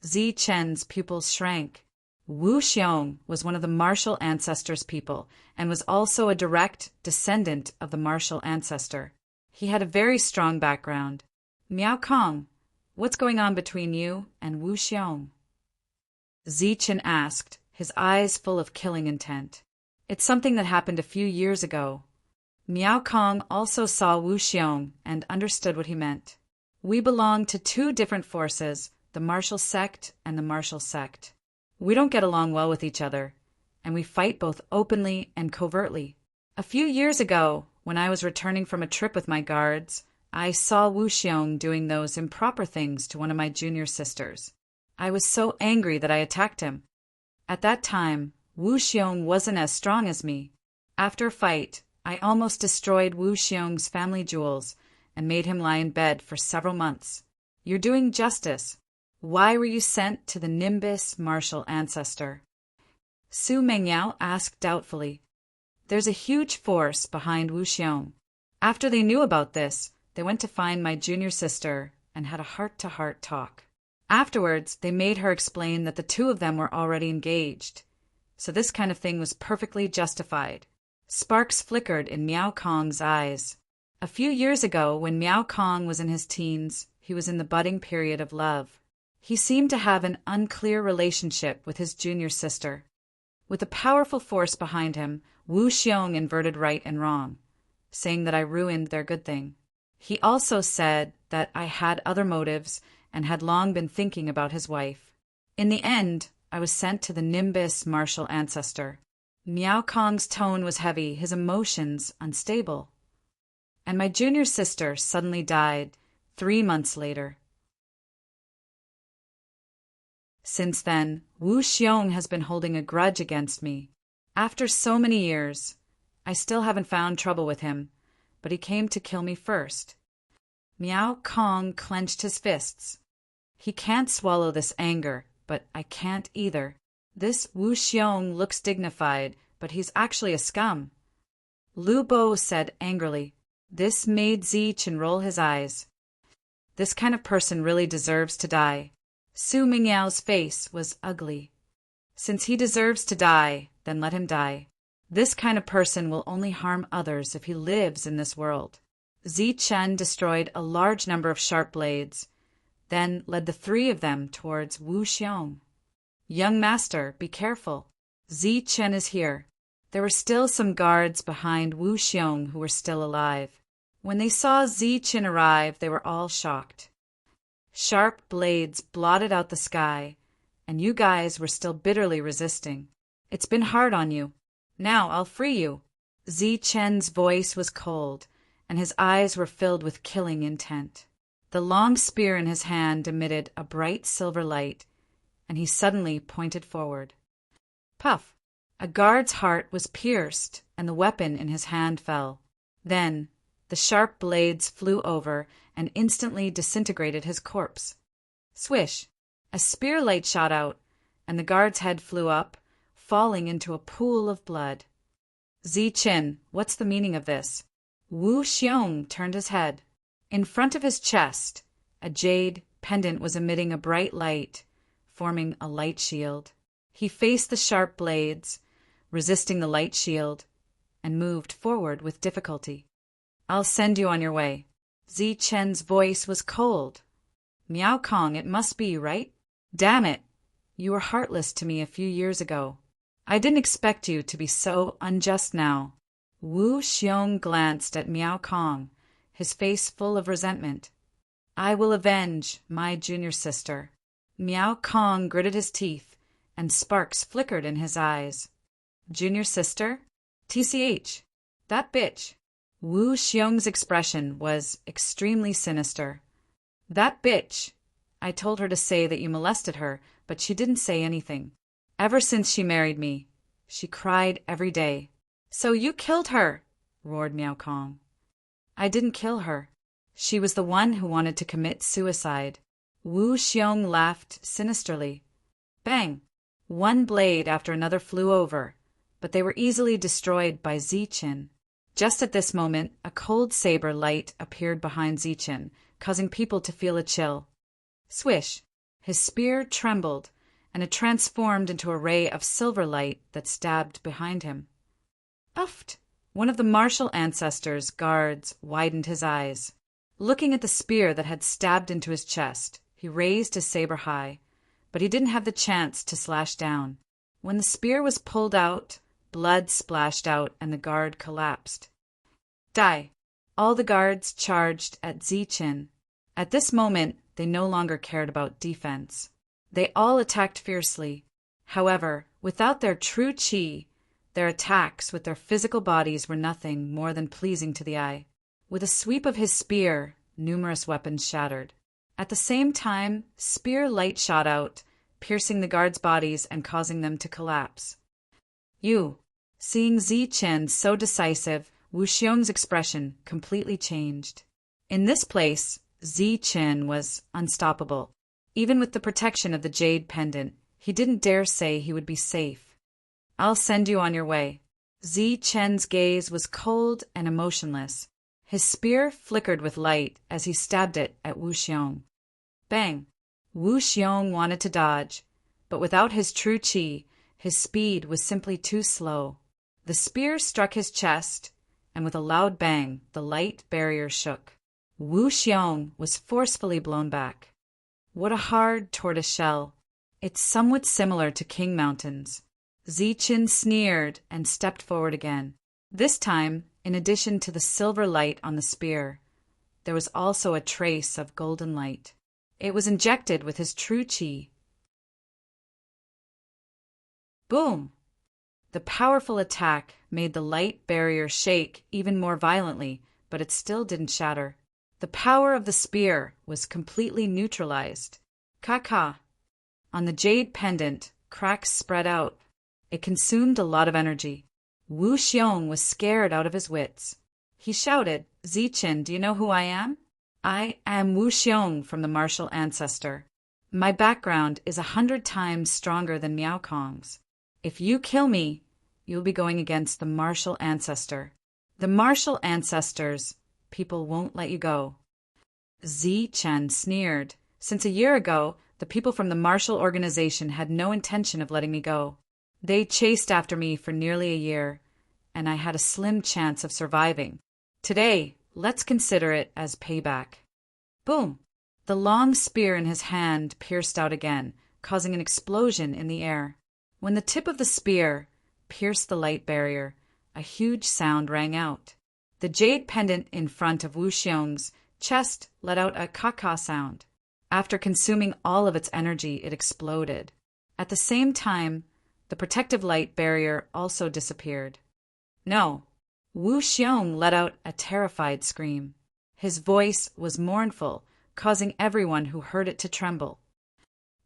Zichen's pupils shrank. Wu Xiong was one of the martial ancestors' people and was also a direct descendant of the martial ancestor. He had a very strong background. Miao Kong, what's going on between you and Wu Xiong? Zichen asked, his eyes full of killing intent. It's something that happened a few years ago. Miao Kong also saw Wu Xiong and understood what he meant. We belong to two different forces, the martial sect and the martial sect. We don't get along well with each other, and we fight both openly and covertly. A few years ago, when I was returning from a trip with my guards, I saw Wu Xiong doing those improper things to one of my junior sisters. I was so angry that I attacked him. At that time, Wu Xiong wasn't as strong as me. After a fight, I almost destroyed Wu Xiong's family jewels and made him lie in bed for several months. You're doing justice. Why were you sent to the Nimbus martial ancestor? Su Mengyao asked doubtfully. There's a huge force behind Wu Xiong. After they knew about this, they went to find my junior sister and had a heart-to-heart talk. Afterwards, they made her explain that the two of them were already engaged. So this kind of thing was perfectly justified. Sparks flickered in Miao Kong's eyes. A few years ago, when Miao Kong was in his teens, he was in the budding period of love. He seemed to have an unclear relationship with his junior sister. With a powerful force behind him, Wu Xiong inverted right and wrong, saying that I ruined their good thing. He also said that I had other motives and had long been thinking about his wife. In the end, I was sent to the Nimbus martial ancestor. Miao Kong's tone was heavy, his emotions unstable. And my junior sister suddenly died 3 months later. Since then, Wu Xiong has been holding a grudge against me. After so many years, I still haven't found trouble with him, but he came to kill me first. Miao Kong clenched his fists. He can't swallow this anger, but I can't either. This Wu Xiong looks dignified, but he's actually a scum. Lu Bo said angrily. This made Zichen roll his eyes. This kind of person really deserves to die. Su Mingyao's face was ugly. Since he deserves to die, then let him die. This kind of person will only harm others if he lives in this world. Zichen destroyed a large number of sharp blades, then led the 3 of them towards Wu Xiong. Young master, be careful. Zichen is here. There were still some guards behind Wu Xiong who were still alive. When they saw Zichen arrive, they were all shocked. Sharp blades blotted out the sky, and you guys were still bitterly resisting. It's been hard on you. Now I'll free you. Zichen's voice was cold, and his eyes were filled with killing intent. The long spear in his hand emitted a bright silver light, and he suddenly pointed forward. Puff! A guard's heart was pierced, and the weapon in his hand fell. Then the sharp blades flew over and instantly disintegrated his corpse. Swish! A spear light shot out, and the guard's head flew up, falling into a pool of blood. Zichen, what's the meaning of this? Wu Xiong turned his head. In front of his chest, a jade pendant was emitting a bright light, forming a light shield. He faced the sharp blades, resisting the light shield, and moved forward with difficulty. I'll send you on your way. Zichen's voice was cold. Miao Kong, it must be, right? Damn it! You were heartless to me a few years ago. I didn't expect you to be so unjust now. Wu Xiong glanced at Miao Kong, his face full of resentment. I will avenge my junior sister. Miao Kong gritted his teeth, and sparks flickered in his eyes. Junior sister? TCH. That bitch. Wu Xiong's expression was extremely sinister. That bitch. I told her to say that you molested her, but she didn't say anything. Ever since she married me, she cried every day. So you killed her, roared Miao Kong. I didn't kill her. She was the one who wanted to commit suicide. Wu Xiong laughed sinisterly. Bang! One blade after another flew over, but they were easily destroyed by Zichen. Just at this moment, a cold saber light appeared behind Zichen, causing people to feel a chill. Swish! His spear trembled, and it transformed into a ray of silver light that stabbed behind him. Uft! One of the martial ancestors' guards widened his eyes. Looking at the spear that had stabbed into his chest, he raised his saber high, but he didn't have the chance to slash down. When the spear was pulled out, blood splashed out and the guard collapsed. Die! All the guards charged at Zichen. At this moment, they no longer cared about defense. They all attacked fiercely, However, without their true qi, their attacks with their physical bodies were nothing more than pleasing to the eye. With a sweep of his spear, numerous weapons shattered. At the same time, spear light shot out, piercing the guards' bodies and causing them to collapse. Seeing Zichen so decisive, Wu Xiong's expression completely changed. In this place, Zichen was unstoppable. Even with the protection of the jade pendant, he didn't dare say he would be safe. "I'll send you on your way." Zichen's gaze was cold and emotionless. His spear flickered with light as he stabbed it at Wu Xiong. Bang! Wu Xiong wanted to dodge, but without his true qi, his speed was simply too slow. The spear struck his chest, and with a loud bang, the light barrier shook. Wu Xiong was forcefully blown back. What a hard tortoise shell! It's somewhat similar to King Mountain's. Zichen sneered and stepped forward again. This time, in addition to the silver light on the spear, there was also a trace of golden light. It was injected with his true qi. Boom! The powerful attack made the light barrier shake even more violently, but it still didn't shatter. The power of the spear was completely neutralized. Ka-ka! On the jade pendant, cracks spread out. It consumed a lot of energy. Wu Xiong was scared out of his wits. He shouted, "Zichen, do you know who I am? I am Wu Xiong from the martial ancestor. My background is 100 times stronger than Miao Kong's. If you kill me, you'll be going against the martial ancestor. The martial ancestors, people won't let you go." Zichen sneered. "Since a year ago, the people from the martial organization had no intention of letting me go. They chased after me for nearly a year, and I had a slim chance of surviving. Today, let's consider it as payback." Boom! The long spear in his hand pierced out again, causing an explosion in the air. When the tip of the spear pierced the light barrier, a huge sound rang out. The jade pendant in front of Wu Xiong's chest let out a ka-ka sound. After consuming all of its energy, it exploded. At the same time, the protective light barrier also disappeared. No! Wu Xiong let out a terrified scream. His voice was mournful, causing everyone who heard it to tremble.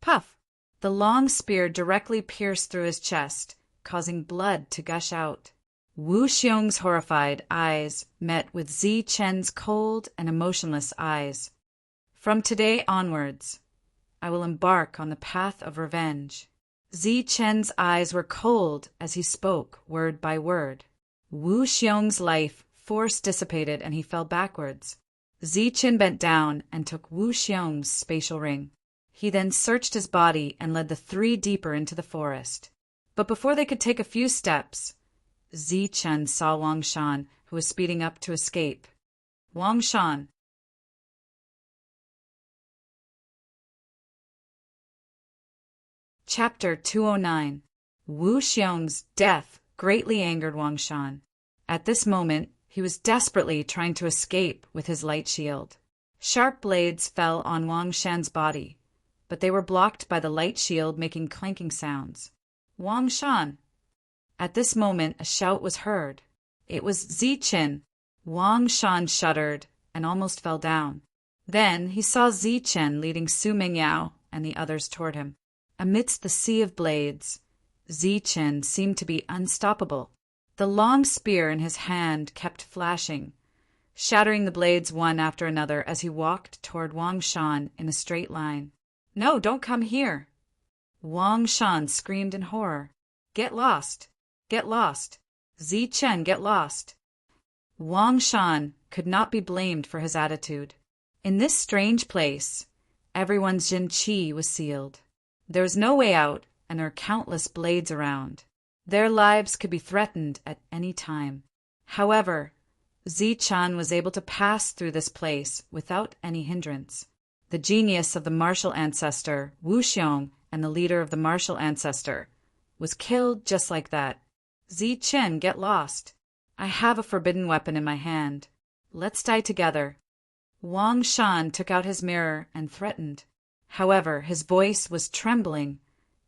Puff! The long spear directly pierced through his chest, causing blood to gush out. Wu Xiong's horrified eyes met with Zichen's cold and emotionless eyes. "From today onwards, I will embark on the path of revenge." Zichen's eyes were cold as he spoke word by word. Wu Xiong's life force dissipated and he fell backwards. Zichen bent down and took Wu Xiong's spatial ring. He then searched his body and led the three deeper into the forest. But before they could take a few steps, Zichen saw Wang Shan, who was speeding up to escape. Wang Shan. Chapter 209. Wu Xiong's death greatly angered Wang Shan. At this moment, he was desperately trying to escape with his light shield. Sharp blades fell on Wang Shan's body, but they were blocked by the light shield making clanking sounds. Wang Shan! At this moment, a shout was heard. It was Zichen. Wang Shan shuddered and almost fell down. Then he saw Zichen leading Su Mengyao and the others toward him. Amidst the sea of blades, Zichen seemed to be unstoppable. The long spear in his hand kept flashing, shattering the blades one after another as he walked toward Wang Shan in a straight line. "No, don't come here!" Wang Shan screamed in horror. "Get lost! Get lost! Zichen, get lost!" Wang Shan could not be blamed for his attitude. In this strange place, everyone's Jin Qi was sealed. There was no way out, and there were countless blades around. Their lives could be threatened at any time. However, Zichen was able to pass through this place without any hindrance. The genius of the martial ancestor, Wu Xiong, and the leader of the martial ancestor, was killed just like that. "Zichen, get lost. I have a forbidden weapon in my hand. Let's die together." Wang Shan took out his mirror and threatened. However, his voice was trembling,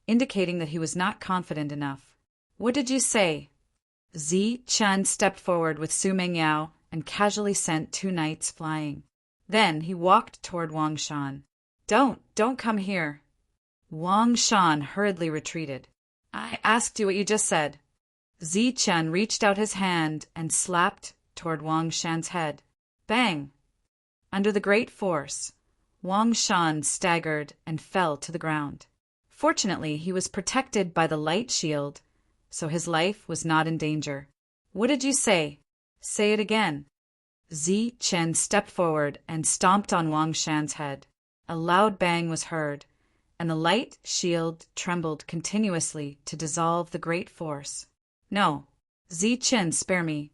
indicating that he was not confident enough. What did you say? Zi Chen stepped forward with Su Mengyao and casually sent 2 knights flying. Then he walked toward Wang Shan. Don't come here. Wang Shan hurriedly retreated. I asked you what you just said. Zi Chen reached out his hand and slapped toward Wang Shan's head. Bang! Under the great force, Wang Shan staggered and fell to the ground. Fortunately, he was protected by the light shield, so his life was not in danger. What did you say? Say it again. Zi Chen stepped forward and stomped on Wang Shan's head. A loud bang was heard, and the light shield trembled continuously to dissolve the great force. No, Zi Chen, spare me.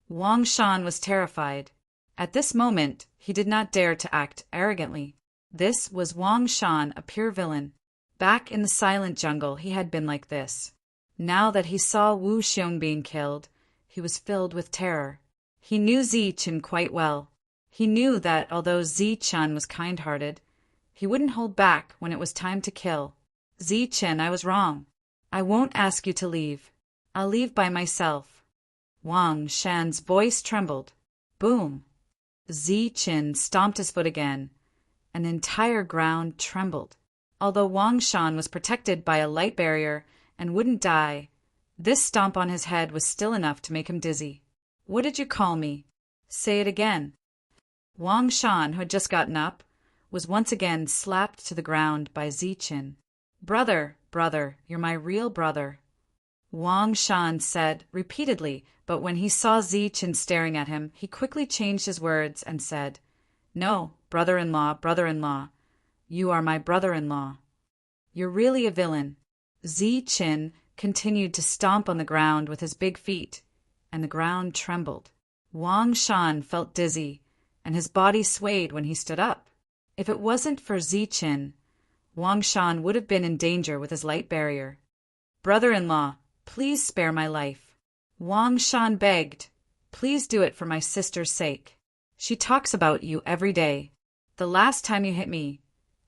Wang Shan was terrified. At this moment, he did not dare to act arrogantly. This was Wang Shan, a pure villain. Back in the silent jungle, he had been like this. Now that he saw Wu Xiong being killed, he was filled with terror. He knew Zi Chen quite well. He knew that although Zi Chen was kind-hearted, he wouldn't hold back when it was time to kill. Zi Chen, I was wrong. I won't ask you to leave. I'll leave by myself. Wang Shan's voice trembled. Boom! Zi Chen stomped his foot again. An entire ground trembled. Although Wang Shan was protected by a light barrier and wouldn't die, this stomp on his head was still enough to make him dizzy. What did you call me? Say it again. Wang Shan, who had just gotten up, was once again slapped to the ground by Zi Chen. Brother, you're my real brother. Wang Shan said repeatedly, but when he saw Zi Chen staring at him, he quickly changed his words and said, No, brother-in-law. You are my brother-in-law. You're really a villain. Zi Chen continued to stomp on the ground with his big feet, and the ground trembled. Wang Shan felt dizzy, and his body swayed when he stood up. If it wasn't for Zi Chen, Wang Shan would have been in danger with his light barrier. Brother-in-law, please spare my life. Wang Shan begged. Please do it for my sister's sake. She talks about you every day. The last time you hit me,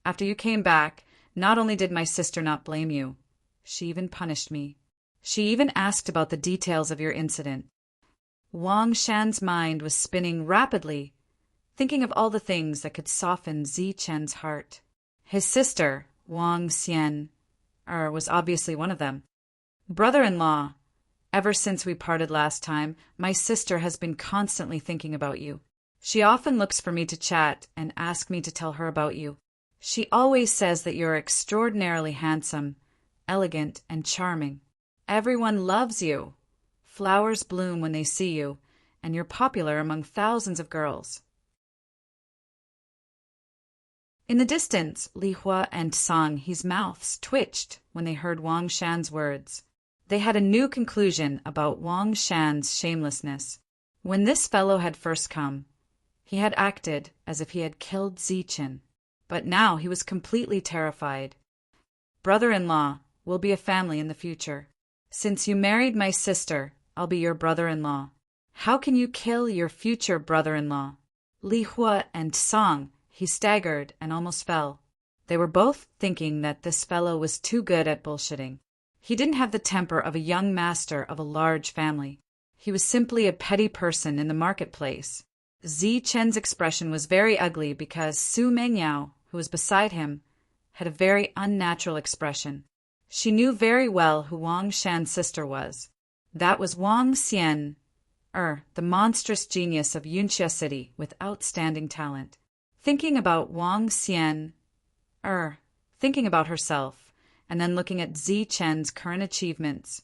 after you came back, not only did my sister not blame you, she even punished me. She even asked about the details of your incident. Wang Shan's mind was spinning rapidly, thinking of all the things that could soften Zi Chen's heart. His sister, Wang Xian, was obviously one of them. Brother-in-law, ever since we parted last time, my sister has been constantly thinking about you. She often looks for me to chat and ask me to tell her about you. She always says that you're extraordinarily handsome, elegant, and charming. Everyone loves you. Flowers bloom when they see you, and you're popular among thousands of girls. In the distance, Li Hua and Song He's mouths twitched when they heard Wang Shan's words. They had a new conclusion about Wang Shan's shamelessness. When this fellow had first come, he had acted as if he had killed Zi Chen, but now he was completely terrified. Brother-in-law, we'll be a family in the future. Since you married my sister, I'll be your brother-in-law. How can you kill your future brother-in-law? Li Hua and Song, he staggered and almost fell. They were both thinking that this fellow was too good at bullshitting. He didn't have the temper of a young master of a large family. He was simply a petty person in the marketplace. Zi Chen's expression was very ugly because Su Mengyao, who was beside him, had a very unnatural expression. She knew very well who Wang Shan's sister was. That was Wang Xian, the monstrous genius of Yunxia City with outstanding talent. Thinking about Wang Xian, thinking about herself, and then looking at Zi Chen's current achievements,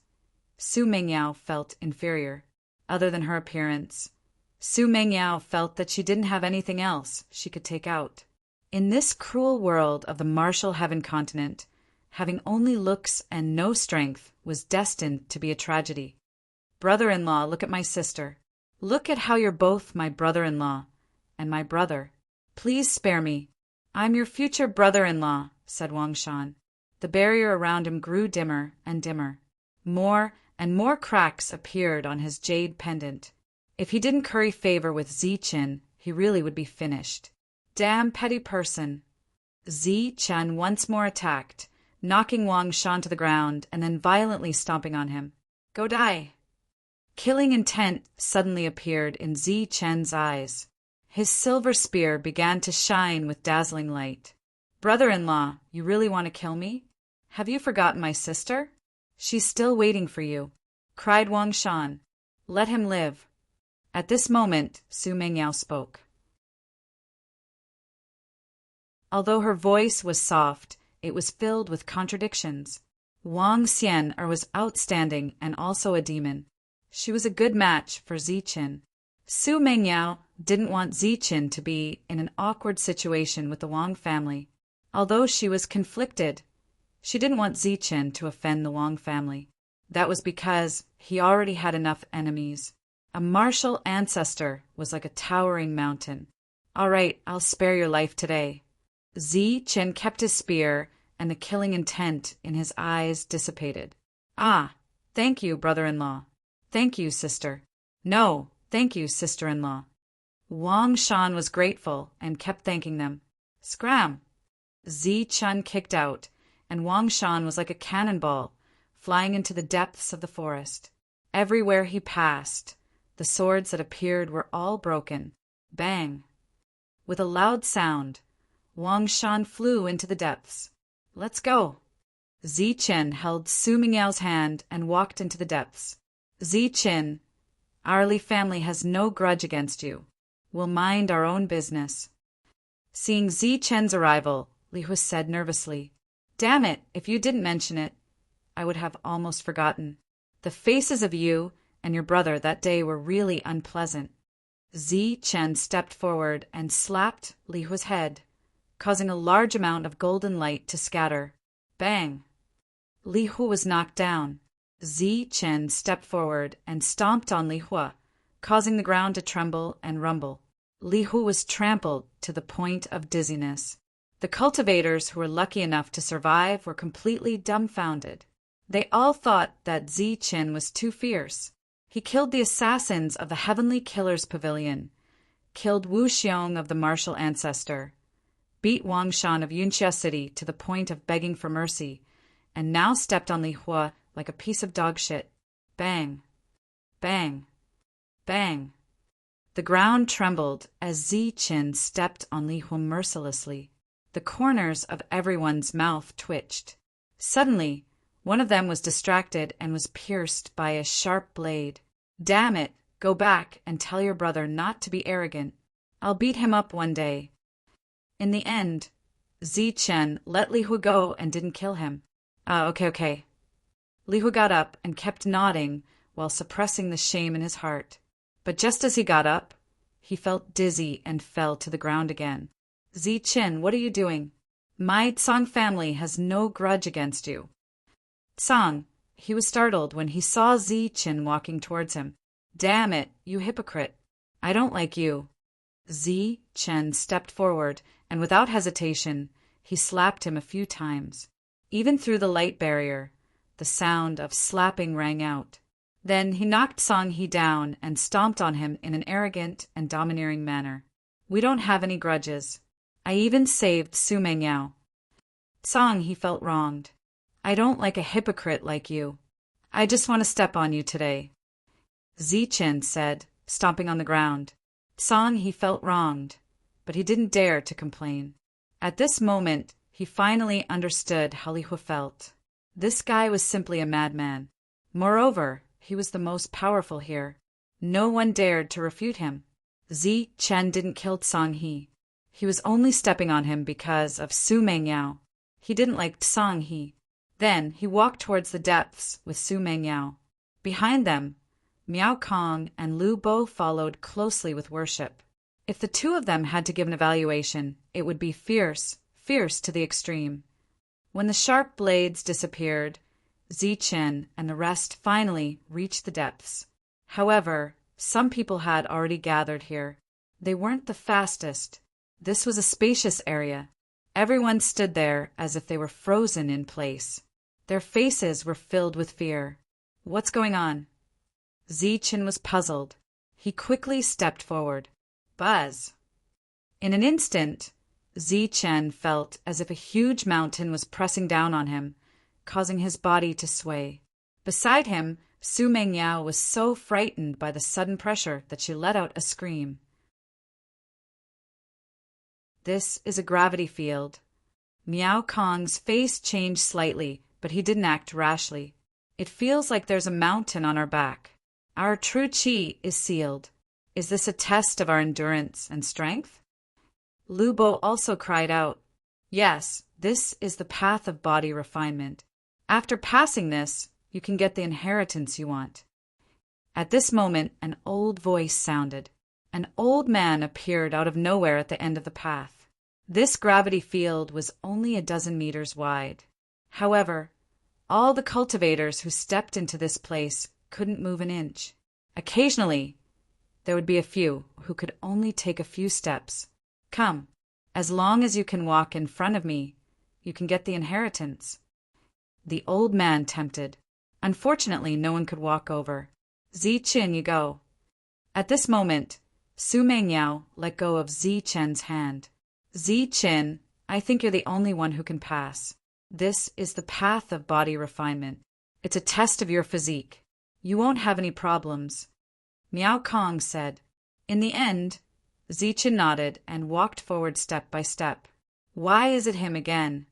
Su Mengyao felt inferior. Other than her appearance, Su Mengyao felt that she didn't have anything else she could take out. In this cruel world of the martial heaven continent, having only looks and no strength was destined to be a tragedy. Brother-in-law, look at my sister. Look at how you're both my brother-in-law and my brother. Please spare me. I'm your future brother-in-law, said Wang Shan. The barrier around him grew dimmer and dimmer. More and more cracks appeared on his jade pendant. If he didn't curry favor with Zi Chen, he really would be finished. Damn petty person. Zi Chen once more attacked, knocking Wang Shan to the ground and then violently stomping on him. Go die! Killing intent suddenly appeared in Zi Chen's eyes. His silver spear began to shine with dazzling light. Brother-in-law, you really want to kill me? Have you forgotten my sister? She's still waiting for you, cried Wang Shan. Let him live. At this moment, Su Mengyao spoke. Although her voice was soft, it was filled with contradictions. Wang Xian was outstanding and also a demon. She was a good match for Ziqin. Su Mengyao didn't want Ziqin to be in an awkward situation with the Wang family. Although she was conflicted, she didn't want Ziqin to offend the Wang family. That was because he already had enough enemies. A martial ancestor was like a towering mountain. All right, I'll spare your life today. Ziqin kept his spear, and the killing intent in his eyes dissipated. Ah, thank you, brother-in-law. Thank you, sister. No, thank you, sister-in-law. Wang Shan was grateful and kept thanking them. Scram! Ziqin kicked out, and Wang Shan was like a cannonball, flying into the depths of the forest. Everywhere he passed, the swords that appeared were all broken. Bang! With a loud sound, Wang Shan flew into the depths. Let's go! Ziqin held Su Mingyao's hand and walked into the depths. Ziqin, our Li family has no grudge against you. We'll mind our own business. Seeing Ziqin's arrival, Li Hu said nervously, Damn it, if you didn't mention it, I would have almost forgotten. The faces of you and your brother that day were really unpleasant. Ziqin stepped forward and slapped Li Hu's head, causing a large amount of golden light to scatter. Bang! Li Hu was knocked down. Ziqin stepped forward and stomped on Li Hu, causing the ground to tremble and rumble. Li Hu was trampled to the point of dizziness. The cultivators who were lucky enough to survive were completely dumbfounded. They all thought that Ziqin was too fierce. He killed the assassins of the Heavenly Killer's Pavilion, killed Wu Xiong of the Martial Ancestor, beat Wang Shan of Yunxia City to the point of begging for mercy, and now stepped on Li Hu like a piece of dog shit. Bang! Bang! Bang! The ground trembled as Ziqin stepped on Li Hu mercilessly. The corners of everyone's mouth twitched. Suddenly, one of them was distracted and was pierced by a sharp blade. Damn it! Go back and tell your brother not to be arrogant. I'll beat him up one day. In the end, Ziqin let Li Hu go and didn't kill him. Okay. Li Hu got up and kept nodding while suppressing the shame in his heart. But just as he got up, he felt dizzy and fell to the ground again. Ziqin, what are you doing? My Tsang family has no grudge against you. Tsang, he was startled when he saw Ziqin walking towards him. Damn it, you hypocrite. I don't like you. Ziqin stepped forward, and without hesitation, he slapped him a few times. Even through the light barrier, the sound of slapping rang out. Then he knocked Song He down and stomped on him in an arrogant and domineering manner. We don't have any grudges. I even saved Su Mengyao. Song He felt wronged. I don't like a hypocrite like you. I just want to step on you today. Ziqin said, stomping on the ground. Song He felt wronged, but he didn't dare to complain. At this moment, he finally understood how Li Hu felt. This guy was simply a madman. Moreover, he was the most powerful here. No one dared to refute him. Ziqin didn't kill Song He. He was only stepping on him because of Su Mengyao. He didn't like Song He. Then he walked towards the depths with Su Mengyao. Behind them, Miao Kong and Lu Bo followed closely with worship. If the two of them had to give an evaluation, it would be fierce to the extreme. When the sharp blades disappeared, Ziqin and the rest finally reached the depths. However, some people had already gathered here. They weren't the fastest. This was a spacious area. Everyone stood there as if they were frozen in place. Their faces were filled with fear. What's going on? Ziqin was puzzled. He quickly stepped forward. Buzz! In an instant, Zichen felt as if a huge mountain was pressing down on him, causing his body to sway. Beside him, Su Mengyao was so frightened by the sudden pressure that she let out a scream. This is a gravity field. Miao Kong's face changed slightly, but he didn't act rashly. It feels like there's a mountain on our back. Our true qi is sealed. Is this a test of our endurance and strength? Lu Bo also cried out, yes, this is the path of body refinement. After passing this, you can get the inheritance you want. At this moment, an old voice sounded. An old man appeared out of nowhere at the end of the path. This gravity field was only a dozen meters wide. However, all the cultivators who stepped into this place couldn't move an inch. Occasionally, there would be a few who could only take a few steps. Come, as long as you can walk in front of me, you can get the inheritance. The old man tempted. Unfortunately, no one could walk over. Zichen, you go. At this moment, Su Mengyao let go of Zichen's hand. Zichen, I think you're the only one who can pass. This is the path of body refinement. It's a test of your physique. You won't have any problems. Miao Kong said. In the end, Zichen nodded and walked forward step by step. Why is it him again?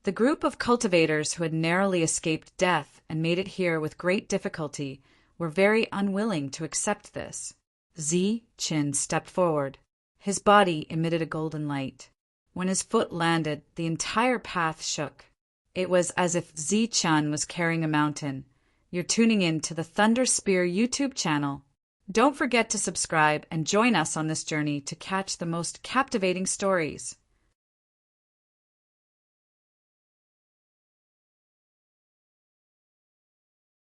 The group of cultivators who had narrowly escaped death and made it here with great difficulty were very unwilling to accept this. Zichen stepped forward. His body emitted a golden light. When his foot landed, the entire path shook. It was as if Zichen was carrying a mountain. You're tuning in to the Thunder Spear YouTube channel. Don't forget to subscribe and join us on this journey to catch the most captivating stories.